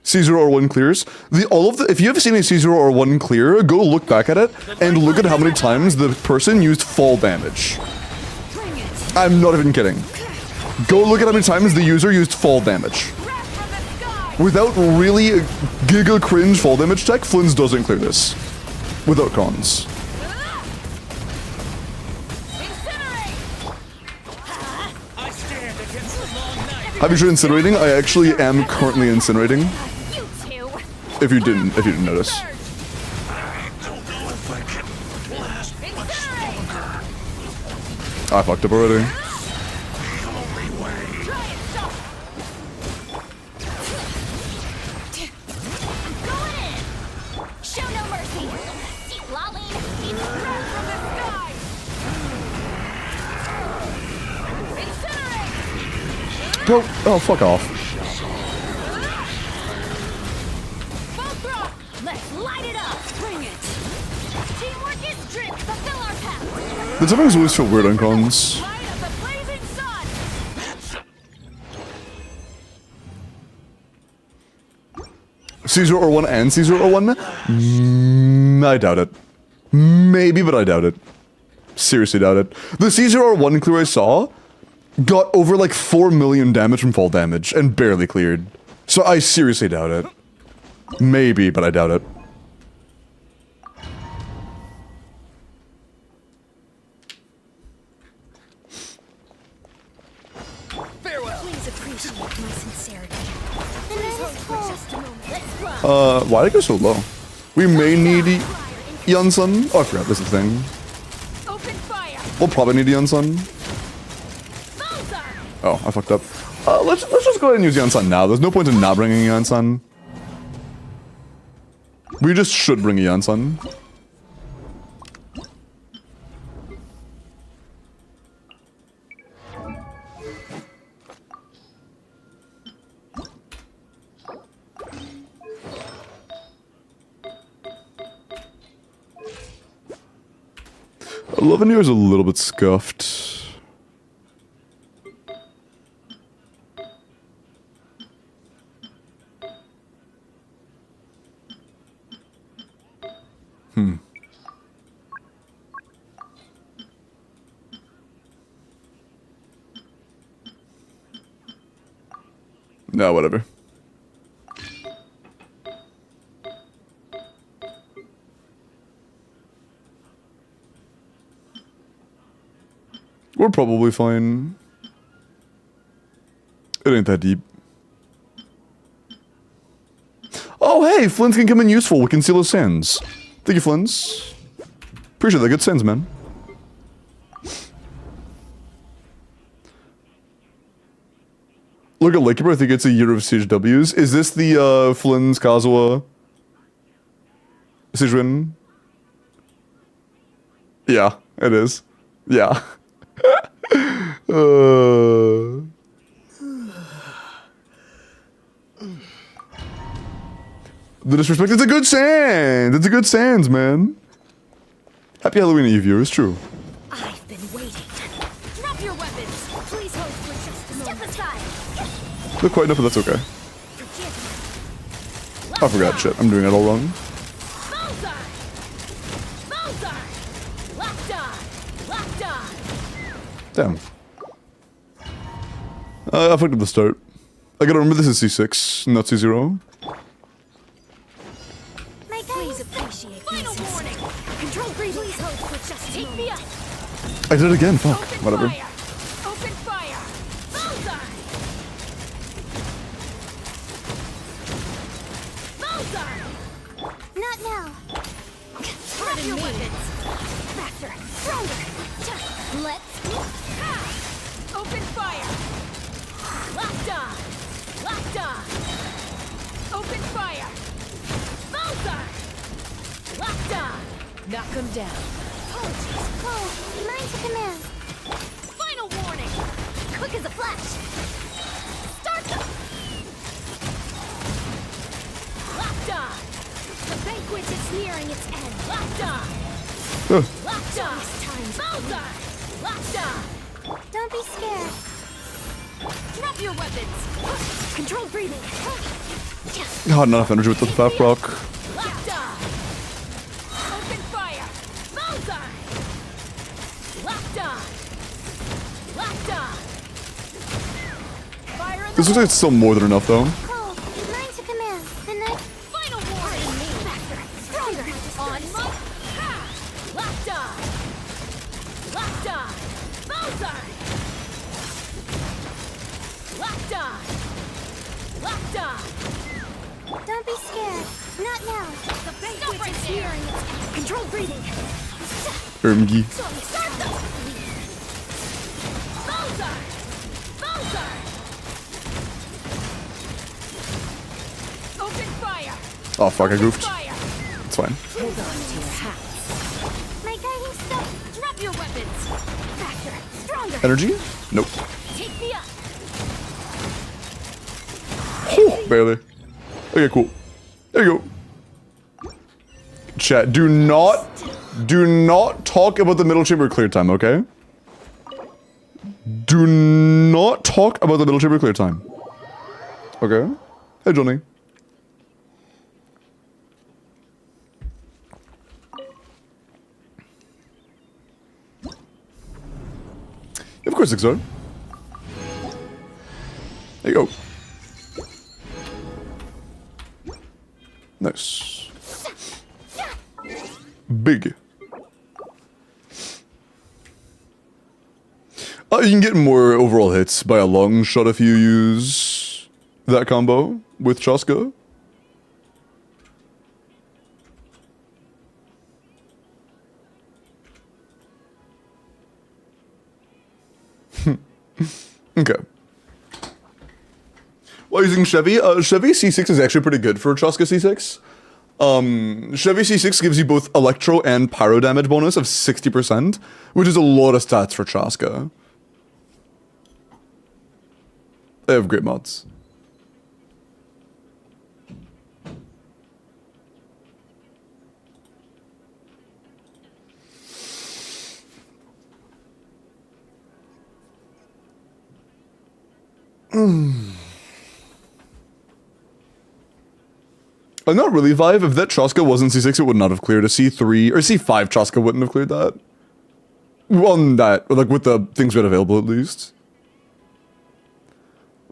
Speaker 1: C0 or 1 clears. If you have seen a C0 or 1 clear, go look back at it and look at how many times the person used fall damage.
Speaker 6: Bring it!
Speaker 1: I'm not even kidding. Go look at how many times the user used fall damage.
Speaker 6: Wrath from the sky!
Speaker 1: Without really a giga cringe fall damage tech, Flins doesn't clear this. Without cons.
Speaker 6: Incinerate!
Speaker 2: I stand against the long night.
Speaker 1: Have you tried incinerating? I actually am currently incinerating.
Speaker 3: You two.
Speaker 1: If you didn't notice. I fucked up already.
Speaker 3: Going in. Show no mercy. Lolly.
Speaker 6: Wrath from the sky! Incinerate!
Speaker 1: Bro, oh, fuck off.
Speaker 6: Both rock!
Speaker 3: Let's light it up. Bring it. Teamwork is strength. Fulfill our path.
Speaker 1: The timings always feel weird on cons.
Speaker 6: Light of the blazing sun!
Speaker 1: C0 or 1 and C0 or 1? I doubt it. Maybe, but I doubt it. Seriously doubt it. The C0 or 1 clear I saw got over like 4 million damage from fall damage and barely cleared. So I seriously doubt it. Maybe, but I doubt it.
Speaker 3: Please appreciate my sincerity. The night is cold. Just a moment. Let's run.
Speaker 1: Why did I go so low? We may need Yansan. Oh, I forgot this is a thing.
Speaker 6: Open fire!
Speaker 1: We'll probably need Yansan.
Speaker 3: Bullseye.
Speaker 1: Oh, I fucked up. Let's just go ahead and use Yansan now. There's no point in not bringing Yansan. We just should bring a Yansan. Eleven years a little bit scuffed. Nah, whatever. We're probably fine. It ain't that deep. Oh, hey, Flints can come in useful. We can seal his sands. Thank you, Flints. Appreciate that. Good sands, man. Look at Lakekeeper. I think it's a year of CHWs. Is this the Flynn's Kazuha Sijwin? Yeah, it is. Yeah. The disrespect. It's a good sand. It's a good sands, man. Happy Halloween Eve, viewers. True.
Speaker 3: I've been waiting. Drop your weapons. Please hold for just a moment. Step aside.
Speaker 1: Not quite enough, but that's okay.
Speaker 3: Forgive me.
Speaker 1: I forgot shit. I'm doing it all wrong.
Speaker 3: Bullseye. Bullseye. Locked on. Locked on.
Speaker 1: Damn. I fucked up the start. I gotta remember this is C6, not C0.
Speaker 3: Please appreciate final warning. Control breathing. Please hold for just a moment. Take me up.
Speaker 1: I did it again. Fuck.
Speaker 3: Open
Speaker 1: Whatever.
Speaker 3: fire. Open fire. Bullseye. Bullseye. Not now. Drop your weapons. Faster. Stronger. Let's open fire. Locked on. Locked on. Open fire. Bullseye. Locked on.
Speaker 6: Knock him down.
Speaker 3: Apologies. Oh, mine to command. Final warning. Quick as a flash. Start them. Locked on. The banquet is nearing its end. Locked on. Locked on. Bullseye. Locked on. Don't be scared. Drop your weapons. Control breathing.
Speaker 1: Not enough energy with the fat rock.
Speaker 3: Locked on. Open fire. Bullseye. Locked on. Locked on. Fire in the
Speaker 1: This looks like it's still more than enough, though.
Speaker 3: cold. Mine to command. The night. Final warning. Faster. Stronger. On my. Locked on. Locked on. Bullseye. Locked on. Locked on. Don't be scared. Not now. The banquet is nearing its end. Control breathing.
Speaker 1: Ermgi.
Speaker 3: Start them. Bullseye. Bullseye. Open fire.
Speaker 1: Oh, fuck, I goofed.
Speaker 3: Fire.
Speaker 1: It's fine.
Speaker 6: Hold on to your hat.
Speaker 3: My guiding stone. Drop your weapons. Faster. Stronger.
Speaker 1: Energy? Nope.
Speaker 3: Take me up.
Speaker 1: Whew, barely. Okay, cool. There you go. Chat, do not talk about the middle chamber clear time, okay? Do not talk about the middle chamber clear time. Okay? Hey, Johnny. Of course, XR. There you go. Nice. Big. You can get more overall hits by a long shot if you use that combo with Chaska. Okay. While using Chevy, Chevy C6 is actually pretty good for Chaska C6. Chevy C6 gives you both electro and pyro damage bonus of 60%, which is a lot of stats for Chaska. They have great mods. Not really, Vive. If that Chaska wasn't C6, it would not have cleared. A C3 or C5 Chaska wouldn't have cleared that. On that, like with the things we had available at least.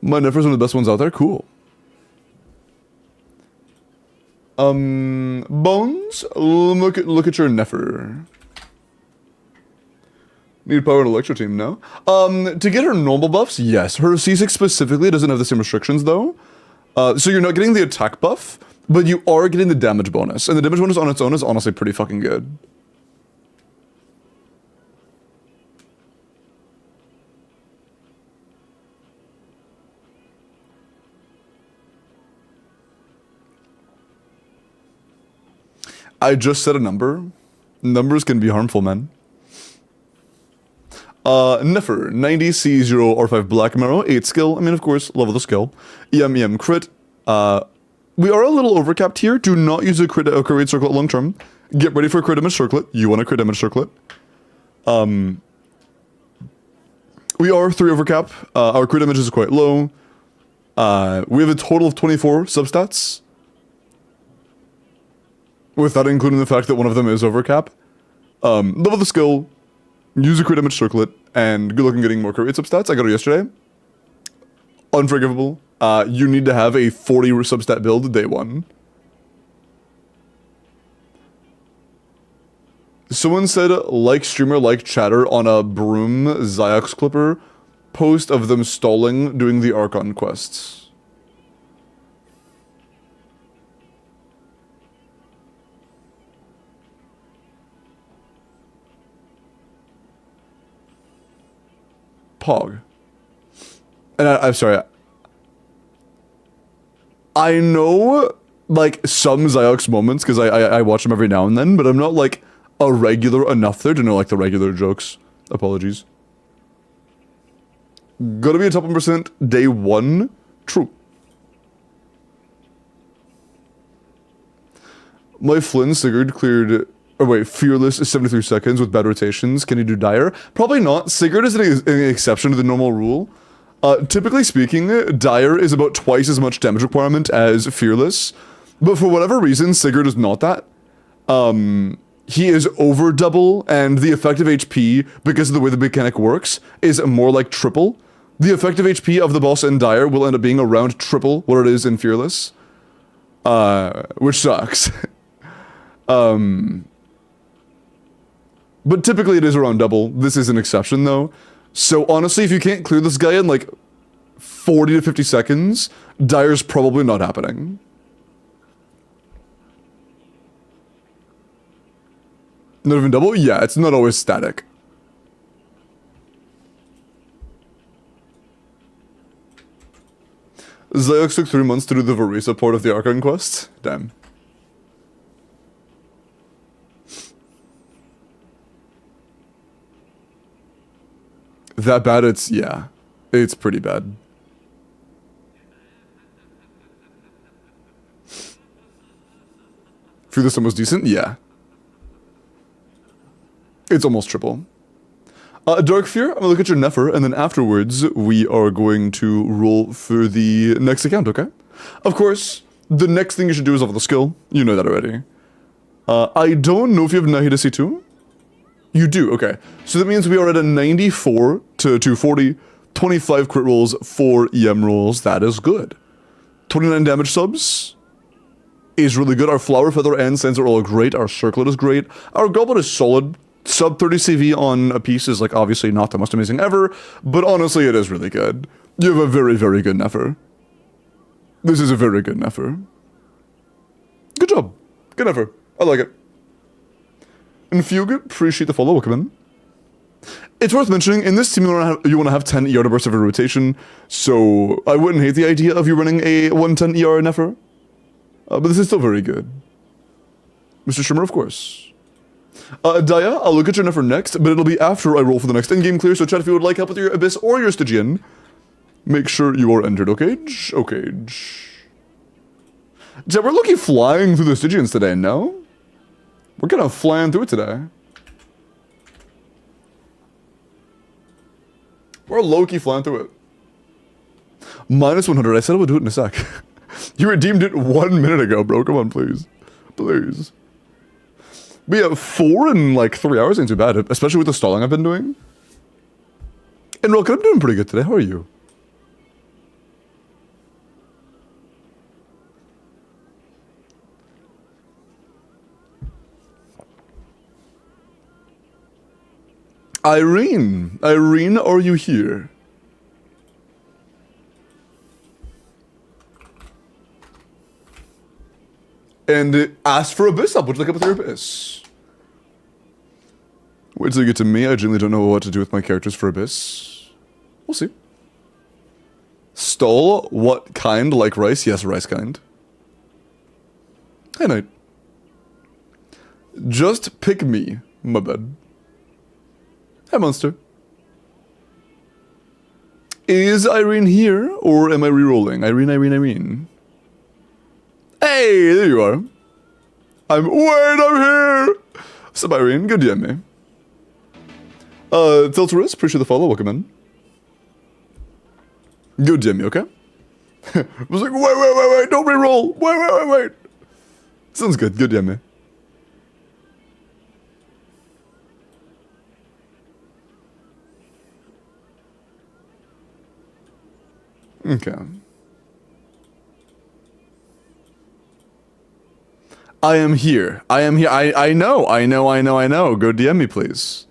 Speaker 1: My Nefer's one of the best ones out there. Cool. Bones, look at your Nefer. Need power and Electro Team now. To get her normal buffs, yes. Her C6 specifically doesn't have the same restrictions though. So you're not getting the attack buff, but you are getting the damage bonus. And the damage bonus on its own is honestly pretty fucking good. I just said a number. Numbers can be harmful, man. Nefer, 90 C0 R5 Black Marrow, 8 skill. I mean, of course, level the skill. EM crit. We are a little overcapped here. Do not use a crit rate circlet long term. Get ready for a crit damage circlet. You want a crit damage circlet. We are 3 overcap. Our crit damage is quite low. We have a total of 24 substats. With that including the fact that one of them is overcap. Level the skill. Use a crit damage circlet, and good luck in getting more crit rate substats. I got it yesterday. Unforgivable. You need to have a 40 substat build day 1. Someone said, like streamer, like chatter on a Broom Ziox Clipper post of them stalling doing the Archon quests. Pog. And I'm sorry. I know, like, some Ziox moments, because I watch them every now and then, but I'm not, like, a regular enough there to know, like, the regular jokes. Apologies. Gonna be a top 1% day 1. True. My Flynn Sigurd cleared... Oh wait, Fearless is 73 seconds with bad rotations. Can you do Dire? Probably not. Sigurd is an exception to the normal rule. Typically speaking, Dire is about twice as much damage requirement as Fearless. But for whatever reason, Sigurd is not that. He is over double, and the effective HP, because of the way the mechanic works, is more like triple. The effective HP of the boss in Dire will end up being around triple what it is in Fearless. Which sucks. But typically it is around double. This is an exception though. So honestly, if you can't clear this guy in like 40 to 50 seconds, Dire's probably not happening. Not even double? Yeah, it's not always static. Ziox took 3 months to do the Varisa part of the Archon quest? Damn. That bad? Yeah. It's pretty bad. Fearless almost decent? Yeah. It's almost triple. Dark Fear, I'm gonna look at your Nefer, and then afterwards, we are going to roll for the next account, okay? Of course, the next thing you should do is level the skill. You know that already. I don't know if you have Nahida C2. You do, okay. So that means we are at a 94 to 240, 25 crit rolls, 4 EM rolls. That is good. 29 damage subs is really good. Our Flower, Feather, and Sands are all great. Our Circlet is great. Our Goblet is solid. Sub 30 CV on a piece is, like, obviously not the most amazing ever, but honestly, it is really good. You have a very, very good Nefer. This is a very good Nefer. Good job. Good Nefer. I like it. And Fugue, appreciate the follow, welcome in. It's worth mentioning, in this team you want to have 10 ER to burst every rotation, so I wouldn't hate the idea of you running a 110 ER Nefer. But this is still very good. Mr. Shimmer, of course. Daya, I'll look at your Nefer next, but it'll be after I roll for the next in-game clear, so chat if you would like help with your Abyss or your Stygian. Make sure you are entered, okay? Okay. Chat, we're looking flying through the Stygians today, no? We're kind of flying through it today. We're low-key flying through it. Minus 100. I said I would do it in a sec. You redeemed it 1 minute ago, bro. Come on, please. Please. But yeah, 4 in like 3 hours ain't too bad, especially with the stalling I've been doing. And Rocket, I'm doing pretty good today. How are you? Irene. Irene, are you here? And ask for Abyss up. Would you like up with your Abyss? Wait till you get to me. I generally don't know what to do with my characters for Abyss. We'll see. Stole? What kind? Like rice? Yes, rice kind. Hey, Knight. Just pick me. My bad. Hi, Monster. Is Irene here, or am I rerolling? Irene. Hey, there you are. I'm here! What's up, Irene? Good DM me. Tilterus, appreciate the follow, welcome in. Good DM me, okay? I was like, wait, don't reroll! Wait. Sounds good, good DM me. Okay. I am here. I know. Go DM me, please.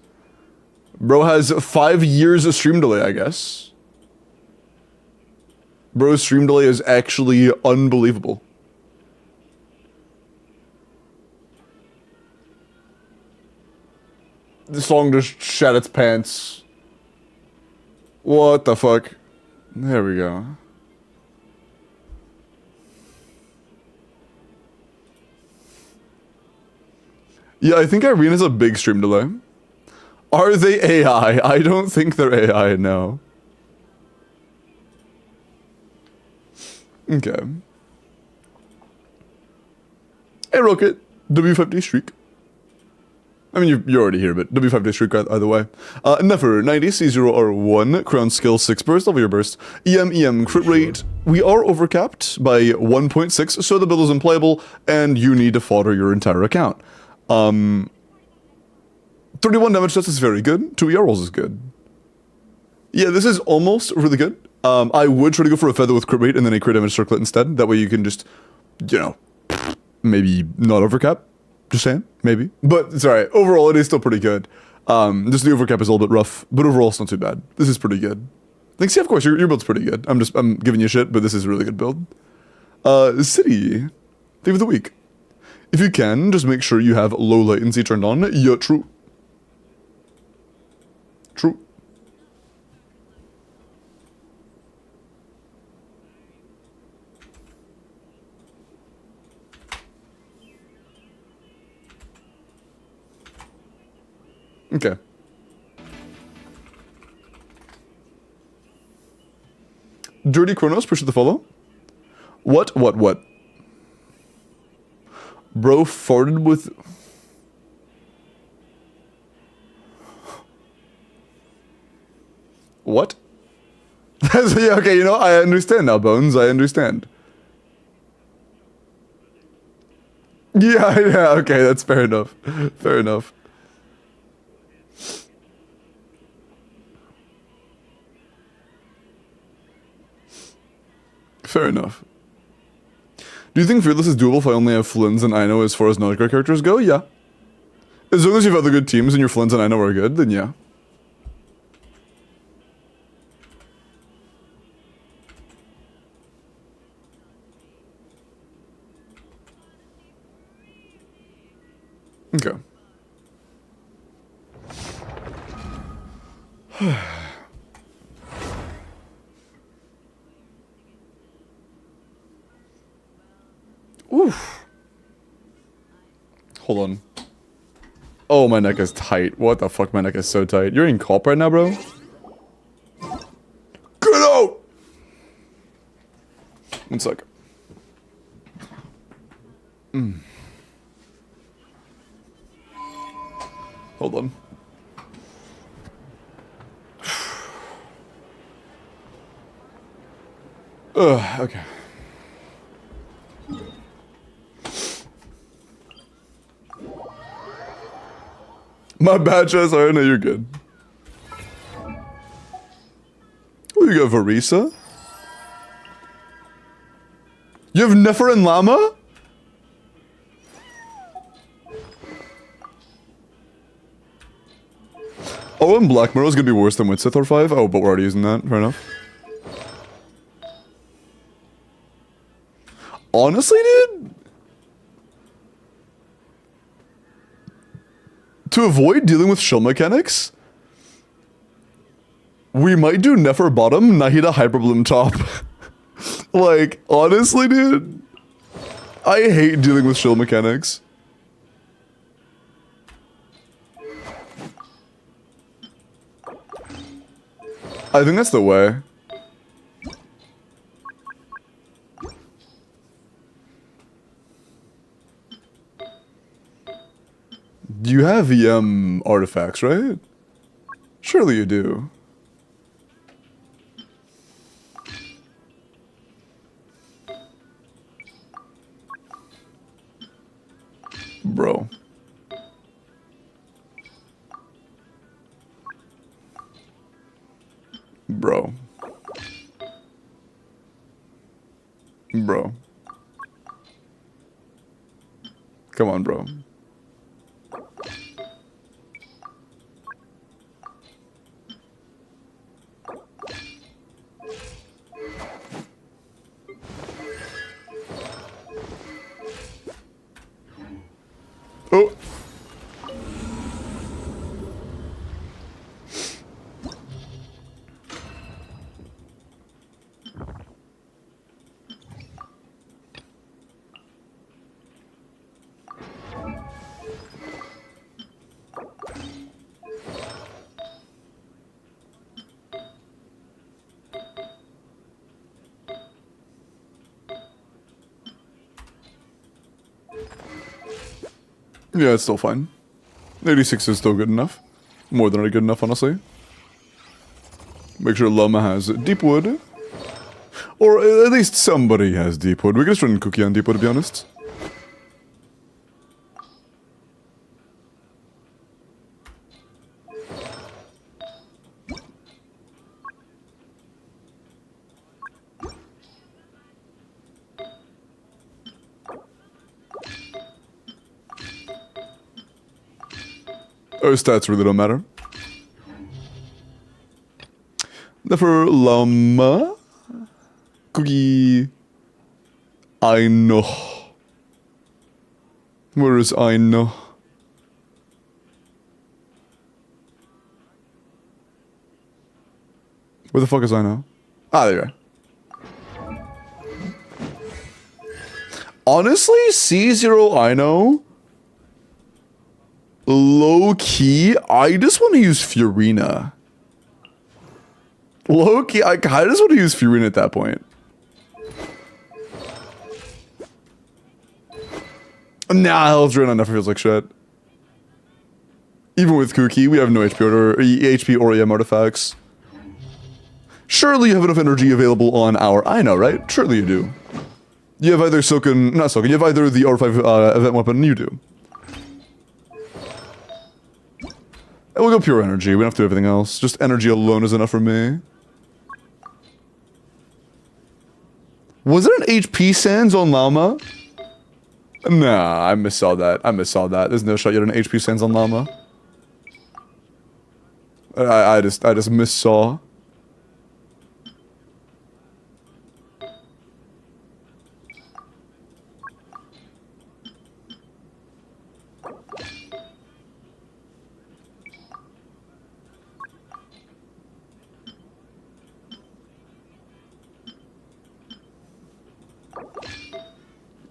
Speaker 1: Bro has 5 years of stream delay, I guess. Bro's stream delay is actually unbelievable. The song just shat its pants. What the fuck? There we go. Yeah, I think Irene has a big stream delay. Are they AI? I don't think they're AI, no. Okay. Hey, Rocket. W5D streak. I mean, you're already here, but W5D streak either way. Never, 90, C0 R1, Crown Skill 6 burst, level your burst. EM, crit rate. We are overcapped by 1.6, so the build is unplayable, and you need to fodder your entire account. 31 damage test is very good. 2 ER rolls is good. Yeah, this is almost really good. I would try to go for a feather with crit rate and then a crit damage circlet instead. That way you can just, you know, maybe not overcap. Just saying, maybe. But it's alright. Overall, it is still pretty good. Just the overcap is a little bit rough, but overall it's not too bad. This is pretty good. Thanks, yeah, of course, your build's pretty good. I'm giving you shit, but this is a really good build. City. Theme of the week. If you can, just make sure you have low latency turned on. Yeah, true. True. Okay. Dirty Chronos, push the follow. What? Bro farted with... What? Yeah, okay, you know, I understand now, Bones, I understand. Yeah, okay, that's fair enough. Fair enough. Fair enough. Do you think Fearless is doable if I only have Flynn's and Ino as far as non-card characters go? Yeah. As long as you have other good teams and your Flynn's and Ino are good, then yeah. Okay. Oof. Hold on. Oh, my neck is tight. What the fuck? My neck is so tight. You're in comp right now, bro? Get out! 1 sec. Hold on. Okay. My bad, Chaz. I know you're good. Oh, you got Varisa? You have Nefer and Llama? Oh, and Black Mirror's gonna be worse than with Sithor 5? Oh, but we're already using that. Fair enough. Honestly, dude? To avoid dealing with shield mechanics, we might do Nefer bottom, Nahida Hyperbloom top. Like, honestly, dude? I hate dealing with shield mechanics. I think that's the way. You have EM artifacts, right? Surely you do. Bro. Bro. Bro. Come on, bro. Oh. Yeah, it's still fine. 86 is still good enough. More than good enough, honestly. Make sure Llama has deep wood. Or at least somebody has deep wood. We can just run Cookie on deep wood, to be honest. Our stats really don't matter. Therefore, Llama. Cookie. I know. Where is I know? Where the fuck is I know? Ah, there you are. Honestly, C0 I know. Low key, I just want to use Furina. Low key, I kind of just want to use Furina at that point. Nah, Hell's Drain never feels like shit. Even with Cookie, we have no HP or EM artifacts. Surely you have enough energy available on our I know, right? Surely you do. You have either Soken, not Soken, you have either the R5 event weapon, you do. And we'll go pure energy, we don't have to do everything else. Just energy alone is enough for me. Was there an HP Sands on Llama? Nah, I missaw that. I missaw that. There's no shot you had an HP Sands on Llama. I just missaw.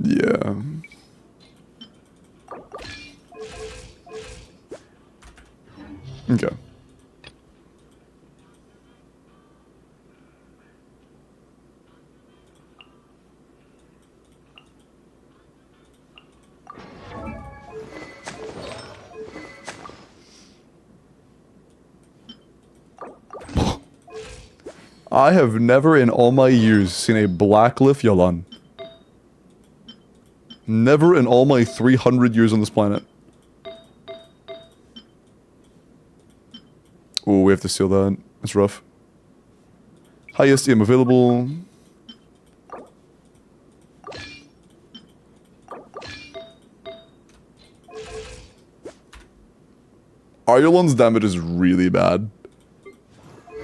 Speaker 1: Yeah. Okay. I have never in all my years seen a Blacklift Yalan. Never in all my 300 years on this planet. Oh, we have to steal that. That's rough. Highest EM available. Ireland's damage is really bad.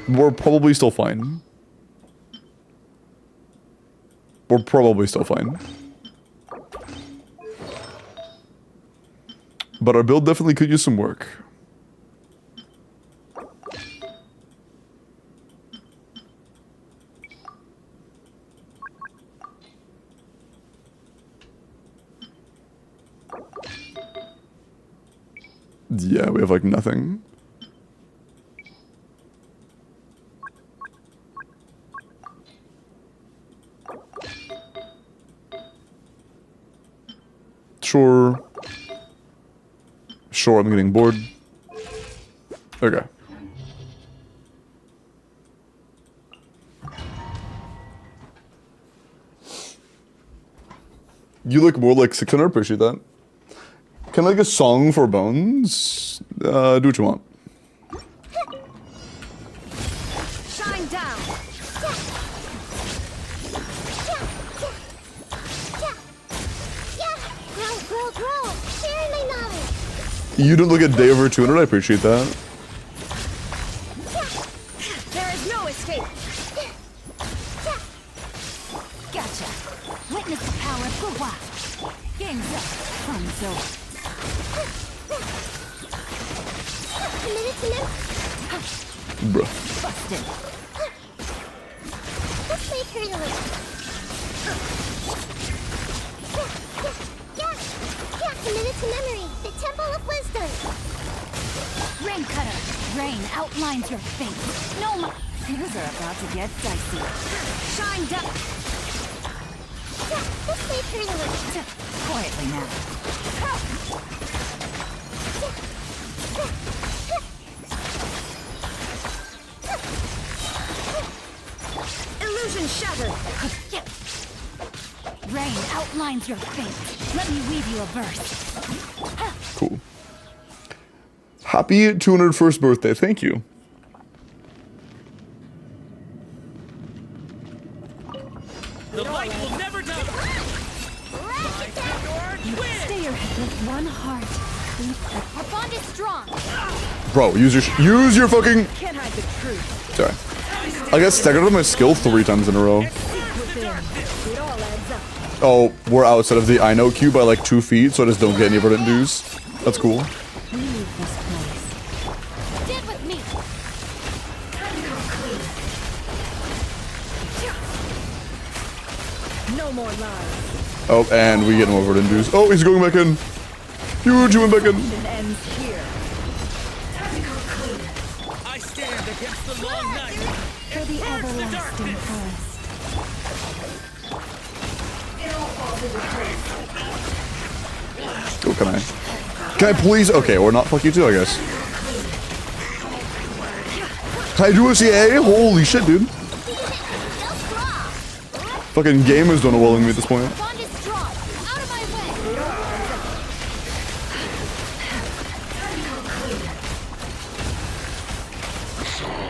Speaker 1: We're probably still fine. We're probably still fine. But our build definitely could use some work. Yeah, we have like nothing. Sure. Sure, I'm getting bored. Okay. You look more like 600, appreciate that. Can I like a song for Bones? Do what you want.
Speaker 3: Shine down. Grow. Share my knowledge.
Speaker 1: You don't look a day over 200, I appreciate that.
Speaker 3: There is no escape. Gotcha. Witness the power of Gua. Game's up. Fun's over. Committed to them.
Speaker 1: Bruh.
Speaker 3: Busted. Let's make her the committed to memory. The Temple of Wisdom. Rain Cutter. Rain outlines your fate. No more. Things are about to get dicey. Shine down. Let's make her the quietly now. Illusion shattered. Rain outlines your fate. Let me weave you a verse.
Speaker 1: Cool. Happy 201st birthday, thank you.
Speaker 2: The light will never die.
Speaker 6: Stay your head with one heart.
Speaker 3: Our bond is strong.
Speaker 1: Bro, use your fucking...
Speaker 6: Can't hide the truth.
Speaker 1: Sorry. I got staggered with my skill 3 times in a row.
Speaker 6: Within. It all adds up.
Speaker 1: Oh, we're outside of the I know queue by like 2 feet, so I just don't get any verdant dues. That's cool.
Speaker 6: We leave this place.
Speaker 3: Stand with me.
Speaker 6: No more lies.
Speaker 1: Oh, and we get no verdant dues. Oh, he's going back in. Huge, he went back in.
Speaker 6: It ends here.
Speaker 2: I stand against the long night.
Speaker 6: For the
Speaker 2: Purge the
Speaker 6: everlasting
Speaker 2: darkness.
Speaker 6: forest.
Speaker 1: Oh, can I? Can I please? Okay, or not fuck you too, I guess. Can I do a CA? Holy shit, dude. Fucking game is done welling me at this point.
Speaker 3: Bond is strong. Out of my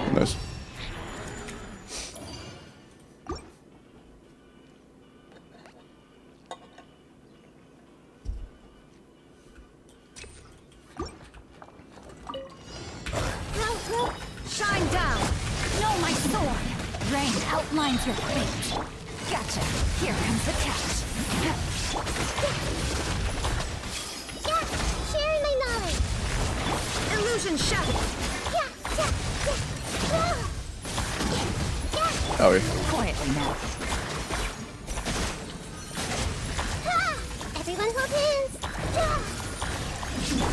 Speaker 3: way.
Speaker 1: Nice.
Speaker 3: Shine down. No, my sword. Rain outlines your fate. Gotcha. Here comes the catch. Sharing my knowledge. Illusion shattered.
Speaker 1: Owie.
Speaker 3: Quietly now. Everyone hold hands.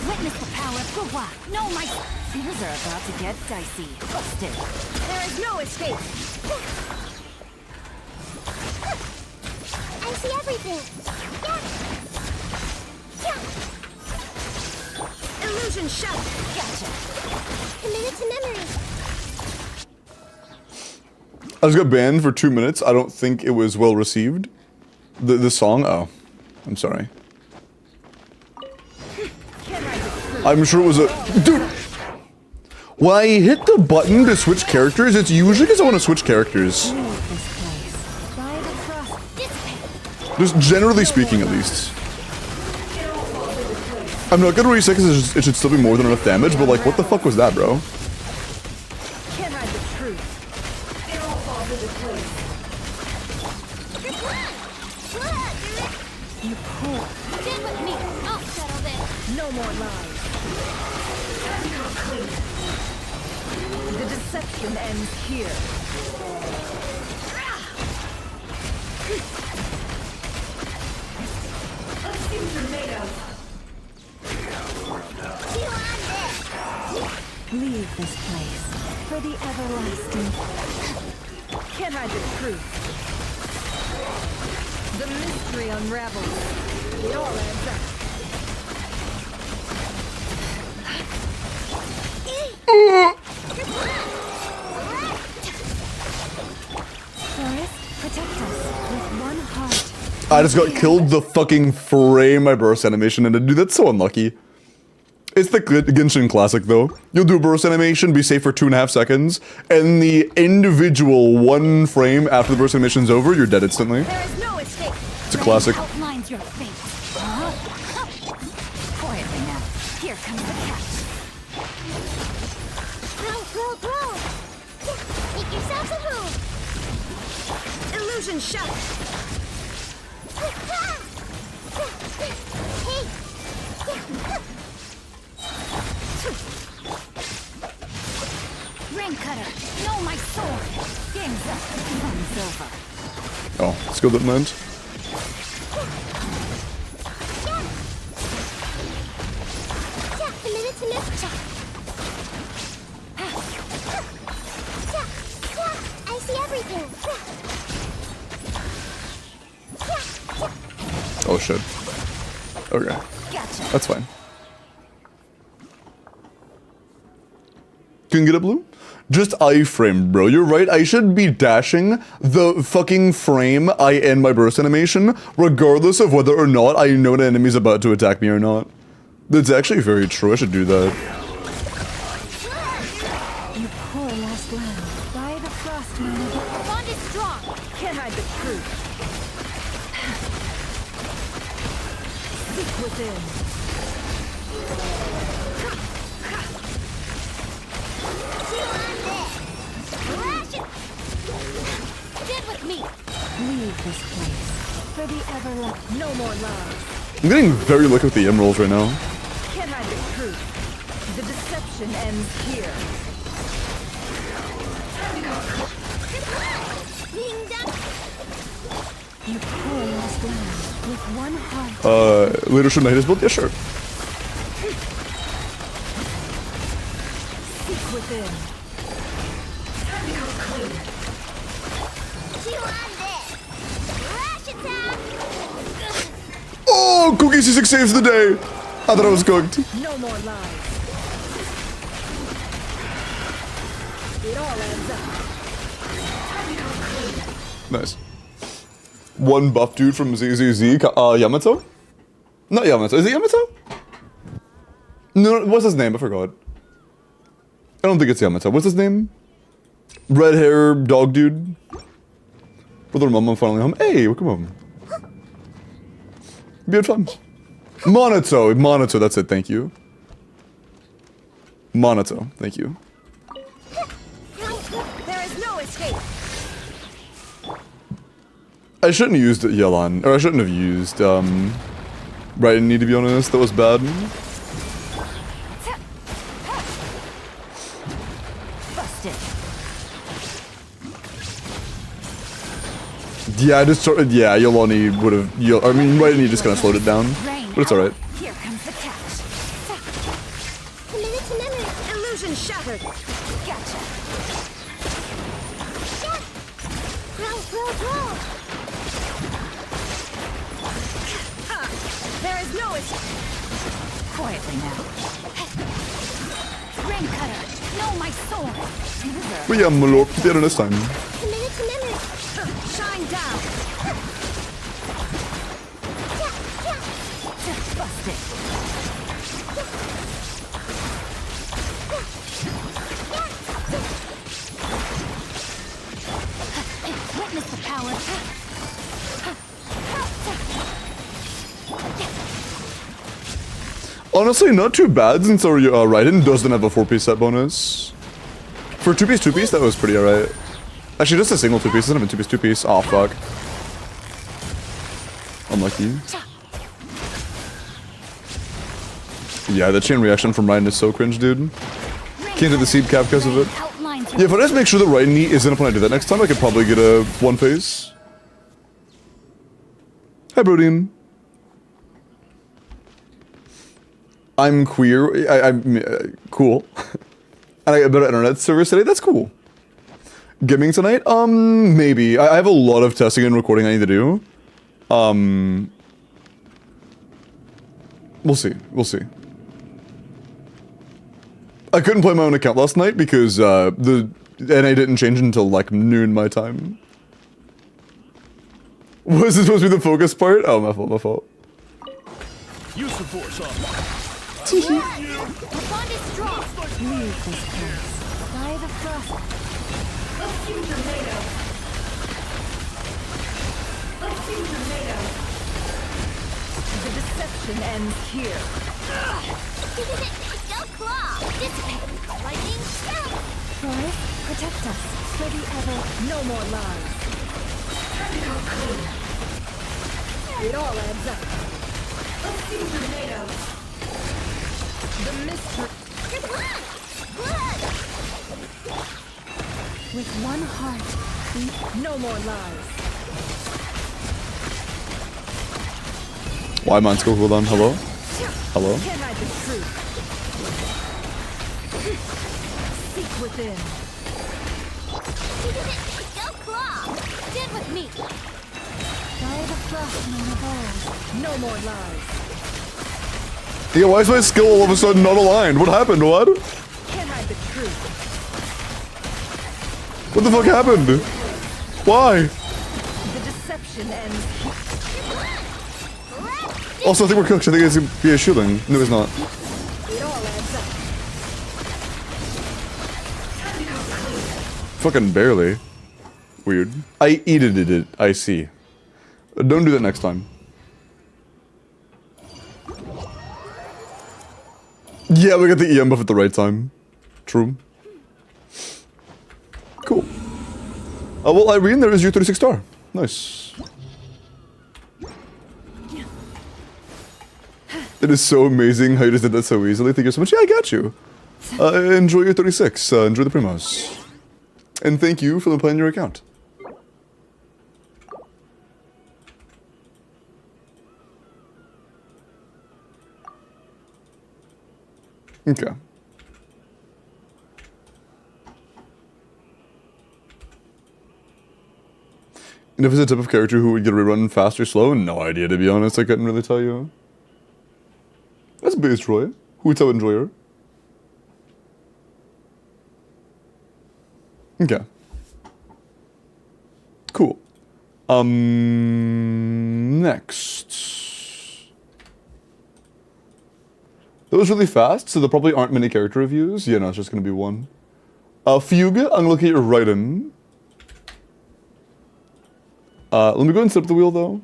Speaker 3: Witness the power of Gua. No, my... Things are about to get dicey. Busted. There is no escape. I see everything. Illusion shattered. Gotcha. Committed to memory.
Speaker 1: I just got banned for 2 minutes. I don't think it was well received. The song? Oh. I'm sorry. I'm sure it was a... Dude! When I hit the button to switch characters, it's usually because I want to switch characters.
Speaker 6: Leave this place. By the cross.
Speaker 1: Just generally speaking, at least. I'm not gonna reset because it should still be more than enough damage, but like, what the fuck was that, bro?
Speaker 6: Can't hide the truth. You poor.
Speaker 3: Stand with me. I'll settle this.
Speaker 6: No more lies. The deception ends here. Leave this place for the everlasting. Can't hide the truth. The mystery unravels. It all adds up. Forest, protect us with one heart.
Speaker 1: I just got killed the fucking frame my burst animation ended. Dude, that's so unlucky. It's the Genshin classic though. You'll do a burst animation, be safe for 2.5 seconds, and the individual 1 frame after the burst animation's over, you're dead instantly.
Speaker 3: There is no escape.
Speaker 1: It's a classic.
Speaker 3: Outlines your fate. Quietly now. Here comes the catch. Grow. Make yourselves a move.
Speaker 6: Illusion shot.
Speaker 3: Hey. Ring cutter. No, my sword. Game's up. Fun's over.
Speaker 1: Oh, skill that meant.
Speaker 3: A minute to miss. I see everything.
Speaker 1: Oh shit. Okay.
Speaker 3: Gotcha.
Speaker 1: That's fine. Can you get a blue? Just iframe, bro. You're right. I should be dashing the fucking frame I end my burst animation, regardless of whether or not I know an enemy's about to attack me or not. That's actually very true. I should do that.
Speaker 6: You poor last land. By the frost moon.
Speaker 3: The bond is strong.
Speaker 6: Can't hide the truth. Seek within.
Speaker 3: Stand with me.
Speaker 6: Leave this place for the everlasting. No more lies.
Speaker 1: I'm getting very lucky with the emeralds right now.
Speaker 6: Can't hide the truth. The deception ends here.
Speaker 3: Being done.
Speaker 6: You poor lost land with one heart.
Speaker 1: Later should I hit his build? Yeah, sure.
Speaker 6: Seek within.
Speaker 3: Chew on this. Rush attack.
Speaker 1: Oh, Cookie C6 saves the day. I thought I was cooked.
Speaker 6: No more lies. It all adds up.
Speaker 1: Nice. One buff dude from ZZZ. Yamato? Not Yamato. Is it Yamato? No, what's his name? I forgot. I don't think it's Yamato. What's his name? Red hair dog dude. Brother and mom, I'm finally home. Hey, welcome home. We had fun. Monato, that's it, thank you. Monato, thank you.
Speaker 6: There is no escape.
Speaker 1: I shouldn't have used Yelan, or I shouldn't have used, Raiden, to be honest, that was bad.
Speaker 6: Busted.
Speaker 1: Yeah, I just started, yeah, Yolani would have, I mean, Raiden just kind of slowed it down, but it's alright.
Speaker 3: Here comes the catch. A minute.
Speaker 6: Illusion shattered.
Speaker 3: Gotcha. Grow.
Speaker 6: There is no escape.
Speaker 3: Quietly now. Ring cutter. No, my sword.
Speaker 1: But yeah, my lord, there this time.
Speaker 3: A minute.
Speaker 6: Shine down.
Speaker 3: Busted.
Speaker 1: Honestly, not too bad since our Raiden doesn't have a 4-piece set bonus. For 2-piece, that was pretty alright. Actually, just a single 2-piece, doesn't have a 2-piece. Oh, fuck. Unlucky. Yeah, the chain reaction from Raiden is so cringe, dude. Can't do the seed cap because of it. Yeah, if I just make sure that Raiden isn't up when I do that next time, I could probably get a 1-phase. Hi, Brodine. I'm queer. I'm cool. And I got a better internet service today. That's cool. Gaming tonight? Maybe. I have a lot of testing and recording I need to do. We'll see. We'll see. I couldn't play my own account last night because the NA didn't change until like noon my time. Was this supposed to be the focus part? Oh, my fault, my fault.
Speaker 4: Use the force off.
Speaker 3: The bond is strong.
Speaker 6: Leave this place.
Speaker 3: By the frost.
Speaker 6: The deception ends here.
Speaker 3: Go claw. Dissipate. Lightning strike.
Speaker 6: Forest, protect us for the ever.
Speaker 2: No more lies. It all adds up. The mystery.
Speaker 3: Your blood. Blood.
Speaker 6: With one heart,
Speaker 2: No more lies.
Speaker 1: Why mine's go cooldown? Hello? Hello?
Speaker 2: Can't hide the truth. Seek within.
Speaker 3: Go claw. Stand with me.
Speaker 6: by the frosting of old.
Speaker 2: No more lies.
Speaker 1: Yeah, why is my skill all of a sudden not aligned? What happened? What?
Speaker 2: Can't hide the truth.
Speaker 1: What the fuck happened? Why?
Speaker 2: The deception ends.
Speaker 1: Also, I think we're cooked. I think it's gonna be a shooting. No, it's not.
Speaker 2: It all adds up.
Speaker 1: Fucking barely. Weird. I edited it. I see. Don't do that next time. Yeah, we got the EM buff at the right time. True. Cool. Well, Irene, there is your 36 star. Nice. It is so amazing how you just did that so easily. Thank you so much. Yeah, I got you. Enjoy your 36. Enjoy the primos. And thank you for playing your account. Okay. And if it's a type of character who would get a rerun fast or slow, no idea, to be honest. I couldn't really tell you. That's base Troy. Who's so enjoyer? Okay. Cool. Next. That was really fast, so there probably aren't many character reviews. Yeah, no, it's just gonna be one. Fugue, I'm gonna look at your Raiden. Let me go and set up the wheel, though.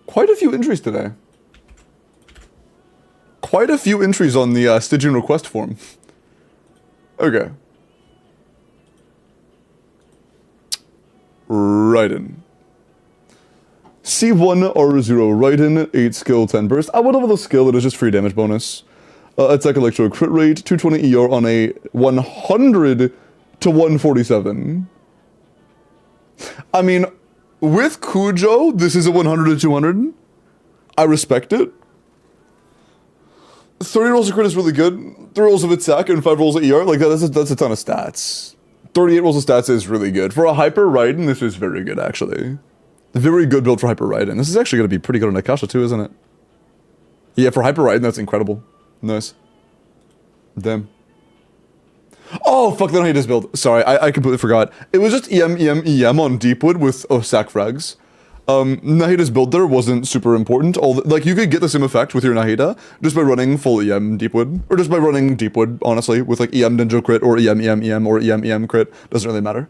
Speaker 1: Quite a few entries today. Quite a few entries on the Stygian request form. Okay. Raiden. C1 R0 Raiden, 8 skill, 10 burst. I would have the skill, it is just free damage bonus. Attack electro crit rate, 220 ER on a 100 to 147. I mean, with Cujo, this is a 100 to 200. I respect it. 30 rolls of crit is really good. 3 rolls of attack and 5 rolls of ER, like that's a ton of stats. 38 rolls of stats is really good. For a Hyper Raiden, this is very good, actually. Very good build for Hyper Raiden. This is actually going to be pretty good on Akasha too, isn't it? Yeah, for Hyper Raiden, that's incredible. Nice. Damn. Oh, fuck, then I hate this build. Sorry, I completely forgot. It was just EM on Deepwood with sack frags. Nahida's build there wasn't super important. Like, you could get the same effect with your Nahida just by running full EM Deepwood. Or just by running Deepwood, honestly, with like EM Ninja crit or EM or EM crit. Doesn't really matter.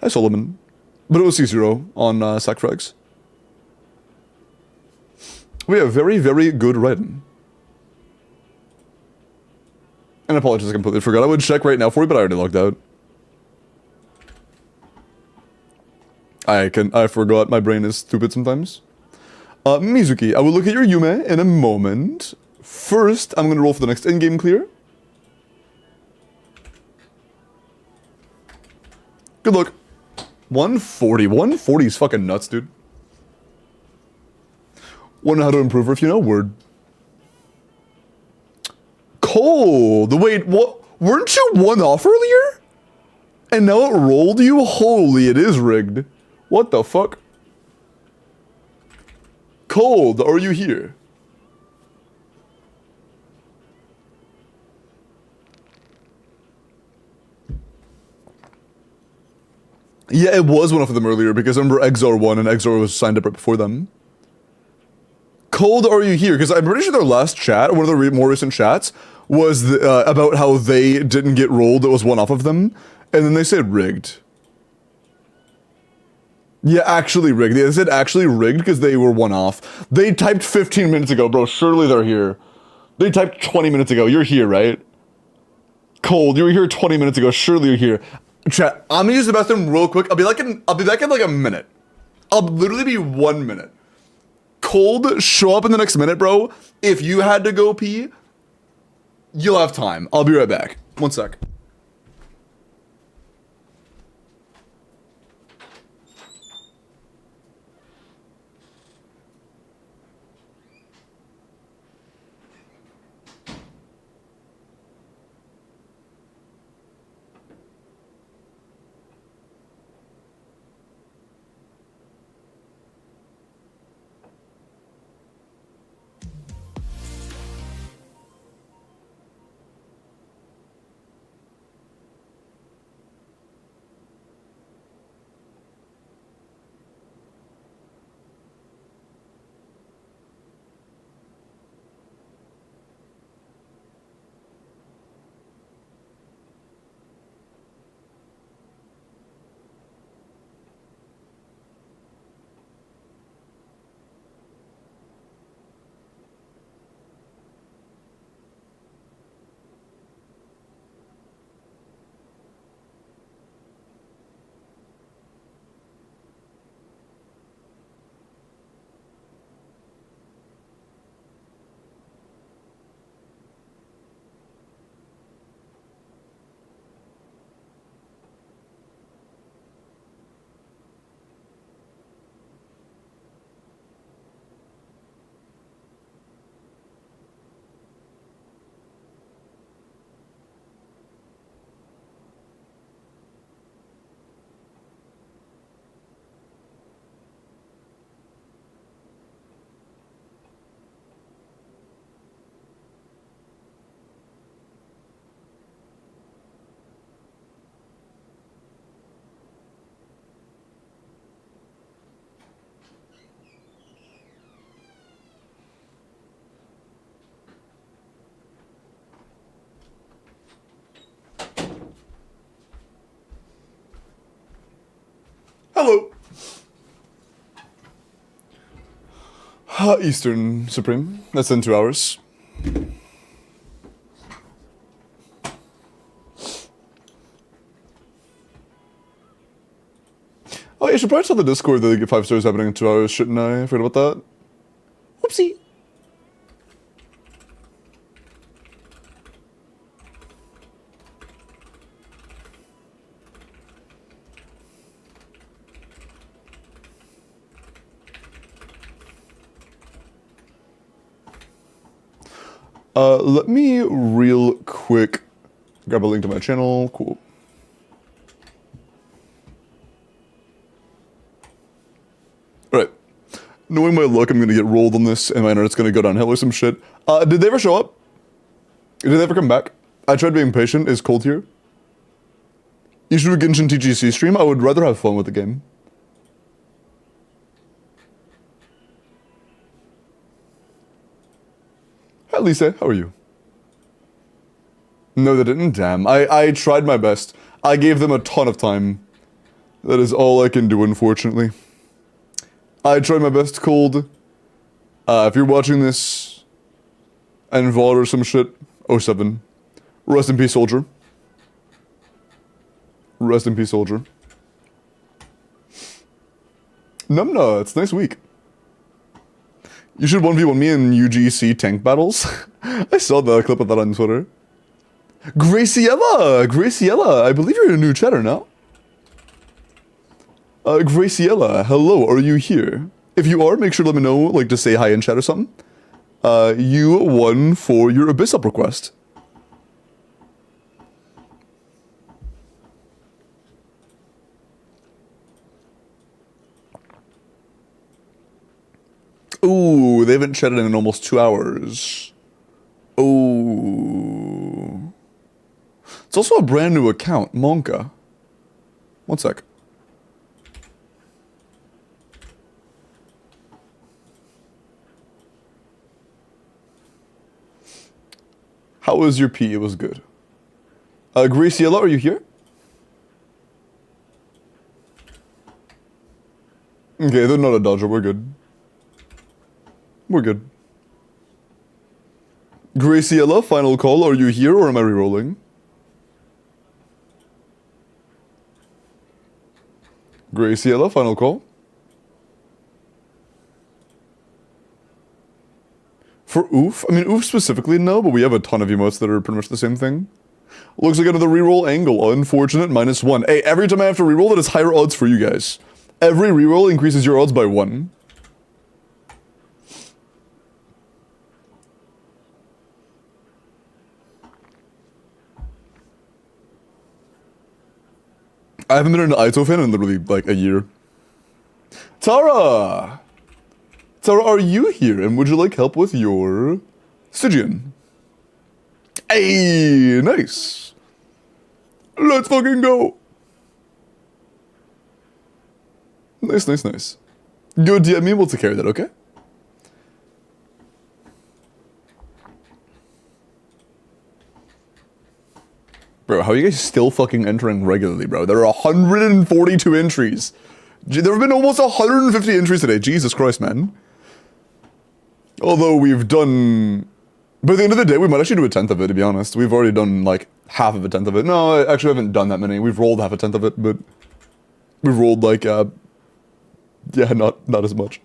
Speaker 1: Hi, Solomon. But it was C0 on sack frags. We have very, very good writing. And apologies, I completely forgot. I would check right now for you, but I already logged out. I forgot. My brain is stupid sometimes. Mizuki, I will look at your Yume in a moment. First, I'm gonna roll for the next in-game clear. Good luck. 140. 140 is fucking nuts, dude. Wonder how to improve her if you know. Word. Cold. Wait, what? Weren't you one off earlier? And now it rolled you? Holy, it is rigged. What the fuck? Cold, are you here? Yeah, it was one of them earlier because I remember Exar won and Exar was signed up right before them. Cold, are you here? Because I'm pretty sure their last chat, one of the more recent chats, was about how they didn't get rolled. It was one off of them, and then they said rigged. Yeah, actually rigged. They said actually rigged because they were one off. They typed 15 minutes ago, bro. Surely they're here. They typed 20 minutes ago. You're here, right? Cold, you were here 20 minutes ago. Surely you're here. Chat, I'm gonna use the bathroom real quick. I'll be back in like a minute. I'll literally be 1 minute. Cold, show up in the next minute, bro. If you had to go pee, you'll have time. I'll be right back. 1 sec. Hello. Eastern Supreme. That's in 2 hours. Oh, I should probably tell the Discord that they get 5 stars happening in 2 hours, shouldn't I? I forgot about that. Whoopsie. Let me real quick grab a link to my channel. Cool. Alright. Knowing my luck, I'm gonna get rolled on this and my internet's gonna go downhill or some shit. Did they ever show up? Did they ever come back? I tried being patient. Is Cold here? You should do a Genshin TGC stream. I would rather have fun with the game. Hi Lisa, how are you? No, they didn't. Damn. I tried my best. I gave them a ton of time. That is all I can do, unfortunately. I tried my best, Cold. If you're watching this and VOD or some shit, '07. Rest in peace, soldier. Rest in peace, soldier. Numna, it's a nice week. You should 1v1 me in UGC tank battles. I saw the clip of that on Twitter. Graciela! Graciela, I believe you're in a new chatter now. Graciela, hello, are you here? If you are, make sure to let me know, like, to say hi in chat or something. You won for your Abyss Up request. Ooh, they haven't chatted in almost 2 hours. Ooh. It's also a brand new account, Monka. One sec. How was your pee? It was good. Graciela, are you here? Okay, they're not a dodger, we're good. We're good. Graciela, final call. Are you here or am I rerolling? Graciela, final call. For Oof? I mean, Oof specifically, no, but we have a ton of emotes that are pretty much the same thing. Looks like another reroll angle. Unfortunate, -1. Hey, every time I have to reroll, that is higher odds for you guys. Every reroll increases your odds by 1. I haven't been an Aito fan in literally, like, a year. Tara! Tara, are you here? And would you like help with your Stygian? Hey, nice. Let's fucking go. Nice, nice, nice. Go DM me, we'll take care of that, okay? Bro, how are you guys still fucking entering regularly, bro? There are 142 entries. There have been almost 150 entries today. Jesus Christ, man. Although we've done... By the end of the day, we might actually do a 10th of it, to be honest. We've already done, like, half of a 10th of it. No, I actually haven't done that many. We've rolled half a 10th of it, but... We've rolled, like, yeah, not as much.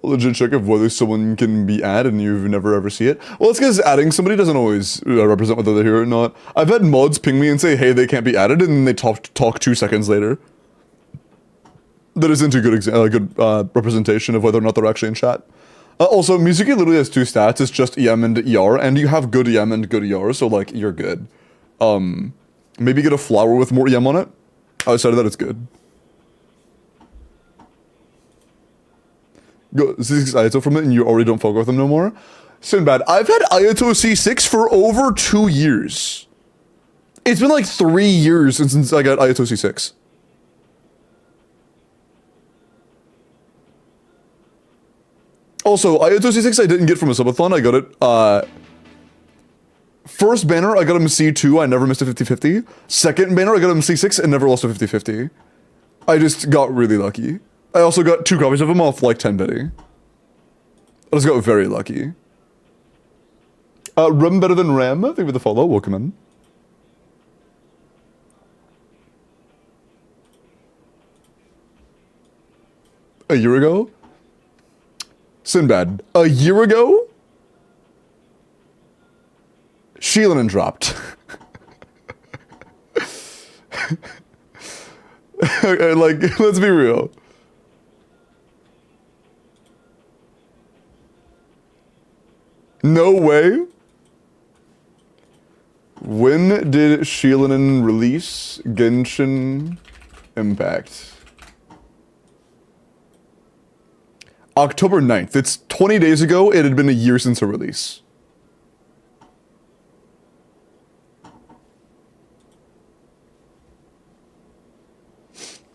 Speaker 1: Legit check of whether someone can be added and you've never ever see it. Well, it's because adding somebody doesn't always represent whether they're here or not. I've had mods ping me and say, hey, they can't be added, and then they talk 2 seconds later. That isn't a good representation of whether or not they're actually in chat. Also, Mizuki literally has 2 stats. It's just EM and ER, and you have good EM and good ER, so, like, you're good. Maybe get a flower with more EM on it. Outside of that, it's good. Go C6 Ayato from it and you already don't fuck with them no more? Sinbad, I've had Ayato C6 for over 2 years. It's been like 3 years since I got Ayato C6. Also, Ayato C6 I didn't get from a subathon, I got it, first banner, I got him C2, I never missed a 50-50. Second banner, I got him C6 and never lost a 50-50. I just got really lucky. I also got 2 copies of him off like 10 biddy. I just got very lucky. Rum better than Ram, thank you for the follow, welcome in. A year ago? Sinbad, a year ago? Sheelan dropped. Okay, like, let's be real. No way. When did Sheelan release Genshin Impact? October 9th. It's 20 days ago. It had been a year since a release.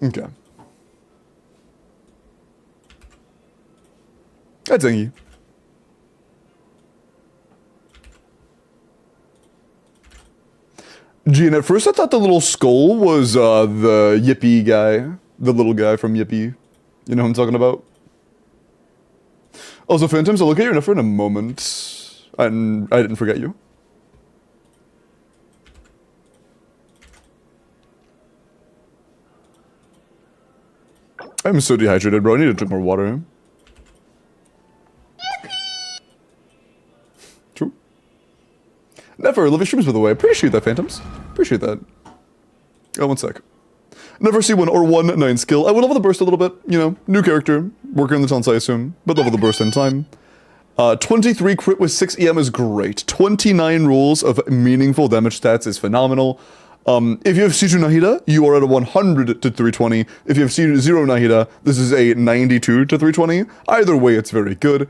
Speaker 1: Okay. That's thank you. Gene, at first I thought the little skull was the Yippee guy. The little guy from Yippee. You know who I'm talking about? Also, Phantoms, I'll look at your Nefer in a moment. And I didn't forget you. I'm so dehydrated, bro. I need to drink more water. True. Never love your streams, by the way. Appreciate that, Phantoms. Appreciate that. Oh, one sec. Never see one or 1-9 skill. I would level the burst a little bit. You know, new character. Working on the taunts, I assume. But level the burst in time. 23 crit with 6 EM is great. 29 rolls of meaningful damage stats is phenomenal. If you have C2 Nahida, you are at a 100 to 320. If you have C0 Nahida, this is a 92 to 320. Either way, it's very good.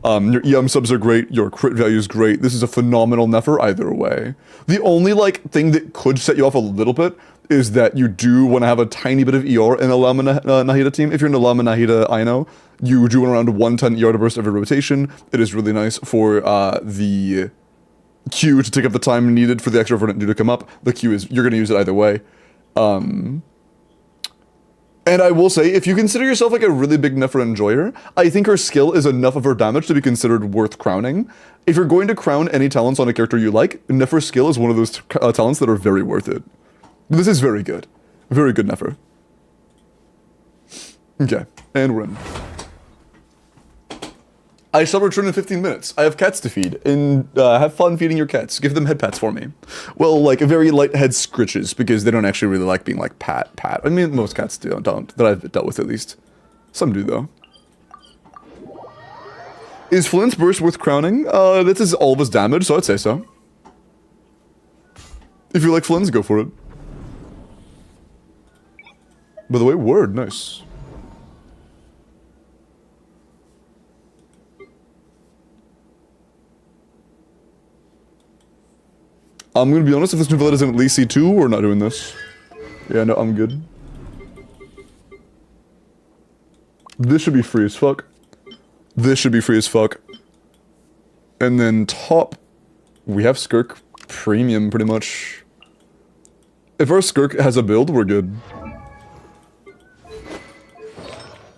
Speaker 1: Your EM subs are great, your crit value is great. This is a phenomenal Nefer either way. The only, like, thing that could set you off a little bit is that you do want to have a tiny bit of ER in a Lama Nahida team. If you're in a Lama Nahida Ino, you do around 110 ER to burst every rotation. It is really nice for the Q to take up the time needed for the extra verdant to come up. The Q is, you're going to use it either way. And I will say, if you consider yourself like a really big Nefer enjoyer, I think her skill is enough of her damage to be considered worth crowning. If you're going to crown any talents on a character you like, Nefer's skill is one of those talents that are very worth it. This is very good. Very good Nefer. Okay, and we're in. I shall return in 15 minutes. I have cats to feed, and have fun feeding your cats. Give them head pats for me. Well, like, very light head scritches, because they don't actually really like being, like, pat. I mean, most cats don't, that I've dealt with at least. Some do, though. Is Flint's Burst worth crowning? This is all of his damage, so I'd say so. If you like Flint's, go for it. By the way, word, nice. I'm gonna be honest, if this novella isn't at least C2, we're not doing this. Yeah, no, I'm good. This should be free as fuck. This should be free as fuck. And then top, we have Skirk Premium, pretty much. If our Skirk has a build, we're good.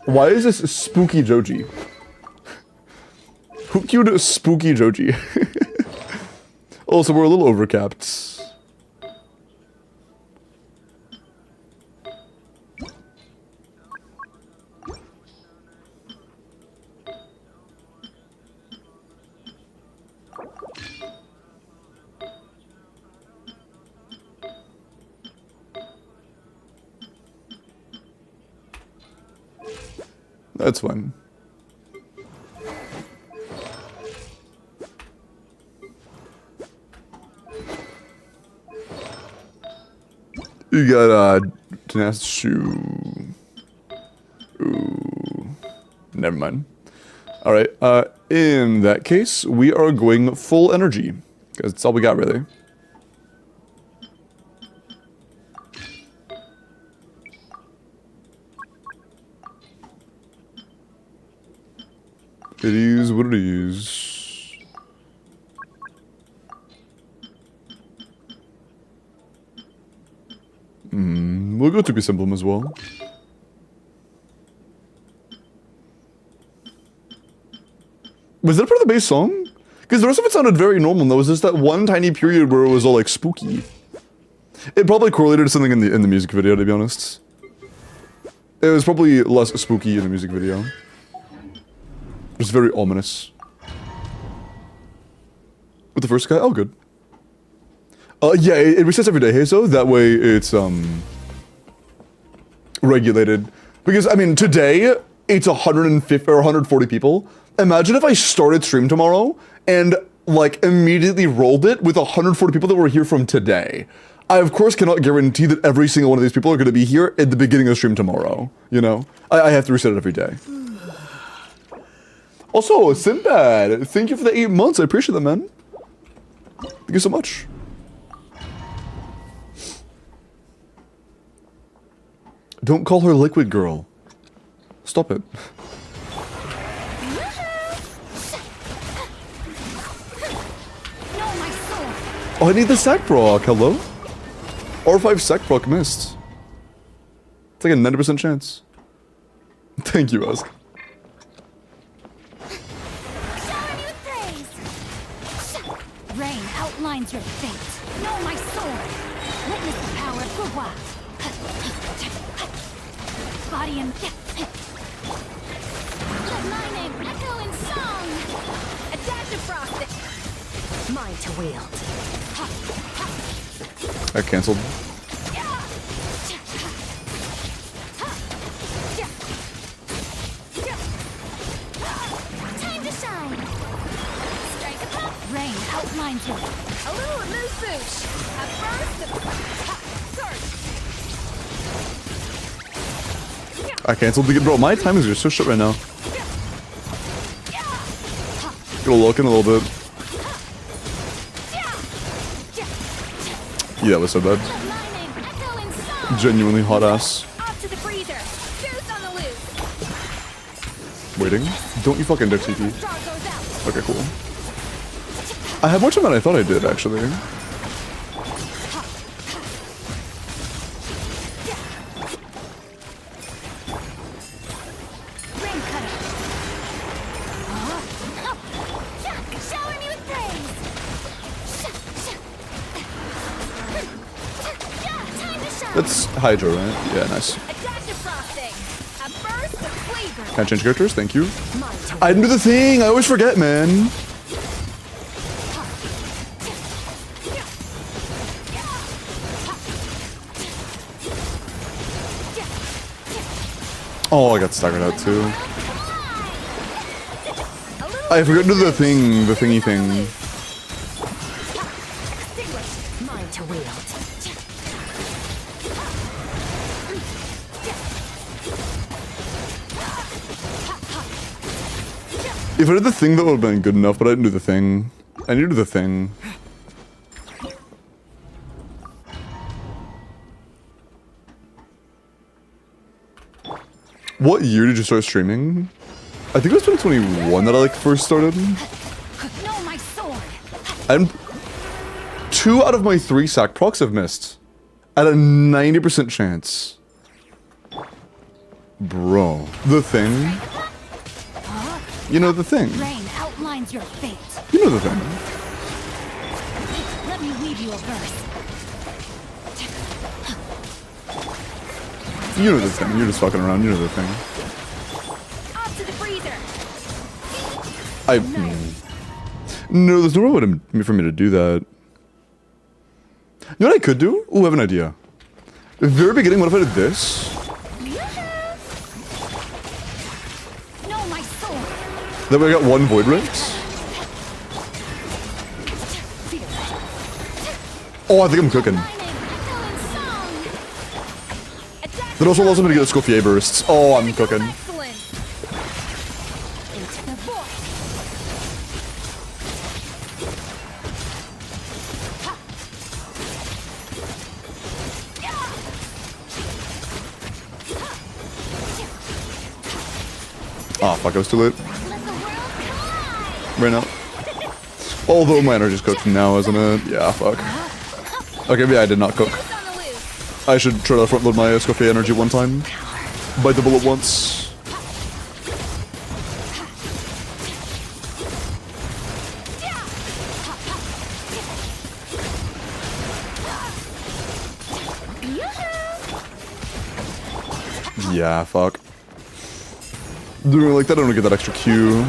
Speaker 1: Why is this Spooky Joji? Who queued Spooky Joji? Also, we're a little overcapped. That's fine. You got, Tenacity. Ooh. Never mind. Alright, in that case, we are going full energy. Because that's all we got, really. It is what it is. We'll go to Simplem as well. Was that part of the base song? Because the rest of it sounded very normal, though. It was just that one tiny period where it was all, like, spooky. It probably correlated to something in the music video, to be honest. It was probably less spooky in the music video. Just very ominous. With the first guy? Oh, good. Yeah, it resets every day, Hazo. That way it's, regulated. Because, I mean, today, it's 150 or 140 people. Imagine if I started stream tomorrow and, like, immediately rolled it with 140 people that were here from today. I, of course, cannot guarantee that every single one of these people are going to be here at the beginning of stream tomorrow. You know? I have to reset it every day. Also, Sinbad, thank you for the 8 months. I appreciate that, man. Thank you so much. Don't call her Liquid Girl. Stop it. Oh, I need the sack proc. Hello? R5 sack proc missed. It's like a 90% chance. Thank you, Ask.
Speaker 3: outlines your fate. Know my sword. Witness the power of Gurwa. Body and... Let my name echo in song. Adaptive frosting. Mine to wield.
Speaker 1: I canceled.
Speaker 3: Time to shine. Strike a pop. Rain outlines you. A little loose boosh. A burst.
Speaker 1: I canceled the bro. My timings are so shit right now. Gonna look in a little bit. Yeah, that was so bad. Genuinely hot ass.
Speaker 3: Off to the freezer. Juice on the loose.
Speaker 1: Waiting. Don't you fucking dip CT.
Speaker 3: Star goes out.
Speaker 1: Okay, cool. I have more time than I thought I did, actually.
Speaker 3: Rain cutter. Shower me with praise. Time to shine.
Speaker 1: That's Hydra, right? Yeah, nice.
Speaker 3: Adaptive frosting. A burst of flavor.
Speaker 1: Can I change characters? Thank you.
Speaker 3: Mine to
Speaker 1: I didn't do the thing! I always forget, man! Oh, I got staggered out too. I forgot to do the thing, the thingy thing.
Speaker 3: Mine to wield.
Speaker 1: If I did the thing, that would have been good enough, but I didn't do the thing. I need to do the thing. What year did you start streaming? I think it was 2021 that I like first started.
Speaker 3: Know my sword.
Speaker 1: I'm 2 out of my 3 sack procs have missed. At a 90% chance. Bro. The thing. You know the thing.
Speaker 3: Rain outlines your fate.
Speaker 1: You know the thing.
Speaker 3: Let me weave you a verse.
Speaker 1: You know the thing. You're just fucking around. You know the thing.
Speaker 3: Off to the freezer.
Speaker 1: No, there's no way for me to do that. You know what I could do? Ooh, I have an idea. The very beginning, what if I did this?
Speaker 3: Know my sword.
Speaker 1: That way I got 1 Void Rift? Oh, I think I'm cooking.
Speaker 3: My name echo in song.
Speaker 1: That also allows me to get a Scoffier bursts. Oh, I'm cooking.
Speaker 3: Excellent. Into the void.
Speaker 1: Ah, fuck, I was too late.
Speaker 3: Let the world collide.
Speaker 1: Right now. Although my energy's cooked now, isn't it? Yeah, fuck. Okay, yeah, I did not cook.
Speaker 3: Juice on the loose.
Speaker 1: I should try to front load my Scoffier energy one time. Bite the bullet once. Yeah, fuck. Doing it like that, I don't get that extra Q.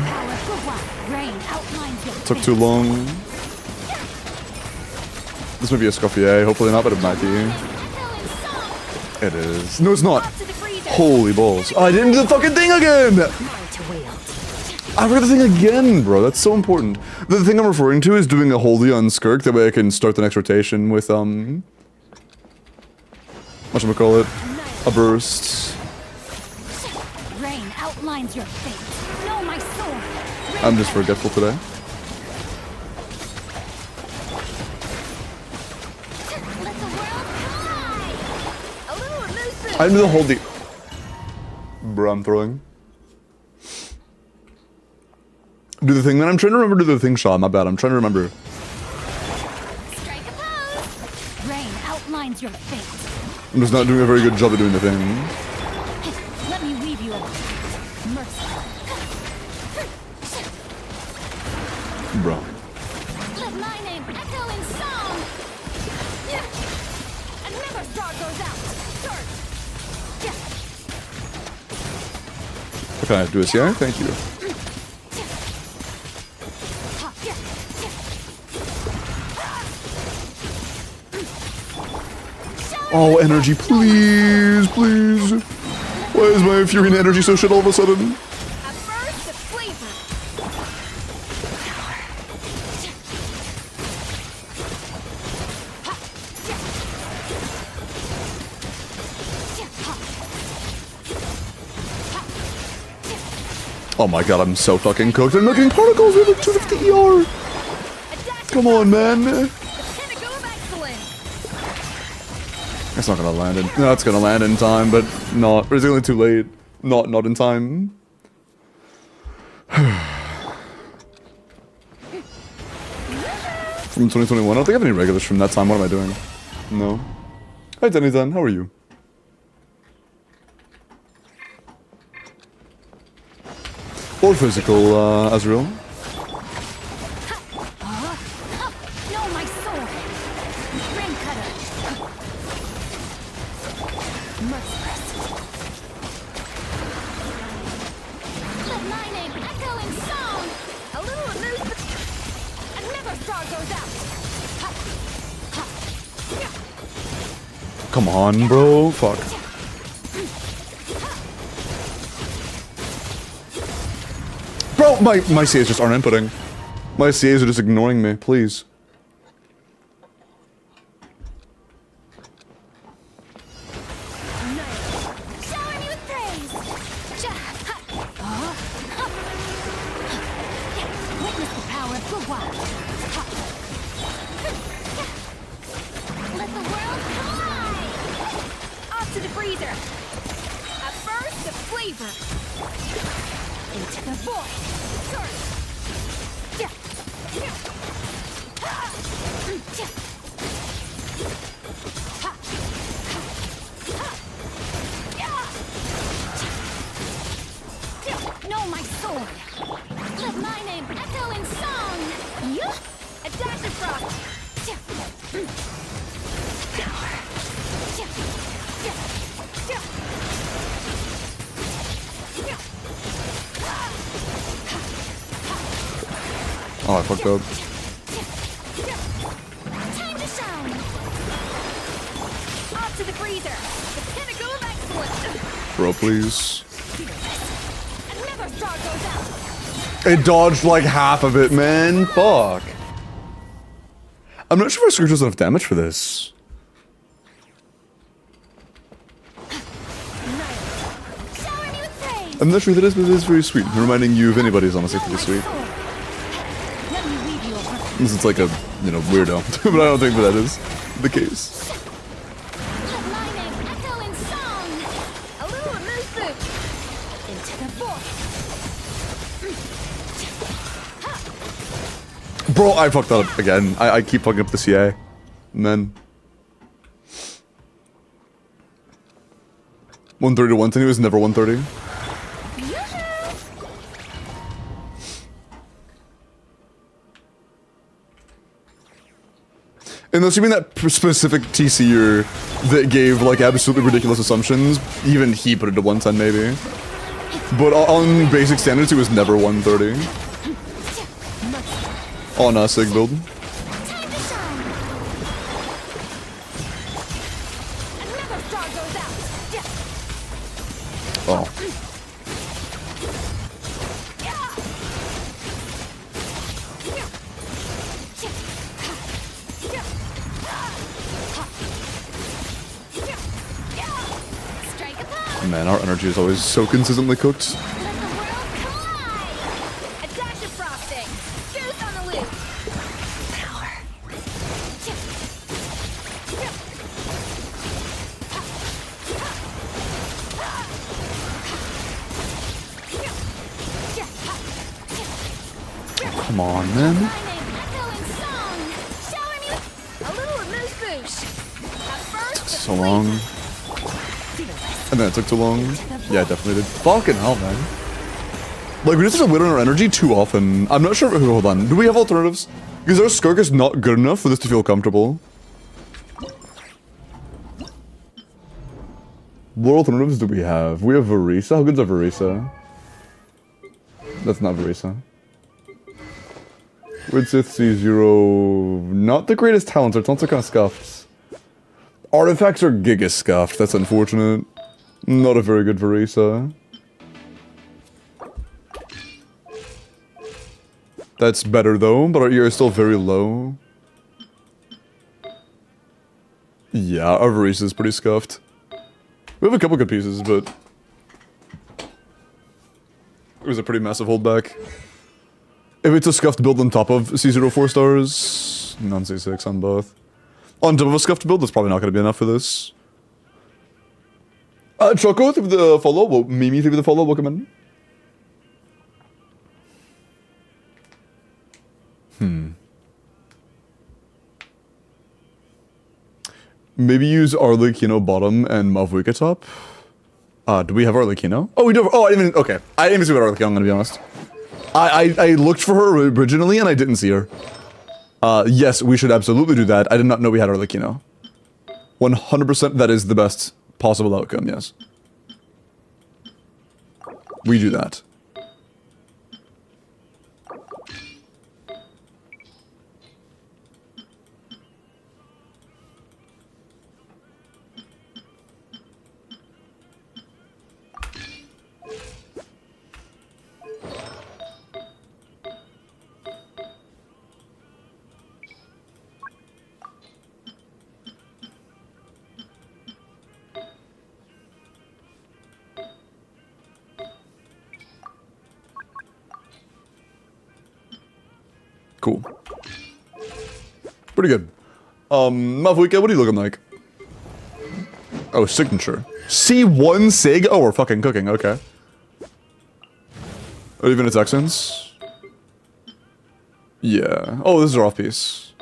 Speaker 3: Rain outlines your
Speaker 1: Took too long. This might be a Scoffier, hopefully not, but it might be. It is. No, it's not.
Speaker 3: to the freezer.
Speaker 1: Holy balls. Oh, I didn't do the fucking thing again!
Speaker 3: Mine to wield.
Speaker 1: I forgot the thing again, bro. That's so important. The thing I'm referring to is doing a holy on Skirk. That way I can start the next rotation with, whatchamacallit? A burst.
Speaker 3: Rain outlines your fate. Know my sword.
Speaker 1: I'm just forgetful today.
Speaker 3: Let the world collide. A little elusive.
Speaker 1: I knew the whole Bro, I'm throwing. Do the thing, man. I'm trying to remember to do the thing, Shaw. My bad. I'm trying to remember.
Speaker 3: Strike a pose. Rain outlines your fate.
Speaker 1: I'm just not doing a very good job of doing the thing.
Speaker 3: Let me weave you a mercy.
Speaker 1: Bro.
Speaker 3: Let my name echo in song.
Speaker 1: What can I do this? Yeah, thank you. Oh, energy, please, please. Why is my Fury and energy so shit all of a sudden? Oh my god, I'm so fucking cooked. I'm not getting particles with like 250 ER. Come on, man. It's not gonna land in. No, it's gonna land in time, but not. Or is it only too late? Not in time. From 2021. I don't think I have any regulars from that time. What am I doing? No. Hi, Denny-Dan. How are you? Or physical, Azrael. Come on, bro. Fuck. Bro, my CAs just aren't inputting. My CAs are just ignoring me, please. Oh, I fucked up.
Speaker 3: Time to shine. Off to the freezer. The pinnacle of excellence.
Speaker 1: Bro, please.
Speaker 3: Another star goes out.
Speaker 1: It dodged like half of it, man. Fuck. I'm not sure if our Scourge does enough damage for this. I'm not sure that is, but it is very sweet. Reminding you of anybody is honestly pretty sweet. Unless it's like a, you know, weirdo. But I don't think that is the case. Bro, I fucked that up again. I keep fucking up the CA. And then 130 to 110, it was never 130. Unless you mean that specific TCer that gave like absolutely ridiculous assumptions, even he put it to 110 maybe. But on basic standards, it was never 130. On a sig build. Oh. Man, our energy is always so consistently cooked. Come on, man. Took so long. And then it took too long. Yeah, it definitely did. Fucking hell, man. Like, we just have to wait on our energy too often. I'm not sure. Hold on. Do we have alternatives? Because our Skirk is not good enough for this to feel comfortable. What alternatives do we have? We have Varisa. How good's a Varisa? That's not Verisa. Red Sith C0, not the greatest talents. Our talents are kind of scuffed. Artifacts are giga scuffed. That's unfortunate. Not a very good Verisa. That's better though, but our ear is still very low. Yeah, our Verisa is pretty scuffed. We have a couple good pieces, but it was a pretty massive holdback. If it's a scuffed build on top of C0 4 stars, non C6 on both. On top of a scuffed build, that's probably not going to be enough for this. Choco, through the follow. Well, Mimi, through the follow. Welcome in. Maybe use Arlecchino bottom and Mavuika top. Do we have Arlecchino? Oh, we do. Oh, I didn't even. Okay, I didn't even see what Arlecchino. I'm gonna be honest. I looked for her originally and I didn't see her. Yes, we should absolutely do that. I did not know we had Arlecchino. 100%. That is the best possible outcome. Yes. We do that. Cool. Pretty good. Mavuika, what are you looking like? Oh, signature. C1 sig? Oh, we're fucking cooking, okay. Or even its accents? Yeah. Oh, this is our off-piece.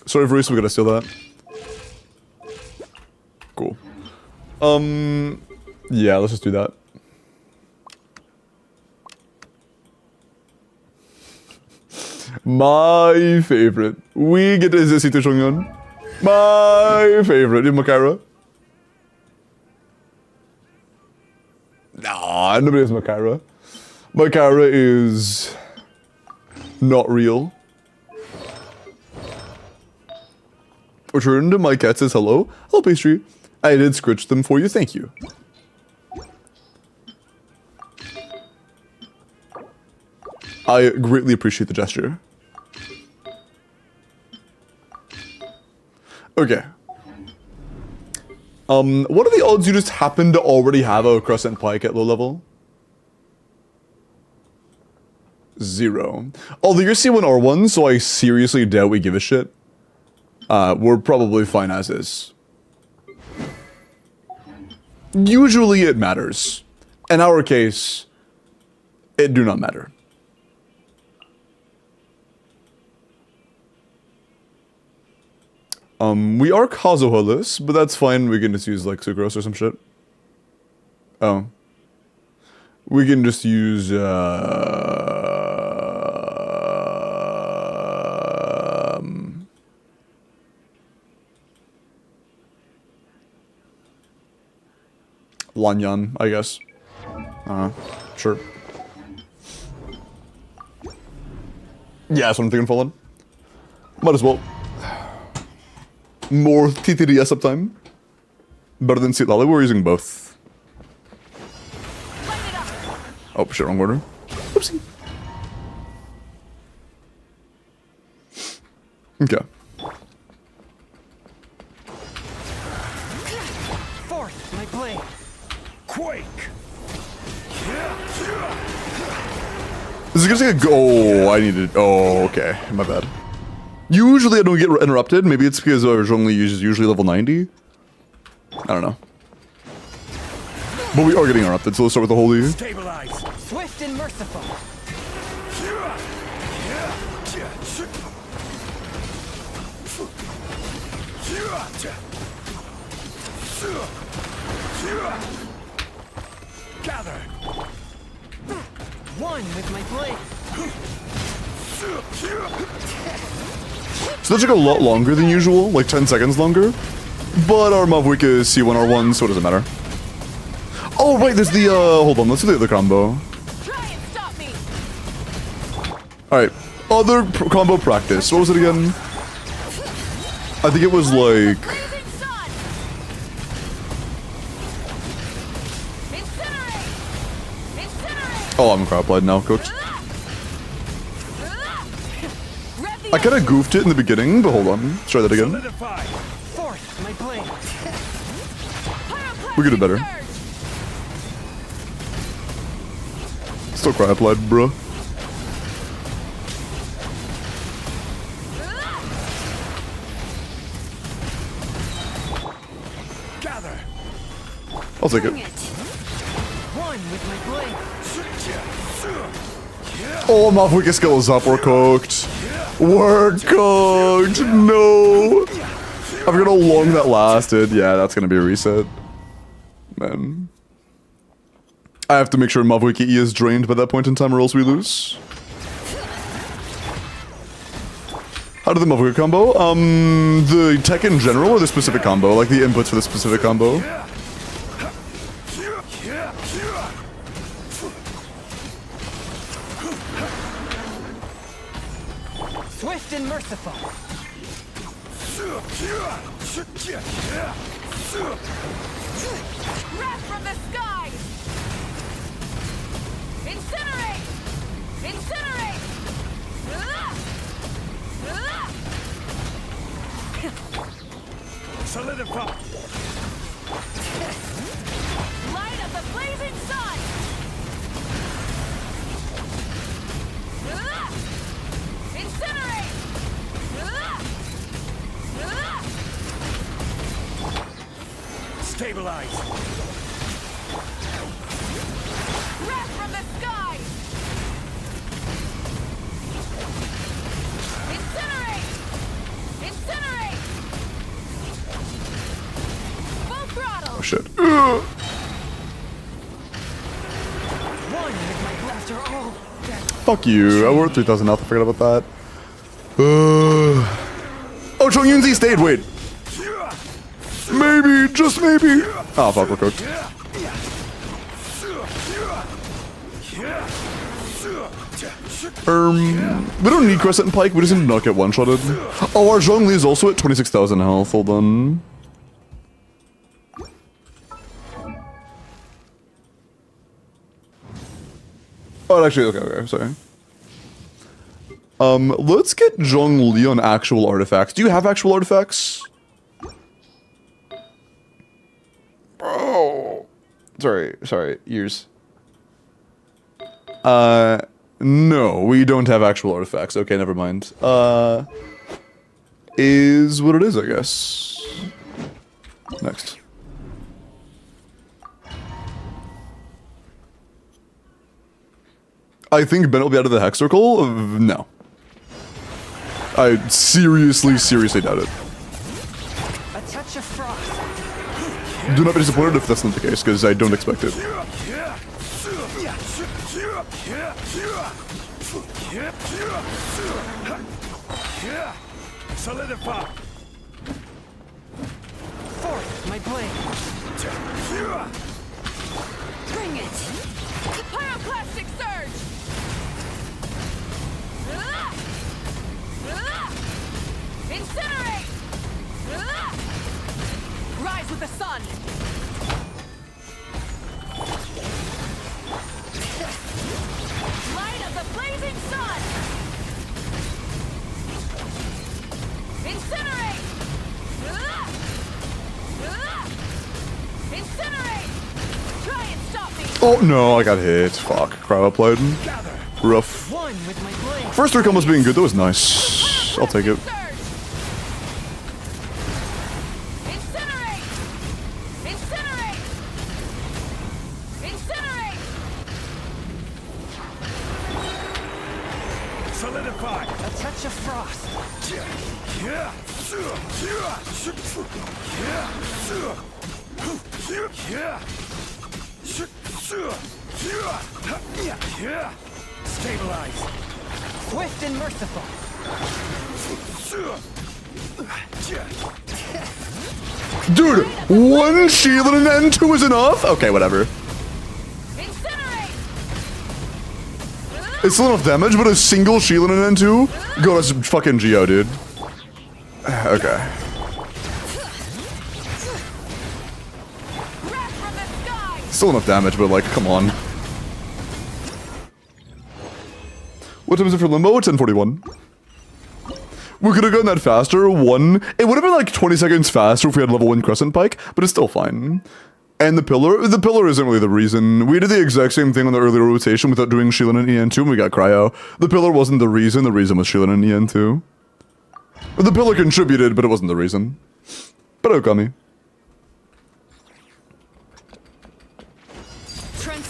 Speaker 1: Sorry, Varese, we gotta steal that. Cool. Yeah, let's just do that. My favorite. We get is this Ito Shongyeon. My favorite. In Makara. Nah, nobody has Makara. Makara is not real. Returned. My cat says hello. Hello, pastry. I did scritch them for you. Thank you. I greatly appreciate the gesture. Okay. What are the odds you just happen to already have a Crescent Pike at low level? 0. Although you're C1R1, so I seriously doubt we give a shit. We're probably fine as is. Usually it matters. In our case, it do not matter. We are Kazuha-less, but that's fine. We can just use like Sucrose or some shit. Oh. We can just use Lanyan, I guess. Sure. Yeah, that's what I'm thinking, Fallen. Might as well. More TTDS uptime. Better than Seat Lally, we're using both. Oh, shit, wrong order. Oopsie. Okay.
Speaker 2: Forth my blade.
Speaker 4: Quake!
Speaker 1: This is gonna take a go. Oh, I needed. Oh, okay. My bad. Usually I don't get interrupted. Maybe it's because our only usually level 90. I don't know. But we are getting interrupted, so let's start with the holy.
Speaker 4: Stabilize!
Speaker 2: Swift and merciful.
Speaker 4: Gather!
Speaker 2: One with my blade.
Speaker 1: So that took a lot longer than usual, like 10 seconds longer. But our Mavwika is C1R1, so it doesn't matter. Oh, right, there's the, hold on, let's do the other combo.
Speaker 3: Try and stop me.
Speaker 1: Alright, other combo practice. What was it again? I think it was like...
Speaker 3: Blazing sun. Incinerate. Incinerate.
Speaker 1: Oh, I'm crap applied now, cooked.
Speaker 3: Rev the
Speaker 1: I kind of goofed it in the beginning, but hold on. Let's try that again.
Speaker 4: Solidify. Forth my blade.
Speaker 1: We could do better. Still crap applied, bruh.
Speaker 4: Gather.
Speaker 1: I'll take it.
Speaker 6: One with my blade.
Speaker 1: Oh, Mavwika skill is up. We're cooked. We're cooked. No. I forgot how long that lasted. Yeah, that's gonna be a reset. Man. I have to make sure Mavwika E is drained by that point in time or else we lose. How did the Mavwika combo? The tech in general or the specific combo? Like the inputs for the specific combo?
Speaker 6: Swift and merciful.
Speaker 3: Wrath from the sky. Incinerate. Incinerate.
Speaker 4: Solidify.
Speaker 3: Light of the blazing sun. Incinerate.
Speaker 4: Stabilize.
Speaker 3: Wrath from the sky. Incinerate. Incinerate. Full throttle.
Speaker 1: Oh shit.
Speaker 6: One with my blaster. Oh, that
Speaker 1: Fuck you. I wore 3,000 health. I forgot about that. Oh, Chongyunzi stayed. Wait. Maybe, just maybe. Oh, fuck, we're cooked. We don't need Crescent and Pike. We just need to not get one-shotted. Oh, our Zhongli is also at 26,000 health. Hold on. Oh, actually, okay, sorry. Let's get Zhongli on actual artifacts. Do you have actual artifacts? Oh, sorry, ears. No, we don't have actual artifacts. Okay, never mind. Is what it is, I guess. Next. I think Ben will be out of the Hex Circle? No. I seriously doubt it.
Speaker 6: a touch of frost.
Speaker 1: Do not be disappointed if that's not the case, because I don't expect it.
Speaker 4: Solidify.
Speaker 6: Forth my blade.
Speaker 3: Bring it. Pyroclastic surge. Incinerate. Rise with the sun. Light of the blazing sun. Incinerate. Incinerate. Try and stop me.
Speaker 1: Oh no, I got hit. Fuck. Crowd applied. Rough.
Speaker 6: One with my blade.
Speaker 1: First three combos being good, that was nice. I'll take it.
Speaker 3: Surge. Incinerate. Incinerate. Incinerate.
Speaker 4: Solidify.
Speaker 6: A touch of frost.
Speaker 4: Stabilize.
Speaker 6: Swift and merciful.
Speaker 1: Dude, one shield and an N2 is enough? Okay, whatever.
Speaker 3: Incinerate!
Speaker 1: It's still enough damage, but a single shield and an N2? Go, that's fucking Geo, dude. Okay.
Speaker 3: Wrath from the sky!
Speaker 1: Still enough damage, but like, come on. What time is it for Limbo? 10:41. We could have gotten that faster. It would have been like 20 seconds faster if we had level 1 Crescent Pike, but it's still fine. And the pillar isn't really the reason. We did the exact same thing on the earlier rotation without doing Shieldin and EN2 and we got Cryo. The pillar wasn't the reason was Shieldin and EN2. The pillar contributed, but it wasn't the reason. But Okami.
Speaker 3: I've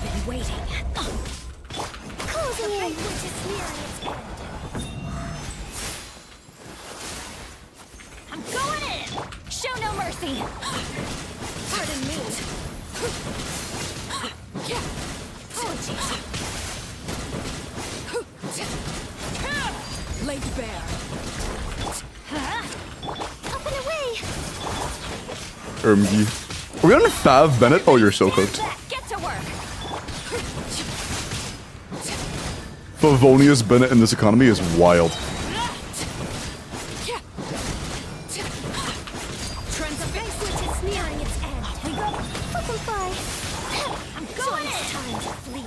Speaker 3: been waiting. Closing in. I'm going in. Show no mercy. Pardon me. Laid bare. Up and away.
Speaker 1: Are we on Fav Bennett? Oh, you're so cooked.
Speaker 3: Get to work.
Speaker 1: Favonius Bennett in this economy is wild.
Speaker 3: Is nearing its end. We go fucking fly. I'm going. It's time to flee.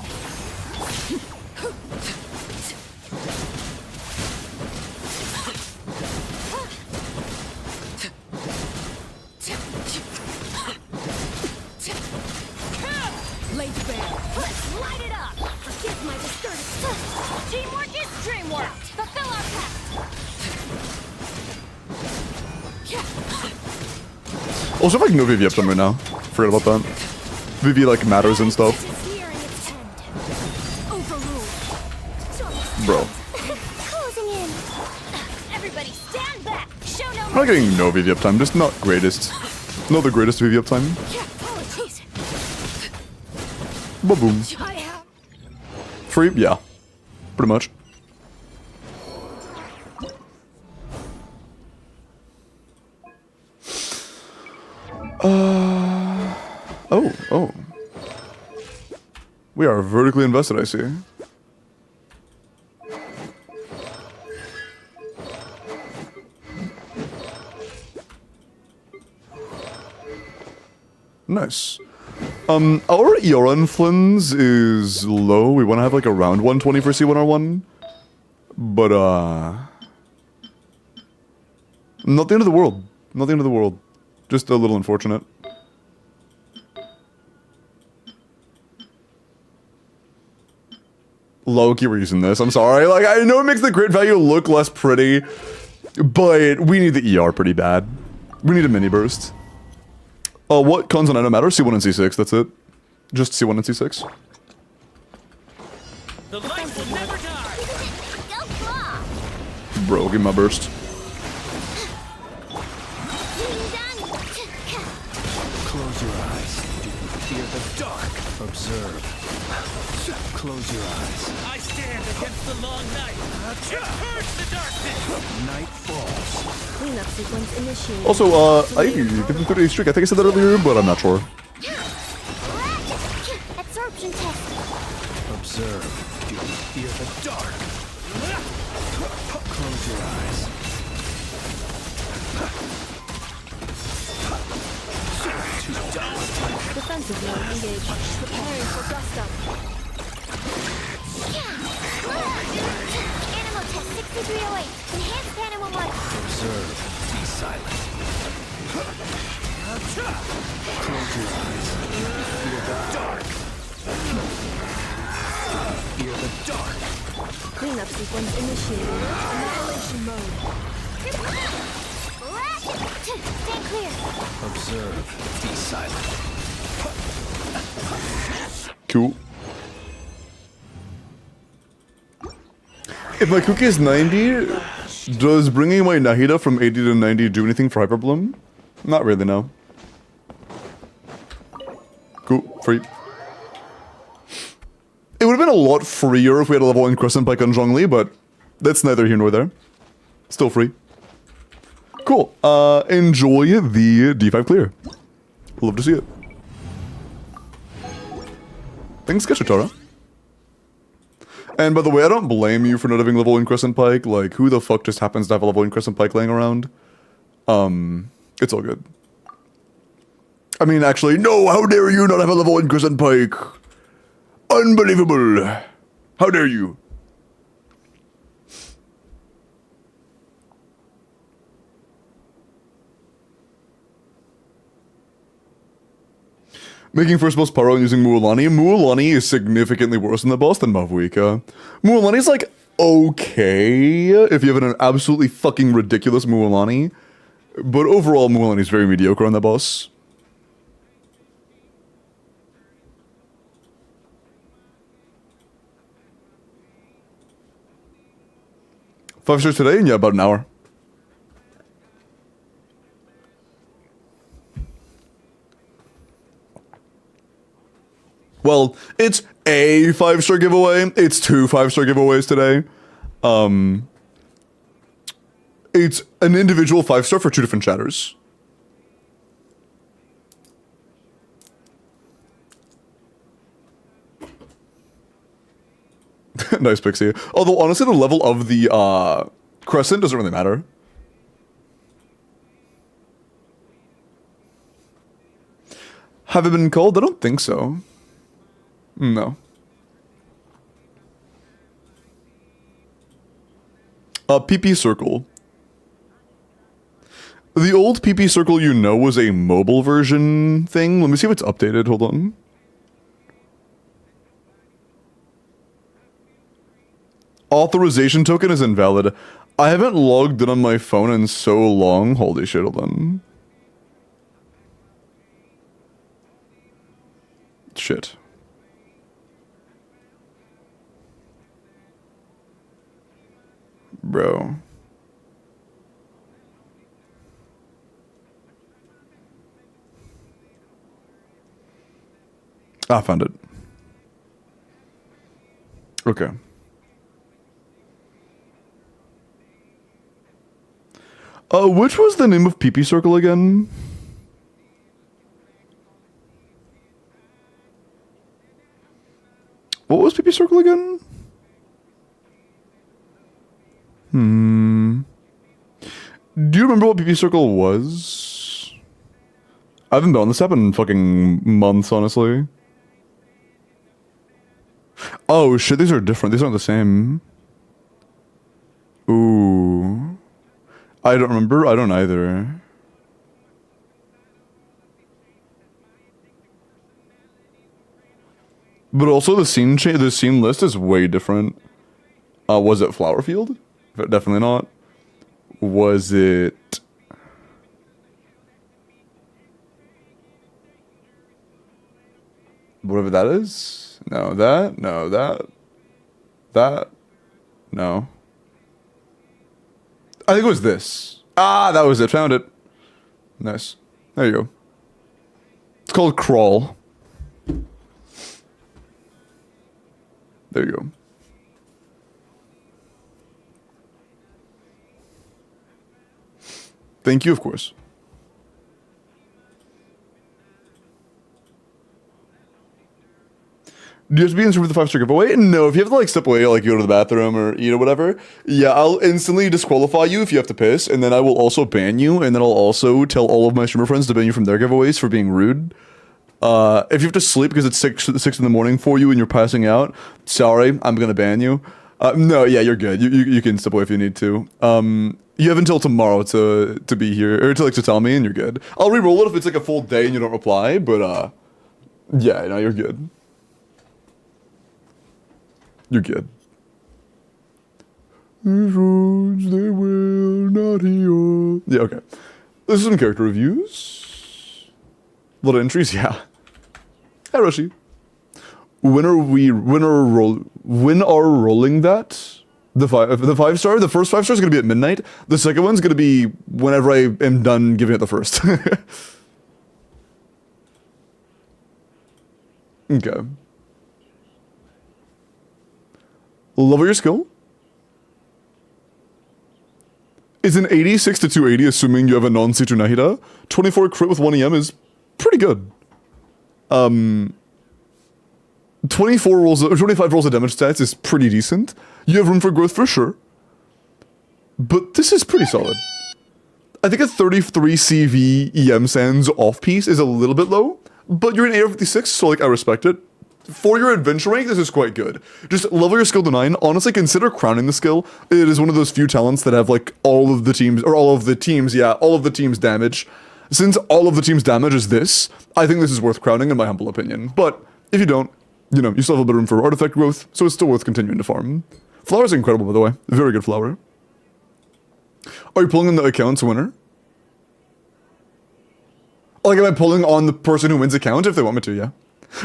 Speaker 3: Laid bare. Let's light it up. Forgive my disturbance. Teamwork is dreamwork. Fulfill our pact.
Speaker 1: Also, if I can no VV up them right now. Forget about that. VV like matters and stuff.
Speaker 3: It's nearing its end. Overruled.
Speaker 1: Bro.
Speaker 3: Closing in. Everybody stand back. Show no
Speaker 1: I'm not getting no VV uptime, just not greatest. Not the greatest VV uptime.
Speaker 3: Apologies.
Speaker 1: Ba-boom.
Speaker 3: I have.
Speaker 1: Free? Yeah. Pretty much. Oh. We are vertically invested, I see. Nice. Our ER influence is low. We want to have like around 120 for C1R1. But, not the end of the world. Not the end of the world. Just a little unfortunate. Low-key we're using this, I'm sorry. Like, I know it makes the crit value look less pretty, but we need the ER pretty bad. We need a mini burst. What cons on item matter? C1 and C6, that's it. Just C1 and C6.
Speaker 2: The light will never die.
Speaker 3: Go claw.
Speaker 1: Bro, give me my burst.
Speaker 4: Close your eyes. Do you fear the dark? Observe. Close your eyes.
Speaker 2: I stand against the long night. Purge the darkness.
Speaker 4: Night falls.
Speaker 6: Cleanup sequence initiated.
Speaker 1: Also, I 50-30 streak. I think I said that earlier, but I'm not sure.
Speaker 3: Absorption test.
Speaker 4: Observe. Do you fear the dark? Close your eyes.
Speaker 6: Defensive mode engaged. Preparing for gust up.
Speaker 3: Animal test 6308. Enhanced animal model.
Speaker 4: Observe. Be silent. Close your eyes. Fear the dark. Fear the dark.
Speaker 6: Cleanup sequence initiated. Annihilation mode.
Speaker 3: Stand clear.
Speaker 4: Observe. Be silent.
Speaker 1: Cool. If my cookie is 90, does bringing my Nahida from 80 to 90 do anything for Hyperbloom? Not really, no. Cool, free. It would have been a lot freer if we had a level 1 Crescent Pike on Zhongli, but that's neither here nor there. Still free. Cool. Enjoy the D5 clear. Love to see it. Thanks, Kashitara. And by the way, I don't blame you for not having level 1 Crescent Pike. Like, who the fuck just happens to have a level 1 Crescent Pike laying around? It's all good. I mean, actually, no, how dare you not have a level 1 Crescent Pike? Unbelievable. How dare you? Making first boss Paro and using Mualani. Mualani is significantly worse in the boss than Mavuika. Mualani's like, okay, if you have an absolutely fucking ridiculous Mualani. But overall, Mualani's very mediocre on the boss. Five stars today? Yeah, about an hour. Well, it's a 5-star giveaway. It's 2 5-star giveaways today. It's an individual 5-star for 2 different chatters. Nice, Pixie. Although, honestly, the level of the Crescent doesn't really matter. Have I been called? I don't think so. No. PP Circle. The old PP Circle you know was a mobile version thing. Let me see if it's updated. Hold on. Authorization token is invalid. I haven't logged in on my phone in so long. Holy shit, hold on. Shit. Bro. I found it. Okay. Which was the name of PP Circle again? What was PP Circle again? Do you remember what PP Circle was? I haven't been on this app in fucking months, honestly. Oh shit, these are different. These aren't the same. Ooh. I don't remember. I don't either. But also the scene list is way different. Was it Flowerfield? Definitely not. Was it... whatever that is? No, that? No, that? That? No. I think it was this. Ah, that was it. Found it. Nice. There you go. It's called Crawl. There you go. Thank you, of course. Do you have to be in with the 5-star giveaway? No, if you have to like step away, like go to the bathroom or whatever, yeah, I'll instantly disqualify you if you have to piss, and then I will also ban you, and then I'll also tell all of my streamer friends to ban you from their giveaways for being rude. If you have to sleep because it's 6 in the morning for you and you're passing out, sorry, I'm gonna ban you. No, yeah, you're good. You can step away if you need to. You have until tomorrow to be here, or to tell me, and you're good. I'll re-roll it if it's like a full day and you don't reply, but yeah, no, you're good. You're good. These roads, they will not heal. Yeah, okay. This is some character reviews. A lot of entries, yeah. Hi, Roshi. When are rolling that? The 5-star? The first 5-star is going to be at midnight. The second one's going to be whenever I am done giving it the first. Okay. Level your skill. is an 86 to 280, assuming you have a non-C2 Nahida. 24 crit with 1 EM is pretty good. 24 rolls, or 25 rolls of damage stats is pretty decent. You have room for growth for sure. But this is pretty solid. I think a 33 CV EM Sands off piece is a little bit low, but you're an AR-56, so like I respect it. For your adventure rank, this is quite good. Just level your skill to 9. Honestly, consider crowning the skill. It is one of those few talents that have like all of the teams damage. Since all of the team's damage is this, I think this is worth crowning in my humble opinion. But if you don't, you know, you still have a bit of room for artifact growth, so it's still worth continuing to farm. Flower's incredible, by the way. Very good flower. Are you pulling on the account's winner? Like, am I pulling on the person who wins account if they want me to, yeah?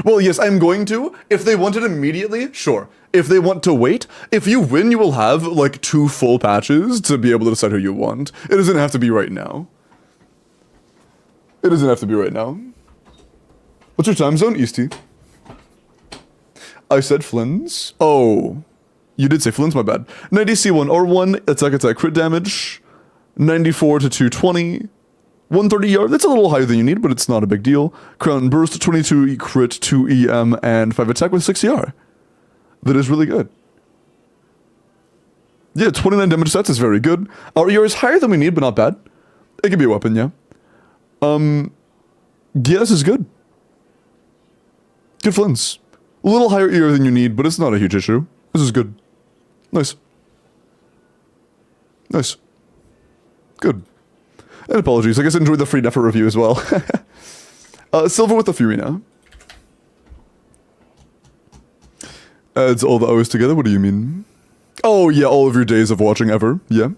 Speaker 1: Well, yes, I'm going to. If they want it immediately, sure. If they want to wait, if you win, you will have, like, 2 full patches to be able to decide who you want. It doesn't have to be right now. It doesn't have to be right now. What's your time zone, Easty? I said Flynn's. Oh. You did say Flynn's, my bad. 90 C1 R1, attack crit damage. 94 to 220. 130 yard, that's a little higher than you need, but it's not a big deal. Crown burst, 22 crit, 2 EM, and 5 attack with 6 ER. That is really good. Yeah, 29 damage stats is very good. Our ER is higher than we need, but not bad. It can be a weapon, yeah. Yeah, this is good. Good Flynn's. A little higher ER than you need, but it's not a huge issue. This is good. Nice. Nice. Good. And apologies, I guess I enjoyed the free effort review as well. Silver with the Furina. Adds all the hours together, what do you mean? Oh yeah, all of your days of watching ever, yeah.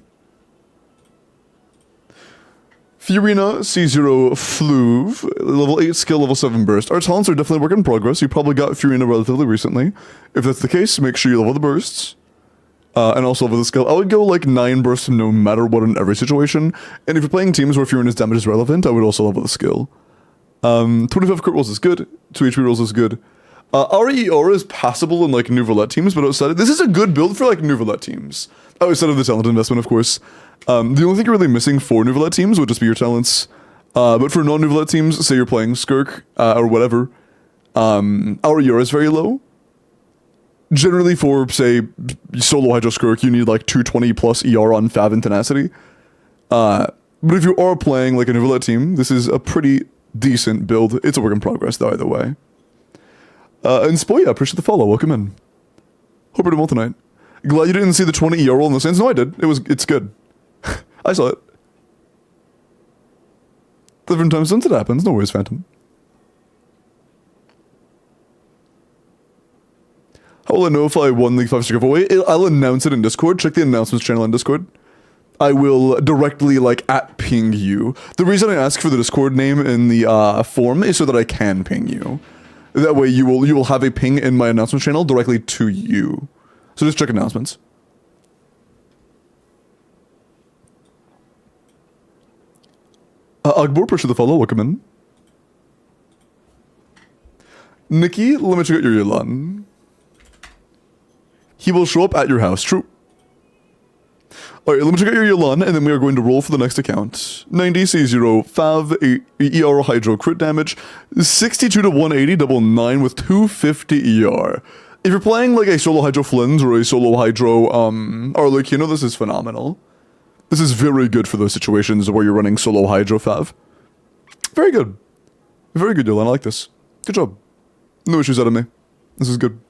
Speaker 1: Furina, C0 Fluve, level 8 skill, level 7 burst. Our talents are definitely work in progress, you probably got Furina relatively recently. If that's the case, make sure you level the bursts. And also level the skill. I would go like 9 bursts no matter what in every situation. And if you're playing teams where Furina's damage is relevant, I would also level the skill. 25 crit rolls is good. 2 HP rolls is good. RER is passable in like new roulette teams, but outside this is a good build for like new roulette teams. Outside of the talent investment, of course. The only thing you're really missing for new roulette teams would just be your talents. But for non-new roulette teams, say you're playing Skirk or whatever, RER is very low. Generally for, say, solo Hydro Skirk, you need like 220 plus ER on Fav and Tenacity. But if you are playing like a new roulette team, this is a pretty decent build. It's a work in progress though, either way. And Spoya, appreciate the follow, welcome in. Hope you're doing well tonight. Glad you didn't see the 20 ER roll in the sense. No, I did. It's good. I saw it. Different times since it happens, no worries, Phantom. How will I know if I won the 5-star giveaway? I'll announce it in Discord. Check the announcements channel in Discord. I will directly, like, @ping you. The reason I ask for the Discord name in the form is so that I can ping you. That way you will have a ping in my announcements channel directly to you. So just check announcements. Agbor, appreciate the follow. Welcome in. Nikki, let me check out your Yolan. He will show up at your house. True. Alright, let me check out your Yolan, and then we are going to roll for the next account. 90 C0 Fav, ER Hydro crit damage, 62 to 180, double 9 with 250 ER. If you're playing like a solo Hydro Flynn's or a solo Hydro Arlecchino, this is phenomenal. This is very good for those situations where you're running solo Hydro Fav. Very good. Very good, Yolan. I like this. Good job. No issues out of me. This is good.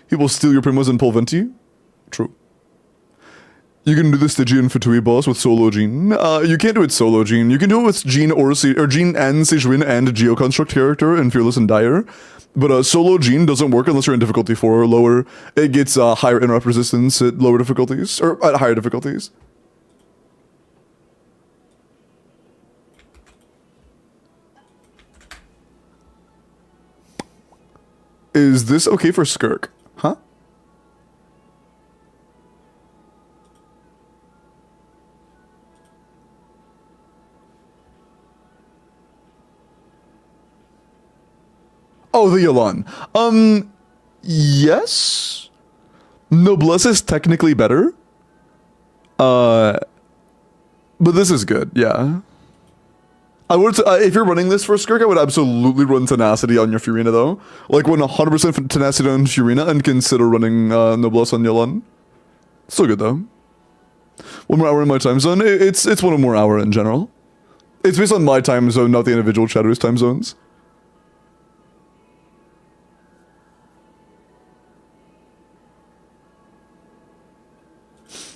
Speaker 1: He will steal your Primos and pull Venti. True. You can do the Stygian Fatui boss with solo Jean. You can't do it solo Jean. You can do it with Jean or Jean and Sejwin and Geoconstruct character in Fearless and Dire. But solo Jean doesn't work unless you're in difficulty 4 or lower. It gets higher interrupt resistance at lower difficulties, or at higher difficulties. Is this okay for Skirk? Huh? Oh, the Yolan. Yes. Noblesse is technically better. But this is good, yeah. I would, if you're running this for Skirk, I would absolutely run Tenacity on your Furina though. Like 100% Tenacity on Furina and consider running Noblesse on Yolan. Still good though. 1 more hour in my time zone. It's 1 more hour in general. It's based on my time zone, not the individual chatter's time zones.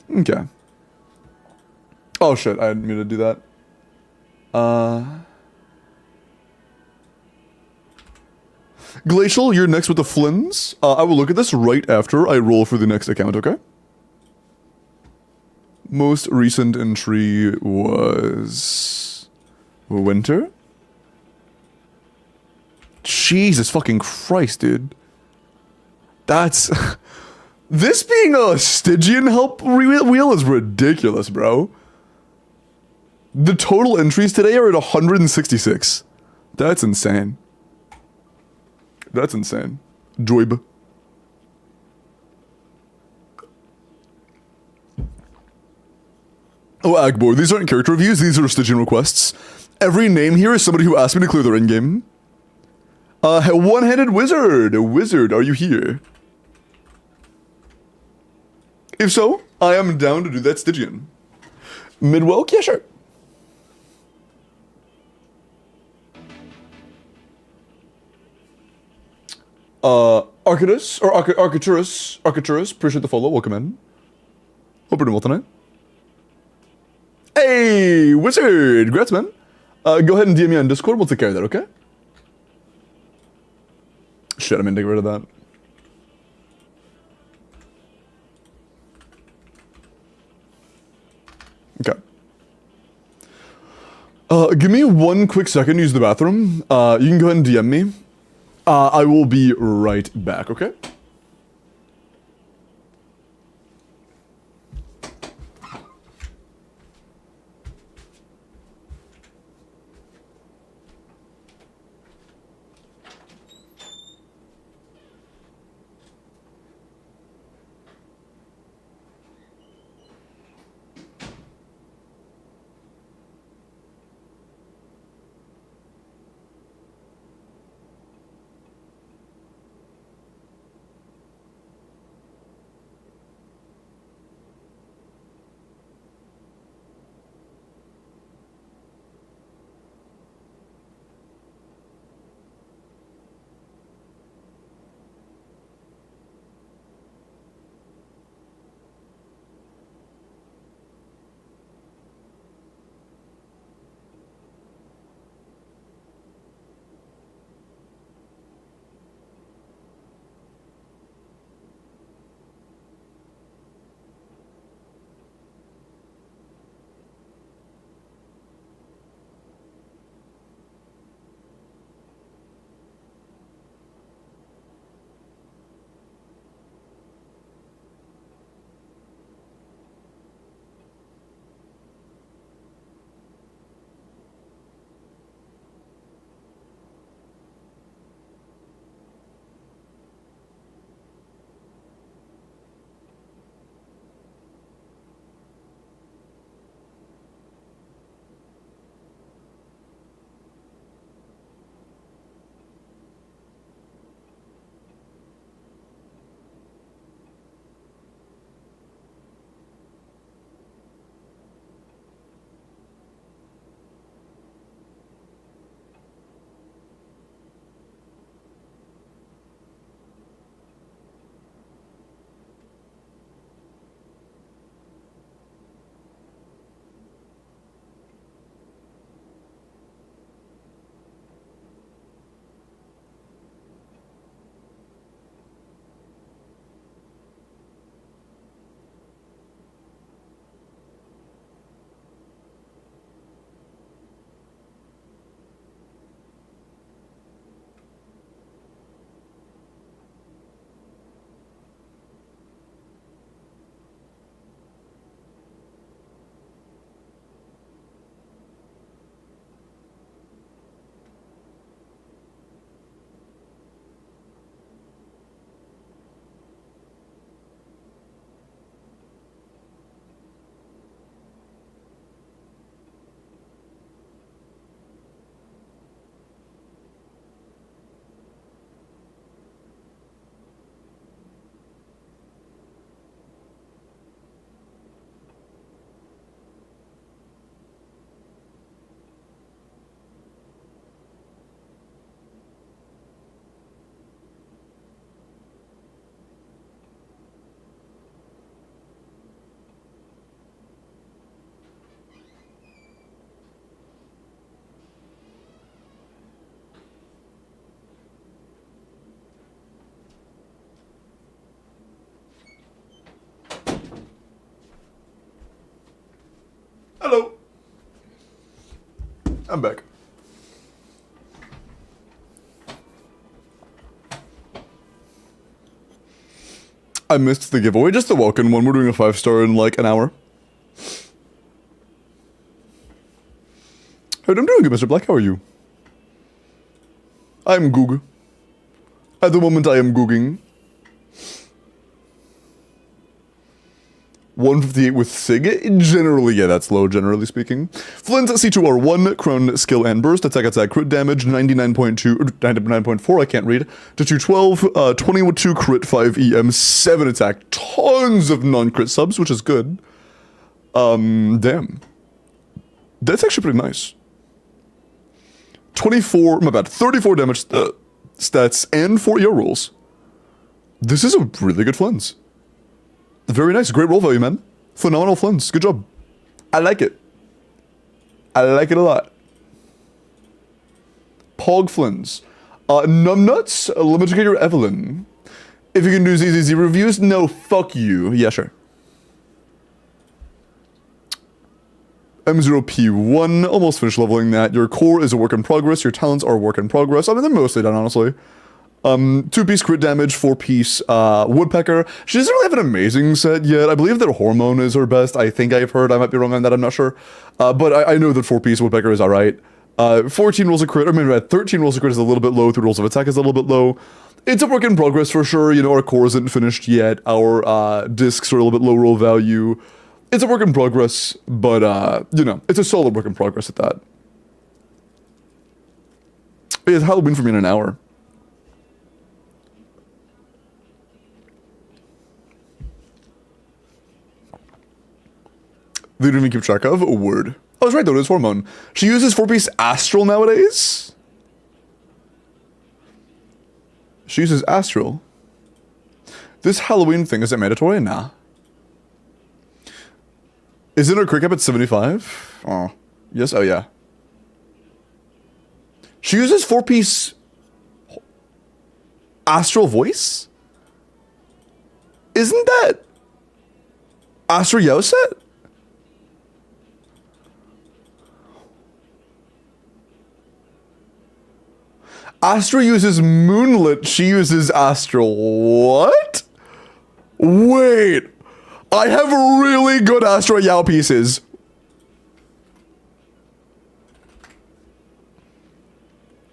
Speaker 1: Okay. Oh shit, I didn't mean to do that. Glacial, you're next with the Flins. I will look at this right after I roll for the next account, okay? Most recent entry was... Winter? Jesus fucking Christ, dude. That's... This being a Stygian help wheel is ridiculous, bro. The total entries today are at 166. That's insane. That's insane. Joib. Oh, Agbo, these aren't character reviews, these are Stygian requests. Every name here is somebody who asked me to clear their in-game. One-handed wizard. Wizard, are you here? If so, I am down to do that Stygian. Midwell? Yeah, sure. Arcadus, or Arcturus, appreciate the follow, welcome in. Hope you're doing well tonight. Hey, Wizard, congrats, man. Go ahead and DM me on Discord, we'll take care of that, okay? Shit, I mean to get rid of that. Okay. Give me 1 quick second to use the bathroom. You can go ahead and DM me. I will be right back, okay? I'm back. I missed the giveaway, just the Welkin one. We're doing a 5-star in like an hour. Hey, I'm doing good, Mr. Black. How are you? I'm Goog. At the moment, I am Googing. 158 with Sig. Generally, yeah, that's low, generally speaking. Flint C2R1, Crone, Skill, and Burst. Attack, crit damage, 99.2, 99.4, I can't read. To 212, 22 crit, 5 EM, 7 attack. Tons of non-crit subs, which is good. Damn. That's actually pretty nice. 34, my bad, 34 damage stats and 4 ER rolls. This is a really good Flins. Very nice. Great roll value, man. Phenomenal Flins. Good job. I like it. I like it a lot. Pog Flins. Numbnuts, Limitator Evelyn. If you can do ZZZ reviews, no, fuck you. Yeah, sure. M0P1, almost finished leveling that. Your core is a work in progress. Your talents are a work in progress. I mean, they're mostly done, honestly. 2-piece crit damage, 4-piece Woodpecker. She doesn't really have an amazing set yet. I believe that Hormone is her best. I think I've heard. I might be wrong on that. I'm not sure. But I know that 4-piece Woodpecker is alright. 14 rolls of crit, or maybe 13 rolls of crit is a little bit low. 3 rolls of attack is a little bit low. It's a work in progress for sure. You know, our core isn't finished yet. Our discs are a little bit low roll value. It's a work in progress, but, you know, it's a solid work in progress at that. It's Halloween for me in an hour. They don't even keep track of a word. I was right though, it is Hormone. She uses 4-piece Astral nowadays? She uses Astral. This Halloween thing, is it mandatory? Nah. Isn't her crit cap at 75? Oh. Yes, oh yeah. She uses 4-piece Astral Voice? Isn't that Astral Yoset? Astra uses Moonlit, she uses Astral. What? Wait. I have really good Astra Yao pieces.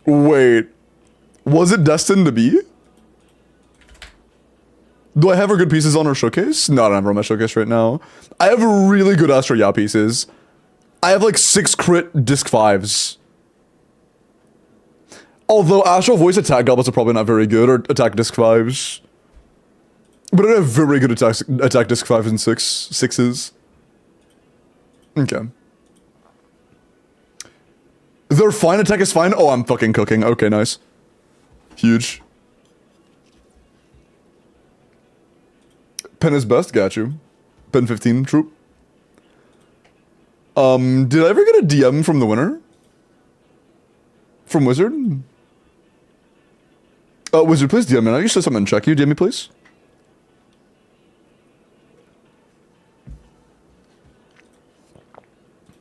Speaker 1: Wait. Was it destined to be? Do I have her good pieces on her showcase? No, I don't have her on my showcase right now. I have really good Astra Yao pieces. I have like 6 crit disc 5s. Although Astral Voice attack goblins are probably not very good, or attack disc 5s. But I have very good attack disc 5s and 6s. Okay. They're fine, attack is fine? Oh, I'm fucking cooking. Okay, nice. Huge. Pen is best, got you. Pen 15, true. Did I ever get a DM from the winner? From Wizard? Wizard, please DM me. I used to someone check you. DM me, please.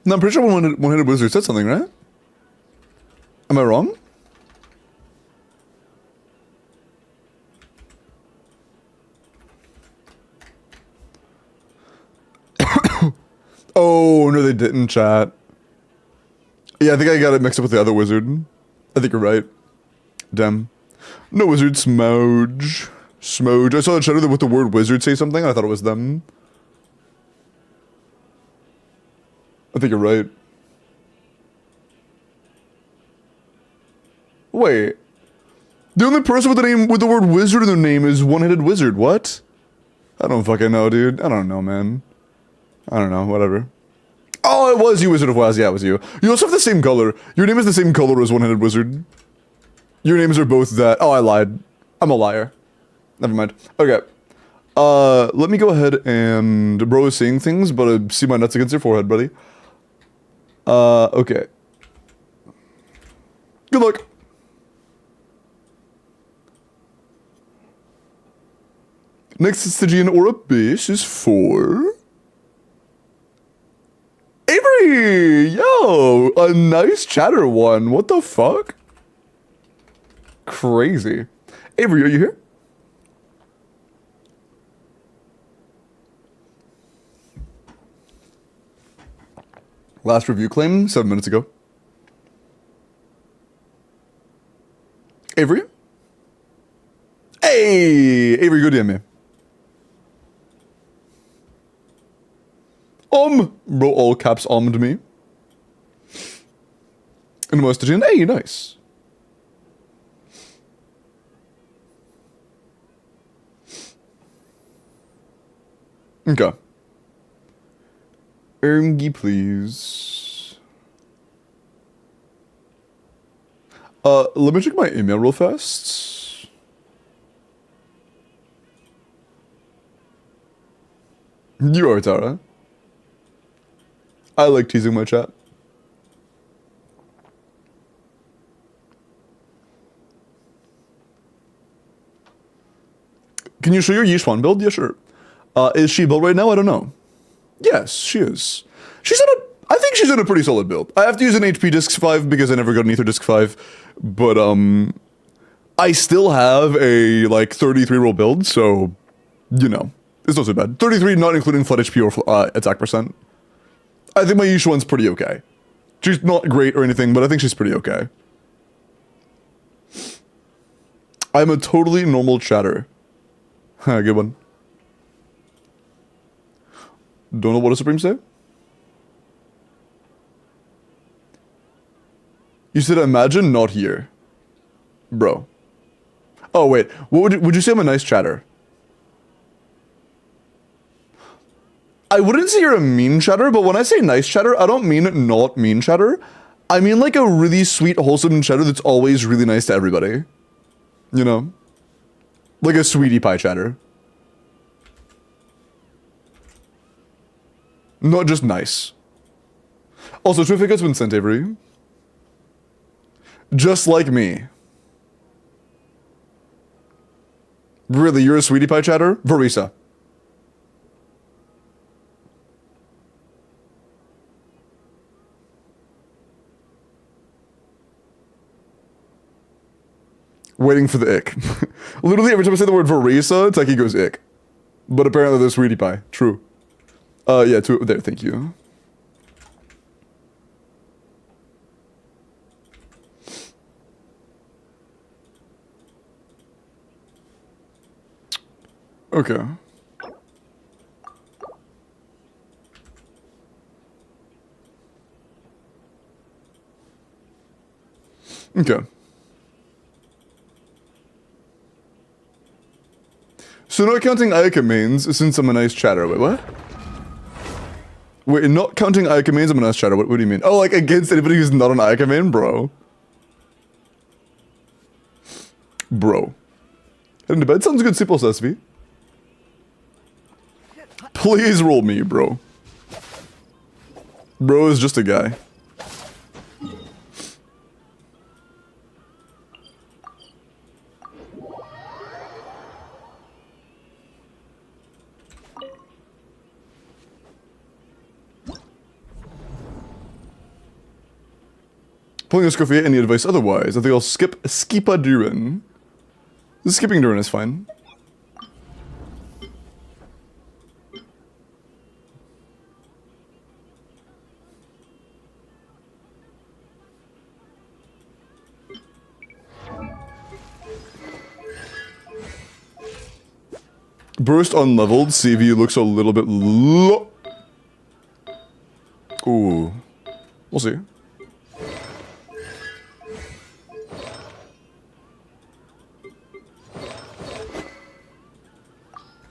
Speaker 1: No, I'm pretty sure one-handed Wizard said something, right? Am I wrong? Oh, no, they didn't, chat. Yeah, I think I got it mixed up with the other Wizard. I think you're right. Damn. No Wizard, Smoge. Smoge. I saw the chat with the word Wizard say something, and I thought it was them. I think you're right. Wait. The only person with the name with the word Wizard in their name is One-Headed Wizard. What? I don't fucking know, dude. I don't know, man. I don't know. Whatever. Oh, it was you, Wizard of Waz. Yeah, it was you. You also have the same color. Your name is the same color as One-Headed Wizard. Your names are both that. Oh, I lied. I'm a liar. Never mind. Okay. Let me go ahead and... Bro is saying things, but I see my nuts against your forehead, buddy. Okay. Good luck. Next Stygian Aura base is for... Avery! Yo! Ooh, a nice chatter one. What the fuck? Crazy. Avery, are you here? Last review claim 7 minutes ago. Avery? Hey! Avery, good DM me. Bro, all caps ommed me. And Stygian, hey, nice. Okay. Ermgy, please. Let me check my email real fast. You are, Tara. I like teasing my chat. Can you show your Yishwan build? Yeah, sure. Is she built right now? I don't know. Yes, she is. I think she's in a pretty solid build. I have to use an HP Disc 5 because I never got an Ether Disc 5. But, I still have a, like, 33 roll build, so, you know. It's not so bad. 33 not including flood HP or attack percent. I think my Yishuan's pretty okay. She's not great or anything, but I think she's pretty okay. I'm a totally normal chatter. Good one. Don't know what a Supreme say? You said imagine not here. Bro. Oh wait, what would you say I'm a nice chatter? I wouldn't say you're a mean chatter, but when I say nice chatter, I don't mean not mean chatter. I mean like a really sweet, wholesome chatter that's always really nice to everybody. You know? Like a sweetie pie chatter. Not just nice. Also, Trifica's been sent, Avery. Just like me. Really, you're a sweetie pie chatter? Varisa. Waiting for the ick. Literally, every time I say the word Varisa, Techie goes ick. But apparently they're sweetie pie. True. Yeah, there, thank you. Okay. Okay. So not counting Ayaka mains, since I'm a nice chatter. Wait, what? Wait, not counting Ayaka mains, I'm a nice chatter. What do you mean? Oh, like against anybody who's not an Ayaka main? Bro. Bro. Heading to bed? Sounds good, simple, SV. Please roll me, bro. Bro is just a guy. Pulling a Scoffy, any advice otherwise? I think I'll skip Skipa Durin. Skipping Durin is fine. Burst unleveled, CV looks a little bit low. Ooh. We'll see.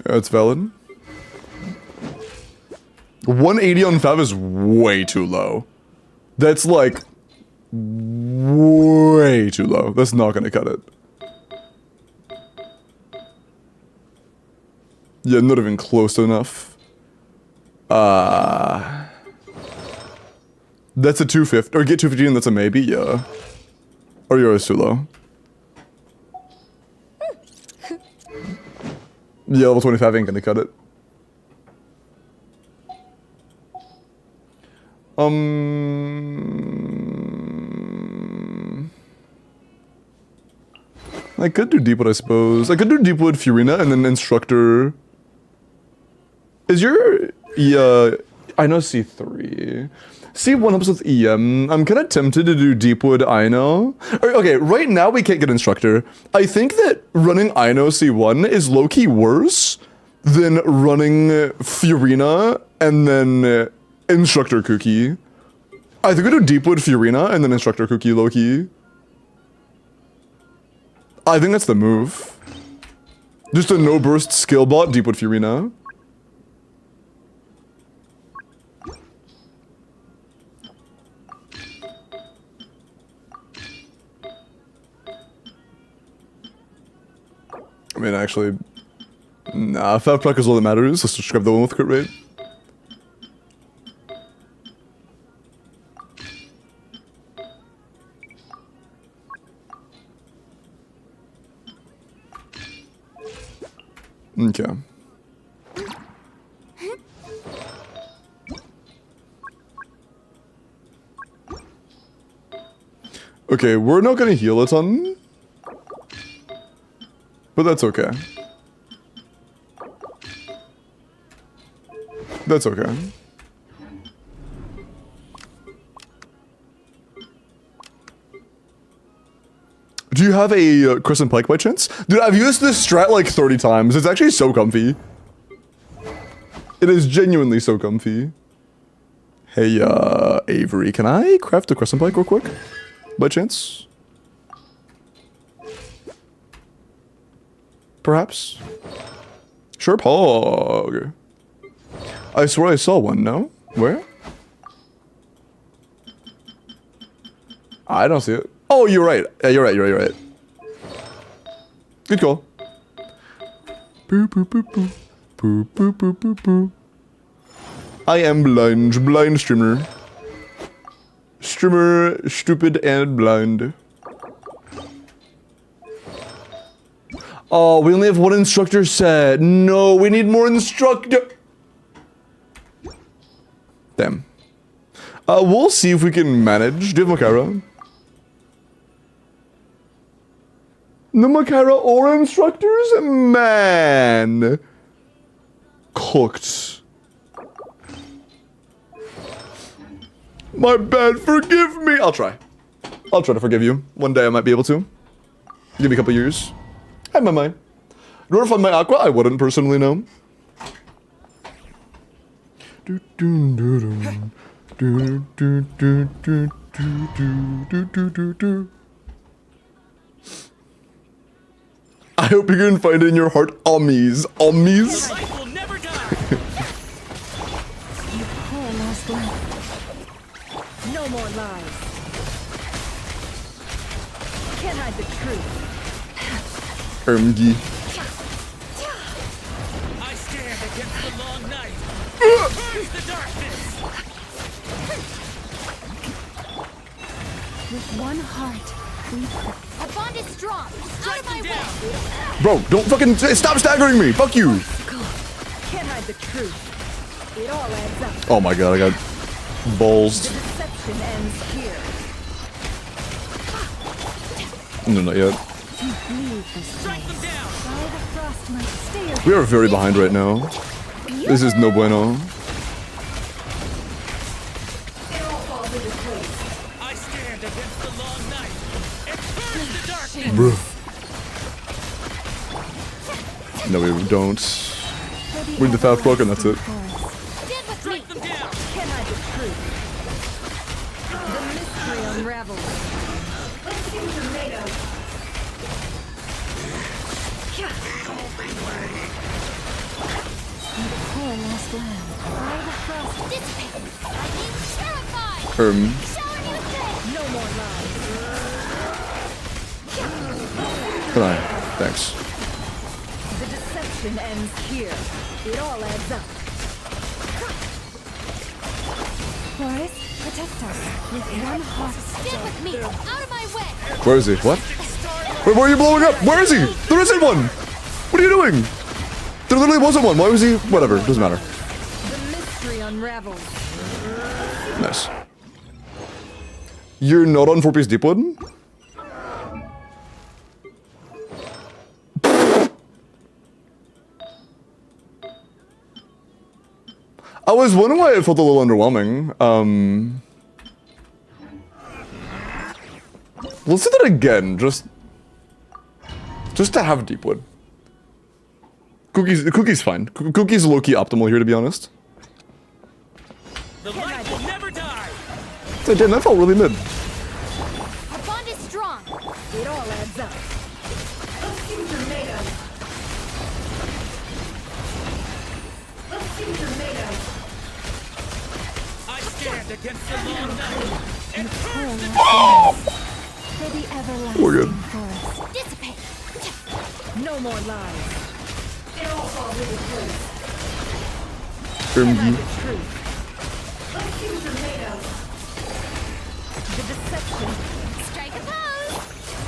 Speaker 1: That's valid. 180 on Fav is way too low. That's like way too low. That's not gonna cut it. Yeah, not even close enough. That's a 250. Or get 250 and that's a maybe, yeah. Or yours too low. Yeah, level 25 ain't gonna cut it. I could do Deepwood, I suppose. I could do Deepwood, Furina, and then Instructor. Is your... Yeah, I know C3. C1 helps with EM. I'm kind of tempted to do Deepwood, Ino. Okay, right now we can't get Instructor. I think that running Ino C1 is low-key worse than running Furina and then Instructor Kuki. I think we do Deepwood, Furina, and then Instructor Kuki low-key. I think that's the move. Just a no-burst skill bot, Deepwood, Furina. I mean, actually, nah, 5 proc is all that matters. Let's just grab the one with crit rate. Okay. Okay, we're not gonna heal a ton. But that's okay. That's okay. Do you have a Crescent Pike by chance? Dude, I've used this strat like 30 times. It's actually so comfy. It is genuinely so comfy. Hey, Avery, can I craft a Crescent Pike real quick? By chance? Perhaps? Sure, Pog. I swear I saw one, no? Where? I don't see it. Oh, you're right. Yeah, you're right. Good call. Boo, boo, boo, boo. Boo, boo, boo, boo, boo. I am blind streamer. Streamer, stupid and blind. Oh, we only have one instructor set. No, we need more instructor. Damn. We'll see if we can manage. Do you have Makara? No Makara or instructors? Man. Cooked. My bad, forgive me. I'll try to forgive you. One day I might be able to. Give me a couple years. I have my mind. In order to find my Aqua, I wouldn't personally know. I hope you can find it in your heart, Ommies. Ommies?
Speaker 2: Life will never die.
Speaker 6: You poor lost lamb.
Speaker 2: No more lies.
Speaker 6: Can't hide the truth.
Speaker 1: Ermgi.
Speaker 2: I stand against the long night. Curse the darkness.
Speaker 6: With one heart, we
Speaker 3: Our bond is strong. Out of my
Speaker 2: them
Speaker 3: way.
Speaker 1: Bro, don't fucking stop staggering me. Fuck you.
Speaker 6: can't hide the truth. It all adds up.
Speaker 1: Oh my god, I got balls.
Speaker 6: The deception ends here.
Speaker 1: No, not yet.
Speaker 6: Leave this
Speaker 2: Strike them down.
Speaker 6: by the frost might stay.
Speaker 1: We are very behind right now. This is no bueno.
Speaker 2: I stand against the long night. And curse the darkness.
Speaker 1: Bro. No, we don't. We need the fast cloak and that's it.
Speaker 3: Stand with me.
Speaker 2: Strike them down.
Speaker 6: Can't hide the truth. The mystery unravels. Poor lost lamb. By the frost.
Speaker 3: Dissipate. I am terrified.
Speaker 1: Shower
Speaker 3: me with this.
Speaker 2: No more lies.
Speaker 1: Can I? Thanks.
Speaker 6: The deception ends here. It all adds up. Boris, protect us with one heart.
Speaker 3: Stand with me. Out of my way.
Speaker 1: Where is he? What? Wait, why are you blowing up? Where is he? There isn't one! What are you doing? There literally wasn't one. Why was he? Whatever, doesn't matter.
Speaker 6: The mystery unravels.
Speaker 1: Nice. You're not on 4-piece Deepwood? I was wondering why it felt a little underwhelming. Let's do that again, just to have Deepwood. Cookie's fine. Cookie's low-key optimal here, to be honest.
Speaker 2: The light will never die.
Speaker 1: So, damn, that felt really mid.
Speaker 3: Our bond is strong.
Speaker 6: It all adds up.
Speaker 2: I stand against the long night and curse the
Speaker 6: For the everlasting
Speaker 1: We're good.
Speaker 6: forest.
Speaker 3: Dissipate.
Speaker 6: No more lies.
Speaker 1: Ermgy.
Speaker 6: The truth. The deception.
Speaker 3: Strike a pose.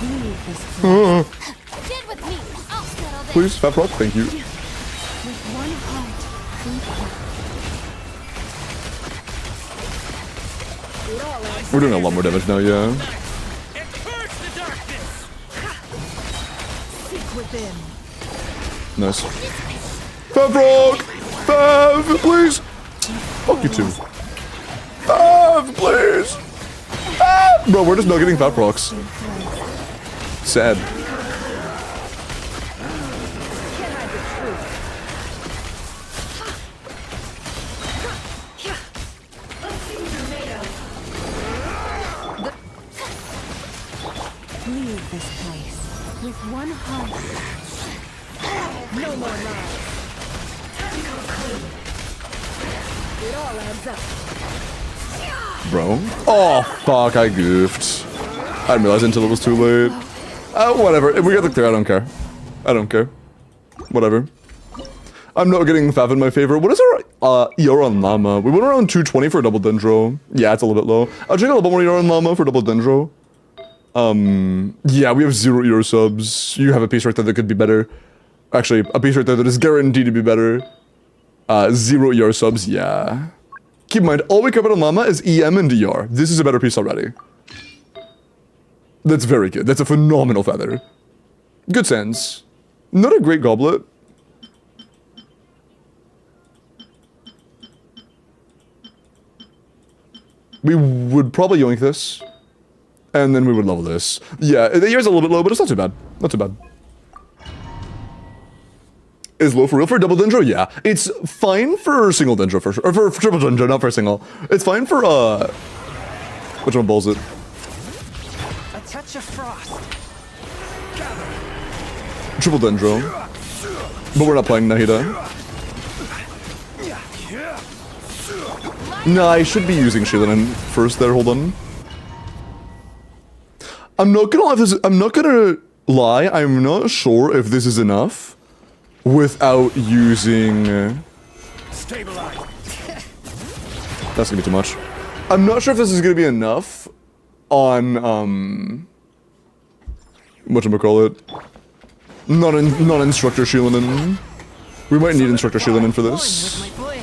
Speaker 6: Leave this place
Speaker 3: Get with me. I'll settle this.
Speaker 1: Please, Fat Rock, thank you.
Speaker 6: with one heart. It all adds
Speaker 1: We're doing a lot more damage now, yeah.
Speaker 2: and curse the darkness.
Speaker 6: seek within.
Speaker 1: Nice. Fat Rock! Fav, please! Fuck you too. Fav, please! Fav! Bro, we're just not getting Fat Rocks. Sad.
Speaker 6: Can't hide the truth. Leave this place with one heart. No more lies. It all adds up.
Speaker 1: Bro. Oh, fuck, I goofed. I didn't realize until it was too late. Whatever. If we get the clear, I don't care. I don't care. Whatever. I'm not getting Fav in my favor. What is our ER on Llama? We went around 220 for double Dendro. Yeah, it's a little bit low. I'll check a little bit more ER on Llama for double Dendro. Yeah, we have 0 ER subs. You have a piece right there that could be better. Actually, a piece right there that is guaranteed to be better. 0 ER subs, yeah. Keep in mind, all we care about on Llama is EM and DR. This is a better piece already. That's very good. That's a phenomenal feather. Good sense. Not a great goblet. We would probably yoink this. And then we would level this. Yeah, the ER's a little bit low, but it's not too bad. Not too bad. Is low for real for double Dendro? Yeah. It's fine for single Dendro for sure. Or for triple Dendro, not for single. It's fine for, which one bowls it?
Speaker 4: A touch of frost.
Speaker 1: Triple Dendro. But we're not playing Nahida. Nah, I should be using Shailen first there, hold on. I'm not gonna lie, I'm not sure if this is enough without using...
Speaker 4: Stabilize.
Speaker 1: That's gonna be too much. I'm not sure if this is gonna be enough on, whatchamacallit? Non-instructor Shailen. We might need instructor Shailen for this.
Speaker 6: With my boy.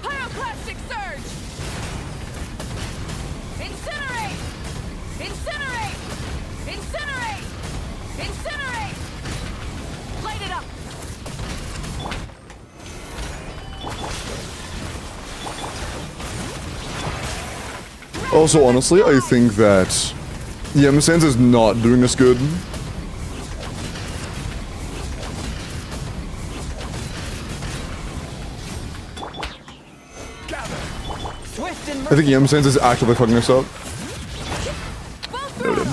Speaker 3: Pyroclastic surge! Incinerate! Incinerate! Incinerate! Incinerate! Light it up!
Speaker 1: Also, honestly, I think that Yemsen's is not doing us good. I think Yemsen's is actively fucking us up. Noted.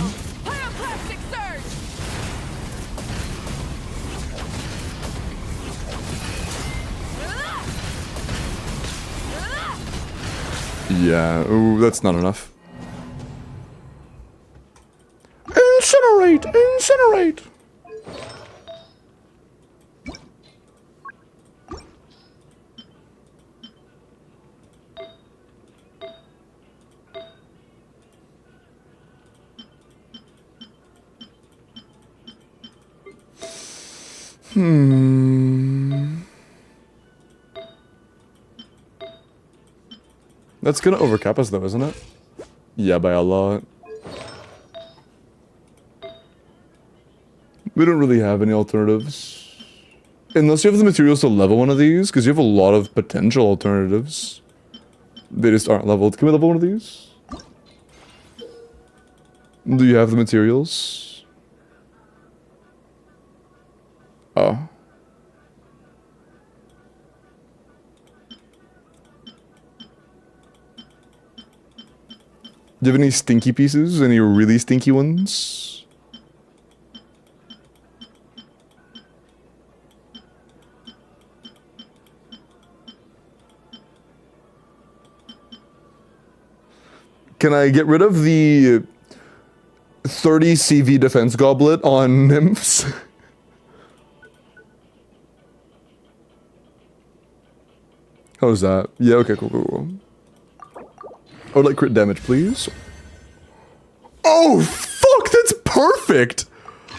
Speaker 3: Pyroclastic surge!
Speaker 1: Yeah, ooh, that's not enough. Incinerate! Incinerate! That's gonna overcap us though, isn't it? Yeah, by a lot. We don't really have any alternatives. Unless you have the materials to level one of these, because you have a lot of potential alternatives. They just aren't leveled. Can we level one of these? Do you have the materials? Oh. Do you have any stinky pieces? Any really stinky ones? Can I get rid of the 30 CV defense goblet on nymphs? How's that? Yeah, okay, cool, cool, cool. I would like crit damage, please. Oh, fuck, that's perfect!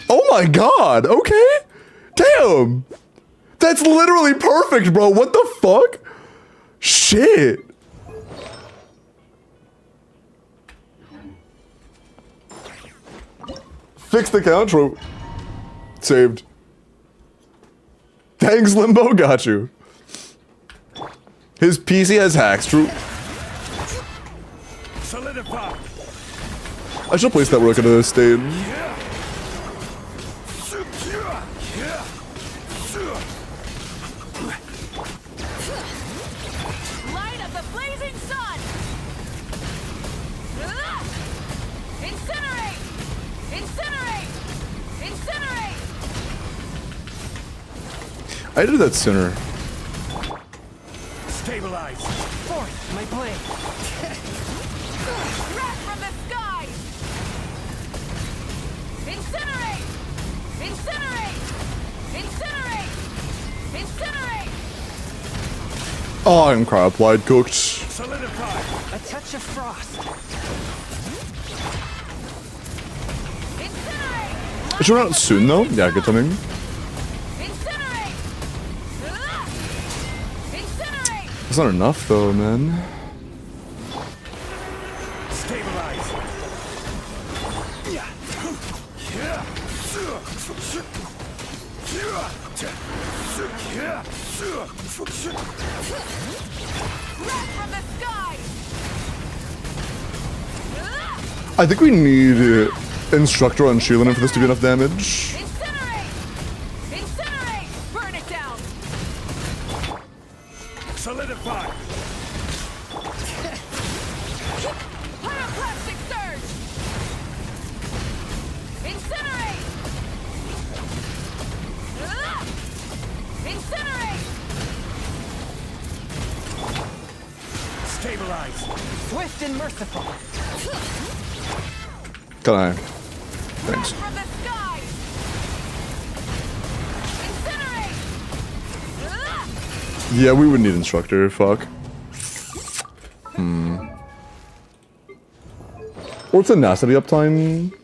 Speaker 1: Oh my god, okay? Damn! That's literally perfect, bro, what the fuck? Shit! Fix the counter. Saved. Thanks, Limbo, got you. His PC has hacks, true.
Speaker 7: Solidify.
Speaker 1: I should place that work at a stage.
Speaker 3: Light of the blazing sun! Incinerate! Incinerate! Incinerate!
Speaker 1: I did that sooner.
Speaker 7: Stabilize.
Speaker 4: Forth, my blade.
Speaker 3: Wrath from the skies! Incinerate! Incinerate! Incinerate! Incinerate!
Speaker 1: Oh, I'm cryoapplied cooked.
Speaker 7: Solidify.
Speaker 4: A touch of frost.
Speaker 3: Incinerate!
Speaker 1: It should run out soon though. Yeah, good timing.
Speaker 3: Incinerate! Incinerate!
Speaker 1: That's not enough though, man.
Speaker 7: Stabilize.
Speaker 3: Wrath from the skies!
Speaker 1: I think we need Instructor on Sheelin for this to be enough damage.
Speaker 3: Incinerate! Incinerate! Burn it down!
Speaker 7: Solidify.
Speaker 3: Pyroclastic surge! Incinerate! Incinerate!
Speaker 7: Stabilize.
Speaker 4: Swift and merciful.
Speaker 1: Can I? Thanks.
Speaker 3: From the skies! Incinerate!
Speaker 1: Yeah, we would need Instructor, fuck. Or tenacity uptime.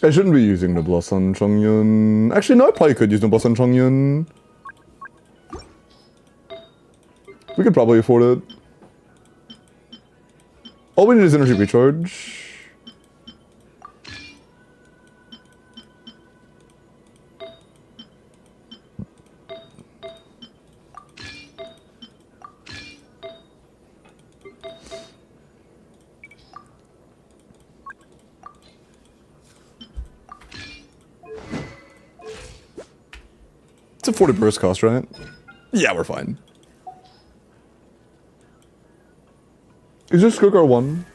Speaker 1: I shouldn't be using Noblesse on Chongyun. Actually, no, I probably could use Noblesse on Chongyun. We could probably afford it. All we need is energy recharge. It's a 40 burst cost, right? Yeah, we're fine. Is this Skokar 1?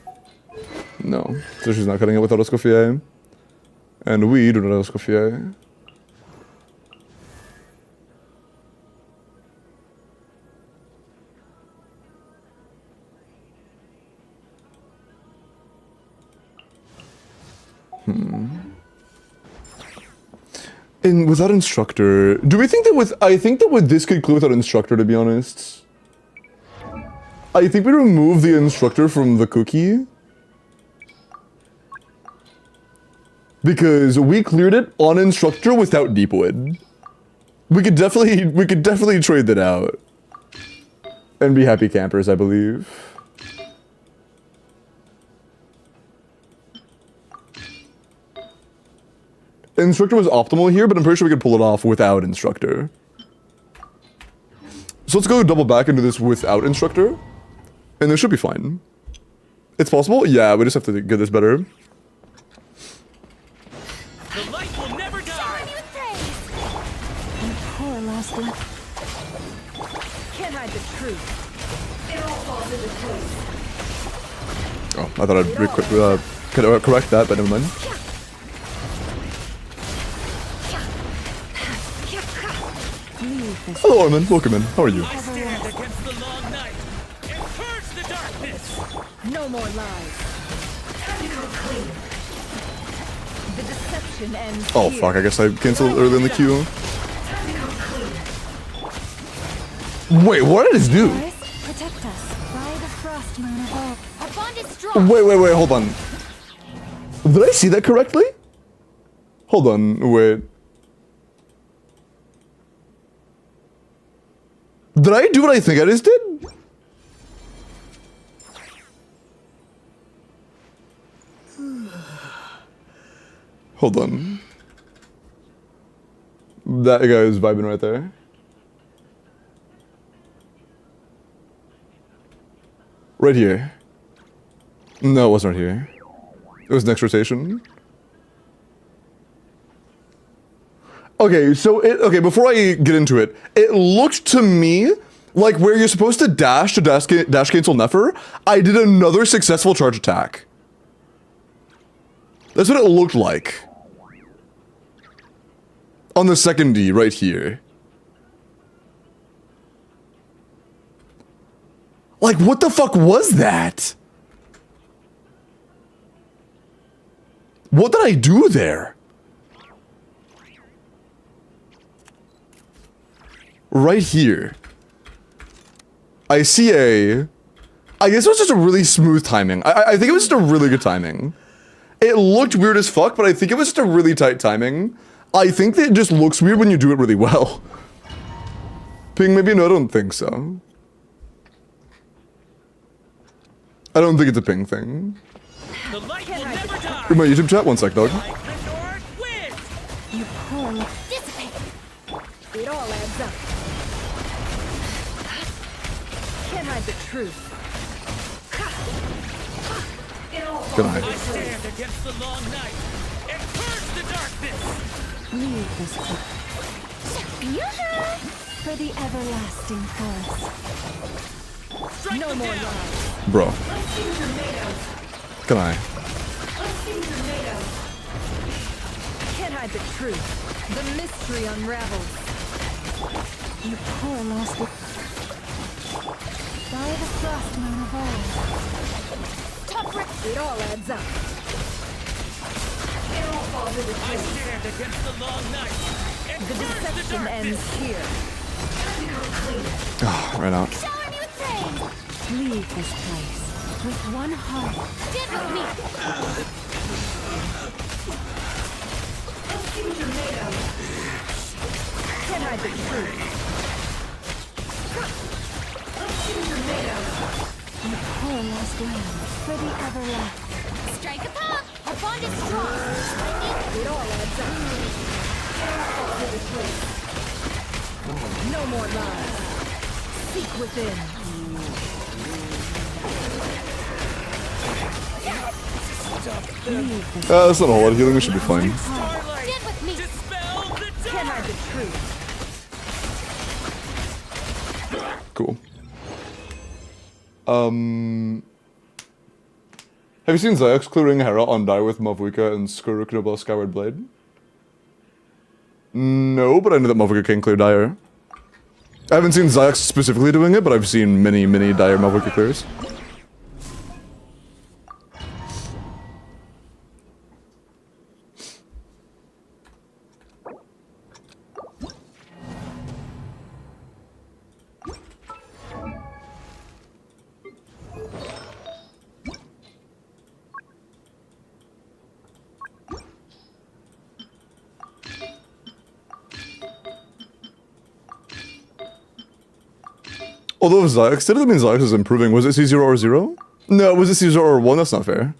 Speaker 1: No. So she's not cutting it without Escoffier. And we do not have Escoffier. And without Instructor, do we think that with, I think that with this could clear without Instructor, to be honest. I think we remove the Instructor from the cookie. Because we cleared it on Instructor without Deep Wood. We could definitely trade that out. And be happy campers, I believe. Instructor was optimal here, but I'm pretty sure we could pull it off without Instructor. So let's go double back into this without Instructor. And this should be fine. It's possible? Yeah, we just have to get this better.
Speaker 2: The light will never die.
Speaker 6: You poor lost left. Can't hide the truth. It all falls into place.
Speaker 1: Oh, I thought I'd correct that, but never mind. Hello, Armin. Welcome in. How are you?
Speaker 2: I stand against the long night and purge the darkness.
Speaker 6: No more lies. Time to go clean. The deception ends
Speaker 1: Oh,
Speaker 6: here.
Speaker 1: fuck. I guess I canceled early in the queue. Wait, what did this do?
Speaker 6: Boys, protect us by the frost moon of all.
Speaker 3: Our bond is strong.
Speaker 1: Wait, hold on. Did I see that correctly? Hold on, wait. Did I do what I think I just did? Hold on. That guy is vibing right there. Right here. No, it wasn't right here. It was next rotation. Okay, so before I get into it, it looked to me like where you're supposed to dash cancel Nefer, I did another successful charge attack. That's what it looked like. On the second D, right here. Like, what the fuck was that? What did I do there? Right here. I see a... I guess it was just a really smooth timing. I think it was just a really good timing. It looked weird as fuck, but I think it was just a really tight timing. I think that it just looks weird when you do it really well. Ping, maybe no, I don't think so. I don't think it's a ping thing.
Speaker 2: The light will never die.
Speaker 1: In my YouTube chat, one sec, dog.
Speaker 2: Light the North wins.
Speaker 6: You poor lo-
Speaker 3: Dissipate.
Speaker 6: It all adds up. Can't hide the truth.
Speaker 1: Good night.
Speaker 2: I stand against the long night and purge the darkness.
Speaker 6: Leave this place for the everlasting forest.
Speaker 2: Strike
Speaker 6: No
Speaker 2: them
Speaker 6: more
Speaker 2: down.
Speaker 6: lies.
Speaker 1: Bro. Can I?
Speaker 6: Can't hide the truth. The mystery unravels. You poor lost it. By the frost moon of all.
Speaker 3: Tough rip.
Speaker 6: It all adds up.
Speaker 2: I stand against the long night and
Speaker 6: The
Speaker 2: purge the
Speaker 6: deception
Speaker 2: darkness.
Speaker 6: ends here.
Speaker 1: Right out.
Speaker 3: Shower me with praise.
Speaker 6: Leave this place with one heart.
Speaker 3: Get with me.
Speaker 6: Can't hide the truth. You poor lost land for the everlasting.
Speaker 3: Strike a pop. Our bond is strong.
Speaker 6: It all adds up. No more lies. Seek within. Leave this.
Speaker 1: That's not a whole lot of healing, we should be fine.
Speaker 2: Starlight,
Speaker 3: Get with me.
Speaker 2: dispel the
Speaker 6: Can't hide
Speaker 2: dark.
Speaker 6: the truth.
Speaker 1: Cool. Have you seen Zayx clearing Hera on Die with Mavuika and Skuruk Noble Skyward Blade? No, but I know that Mavuika can clear Dire. I haven't seen Zayx specifically doing it, but I've seen many Dire Mavuika clears. Although if Zyx, did it mean Zyx is improving? Was it C0 or 0? No, was it C0 or 1? That's not fair.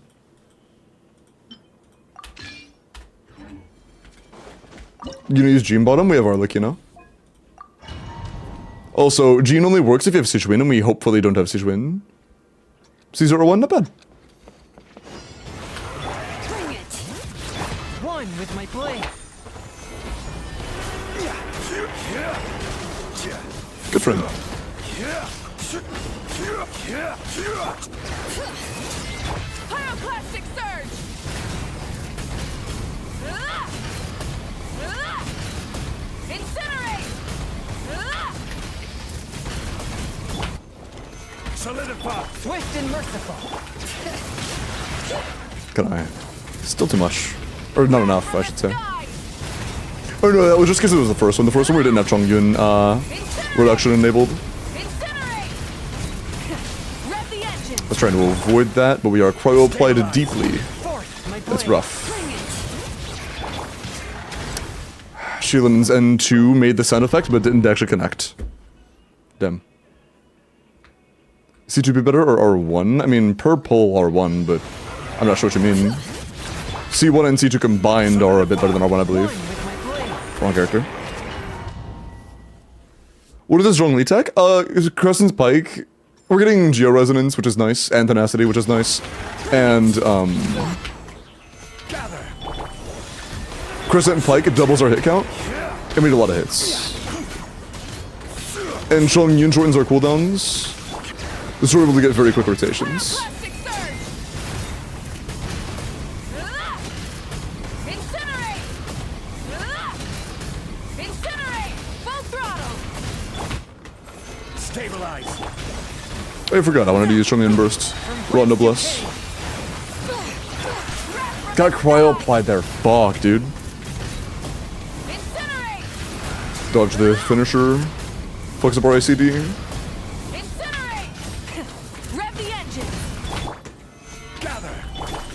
Speaker 1: You know, use Gene Bottom, we have Arlic, you know? Also, Gene only works if you have Siege Win, and we hopefully don't have Siege Win. C0 or 1, not bad.
Speaker 6: Bring it. One with my blade.
Speaker 1: Good for him.
Speaker 6: Pyroclastic surge. Incinerate.
Speaker 7: Solidify.
Speaker 6: Swift and merciful.
Speaker 1: Can I? Still too much. Or not enough, I should say. Oh no, that was just because it was the first one. The first one we didn't have Chongyun reduction enabled.
Speaker 6: Incinerate. Rev the engine.
Speaker 1: I was trying to avoid that, but we are cryo-applied deeply.
Speaker 6: Force my blade.
Speaker 1: That's rough.
Speaker 6: Bring it.
Speaker 1: Shielin's N2 made the sound effect, but didn't actually connect. Damn. C2 be better or R1? I mean, per pull R1, but I'm not sure what you mean. C1 and C2 combined are a bit better than R1, I believe.
Speaker 6: With my blade.
Speaker 1: Wrong character. What is this Zhongli tech? Crescent's Pike. We're getting Geo Resonance, which is nice, and Tenacity, which is nice. And, Crescent and Pike, it doubles our hit count. And we did a lot of hits. And Chongyun shortens our cooldowns. So we're able to get very quick rotations.
Speaker 6: Pyroclastic surge. Incinerate. Incinerate. Full throttle.
Speaker 7: Stabilize.
Speaker 1: I forgot, I wanted to use Chongyun Burst. Raw Noblesse. Got cryo applied there. Fuck, dude.
Speaker 6: Incinerate.
Speaker 1: Dodge the finisher. Flex up our ICD.
Speaker 6: Incinerate. Rev the engine.
Speaker 7: Gather.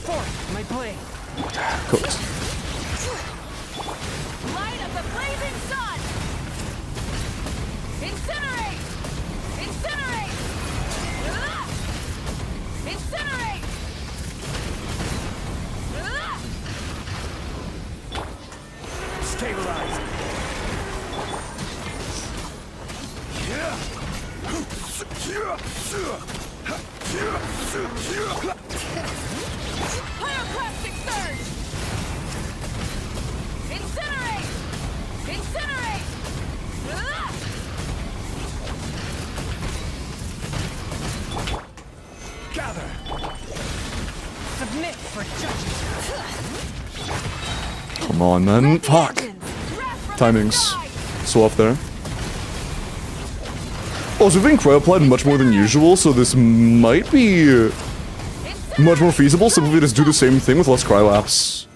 Speaker 6: Force my blade.
Speaker 1: Cooked.
Speaker 6: Light of the blazing sun. Incinerate. Incinerate. Incinerate.
Speaker 7: Stabilize.
Speaker 6: Pyroclastic surge. Incinerate. Incinerate.
Speaker 7: Gather.
Speaker 6: Submit for judgment.
Speaker 1: Come on, man. Fuck. Timings. So off there. Also, we've been cryo-applied much more than usual, so this might be much more feasible. Simply just do the same thing with less cryo apps.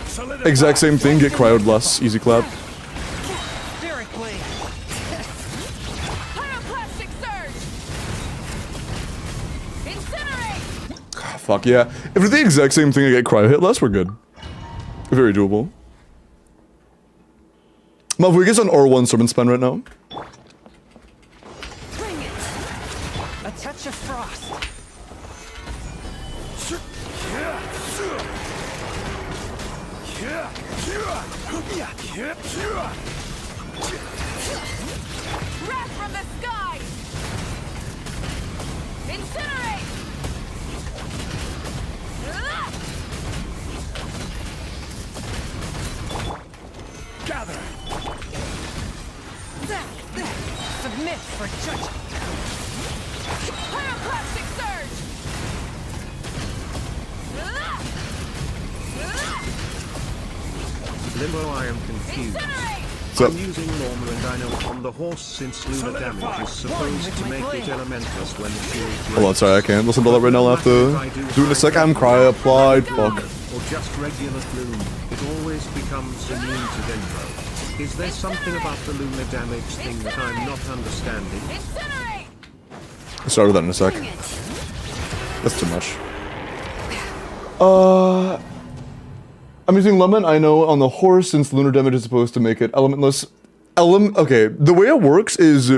Speaker 7: Solidify.
Speaker 1: Exact same thing, get cryoed less. Easy clap.
Speaker 6: Spirit blade. Pyroclastic surge. Incinerate.
Speaker 1: Fuck yeah. If it's the exact same thing, I get cryo hit less, we're good. Very doable. Malv, gets on R1 Serpent Span right now.
Speaker 6: Bring it. A touch of frost. Wrath from the sky. Incinerate.
Speaker 7: Gather.
Speaker 6: Submit for judgment. Pyroclastic surge.
Speaker 4: Limbo, I am confused.
Speaker 6: Incinerate.
Speaker 1: What's up?
Speaker 4: I'm using Norma and I know on the horse since lunar damage is supposed to make it elementless when killed.
Speaker 1: Hold on, sorry, I can't listen to that right now. I'll have to do it in a sec. I'm cryo-applied. Fuck.
Speaker 4: Or just regular flume, it always becomes immune to Dendro. Is there something about the lunar damage thing that I'm not understanding?
Speaker 6: Incinerate.
Speaker 1: I'll start with that in a sec.
Speaker 6: Bring it.
Speaker 1: That's too much. I'm using Lemon, I know, on the horse since lunar damage is supposed to make it elementless. Okay, the way it works is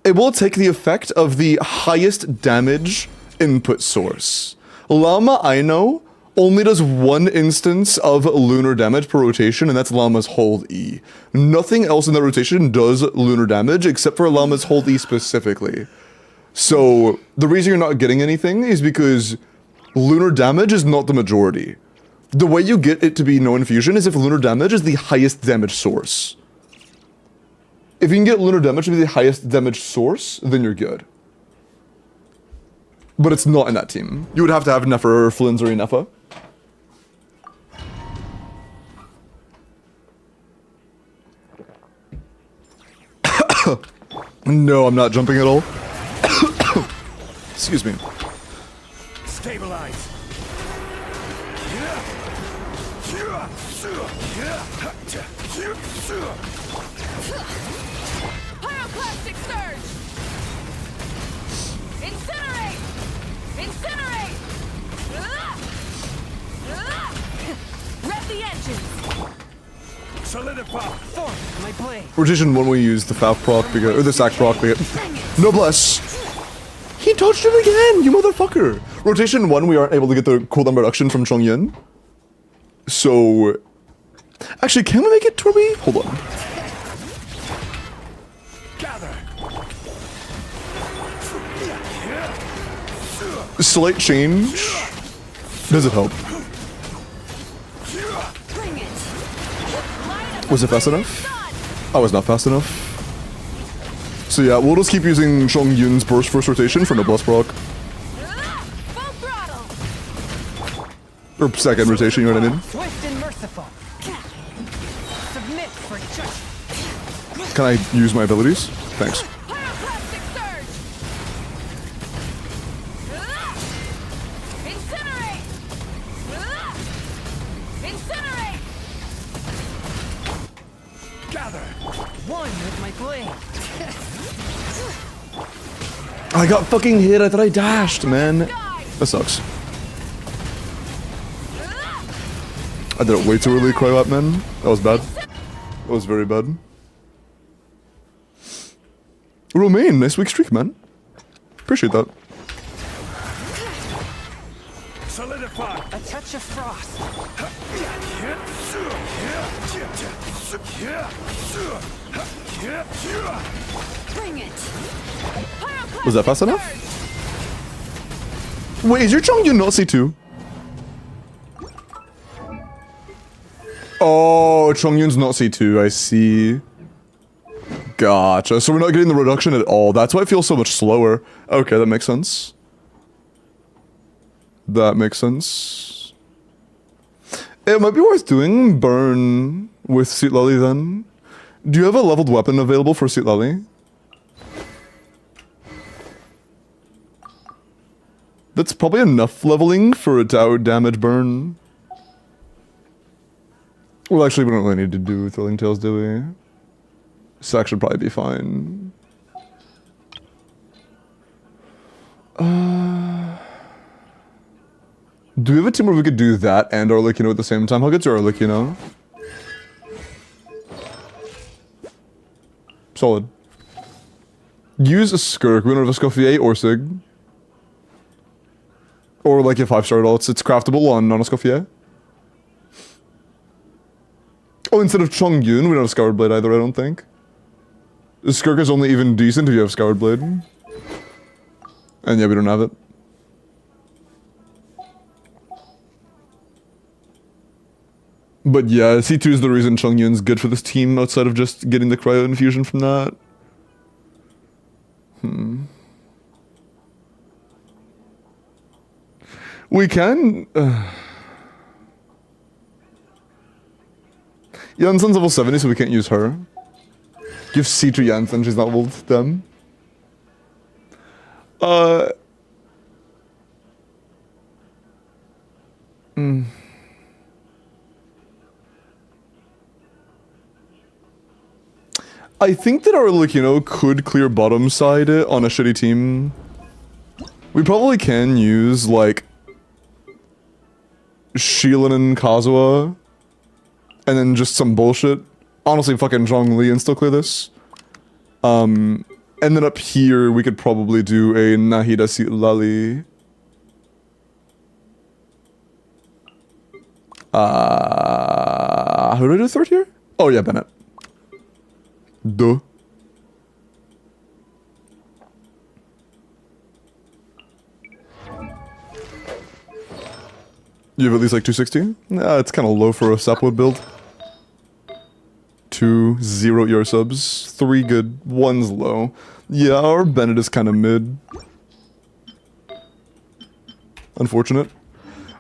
Speaker 1: it will take the effect of the highest damage input source. Llama, I know, only does one instance of lunar damage per rotation, and that's Llama's Hold E. Nothing else in that rotation does lunar damage except for Llama's Hold E specifically. So the reason you're not getting anything is because lunar damage is not the majority. The way you get it to be no infusion is if lunar damage is the highest damage source. If you can get lunar damage to be the highest damage source, then you're good. But it's not in that team. You would have to have Nefer or Flynn's or Nefa. No, I'm not jumping at all. Excuse me.
Speaker 7: Stabilize.
Speaker 6: Pyroclastic surge! Incinerate! Incinerate! Rev the engines!
Speaker 7: Solidify.
Speaker 2: Form my blade.
Speaker 1: Rotation 1 we use the Fav proc because, or the Sac proc because, Noblesse! He touched it again, you motherfucker! Rotation 1 we aren't able to get the cooldown reduction from Chongyun. So, actually can we make it to where we, hold on.
Speaker 7: Gather.
Speaker 1: Slight change. Does it help?
Speaker 6: Bring it!
Speaker 1: Was it fast enough? I was not fast enough. So yeah, we'll just keep using Chongyun's burst first rotation for Noblesse proc.
Speaker 6: Full throttle!
Speaker 1: Or second rotation, you know what I mean?
Speaker 2: Swift and merciful. Submit for judgment.
Speaker 1: Can I use my abilities? Thanks.
Speaker 6: Pyroclastic surge! Incinerate! Incinerate!
Speaker 7: Gather.
Speaker 2: One with my blade.
Speaker 1: I got fucking hit, I thought I dashed, man. That sucks. I did it way too early, Cryop, man. That was bad. That was very bad. Romaine, nice week streak, man. Appreciate that.
Speaker 7: Solidify.
Speaker 2: A touch of frost.
Speaker 6: Bring it!
Speaker 1: Was that fast enough? Wait, is your Chongyun not C2? Oh, Chongyun's not C2, I see. Gotcha, so we're not getting the reduction at all. That's why it feels so much slower. Okay, that makes sense. That makes sense. It might be worth doing burn with Seat Lily then. Do you have a leveled weapon available for Seat Lily? That's probably enough leveling for a Tao damage burn. Well, actually, we don't really need to do Thrilling Tales, do we? Sac should probably be fine. Do we have a team where we could do that and Arlecchino at the same time? I'll get to Arlecchino. Solid. Use a Skirk. We don't have a Scoffier or Sig. Or like a 5-star at all. It's craftable on a Scoffier. Oh, instead of Chongyun, we don't have Scoured Blade either, I don't think. The Skirk is only even decent if you have Scoured Blade. And yeah, we don't have it. But yeah, C2 is the reason Chongyun's good for this team outside of just getting the cryo infusion from that. We can... Janssen's level 70, so we can't use her. Give C to Janssen, she's not leveled them. I think that our Arlecchino could clear bottom side it on a shitty team. We probably can use, like, Shilin and Kazuha, and then just some bullshit. Honestly, fucking Zhongli and still clear this. And then up here, we could probably do a Nahida Sitlali. Who did I do third here? Oh yeah, Bennett. Duh. You have at least like 260? Nah, it's kind of low for a Sapwood build. 2, 0 ER subs, 3 good, 1's low. Yeah, our Bennett is kind of mid. Unfortunate.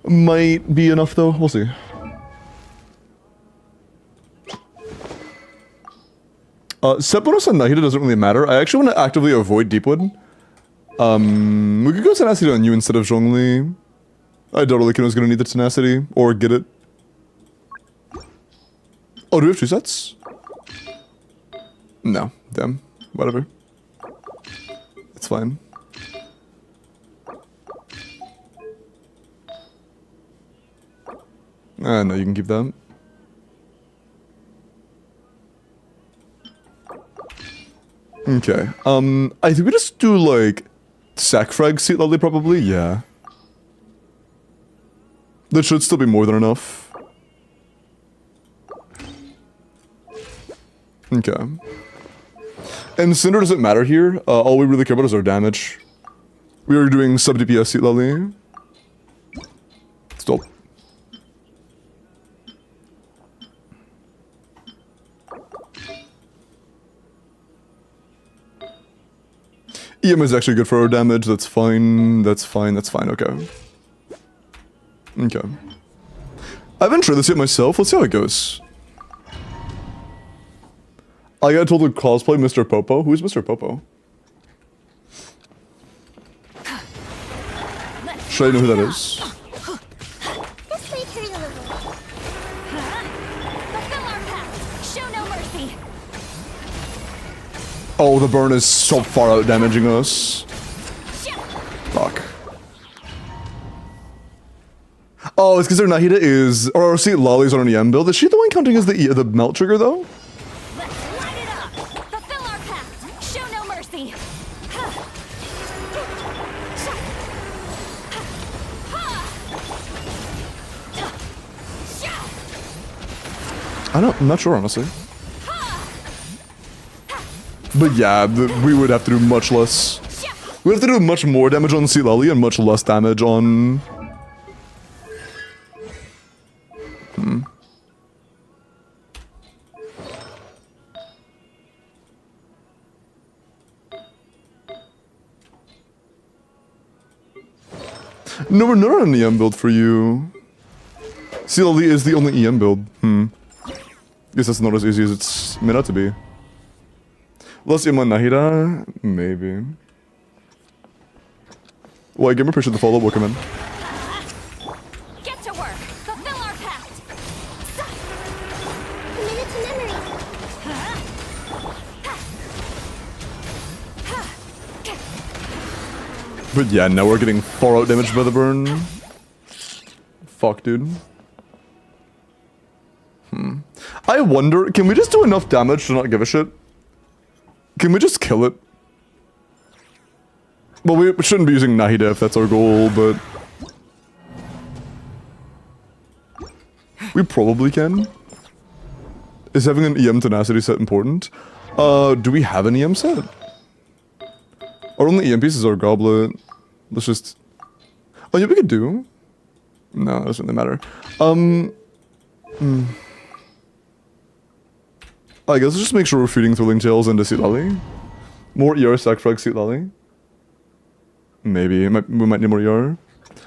Speaker 1: Might be enough though, we'll see. Set bonus on Nahida doesn't really matter. I actually want to actively avoid Deepwood. We could go Tenacity on you instead of Zhongli. I doubt Likino's gonna need the Tenacity, or get it. Oh, do we have 2 sets? No, damn, whatever. It's fine. No, you can keep that. Okay, I think we just do, like, sack frag seat lovely, probably, yeah. That should still be more than enough. Okay. And Cinder doesn't matter here, all we really care about is our damage. We are doing sub DPS seat lovely. Stop. EM is actually good for our damage, that's fine, that's fine, that's fine, okay. Okay. I haven't tried this yet myself, let's see how it goes. I got told to cosplay Mr. Popo. Who's Mr. Popo? Should I know who that is?
Speaker 3: This way through the little. Fulfill our pact. Show no mercy.
Speaker 1: Oh, the burn is so far out damaging us. Fuck. Oh, it's because their Nahida is... Or our seat Lolly's on an EM build. Is she the one counting as the melt trigger, though?
Speaker 3: Let's light it up. Fulfill our pact. Show no mercy.
Speaker 1: I'm not sure, honestly. But yeah, we would have to do much less. We have to do much more damage on Seat Lolly and much less damage on... No, we're not an EM build for you. CLD is the only EM build. Guess that's not as easy as it's meant out to be. Less EM on Nahida? Maybe. Well, I give me appreciate the follow-up, welcome in.
Speaker 3: Get to work. Fulfill our pact. Minute to memory.
Speaker 1: But yeah, now we're getting far out damaged by the burn. Fuck, dude. I wonder, can we just do enough damage to not give a shit? Can we just kill it? Well, we shouldn't be using Nahida if that's our goal, but... We probably can. Is having an EM tenacity set important? Do we have an EM set? Our only EM piece is our goblet. Let's just... Oh yeah, we could do. No, it doesn't really matter. I guess let's just make sure we're feeding Thrilling Tales into Seat Lolly. More ER sack frag Seat Lolly. Maybe we might need more ER.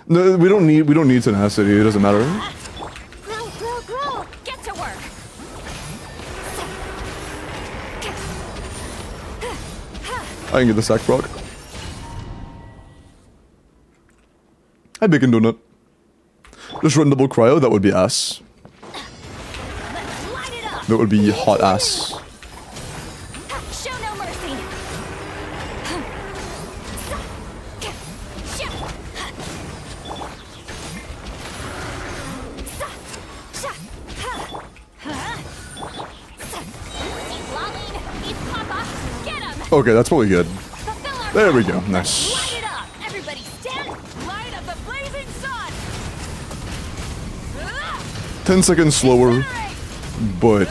Speaker 1: No, we don't need tenacity. It doesn't matter.
Speaker 3: Grow, grow, grow. Get to work.
Speaker 1: I can get the sack proc. Hi, Bacon Donut. Just run double cryo. That would be ass.
Speaker 3: Let's light it up.
Speaker 1: That would be hot ass.
Speaker 3: Show no mercy.
Speaker 1: Okay, that's probably good.
Speaker 3: Fulfill our
Speaker 1: There we go.
Speaker 3: goal.
Speaker 1: Nice.
Speaker 3: Light it up. Everybody stand. Light up the blazing sun.
Speaker 1: 10 seconds slower, but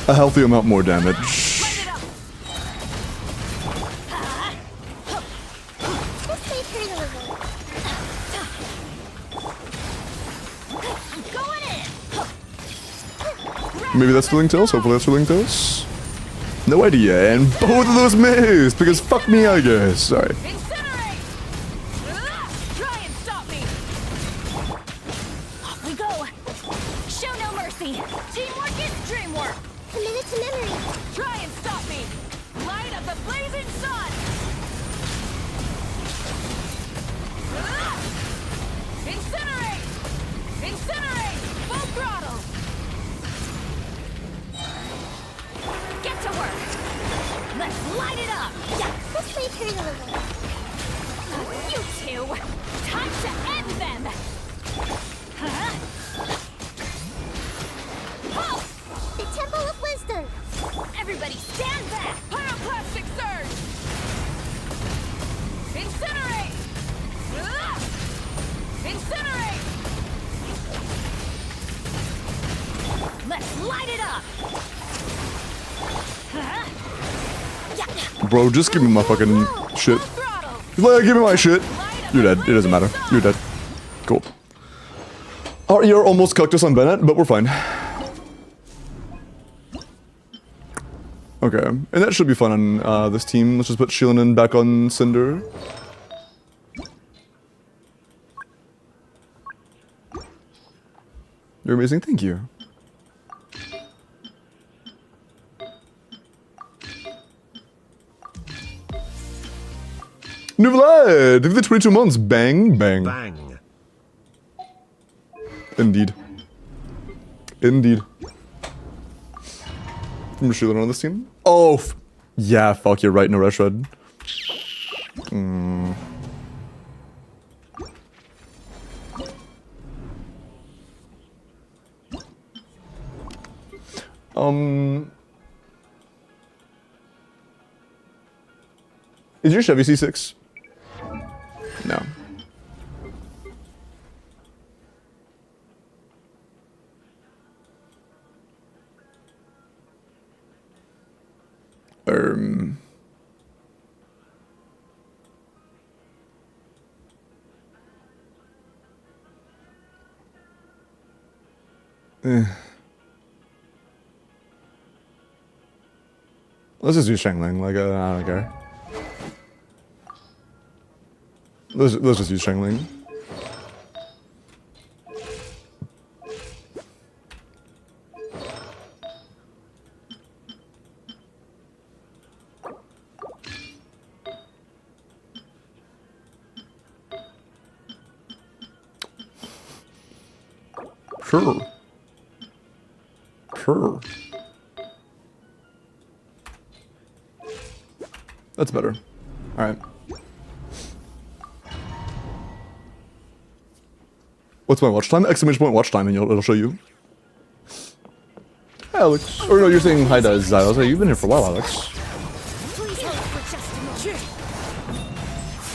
Speaker 1: a healthy amount more damage.
Speaker 3: Light it up.
Speaker 8: This may hurt a little.
Speaker 3: I'm going in.
Speaker 1: Maybe that's Thrilling Tales? Hopefully that's Thrilling Tales? No idea, and both of those missed, because fuck me, I guess. Sorry.
Speaker 3: Incinerate. Try and stop me. Off we go. Show no mercy. Teamwork is dreamwork.
Speaker 8: Commit it to memory.
Speaker 3: Try and stop me. Light up the blazing sun. Incinerate. Incinerate. Full throttle. Get to work. Let's light it up.
Speaker 8: Yeah, this may hurt a little.
Speaker 3: You two. Time to end them. Huh? Halt!
Speaker 8: The Temple of Wisdom.
Speaker 3: Everybody stand back! Pyroclastic surge! Incinerate! Incinerate! Let's light it up!
Speaker 1: Bro, just give me my fucking shit.
Speaker 3: Full throttle!
Speaker 1: Like, give me my shit.
Speaker 3: Light up
Speaker 1: You're
Speaker 3: the
Speaker 1: dead. It doesn't matter.
Speaker 3: blazing
Speaker 1: You're dead. Cool. Our ear almost cucked us on Bennett, but we're fine. Okay, and that should be fun on this team. Let's just put Shilinen back on Cinder. You're amazing, thank you. New Vlad! Give the 22 months. Bang, bang.
Speaker 4: Bang.
Speaker 1: Indeed. Indeed. From Shilinen on this team? Oh, yeah, fuck, you're right, no rush red. Is your Chevy C6? No. Let's just do Shangling, like, I don't care. Let's just use Shangling. Sure. Sure. That's better. Alright. What's my watch time? Exclamation point watch time, and it'll show you. Hi, Alex. Or no, you're saying hi to Zylos. Hey, you've been here for a while, Alex.
Speaker 3: Please hold for just a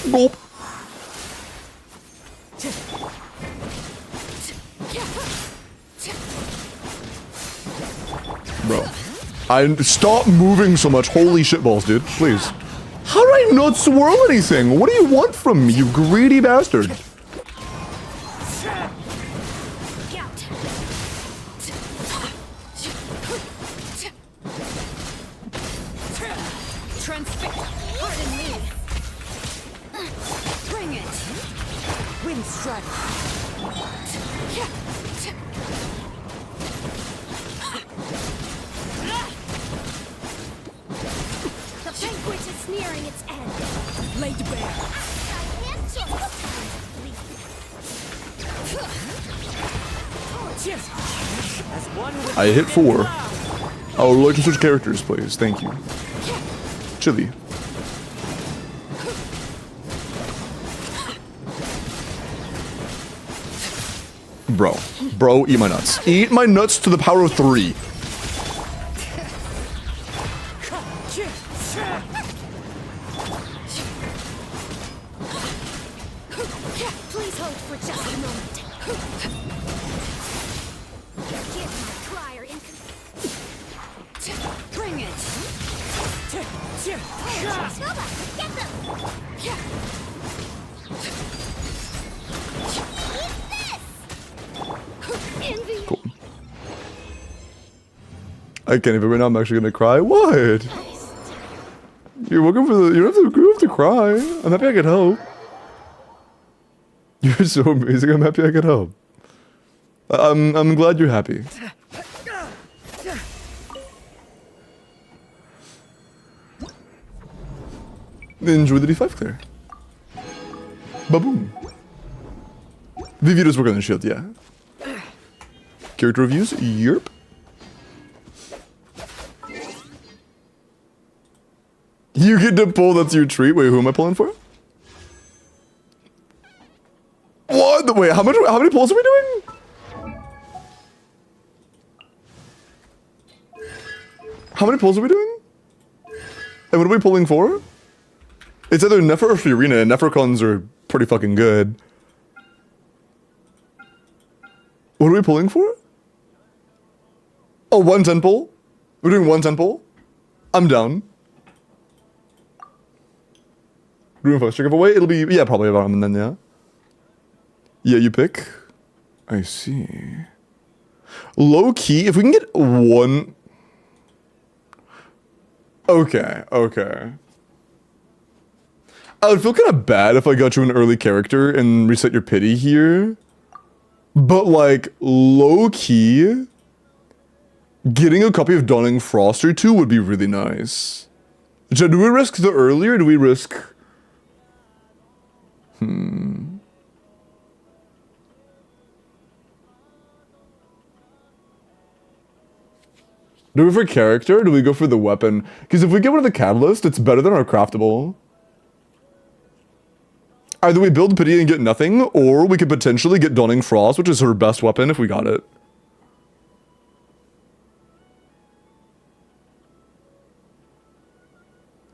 Speaker 3: moment.
Speaker 1: Gulp. Bro. Stop moving so much. Holy shitballs, dude. Please. How do I not swirl anything? What do you want from me, you greedy bastard?
Speaker 3: Transfix. Pardon me. Bring it. Wind strike.
Speaker 8: The banquet is nearing its end.
Speaker 3: Laid bare. Cheers. As one with
Speaker 1: I hit
Speaker 3: the
Speaker 1: 4.
Speaker 3: cloud.
Speaker 1: I would like to switch characters, please. Thank you. Chili. Bro. Bro, eat my nuts. Eat my nuts to the power of 3.
Speaker 3: Give my crier infant.
Speaker 6: Bring it!
Speaker 3: Nova, get them! Eat this! Envy.
Speaker 1: Cool. I can't even right now. I'm actually gonna cry. What? You're welcome for the. You don't have to cry. I'm happy I could help. You're so amazing. I'm happy I could help. I'm glad you're happy. Enjoy the D5 clear. Ba-boom. Vivi does work on the shield, yeah. Character reviews? Yerp. You get to pull, that's your treat. Wait, who am I pulling for? What? Wait, how many pulls are we doing? How many pulls are we doing? And what are we pulling for? It's either Nefer or Fiorina, and Nefercons are pretty fucking good. What are we pulling for? Oh, 110 pull? We're doing 110 pull? I'm down. Doing a first giveaway? It'll be, yeah, probably about him then, yeah. Yeah, you pick. I see. Low key, if we can get one. Okay, okay. I would feel kind of bad if I got you an early character and reset your pity here. But like, low key, getting a copy of Dawning Frost or two would be really nice. So do we risk the early or do we risk... Do we for character or do we go for the weapon? Because if we get one of the catalyst, it's better than our craftable. Either we build pity and get nothing, or we could potentially get Dawning Frost, which is her best weapon if we got it.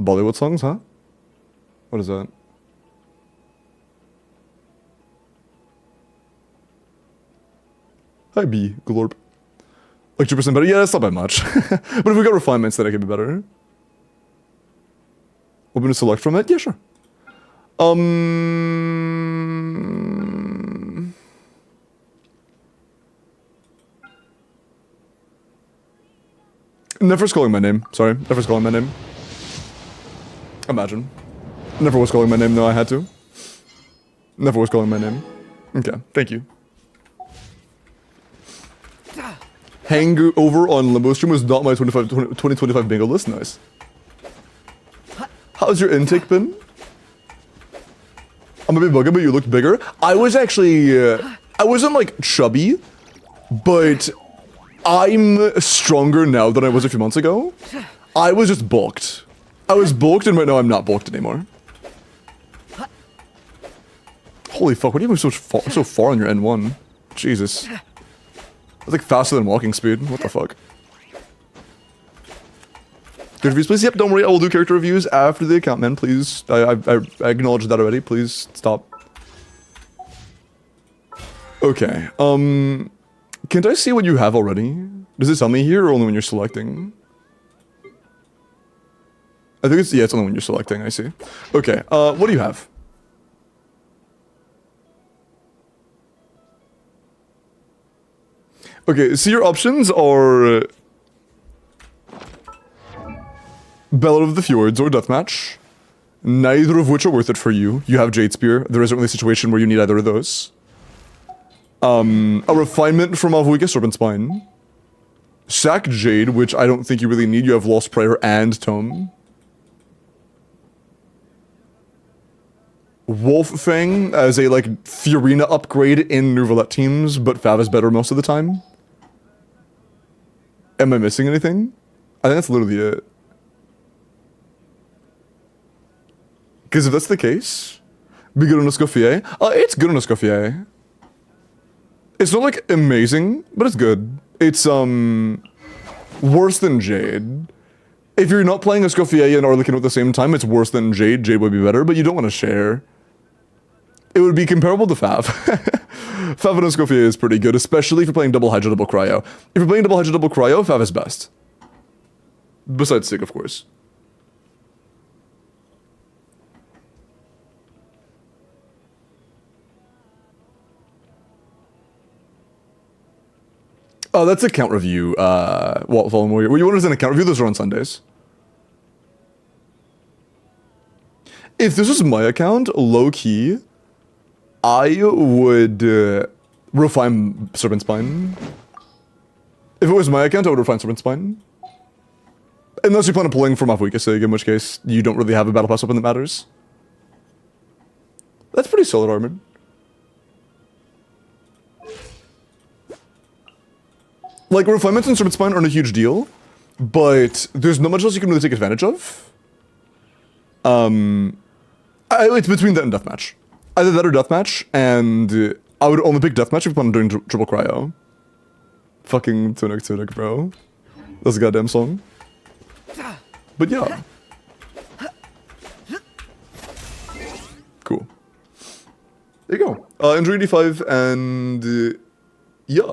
Speaker 1: Bollywood songs, huh? What is that? Hi, B. Glorp. Like 2% better? Yeah, that's not by much. But if we got refinements, then it could be better. Open to select from it? Yeah, sure. Never calling my name. Sorry, never calling my name. Imagine. Never was calling my name, though I had to. Never was calling my name. Okay, thank you. Hangover on Limbo Stream was not my 2025 bingo list. Nice. How's your intake been? I'm a bit buggy, but you looked bigger. I was actually, I wasn't like chubby, but I'm stronger now than I was a few months ago. I was just bulked. I was bulked and right now I'm not bulked anymore. Holy fuck, what are you moving so far on your N1? Jesus. That's like faster than walking speed. What the fuck? Character reviews, please? Yep, don't worry. I will do character reviews after the account, man. Please. I acknowledged that already. Please stop. Okay. Can't I see what you have already? Does it tell me here or only when you're selecting? I think it's, yeah, it's only when you're selecting. I see. Okay. What do you have? Okay, so your options are Ballad of the Fjords or Deathmatch. Neither of which are worth it for you. You have Jade Spear. There isn't really a situation where you need either of those. A Refinement from Avuika Serpent Spine. Sack Jade, which I don't think you really need. You have Lost Prayer and Tome. Wolf Fang as a like Fiorina upgrade in Nouvelette teams, but Fav is better most of the time. Am I missing anything? I think that's literally it. Because if that's the case, be good on a Escoffier. It's good on a Escoffier. It's not like amazing, but it's good. It's worse than Jade. If you're not playing Escoffier and Arlequin at the same time, it's worse than Jade. Jade would be better, but you don't want to share. It would be comparable to Fav. Fav and Scofier is pretty good, especially if you're playing double Hydra, double Cryo. If you're playing double Hydra, double Cryo, Fav is best. Besides Sig, of course. Oh, that's account review, Fallen Warrior. Well, you want to an account review? Those are on Sundays. If this was my account, low-key, I would refine Serpent Spine. If it was my account, I would refine Serpent Spine. Unless you plan on pulling from off Weakest Sig, in which case you don't really have a Battle Pass weapon that matters. That's pretty solid armored. Like, refinements in Serpent Spine aren't a huge deal, but there's not much else you can really take advantage of. It's between that and Deathmatch. Either that or Deathmatch, and I would only pick Deathmatch if you plan on doing triple Cryo. Fucking Tunic, bro. That's a goddamn song. But yeah. Cool. There you go. Enjoy 85 and yeah.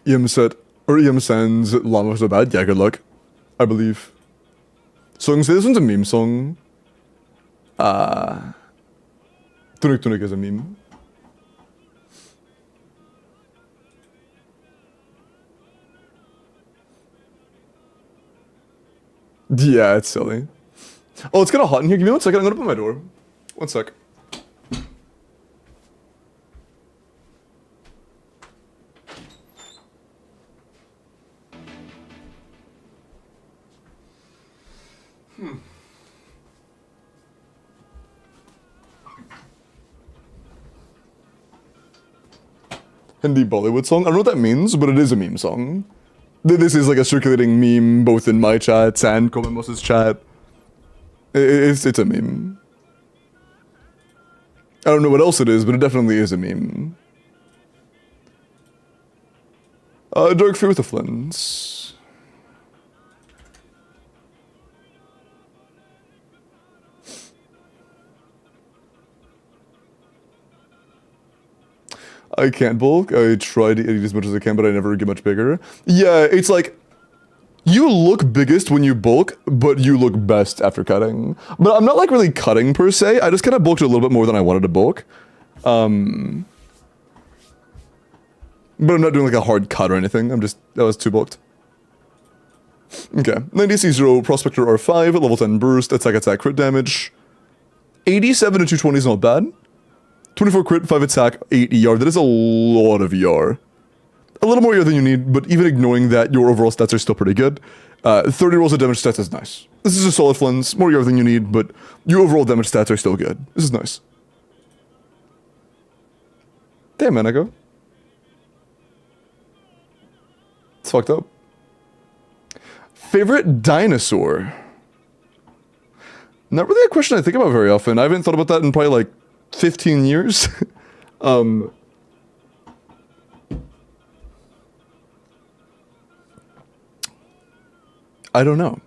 Speaker 1: EM said, or EM sends Llama so bad. Yeah, good luck. I believe. Songs, this one's a meme song. Tunic is a meme. Yeah, it's silly. Oh, it's kind of hot in here. Give me 1 second. I'm gonna open my door. 1 sec. Hindi Bollywood song. I don't know what that means, but it is a meme song. This is like a circulating meme both in my chats and Komemos' chat. It's a meme. I don't know what else it is, but it definitely is a meme. Dark Fear with the Flins. I can't bulk. I try to eat as much as I can, but I never get much bigger. Yeah, it's like, you look biggest when you bulk, but you look best after cutting. But I'm not like really cutting per se. I just kind of bulked a little bit more than I wanted to bulk. But I'm not doing like a hard cut or anything. That was too bulked. Okay, 90C0, Prospector R5, level 10 burst, attack, crit damage. 87 to 220 is not bad. 24 crit, 5 attack, 8 ER. That is a lot of ER. A little more ER than you need, but even ignoring that, your overall stats are still pretty good. 30 rolls of damage stats is nice. This is a solid Flins, more ER than you need, but your overall damage stats are still good. This is nice. Damn, man, Echo. It's fucked up. Favorite dinosaur? Not really a question I think about very often. I haven't thought about that in probably like 15 years. I don't know.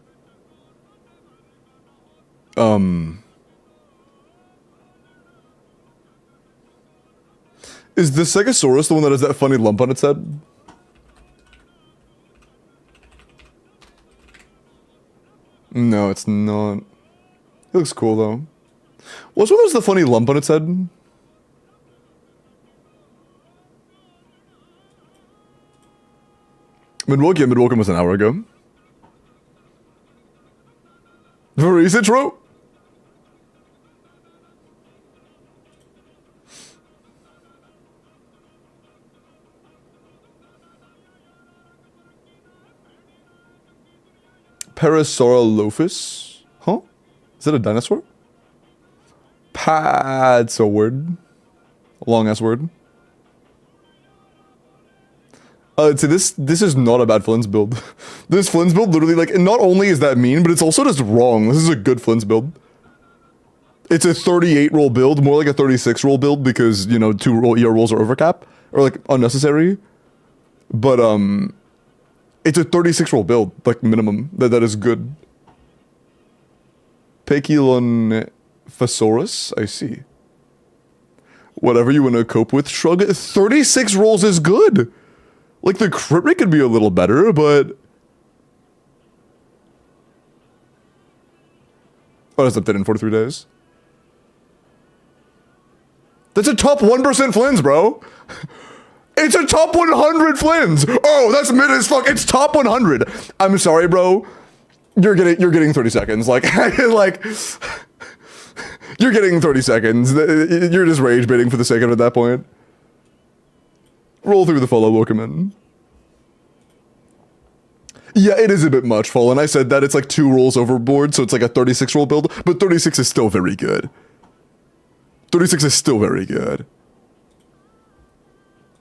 Speaker 1: Is the Stegosaurus the one that has that funny lump on its head? No, it's not. It looks cool though. What's one that's the funny lump on its head? Midwoken? Yeah, Midwoken was an hour ago. Very Citro? Parasaurolophus? Huh? Is that a dinosaur? That's a word. Long ass word. So this is not a bad Flins build. This Flins build literally, like, not only is that mean, but it's also just wrong. This is a good Flins build. It's a 38 roll build, more like a 36 roll build because, you know, 2 ER rolls are overcap, or like unnecessary. But, it's a 36 roll build, like minimum. That is good. Pekilon Thesaurus, I see. Whatever you want to cope with, shrug. 36 rolls is good. Like, the crit rate could be a little better, but... Oh, that's updated in 43 days. That's a top 1% Flins, bro. It's a top 100 Flins. Oh, that's mid as fuck. It's top 100. I'm sorry, bro. You're getting 30 seconds. Like, like, you're getting 30 seconds. You're just rage baiting for the sake of it at that point. Roll through the follow, Wokeman. Yeah, it is a bit much, Fallen. I said that it's like 2 rolls overboard, so it's like a 36 roll build, but 36 is still very good. 36 is still very good.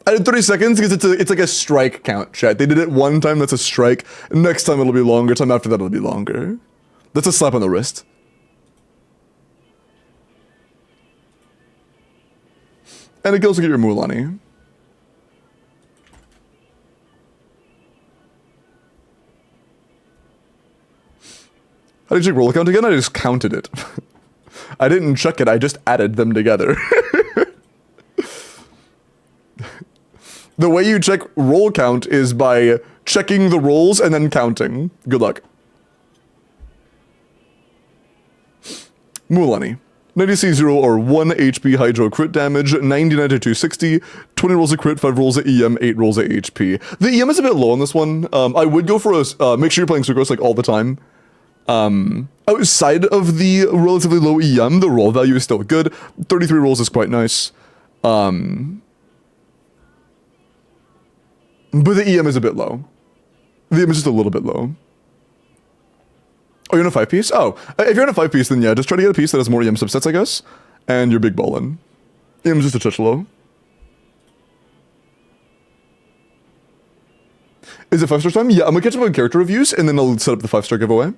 Speaker 1: I did 30 seconds because it's like a strike count, chat. They did it one time, that's a strike. Next time it'll be longer, time after that it'll be longer. That's a slap on the wrist. And it goes to get your Mulan. How did you check roll count again? I just counted it. I didn't check it, I just added them together. The way you check roll count is by checking the rolls and then counting. Good luck. Mulani. 90C0 or 1 HP Hydro crit damage, 99 to 260, 20 rolls of crit, 5 rolls of EM, 8 rolls of HP. The EM is a bit low on this one. I would go for a, make sure you're playing Sucrose like all the time. Outside of the relatively low EM, the roll value is still good. 33 rolls is quite nice. But the EM is a bit low. The EM is just a little bit low. Oh, you're in a 5-piece? Oh, if you're in a 5-piece, then yeah, just try to get a piece that has more EM subsets, I guess. And you're big ballin'. EM is just a touch low. Is it 5-star time? Yeah, I'm gonna catch up on character reviews, and then I'll set up the 5-star giveaway.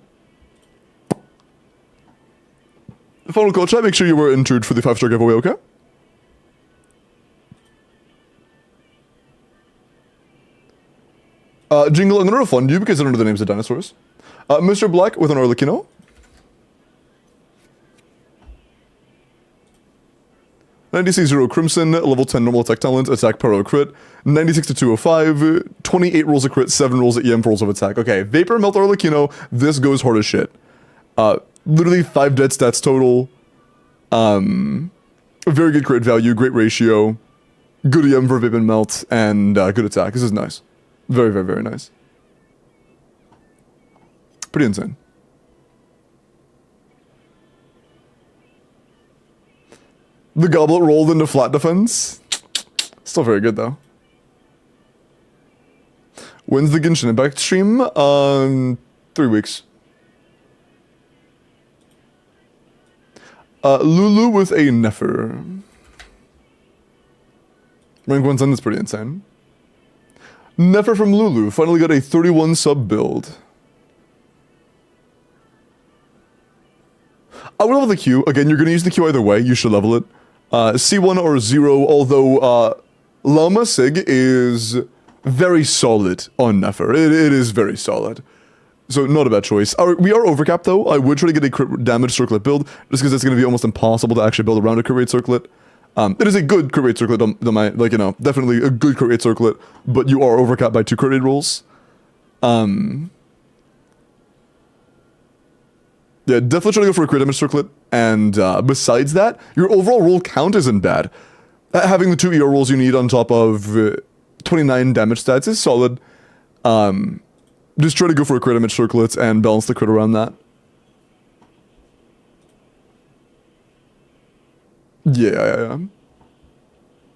Speaker 1: Final call chat, make sure you were entered for the 5-star giveaway, okay? Jingle, I'm gonna refund you because I don't know the names of dinosaurs. Mr. Black with an Arlecchino. $90C0 Crimson, level 10 normal attack talent, attack pyro crit. 96 to 205, 28 rolls of crit, 7 rolls of EM, 4 rolls of attack. Okay, Vapor Melt Arlecchino, this goes hard as shit. Literally 5 dead stats total. Very good crit value, great ratio. Good EM for Vapor Melt, and good attack. This is nice. Very, very, very nice. Pretty insane. The Goblet rolled into flat defense. Still very good, though. When's the Genshin Impact stream? 3 weeks. Lulu with a Nefer. Rank 1 Sun is pretty insane. Nefer from Lulu finally got a 31 sub build. I would level the Q. Again, you're going to use the Q either way. You should level it. C1 or 0, although Lama Sig is very solid on Nefer. It is very solid. So not a bad choice. We are overcapped though. I would try to get a crit damage circlet build, just because it's going to be almost impossible to actually build around a crit rate circlet. It is a good crit rate circlet, like, you know, definitely a good crit rate circlet, but you are overcapped by 2 crit rate rolls. Yeah, definitely try to go for a crit damage circlet, and besides that, your overall roll count isn't bad. Having the 2 ER rolls you need on top of 29 damage stats is solid. Just try to go for a crit damage circlet and balance the crit around that. Yeah.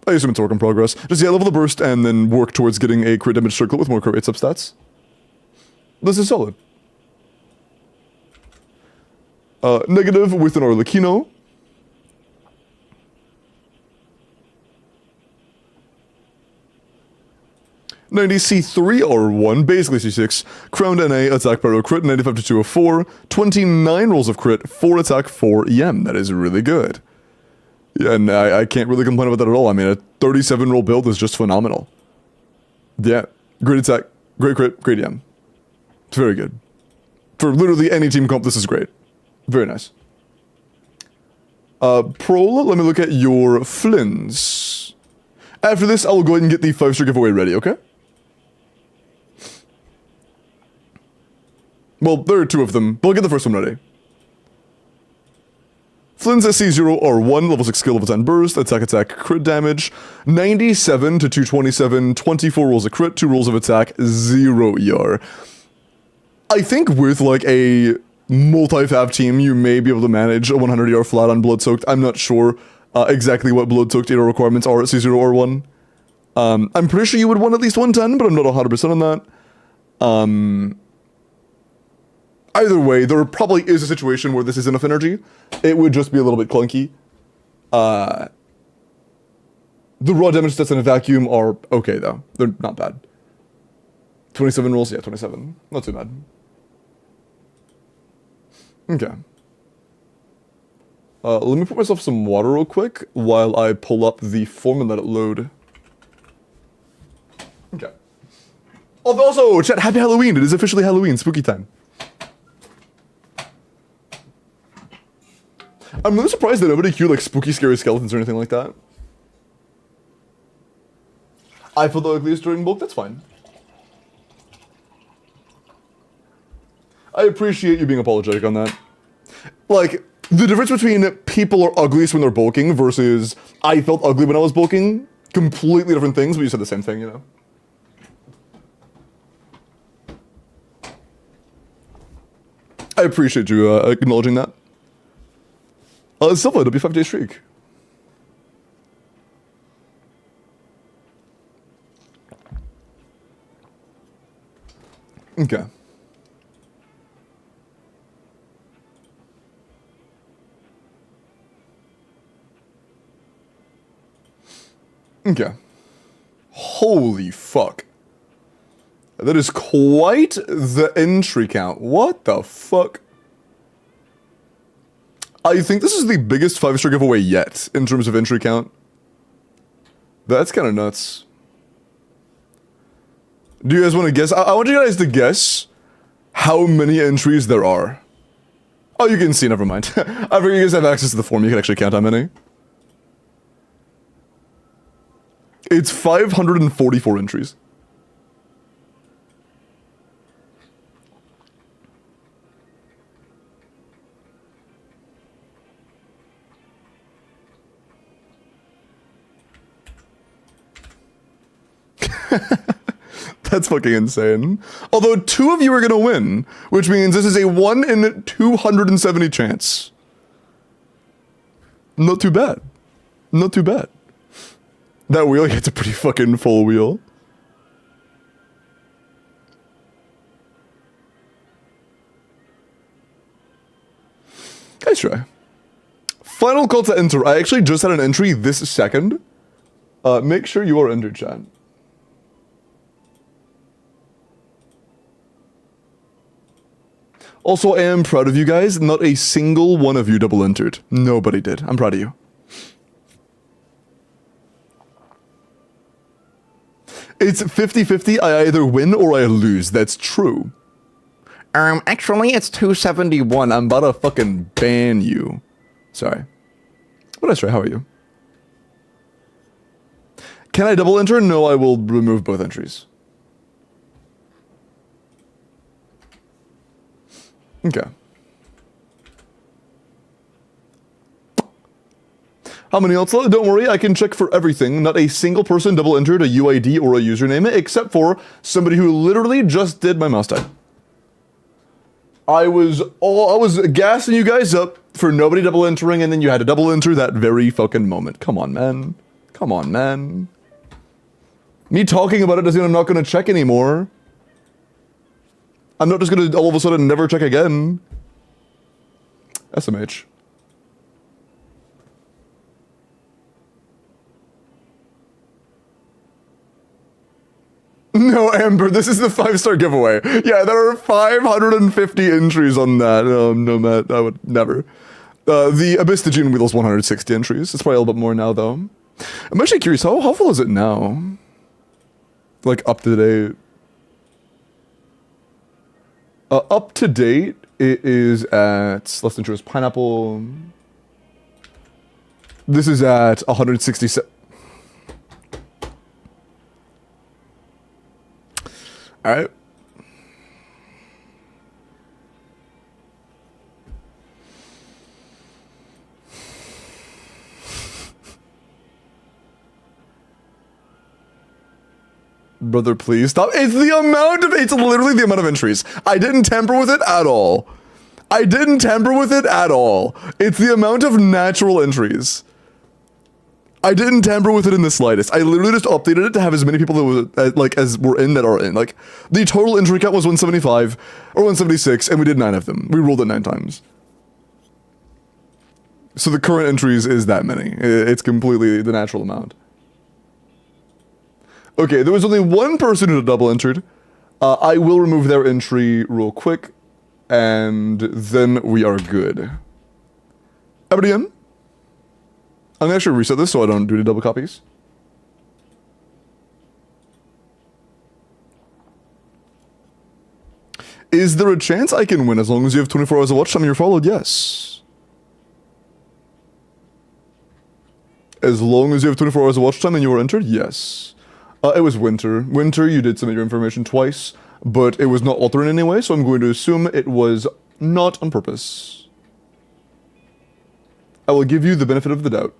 Speaker 1: I assume it's a work in progress. Just, yeah, level the burst and then work towards getting a crit damage circlet with more crit rate substats. This is solid. Negative with an Arlecchino. 90 C3R1, basically C6, Crowned NA, Attack Pyro Crit, 95 to 204, 29 rolls of crit, 4 attack, 4 EM. That is really good. Yeah, and I can't really complain about that at all. I mean, a 37 roll build is just phenomenal. Yeah, great attack, great crit, great EM. It's very good. For literally any team comp, this is great. Very nice. Prol, let me look at your Flins. After this, I will go ahead and get the 5-star giveaway ready, okay? Well, there are 2 of them, but I'll get the first one ready. Flynn's SC0R1, level 6 skill, level 10 burst, attack, crit damage, 97 to 227, 24 rolls of crit, 2 rolls of attack, 0 ER. I think with like a multi-fav team, you may be able to manage a 100 ER flat on Blood-Soaked. I'm not sure exactly what Blood-Soaked ER requirements are at C0R1. I'm pretty sure you would want at least 110, but I'm not 100% on that. Either way, there probably is a situation where this is enough energy. It would just be a little bit clunky. The raw damage stats in a vacuum are okay, though. They're not bad. 27 rolls? Yeah, 27. Not too bad. Okay. Let me put myself some water real quick while I pull up the form and let it load. Okay. Also, chat, happy Halloween! It is officially Halloween, spooky time. I'm really surprised that nobody queued like spooky, scary skeletons or anything like that. I feel the ugliest during bulk, that's fine. I appreciate you being apologetic on that. Like, the difference between people are ugliest when they're bulking versus I felt ugly when I was bulking, completely different things, but you said the same thing, you know? I appreciate you acknowledging that. Silva, W5-day streak. Okay. Okay. Holy fuck. That is quite the entry count. What the fuck? I think this is the biggest 5-star giveaway yet in terms of entry count. That's kind of nuts. Do you guys want to guess? I want you guys to guess how many entries there are. Oh, you can see, never mind. I figure you guys have access to the form, you can actually count how many. It's 544 entries. That's fucking insane. Although 2 of you are gonna win, which means this is a 1 in 270 chance. Not too bad. Not too bad. That wheel gets a pretty fucking full wheel. Nice try. Final call to enter. I actually just had an entry this second. Make sure you are entered, chat. Also, I am proud of you guys. Not a single one of you double entered. Nobody did. I'm proud of you. It's 50-50. I either win or I lose. That's true. Actually, it's 271. I'm about to fucking ban you. Sorry. What did I try? How are you? Can I double enter? No, I will remove both entries. Okay. How many else? Don't worry, I can check for everything. Not a single person double entered a UID or a username, except for somebody who literally just did my mouse type. I was gassing you guys up for nobody double entering, and then you had to double enter that very fucking moment. Come on, man. Come on, man. Me talking about it doesn't mean I'm not gonna check anymore. I'm not just gonna all of a sudden never check again. SMH. No, Amber, this is the 5-star giveaway. Yeah, there are 550 entries on that. No, Matt, I would never. The Abyss Stygian Wheel's 160 entries. It's probably a little bit more now, though. I'm actually curious, how full is it now? Like, up to date? Up to date, it is at, let's intro Pineapple. This is at 167. Alright. Brother, please stop. It's the amount of, it's literally the amount of entries. I didn't tamper with it at all. I didn't tamper with it at all. It's the amount of natural entries. I didn't tamper with it in the slightest. I literally just updated it to have as many people that were, as were in that are in. Like, the total entry count was 175 or 176, and we did 9 of them. We rolled it 9 times. So the current entries is that many. It's completely the natural amount. Okay, there was only one person who double entered. I will remove their entry real quick, and then we are good. Everybody in? I'm gonna actually reset this so I don't do any double copies. Is there a chance I can win as long as you have 24 hours of watch time and you're followed? Yes. As long as you have 24 hours of watch time and you were entered? Yes. It was Winter. Winter, you did submit your information twice, but it was not altered in any way, so I'm going to assume it was not on purpose. I will give you the benefit of the doubt.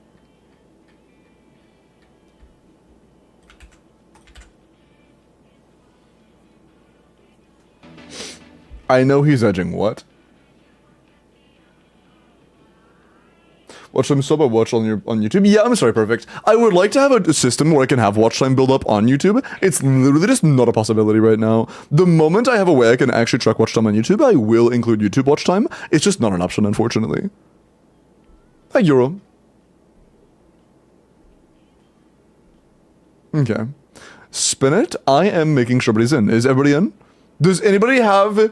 Speaker 1: I know he's edging. What? Watch time sub, I watch on YouTube. Yeah, I'm sorry, perfect. I would like to have a system where I can have watch time build up on YouTube. It's literally just not a possibility right now. The moment I have a way I can actually track watch time on YouTube, I will include YouTube watch time. It's just not an option, unfortunately. Hi, Euro. Okay. Spin it. I am making sure everybody's in. Is everybody in? Does anybody have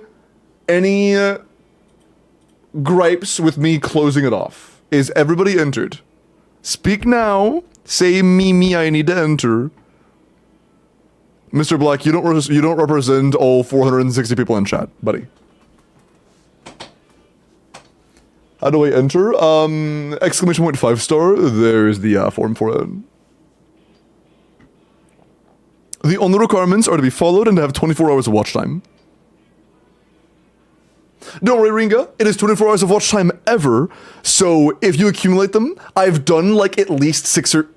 Speaker 1: any gripes with me closing it off? Is everybody entered? Speak now. Say me, I need to enter. Mr. Black, you don't represent all 460 people in chat, buddy. How do I enter? Exclamation point 5-star. There's the form for it. The only requirements are to be followed and to have 24 hours of watch time. Don't worry, Ringa. It is 24 hours of watch time ever. So if you accumulate them, I've done like at least 6 or...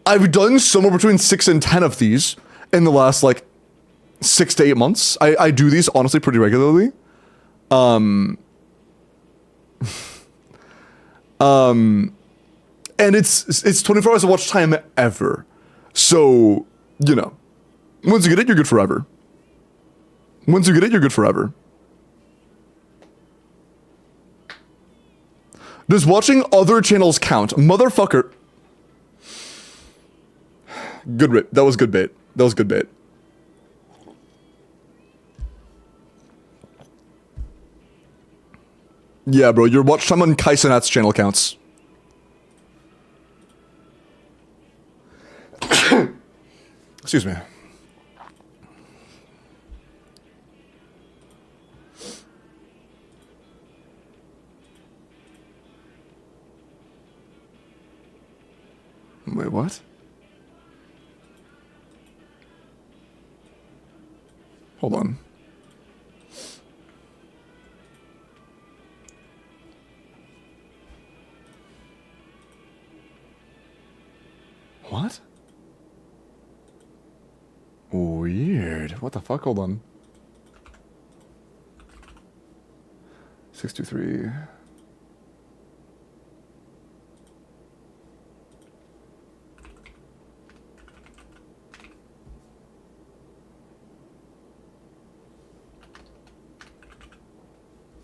Speaker 1: I've done somewhere between 6 and 10 of these in the last like 6 to 8 months. I do these honestly pretty regularly. And it's 24 hours of watch time ever. So, you know, once you get it, you're good forever. Once you get it, you're good forever. Does watching other channels count? Motherfucker. Good bait. That was good bait. That was good bait. Yeah, bro, your watch time on Kaisenat's channel counts. Excuse me. Wait, what? Hold on. What? Weird. What the fuck? Hold on. 623.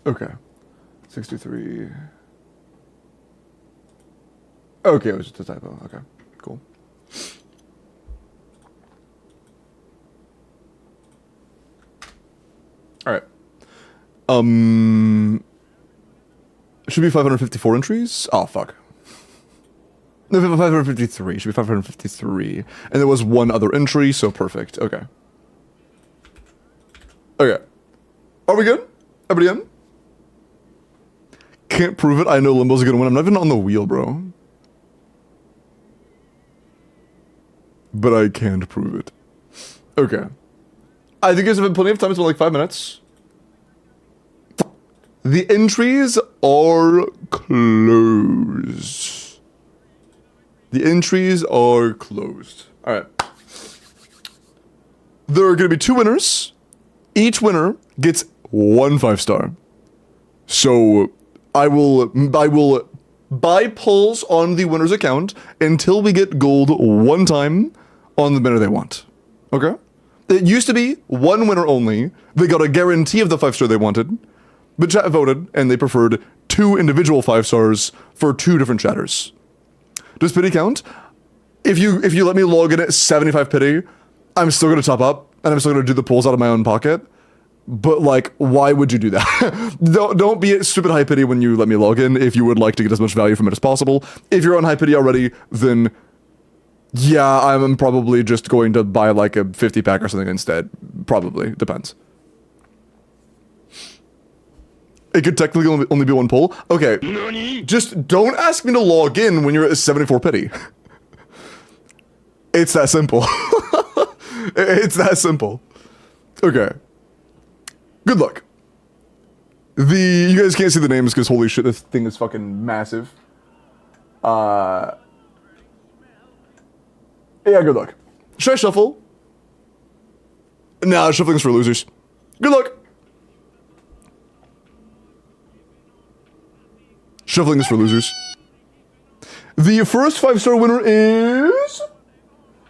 Speaker 1: Okay. 623. Okay, it was just a typo. Okay, cool. It should be 554 entries. Oh fuck. No, 553. It should be 553. And there was one other entry, so perfect. Okay. Okay. Are we good? Everybody in? Can't prove it. I know Limbo's gonna win. I'm not even on the wheel, bro. But I can't prove it. Okay. I think you guys have plenty of time. It's been like 5 minutes. The entries are closed. The entries are closed. Alright. There are going to be 2 winners. Each winner gets 1 5-star. So I will buy pulls on the winner's account until we get gold 1 time on the banner they want. Okay? It used to be 1 winner only. They got a guarantee of the 5-star they wanted. But chat voted, and they preferred 2 individual 5-stars for 2 different chatters. Does pity count? If you let me log in at 75 pity, I'm still gonna top up, and I'm still gonna do the pulls out of my own pocket. But like, why would you do that? don't be at stupid high pity when you let me log in if you would like to get as much value from it as possible. If you're on high pity already, then yeah, I'm probably just going to buy like a 50 pack or something instead. Probably, depends. It could technically only be 1 pull. Okay, just don't ask me to log in when you're at 74 pity. It's that simple. It's that simple. Okay. Good luck. You guys can't see the names because holy shit, this thing is fucking massive. Yeah, good luck. Should I shuffle? Nah, shuffling's for losers. Good luck. Shuffling is for losers. The first 5-star winner is...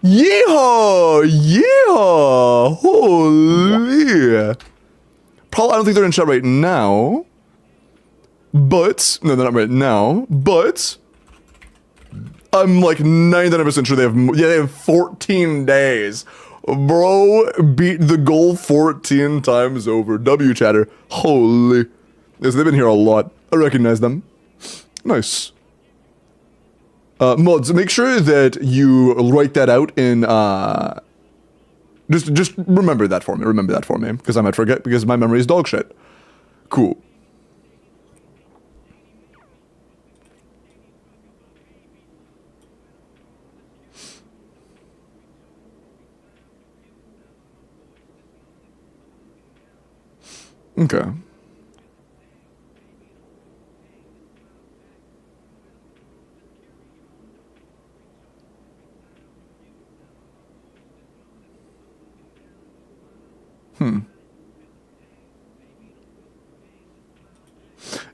Speaker 1: Yeehaw! Yeehaw! Holy! Probably, I don't think they're in chat right now. But... No, they're not right now. But... I'm like 99% sure they have... Yeah, they have 14 days. Bro beat the goal 14 times over. W chatter. Holy. Yes, they've been here a lot. I recognize them. Nice. Mods, make sure that you write that out in, just remember that for me, because I might forget, because my memory is dog shit. Cool. Okay.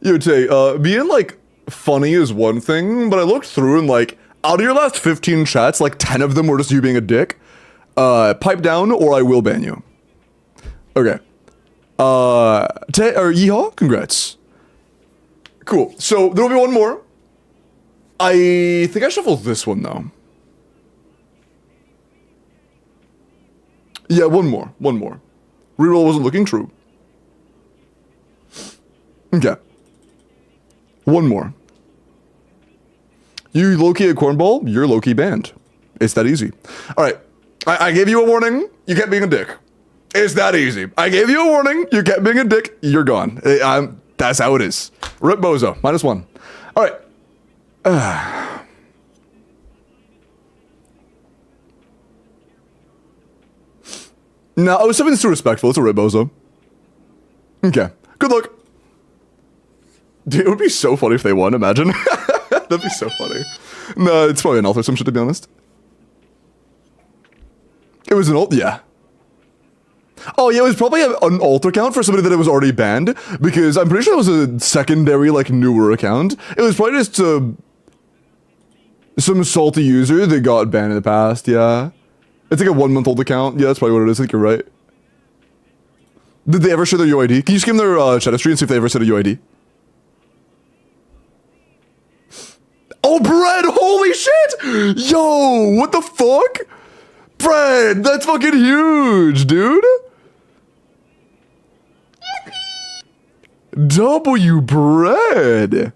Speaker 1: Yo, Tay, being, like, funny is one thing, but I looked through and, like, out of your last 15 chats, like, 10 of them were just you being a dick. Pipe down or I will ban you. Okay. Tay, or Yeehaw, congrats. Cool. So, there'll be one more. I think I shuffled this one, though. Yeah, one more. Reroll wasn't looking true. Okay. One more. You low-key a cornball, you're low-key banned. It's that easy. Alright. I gave you a warning, you kept being a dick. It's that easy. I gave you a warning, you kept being a dick, you're gone. That's how it is. Rip Bozo, -1. Alright. No, I was something too respectful. It's a Rip Bozo. Okay. Good luck. Dude, it would be so funny if they won, imagine. That'd be so funny. No, it's probably an ult or some shit, to be honest. It was an ult? Yeah. Oh, yeah, it was probably an alt account for somebody that was already banned, because I'm pretty sure it was a secondary, like, newer account. It was probably just some salty user that got banned in the past, yeah. It's like a 1-month-old account. Yeah, that's probably what it is. I think you're right. Did they ever share their UID? Can you skim their chat history and see if they ever said a UID? Oh, Bread! Holy shit! Yo, what the fuck? Bread, that's fucking huge, dude. W bread.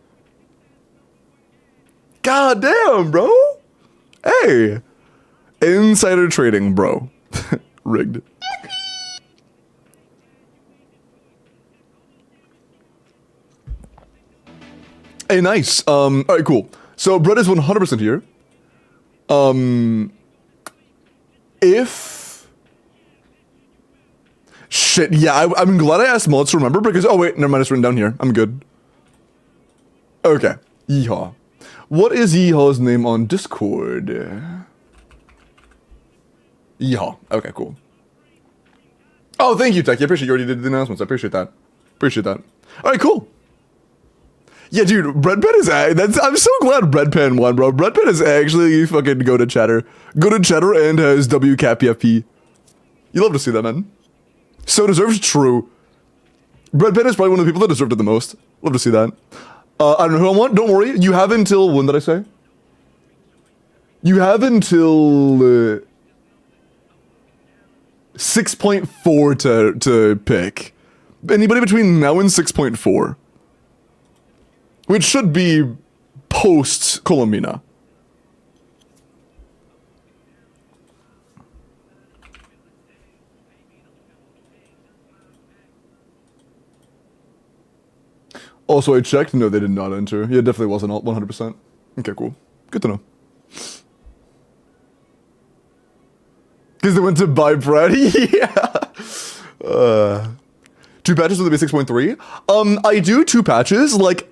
Speaker 1: God damn, bro. Hey. Insider trading, bro. Rigged. Hey, nice. All right, cool. So bread is 100% here. If shit, yeah, I'm glad I asked mods to remember because oh wait, never mind, it's written down here. I'm good. Okay, Yeehaw. What is Yeehaw's name on Discord? Yeehaw. Okay, cool. Oh, thank you, Tech. I appreciate you already did the announcements. I appreciate that. Appreciate that. All right, cool. Yeah, dude, Breadpen is I'm so glad Breadpen won, bro. Breadpen is actually fucking go to chatter and has WCAPFP. You love to see that, man. So deserves true. Breadpen is probably one of the people that deserved it the most. Love to see that. I don't know who I want. Don't worry. You have until when did I say? You have until 6.4 to pick. Anybody between now and 6.4. Which should be post Colomina. Also, I checked. No, they did not enter. Yeah, it definitely wasn't 100%. Okay, cool. Good to know. Because they went to buy bread? Yeah. 2 patches with a 6.3. I do 2 patches, like...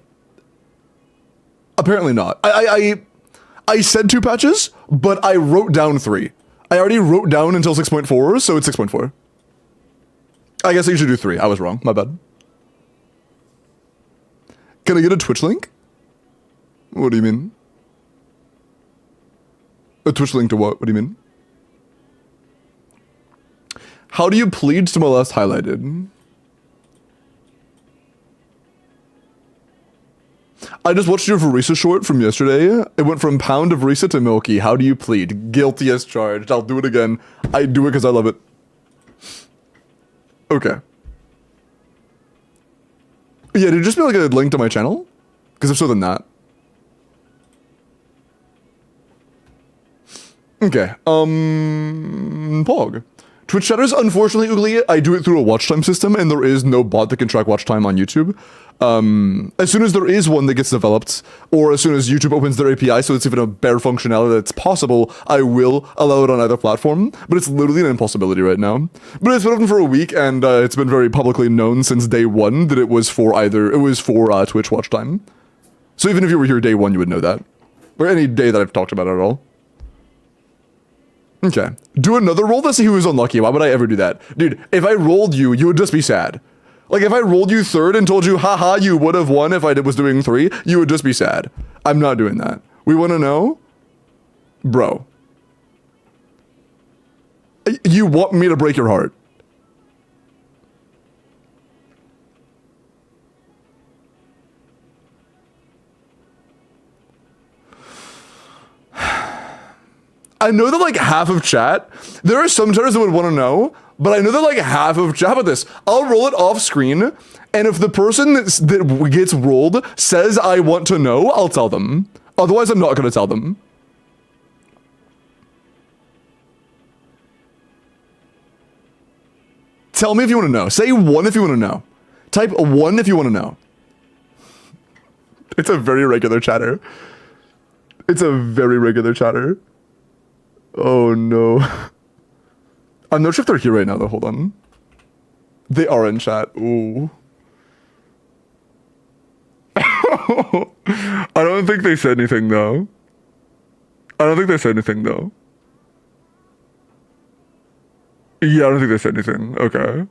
Speaker 1: Apparently not. I said 2 patches, but I wrote down 3. I already wrote down until 6.4, so it's 6.4. I guess I should do 3. I was wrong. My bad. Can I get a Twitch link? What do you mean? A Twitch link to what? What do you mean? How do you plead to molest highlighted? I just watched your Verisa short from yesterday. It went from pound of Verisa to Milky. How do you plead? Guilty as charged. I'll do it again. I do it because I love it. Okay. Yeah, did it just be like a link to my channel? Because if so, then that. Okay. Pog. Twitch chatter is unfortunately ugly. I do it through a watch time system, and there is no bot that can track watch time on YouTube. As soon as there is one that gets developed, or as soon as YouTube opens their API, so it's even a bare functionality that's possible, I will allow it on either platform. But it's literally an impossibility right now. But it's been open for a week, and it's been very publicly known since day one that it was for Twitch watch time. So even if you were here day one, you would know that, or any day that I've talked about it at all. Okay. Do another roll to see who is unlucky. Why would I ever do that? Dude, if I rolled you, you would just be sad. Like, if I rolled you 3rd and told you, haha, you would have won if I was doing 3, you would just be sad. I'm not doing that. We want to know? Bro. You want me to break your heart? I know that like half of chat, there are some chatters that would want to know, but I know that like half of chat, how about this? I'll roll it off screen, and if the person that gets rolled says I want to know, I'll tell them. Otherwise, I'm not going to tell them. Tell me if you want to know. Say 1 if you want to know. Type 1 if you want to know. It's a very regular chatter. It's a very regular chatter. Oh no. I'm not sure if they're here right now though, hold on. They are in chat, ooh. I don't think they said anything though. Yeah, I don't think they said anything, okay.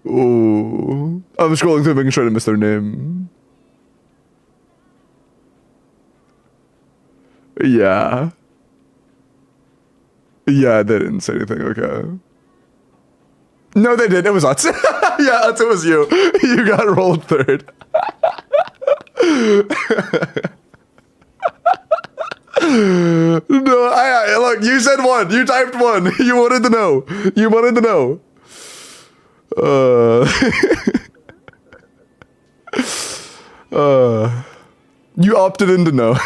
Speaker 1: Ooh. I'm scrolling through making sure I didn't miss their name. Yeah. Yeah, they didn't say anything, okay. No, they did. It was us. Yeah, it was you. You got rolled 3rd. No, look, you said 1. You typed 1. You wanted to know. You opted in to know.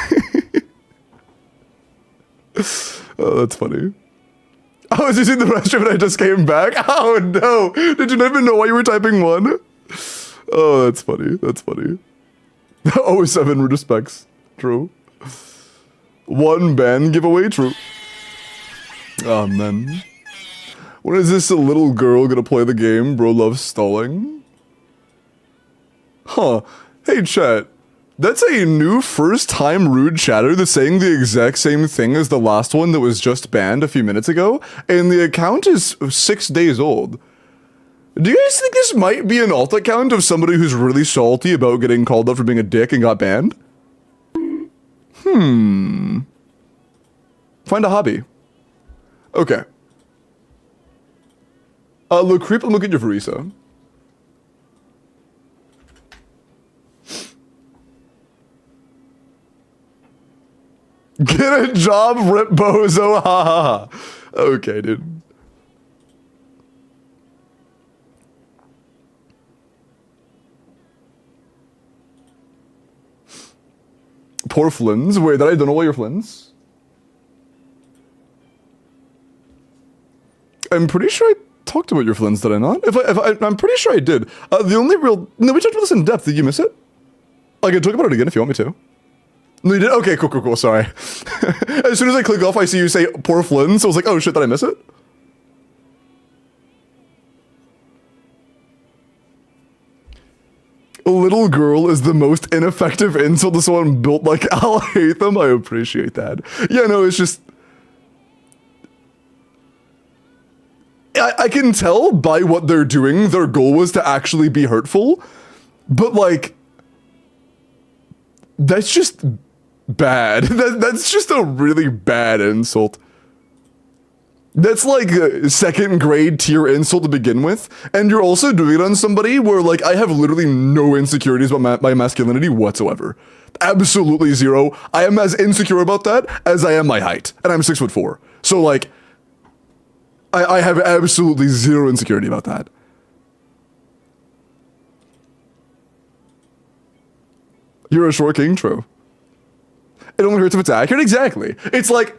Speaker 1: Oh, that's funny. I was using the restroom and I just came back. Oh no! Did you not even know why you were typing 1? Oh, that's funny. That's funny. Oh, 7 respects. True. 1 ban giveaway. True. Oh man. When is this little girl gonna play the game? Bro loves stalling. Huh. Hey chat. That's a new first-time rude chatter that's saying the exact same thing as the last one that was just banned a few minutes ago, and the account is 6 days old. Do you guys think this might be an alt account of somebody who's really salty about getting called out for being a dick and got banned? Find a hobby. Okay. Look, creep and look at your Verisa. Get a job, rip bozo, ha ha ha. Okay, dude. Poor Flins. Wait, did I don't know why you're Flins? I'm pretty sure I talked about your Flins, did I not? I'm pretty sure I did. The only real... No, we talked about this in depth. Did you miss it? I can talk about it again if you want me to. No, you did? Okay, cool, sorry. As soon as I click off, I see you say, poor Flynn, so I was like, oh shit, did I miss it? Little girl is the most ineffective insult to someone built like I'll hate them. I appreciate that. Yeah, no, it's just... I can tell by what they're doing, their goal was to actually be hurtful, but like... That's just... bad. That's just a really bad insult. That's like a 2nd grade tier insult to begin with, and you're also doing it on somebody where like I have literally no insecurities about my masculinity whatsoever. Absolutely zero. I am as insecure about that as I am my height, and I'm 6'4". So like, I have absolutely zero insecurity about that. You're a short king, true. It only hurts if it's accurate. Exactly. It's like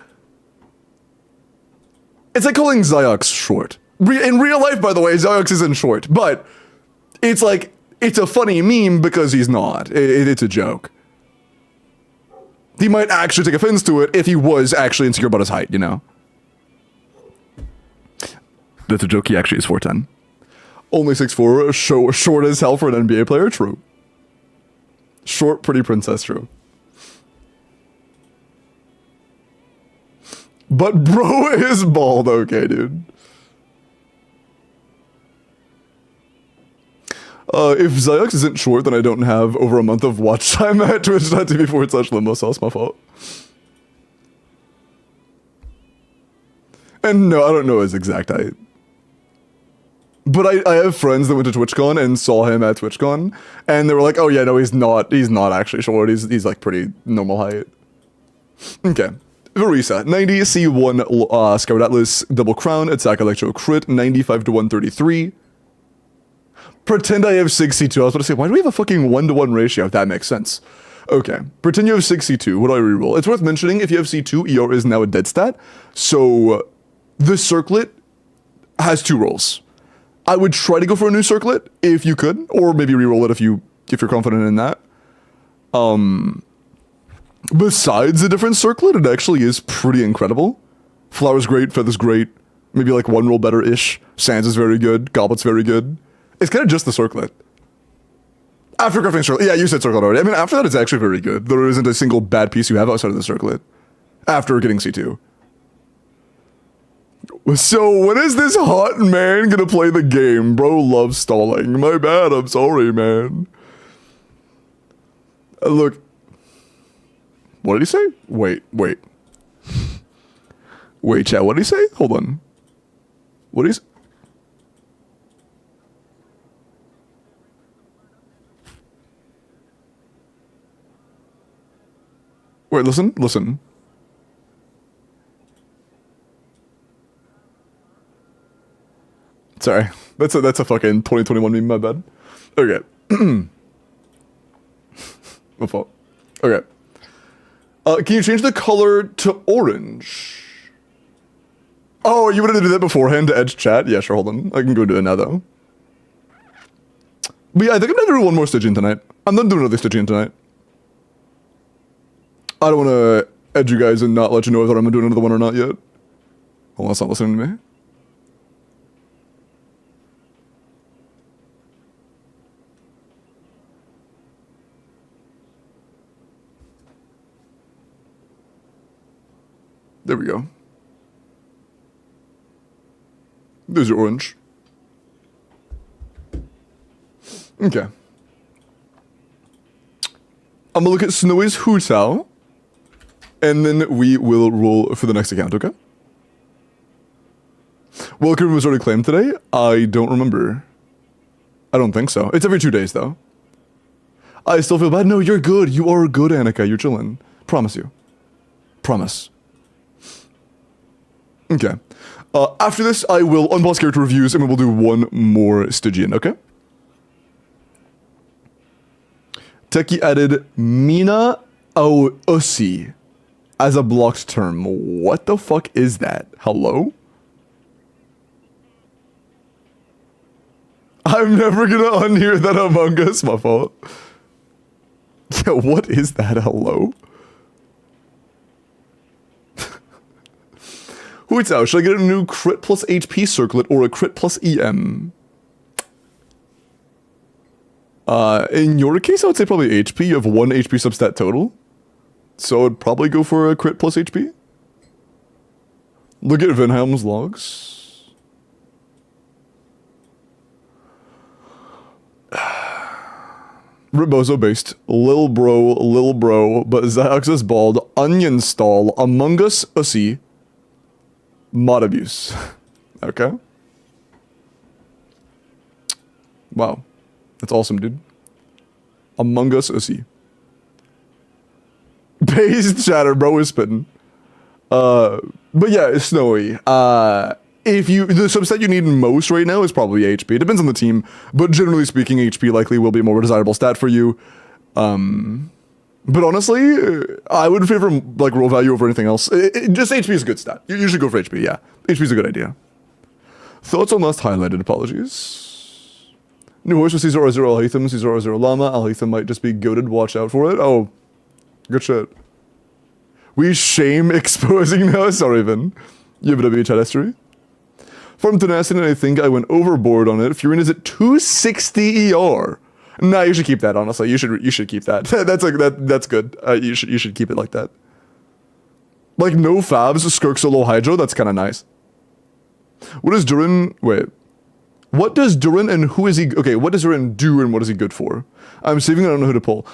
Speaker 1: calling Ziox short. In real life, by the way, Ziox isn't short, but it's like, it's a funny meme because he's not. It's a joke. He might actually take offense to it if he was actually insecure about his height, you know? That's a joke. He actually is 4'10". Only 6'4", short as hell for an NBA player. True. Short, pretty princess. True. But bro is bald. Okay, dude. If Ziox isn't short, then I don't have over a month of watch time at twitch.tv/limbo sauce. My fault. And no, I don't know his exact height. But I have friends that went to TwitchCon and saw him at TwitchCon, and they were like, oh yeah, no, he's not actually short. He's like pretty normal height. Okay. Verisa, 90, C1 Scout Atlas, Double Crown, Attack Electro Crit, 95 to 133. Pretend I have 62. I was about to say, why do we have a fucking 1-to-1 ratio? That makes sense. Okay. Pretend you have 62. What do I reroll? It's worth mentioning, if you have C2, ER is now a dead stat. So, the Circlet has 2 rolls. I would try to go for a new Circlet, if you could, or maybe reroll it if you're confident in that. Besides the different Circlet, it actually is pretty incredible. Flower's great, Feather's great, maybe like 1 roll better-ish. Sands is very good, Goblet's very good. It's kind of just the Circlet. After crafting Circlet, yeah, you said Circlet already. I mean, after that, it's actually very good. There isn't a single bad piece you have outside of the Circlet. After getting C2. So, when is this hot man gonna play the game? Bro loves stalling. My bad, I'm sorry, man. Look. What did he say? Wait. Wait, chat, what did he say? Hold on. What did he say? Wait, listen. Sorry. That's a fucking 2021 meme, my bad. Okay. My fault. Okay. Can you change the color to orange? Oh, you wanted to do that beforehand to edge chat? Yeah, sure, hold on. I can go do it now, though. But yeah, I think I'm gonna do one more Stygian tonight. I'm not doing another Stygian tonight. I don't want to edge you guys and not let you know whether I'm doing another one or not yet. Hold on, it's not listening to me. There we go. There's your orange. Okay. I'm gonna look at Snowy's Hutao, and then we will roll for the next account, okay? Welcome was already claimed today? I don't remember. I don't think so. It's every 2 days, though. I still feel bad. No, you're good. You are good, Annika. You're chilling. Promise you. Promise. Okay. After this, I will unpause character reviews, and we will do one more Stygian, okay? Techie added Mina Aosi as a blocked term. What the fuck is that? Hello? I'm never gonna unhear that Among Us, my fault. Yeah, what is that? Hello? Who's out? Should I get a new crit plus HP circlet or a crit plus EM? In your case, I would say probably HP. You have 1 HP substat total. So I'd probably go for a crit plus HP. Look at Vinhelm's logs. Rebozo based. Lil bro, but Zyox is bald. Onion stall. Among Us Ussy. Mod abuse. Okay. Wow. That's awesome, dude. Among Us Ussy. Based chatter, bro is spitting. But yeah, Snowy. If you, the subset you need most right now is probably HP. It depends on the team, but generally speaking, HP likely will be a more desirable stat for you. But honestly, I would favor like roll value over anything else. Just HP is a good stat. You should go for HP, yeah. HP is a good idea. Thoughts on last highlighted, apologies. New horse with Caesar R0 Alhaitham, Caesar R0 Llama. Alhaitham might just be goated, watch out for it. Oh, good shit. We shame exposing now. Sorry, Vin. You have a W chat history. From Tenacity, I think I went overboard on it. Furin is at 260 ER. Nah, you should keep that, honestly. You should keep that. That's good. You should keep it like that. Like no Fabs, Skirk Solo Hydro, that's kinda nice. What is Durin wait. What does Durin and who is he okay, what does Durin do and what is he good for? I'm saving, I don't know who to pull.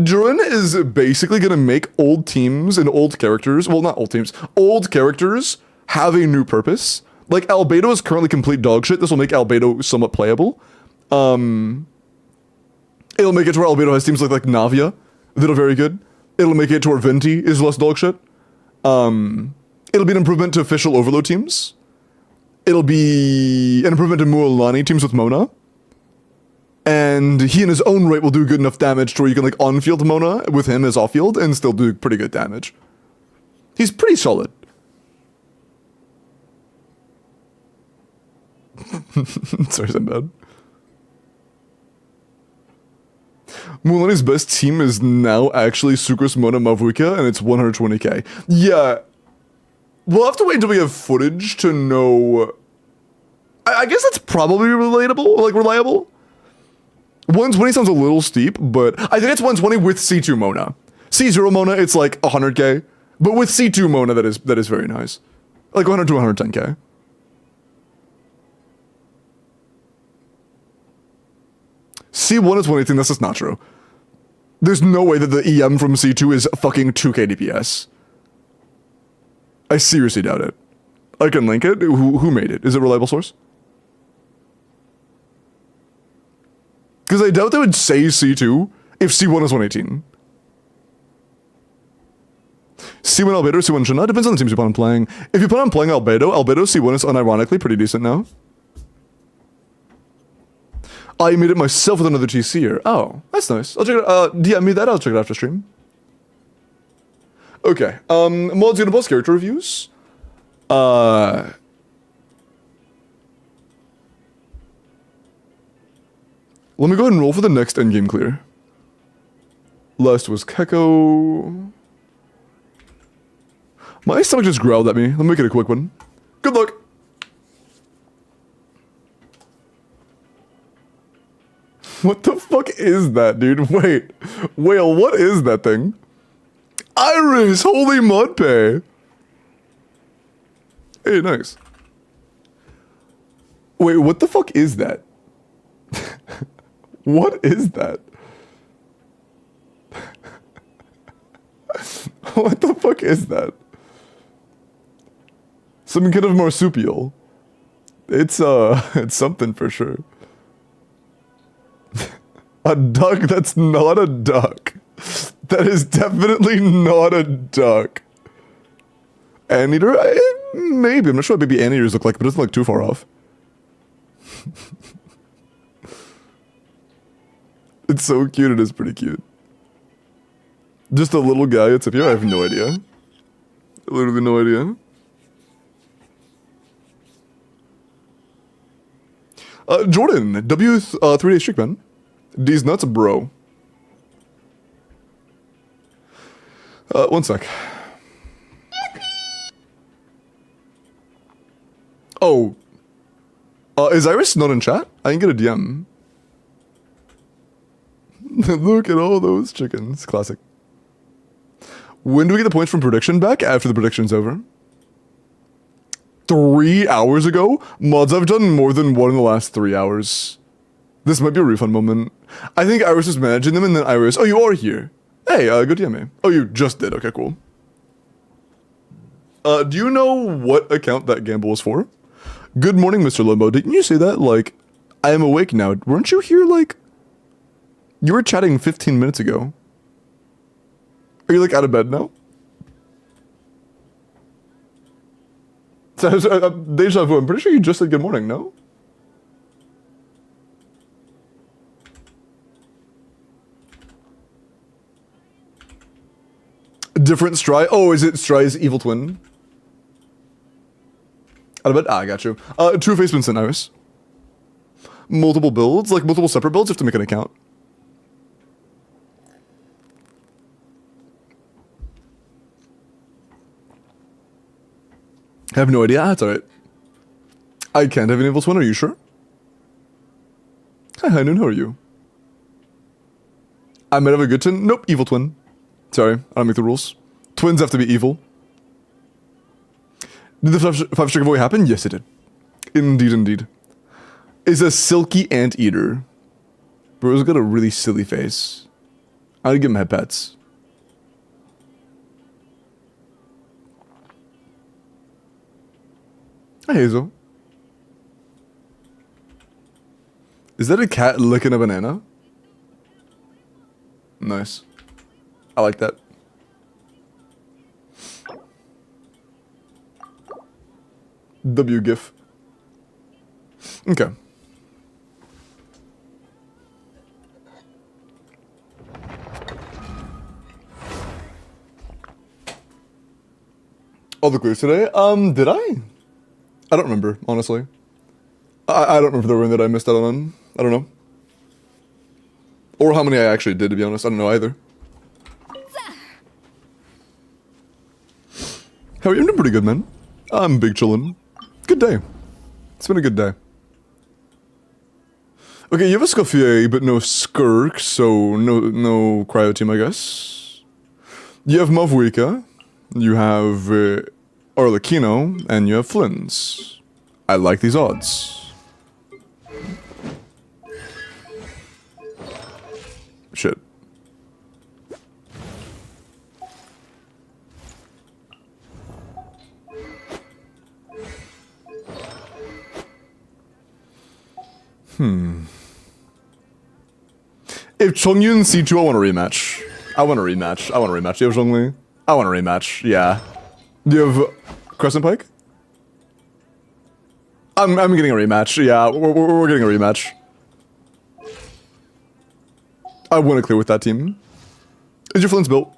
Speaker 1: Durin is basically gonna make old teams and old characters, well not old teams, old characters have a new purpose. Like Albedo is currently complete dog shit. This will make Albedo somewhat playable. It'll make it to where Albedo has teams like Navia that are very good. It'll make it to where Venti is less dog shit. It'll be an improvement to official overload teams. It'll be an improvement to Mualani teams with Mona. And he in his own right will do good enough damage to where you can like on-field Mona with him as off-field and still do pretty good damage. He's pretty solid. Sorry, I'm bad. Mualani's best team is now actually Sucrose Mona Mavuika, and it's 120k. Yeah. We'll have to wait until we have footage to know. I guess that's probably relatable, like reliable. 120 sounds a little steep, but I think it's 120 with C2 Mona. C0 Mona, it's like 100k, but with C2 Mona, that is very nice. Like 100 to 110k. C1 is 118, that's just not true. There's no way that the EM from C2 is fucking 2k DPS. I seriously doubt it. I can link it. Who made it? Is it a reliable source? Because I doubt they would say C2 if C1 is 118. C1 Albedo, C1 Shana, depends on the teams you plan on playing. If you plan on playing Albedo, C1 is unironically pretty decent now. I made it myself with another TC here. Oh, that's nice. I'll check it out. DM me that, I'll check it out after stream. Okay, mods gonna post character reviews. Let me go ahead and roll for the next endgame clear. Last was Keko. My stomach just growled at me. Let me make it a quick one. Good luck. What the fuck is that, dude? Wait. Whale, what is that thing? Iris! Holy Mudpay! Hey, nice. Wait, what the fuck is that? What is that? What the fuck is that? Some kind of marsupial. It's something for sure. A duck? That's not a duck. That is definitely not a duck. Anteater? Maybe. I'm not sure what baby anteaters look like, but it doesn't look too far off. It's so cute. It is pretty cute. Just a little guy. It's up here. I have no idea. Literally no idea. Jordan. W 3-day streak, man. These nuts, bro. One sec. Oh. Is Iris not in chat? I can get a DM. Look at all those chickens. Classic. When do we get the points from prediction back? After the prediction's over. 3 hours ago? Mods, I've done more than one in the last 3 hours. This might be a refund moment. I think Iris was managing them, and then Iris... Oh, you are here. Hey, good DM me. Oh, you just did. Okay, cool. Do you know what account that gamble was for? Good morning, Mr. Limbo. Didn't you say that? Like, I am awake now. Weren't you here, like... You were chatting 15 minutes ago. Are you, like, out of bed now? Deja vu, I'm pretty sure you just said good morning, no? Different Stry? Oh, is it Stry's evil twin? Out of bed? Ah, I got you. True Face Vincent Iris. Multiple builds? Like multiple separate builds? You have to make an account. I have no idea. That's alright. I can't have an evil twin, are you sure? Hi, Noon, how are you? I might have a good twin. Nope, evil twin. Sorry, I don't make the rules. Twins have to be evil. Did the five stick giveaway happen? Yes, it did. Indeed, indeed. Is a silky anteater. Bro's got a really silly face. I'd give him head pets. Hi, Hazel. Is that a cat licking a banana? Nice. I like that. W GIF. Okay. All the clues today? Did I? I don't remember, honestly. I don't remember the one that I missed out on. I don't know. Or how many I actually did, to be honest. I don't know either. How are you? I'm doing pretty good, man. I'm big chillin'. Good day. It's been a good day. Okay, you have a Scoffier, but no Skirk, so no Cryo Team, I guess. You have Mavwika. You have Arlecchino, and you have Flynn's. I like these odds. Shit. If Chongyun C2, I want a rematch. I want a rematch. I want a rematch. Do you have Zhongli? I want a rematch. Yeah. Do you have Crescent Pike? I'm getting a rematch. Yeah, we're getting a rematch. I want to clear with that team. Is your Flint's built?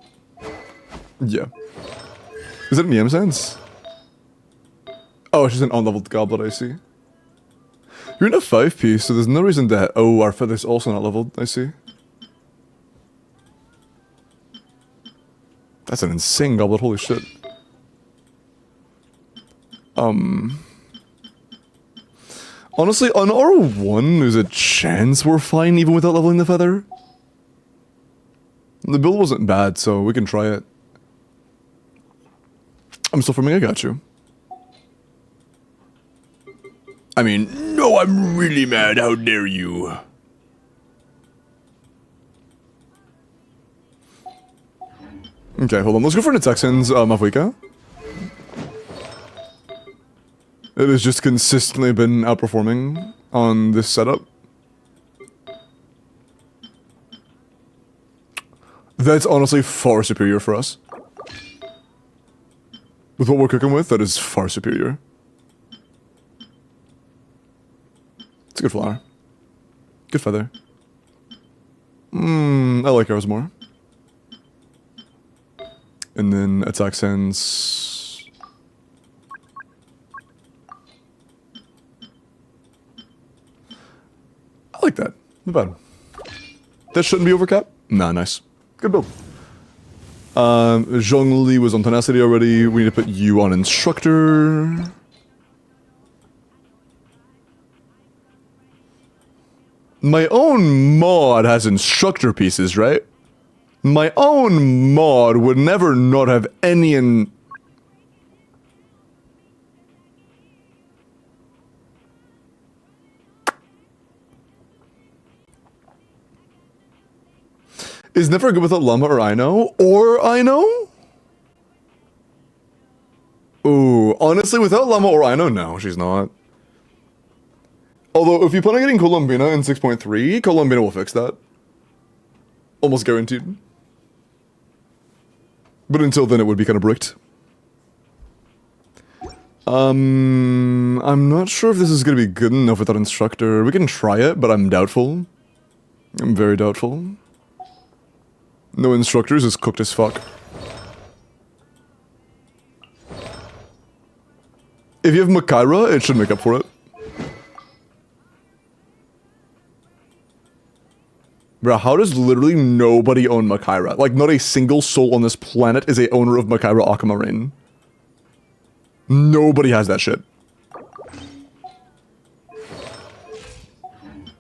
Speaker 1: Yeah. Is it an EM sense? Oh, she's an unleveled goblet, I see. You're in a 5-piece, so there's no reason to... Oh, our feather's also not leveled, I see. That's an insane goblet, holy shit. Honestly, on R1, there's a chance we're fine even without leveling the feather. The build wasn't bad, so we can try it. I'm still farming, I got you. I mean, no, I'm really mad, how dare you. Okay, hold on, let's go for the Texans, Mafwika. It has just consistently been outperforming on this setup. That's honestly far superior for us. With what we're cooking with, that is far superior. It's a good flower. Good feather. I like ours more. And then attack sense. I like that. Not bad. That shouldn't be overcap? Nah, nice. Good build. Zhongli was on Tenacity already. We need to put you on Instructor. My own mod has Instructor pieces, right? My own mod would never not have any in... Is never good without Llama or Ino? Or Ino? Ooh, honestly, without Llama or Ino, no, she's not. Although, if you plan on getting Columbina in 6.3, Columbina will fix that. Almost guaranteed. But until then, it would be kind of bricked. I'm not sure if this is going to be good enough without Instructor. We can try it, but I'm doubtful. I'm very doubtful. No Instructors is cooked as fuck. If you have Makaira, it should make up for it. Bro, how does literally nobody own Makaira? Like, not a single soul on this planet is a owner of Makaira Aquamarine. Nobody has that shit.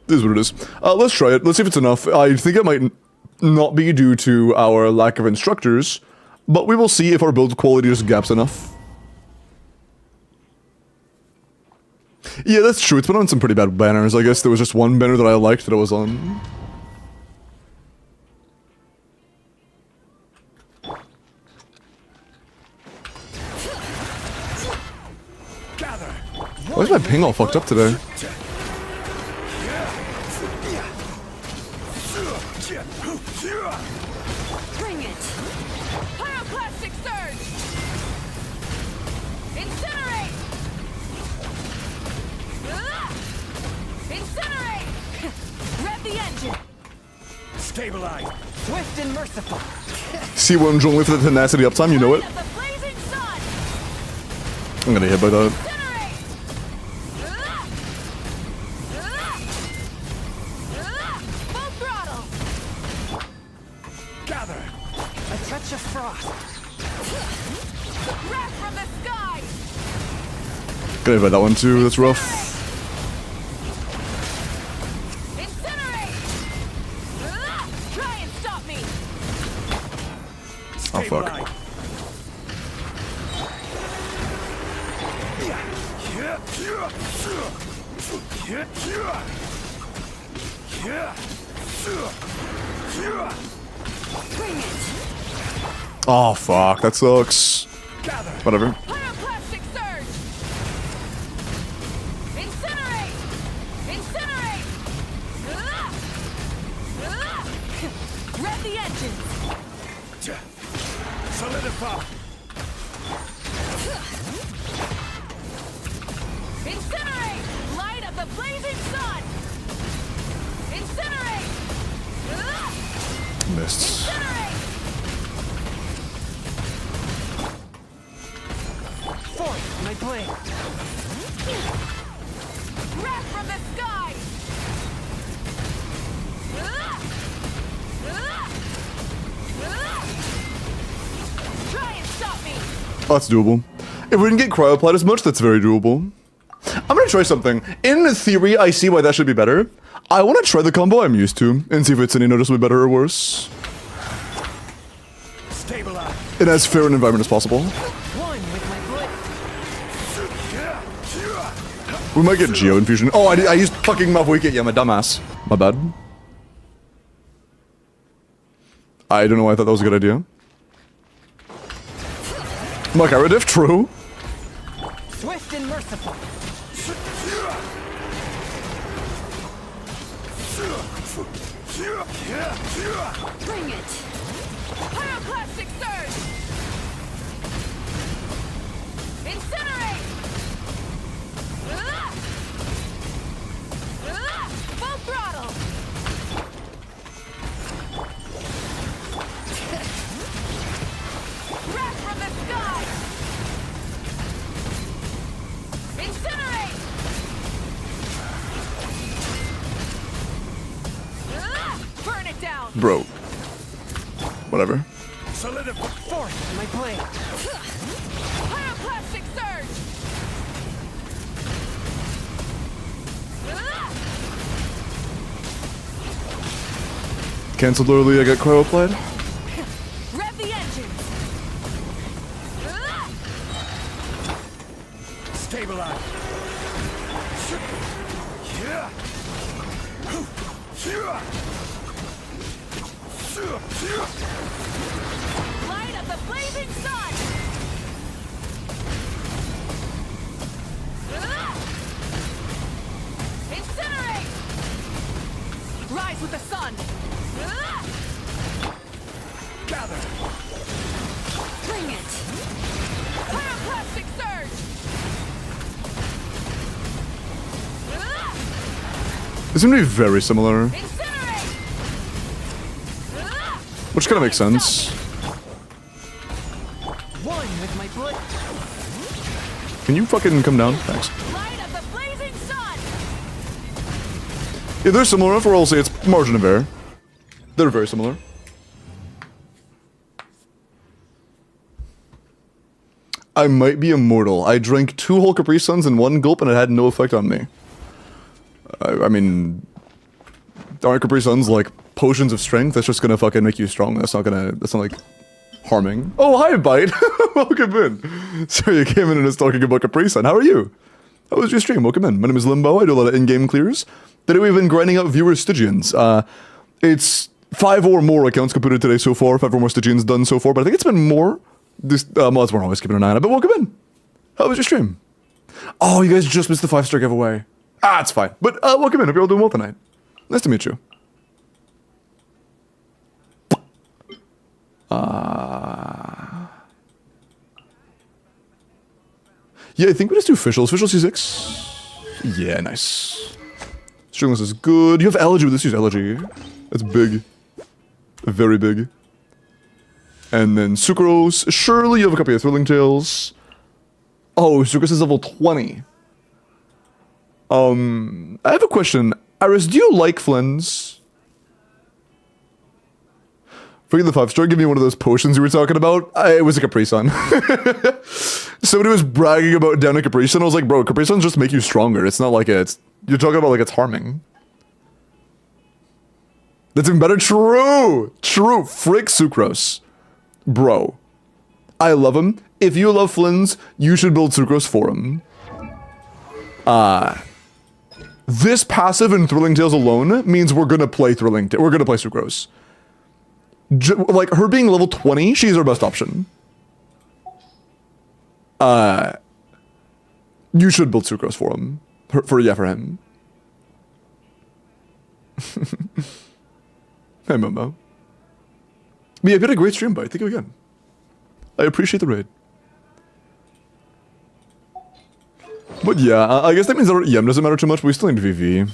Speaker 1: This is what it is. Let's try it. Let's see if it's enough. I think it might not be due to our lack of Instructors, but we will see if our build quality just gaps enough. Yeah, that's true. It's been on some pretty bad banners. I guess there was just one banner that I liked that I was on. Why is my ping all fucked up today?
Speaker 6: Bring it! Pyroclastic surge! Incinerate! Incinerate! Rev the engine!
Speaker 7: Stabilize.
Speaker 2: Swift and merciful.
Speaker 1: C1 Zhongli for the Tenacity uptime, you know it.
Speaker 6: Light of the blazing sun!
Speaker 1: I'm gonna hit by that.
Speaker 6: Incinerate! Full throttle!
Speaker 7: Gather.
Speaker 2: A touch of frost.
Speaker 6: Wrath from the sky!
Speaker 1: Gonna hit by that one too, that's rough.
Speaker 6: Incinerate! Try and stop me!
Speaker 1: Oh fuck. Oh fuck, that sucks. Whatever.
Speaker 6: Pyroclastic surge! Incinerate! Incinerate! Rev the engines!
Speaker 7: Solidify.
Speaker 6: Incinerate! Light of the blazing sun! Incinerate!
Speaker 1: missed.
Speaker 2: Forth my blade.
Speaker 6: Wrath from the sky! Try and stop me!
Speaker 1: Oh, that's doable. If we didn't get cryopod as much, that's very doable. I'm gonna try something. In theory, I see why that should be better. I want to try the combo I'm used to and see if it's any noticeably better or worse.
Speaker 7: Stabilize.
Speaker 1: In as fair an environment as possible.
Speaker 2: One with my blade.
Speaker 1: We might get Geo Infusion. Oh, I used fucking Muff Wicket. Yeah, I'm a dumbass. My bad. I don't know why I thought that was a good idea. Makara diff, true.
Speaker 2: Swift and merciful.
Speaker 6: Bring it! Pyroclastic surge! Incinerate! Full throttle! Wrath from the sky! Incinerate! Burn it down!
Speaker 1: Bro. Whatever.
Speaker 7: Solidify.
Speaker 2: Forth my blade.
Speaker 6: Pyroclastic surge!
Speaker 1: Cancelled early, I got cryopod.
Speaker 6: Rev the engines!
Speaker 7: Stabilize.
Speaker 6: Light of the blazing sun! Incinerate! Rise with the sun!
Speaker 7: Gather.
Speaker 6: Bring it! Pyroclastic surge!
Speaker 1: This is gonna be very similar,
Speaker 6: Incinerate!
Speaker 1: which kind of makes sense.
Speaker 2: One with my blade.
Speaker 1: Can you fucking come down? Thanks.
Speaker 6: Light of the blazing sun!
Speaker 1: Yeah, they're similar enough, or I'll say it's margin of error. They're very similar. I might be immortal. I drank 2 whole Capri Suns in 1 gulp and it had no effect on me. I mean, aren't Capri Suns like potions of strength? That's just gonna fucking make you strong. That's not like harming. Oh, hi, Bite. Welcome in. Sorry, you came in and was talking about Capri Sun. How are you? How was your stream? Welcome in. My name is Limbo. I do a lot of in-game clears. Today we've been grinding out viewer Stygians. It's 5 or more accounts completed today so far. 5 or more Stygians done so far, but I think it's been more. This mods weren't always keeping an eye on it, but welcome in. How was your stream? Oh, you guys just missed the 5-star giveaway. Ah, it's fine. But welcome in. Hope you're all doing well tonight. Nice to meet you. Yeah, I think we just do officials. Official C6. Yeah, nice. Stringless is good. You have allergy with this. Use allergy. That's big. Very big. And then Sucrose. Surely you have a copy of Thrilling Tales. Oh, Sucrose is level 20. I have a question. Iris, do you like Flins? Forget the 5-star. Give me one of those potions you were talking about. It was a Capri Sun. Somebody was bragging about down a Capri Sun. I was like, bro, Capri Suns just make you stronger. It's not like it's... You're talking about like it's harming. That's even better. True! True. Frick Sucrose. Bro. I love him. If you love Flins, you should build Sucrose for him. This passive in Thrilling Tales alone means we're gonna play we're gonna play Sucrose. Like, her being level 20, she's our best option. You should build Sucrose for him. For him. Hey, Momo. But yeah, you had a great stream, bud. Thank you again. I appreciate the raid. But yeah, I guess that means our EM doesn't matter too much, but we still need VV.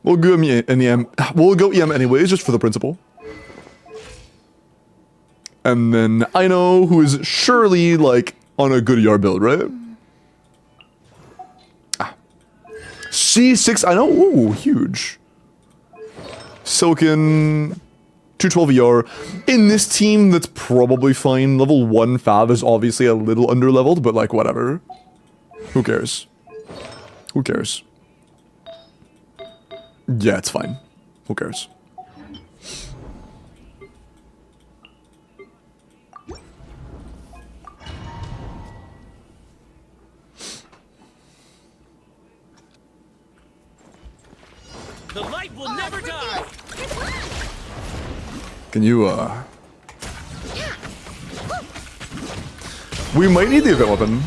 Speaker 1: We'll go EM. We'll go EM anyways, just for the principle. And then I know who is surely like on a good ER build, right? C6. I know. Ooh, huge. Silken. 212 ER. In this team, that's probably fine. Level 1 Fav is obviously a little underleveled, but like, whatever. Who cares? Who cares? Yeah, it's fine. Who cares?
Speaker 2: The light will never die.
Speaker 1: Can you, we might need the event weapon.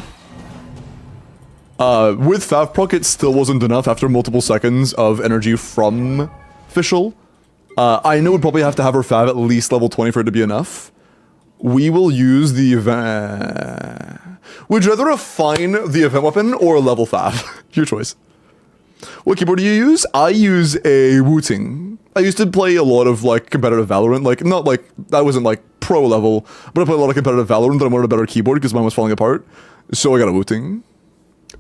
Speaker 1: With Fav proc, it still wasn't enough after multiple seconds of energy from Fischl. I know we'd probably have to have her Fav at least level 20 for it to be enough. We will use the event... Would you rather refine the event weapon or level Fav? Your choice. What keyboard do you use? I use a Wu-Ting. I used to play a lot of like competitive Valorant, like not like I wasn't like pro level, but I played a lot of competitive Valorant. But I wanted a better keyboard because mine was falling apart, so I got a Wu-Ting.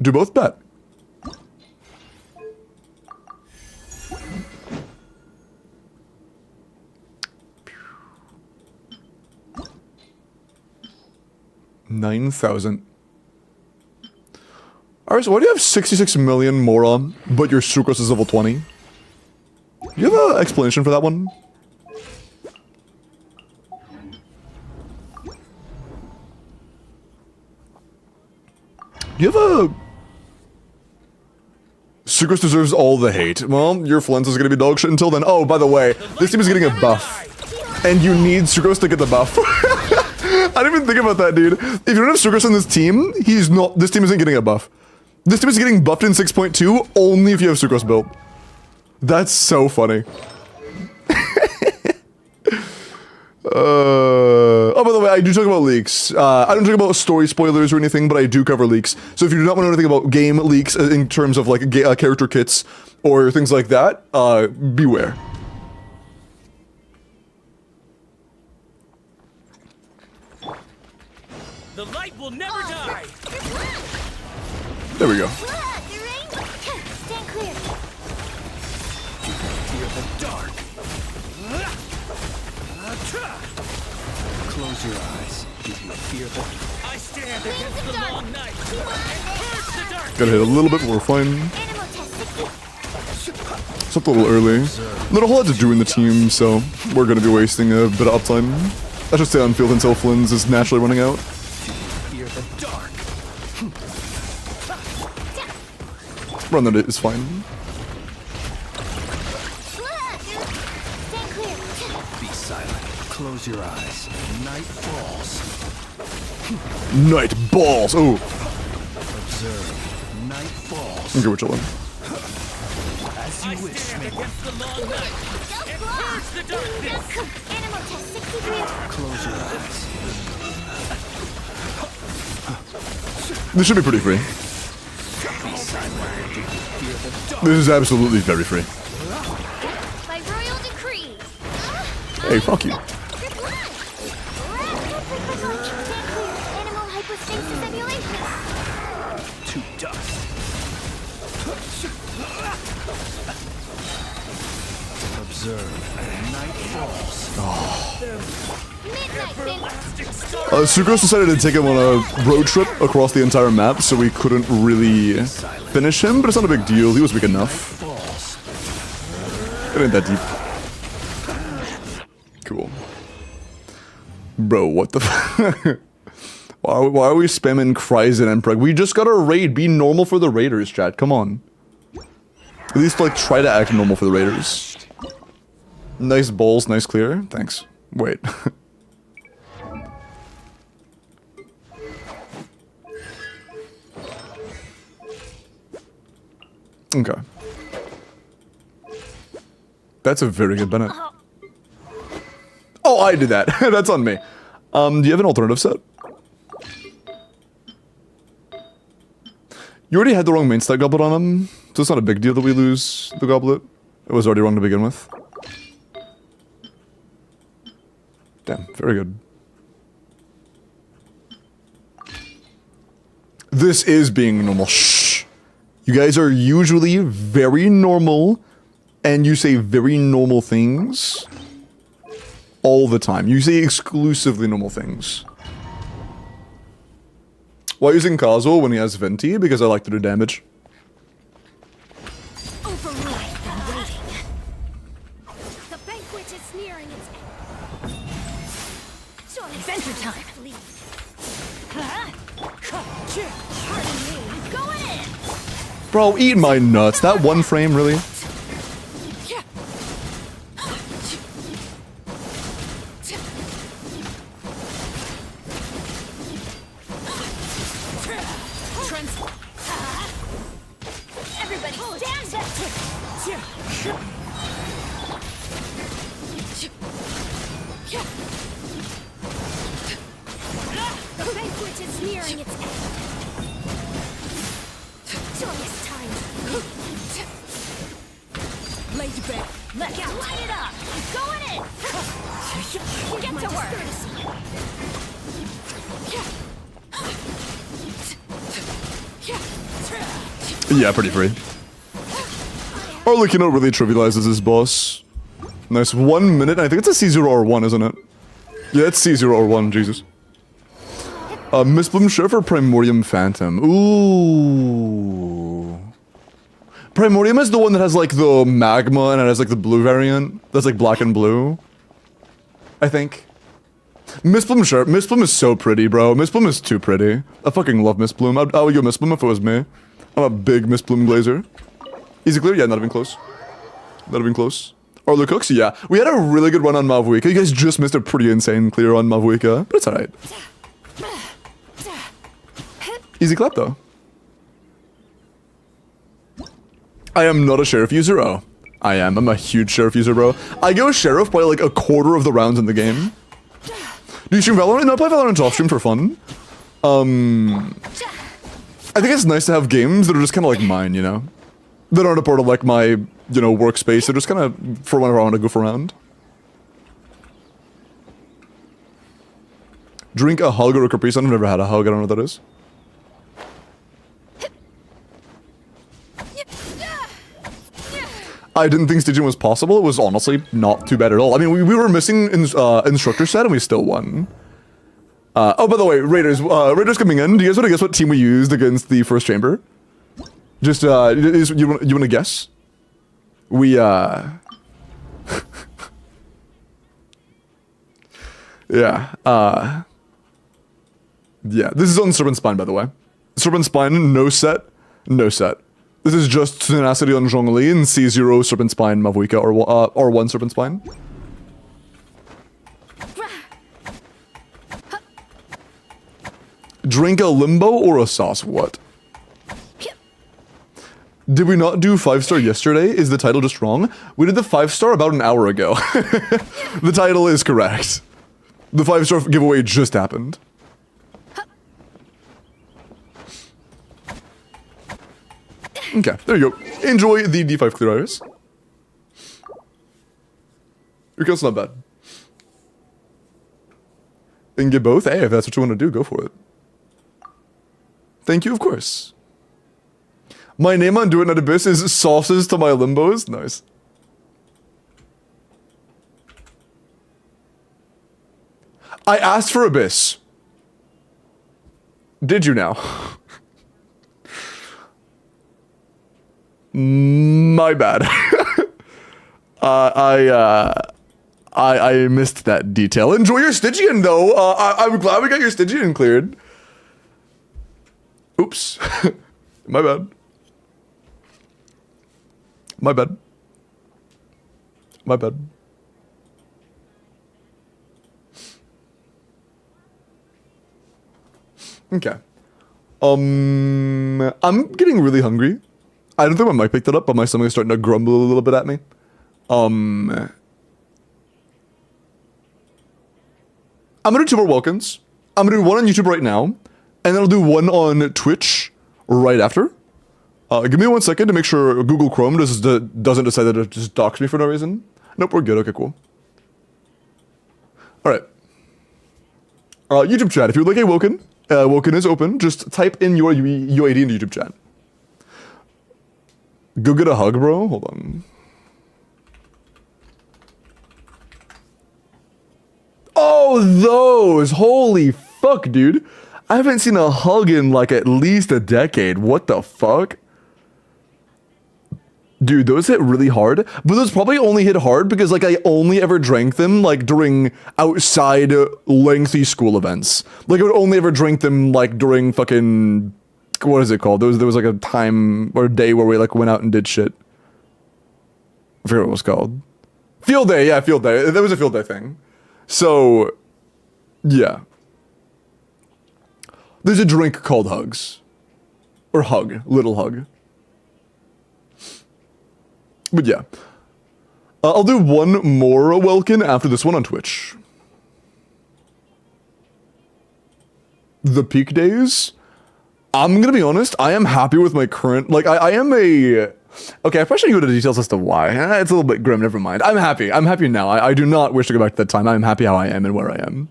Speaker 1: Do both, bet. $9,000. Alright, so why do you have 66 million Mora, but your Sucrose is level 20? Do you have an explanation for that one? Do you have a... Sucrose deserves all the hate. Well, your Flens is gonna be dog shit until then. Oh, by the way, this team is getting a buff. And you need Sucrose to get the buff. I didn't even think about that, dude. If you don't have Sucrose on this team, this team isn't getting a buff. This team is getting buffed in 6.2 only if you have Sucrose built. That's so funny. Oh, by the way, I do talk about leaks. I don't talk about story spoilers or anything, but I do cover leaks. So if you do not want to know anything about game leaks in terms of like character kits or things like that, beware.
Speaker 2: The light will never die.
Speaker 1: There we go.
Speaker 8: Stand clear.
Speaker 7: Fear the dark. Close your eyes. Did you fear the...
Speaker 2: I stand against the long night and purge the dark.
Speaker 1: Gotta hit a little bit more fine.
Speaker 8: Animal test 60.
Speaker 1: It's up a little early. Not a whole lot to do in the team, so we're gonna be wasting a bit of uptime. I should stay on field until Flynn's is naturally running out.
Speaker 7: Fear the dark.
Speaker 1: Run that is fine.
Speaker 8: Stand clear.
Speaker 7: Be silent. Close your eyes. Night falls.
Speaker 1: Night balls! Oh,
Speaker 7: Observe. Night falls.
Speaker 1: okay, we're chilling.
Speaker 7: As
Speaker 2: I
Speaker 7: you wish,
Speaker 2: stand
Speaker 7: Maiden.
Speaker 2: against the long night and purge the darkness.
Speaker 8: Animal test 63.
Speaker 7: Close your eyes.
Speaker 1: This should be pretty free.
Speaker 7: Be silent. Fear the dark.
Speaker 1: This is absolutely very free.
Speaker 8: By royal decree.
Speaker 1: Hey, fuck you.
Speaker 8: Animal hypostasis emulation.
Speaker 7: To dust. Observe. Night falls.
Speaker 8: Midnight bin.
Speaker 1: Sucrose decided to take him on a road trip across the entire map, so we couldn't really finish him, but it's not a big deal. He was weak enough.
Speaker 7: Falls.
Speaker 1: It ain't that deep. Cool. Bro, what the f- Why are we spamming Kryzen and Preg? We just got a raid. Be normal for the raiders, chat. Come on. At least, like, try to act normal for the raiders. Nice balls, nice clear. Thanks. Wait. Okay. That's a very good Bennett. Oh, I did that. That's on me. Do you have an alternative set? You already had the wrong main stat goblet on him, so it's not a big deal that we lose the goblet. It was already wrong to begin with. Damn, very good. This is being normal. Shh. You guys are usually very normal, and you say very normal things all the time. You say exclusively normal things. Why using Kazuo when he has Venti? Because I like to do damage.
Speaker 3: Override them waiting. The banquet is nearing its end. Adventure time. Pardon me. Go in.
Speaker 1: Bro, eat my nuts. That one frame, really?
Speaker 3: Everybody stand back. The banquet is nearing its end. Joyous time. Lay to bed. Let out. Light it up. Going in. Get to work.
Speaker 1: Yeah, pretty free. Or like, you know, really trivializes his boss. Nice, 1 minute. I think it's a C0R1, isn't it? Yeah, it's C0R1, Jesus. Mistbloom Sheriff for Primordium Phantom. Ooh. Primordium is the one that has like the magma and it has like the blue variant. That's like black and blue. I think. Mistbloom Sheriff. Mistbloom is so pretty, bro. Mistbloom is too pretty. I fucking love Mistbloom. I would go Mistbloom if it was me. I'm a big Mistbloom glazer. Easy clear? Yeah, not even close. Not even close. Orlo Cooks? Yeah. We had a really good run on Mavuika. You guys just missed a pretty insane clear on Mavuika, but it's alright. Easy clap, though. I am not a Sheriff user. Oh, I am. I'm a huge Sheriff user, bro. I go Sheriff by like a quarter of the rounds in the game. Do you stream Valorant? No, I play Valorant off stream for fun. I think it's nice to have games that are just kind of like mine, you know? That aren't a part of like my, you know, workspace. They're just kind of for whenever I want to goof around. Drink a hug or a Capri Sun. I've never had a hug. I don't know what that is. I didn't think Stygian was possible. It was honestly not too bad at all. I mean, we were missing instructor set and we still won. Oh, by the way, Raiders. Raiders coming in. Do you guys want to guess what team we used against the first chamber? Just, you want to guess? We, yeah, yeah, this is on Serpent Spine, by the way. Serpent Spine, no set, no set. This is just Tenacity on Zhongli and C0 Serpent Spine Mavuika, or 1 Serpent Spine. Drink a limbo or a sauce? What? Did we not do 5-star yesterday? Is the title just wrong? We did the 5-star about an hour ago. The title is correct. The 5-star giveaway just happened. Okay, there you go. Enjoy the D5 clear iris. Your kill's not bad. And get both? Hey, if that's what you want to do, go for it. Thank you, of course. My name on Doing at Abyss is sauces to my limbos. Nice. I asked for Abyss. Did you now? My bad. I missed that detail. Enjoy your Stygian though. I'm glad we got your Stygian cleared. Oops. My bad. My bad. My bad. Okay. I'm getting really hungry. I don't think my mic picked it up, but my stomach is starting to grumble a little bit at me. I'm gonna do 2 more welcomes. I'm gonna do one on YouTube right now, and then I'll do one on Twitch right after. Give me 1 second to make sure Google Chrome doesn't decide that it just docks me for no reason. Nope, we're good. Okay, cool. All right. YouTube chat. If you'd like a Woken, Woken is open. Just type in your UID into YouTube chat. Go get a hug, bro. Hold on. Oh, those! Holy fuck, dude. I haven't seen a hug in like at least a decade. What the fuck? Dude, those hit really hard, but those probably only hit hard because like I only ever drank them like during outside lengthy school events. Like I would only ever drink them like during fucking, what is it called? There was like a time or a day where we like went out and did shit. I forget what it was called. Field day, yeah, field day. There was a field day thing. So, yeah. There's a drink called Hugs. Or Hug, Little Hug. But yeah, I'll do one more Welkin after this one on Twitch. The peak days? I'm gonna be honest, I am happy with my current, like, I am a... Okay, I probably shouldn't go into details as to why. It's a little bit grim, never mind. I'm happy now. I do not wish to go back to that time. I'm happy how I am and where I am.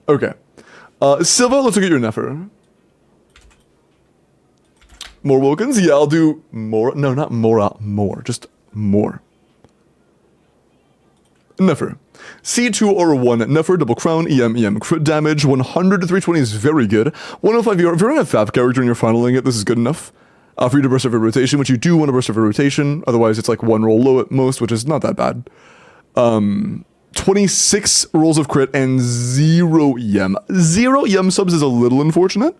Speaker 1: Okay. Silva, let's look at your Nefer. More Wilkins? Yeah, I'll do more. No, not more. More. Just more. Nefer. C2 or 1 Nefer, double crown, EM, crit damage, 100 to 320 is very good. 105, if you're running a FAP character and you're funneling it, this is good enough. For you to burst every rotation, which you do want to burst every rotation, otherwise it's like 1 roll low at most, which is not that bad. 26 rolls of crit and 0 EM. 0 EM subs is a little unfortunate.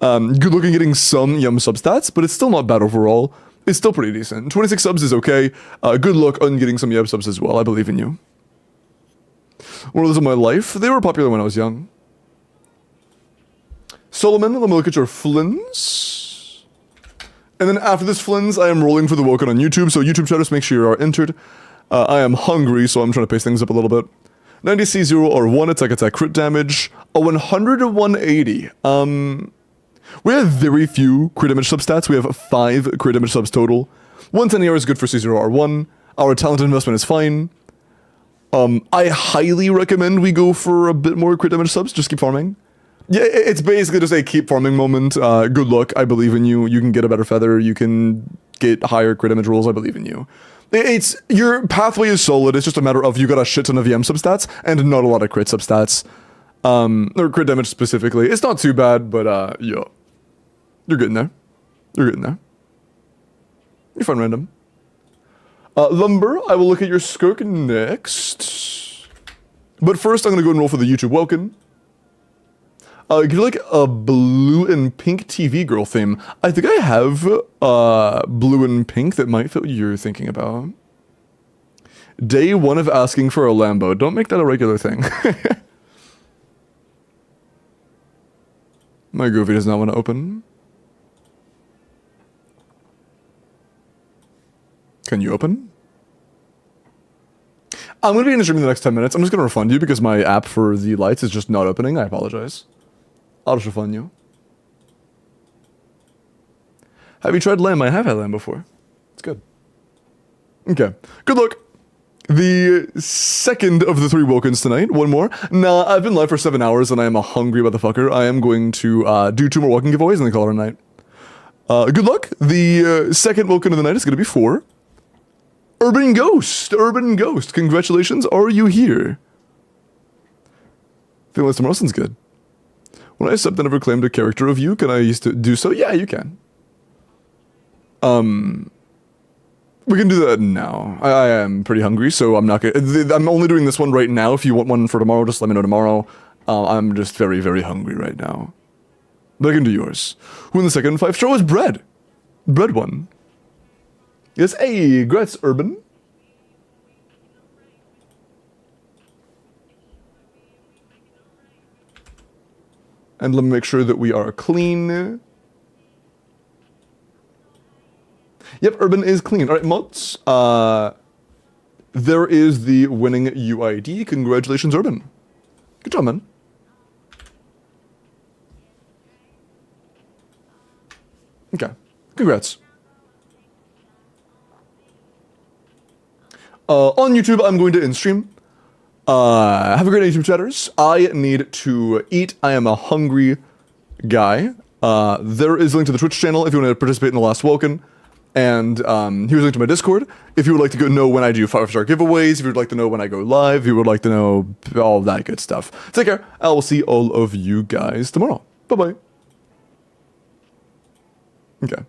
Speaker 1: Good looking getting some EM substats, but it's still not bad overall. It's still pretty decent. 26 subs is okay. Good luck on getting some EM subs as well. I believe in you. One of those in my life, they were popular when I was young. Solomon, let me look at your flins. And then after this flins, I am rolling for the Woken on YouTube, so YouTube chat, just make sure you are entered. I am hungry, so I'm trying to pace things up a little bit. 90C0 or 1 attack crit damage. A 100 to 180. We have very few crit damage substats. We have 5 crit damage subs total. 110 AR is good for C0R1. Our talent investment is fine. I highly recommend we go for a bit more crit damage subs. Just keep farming. Yeah, it's basically just a keep farming moment. Good luck. I believe in you. You can get a better feather. You can get higher crit damage rolls. I believe in you. It's your pathway is solid. It's just a matter of you got a shit ton of EM substats and not a lot of crit substats. Or crit damage specifically. It's not too bad, but yeah. You're getting there. You're getting there. You're fine, random. Lumber, I will look at your Skirk next. But first, I'm going to go and roll for the YouTube Welkin. If you like a blue and pink TV girl theme, I think I have blue and pink that might fit what you're thinking about. Day 1 of asking for a Lambo. Don't make that a regular thing. My Goofy does not want to open. Can you open? I'm going to be in the stream in the next 10 minutes. I'm just going to refund you because my app for the lights is just not opening. I apologize. I'll just refund you. Have you tried lamb? I have had lamb before. It's good. Okay. Good luck. The second of the 3 Wokens tonight. One more. Nah, I've been live for 7 hours and I am a hungry motherfucker. I am going to do 2 more Woken giveaways and then call it a night. Good luck. The second Woken of the night is going to be 4. Urban Ghost. Urban Ghost. Congratulations. Are you here? Feeling like Morrison's good. When I accept and never claimed a character of you, can I used to do so? Yeah, you can. We can do that now. I am pretty hungry, so I'm not gonna... I'm only doing this one right now. If you want one for tomorrow, just let me know tomorrow. I'm just very, very hungry right now. But I can do yours. Who in the second 5 show is Bread. Bread one. Yes, hey, Gretz Urban. And let me make sure that we are clean. Yep, Urban is clean. All right, mods. There is the winning UID. Congratulations, Urban. Good job, man. Okay. Congrats. On YouTube, I'm going to in-stream. Have a great day, YouTube chatters. I need to eat. I am a hungry guy. There is a link to the Twitch channel if you want to participate in the Last Welkin. And here's a link to my Discord if you would like to know when I do 5-star giveaways, if you would like to know when I go live, if you would like to know all that good stuff. Take care. I will see all of you guys tomorrow. Bye-bye. Okay.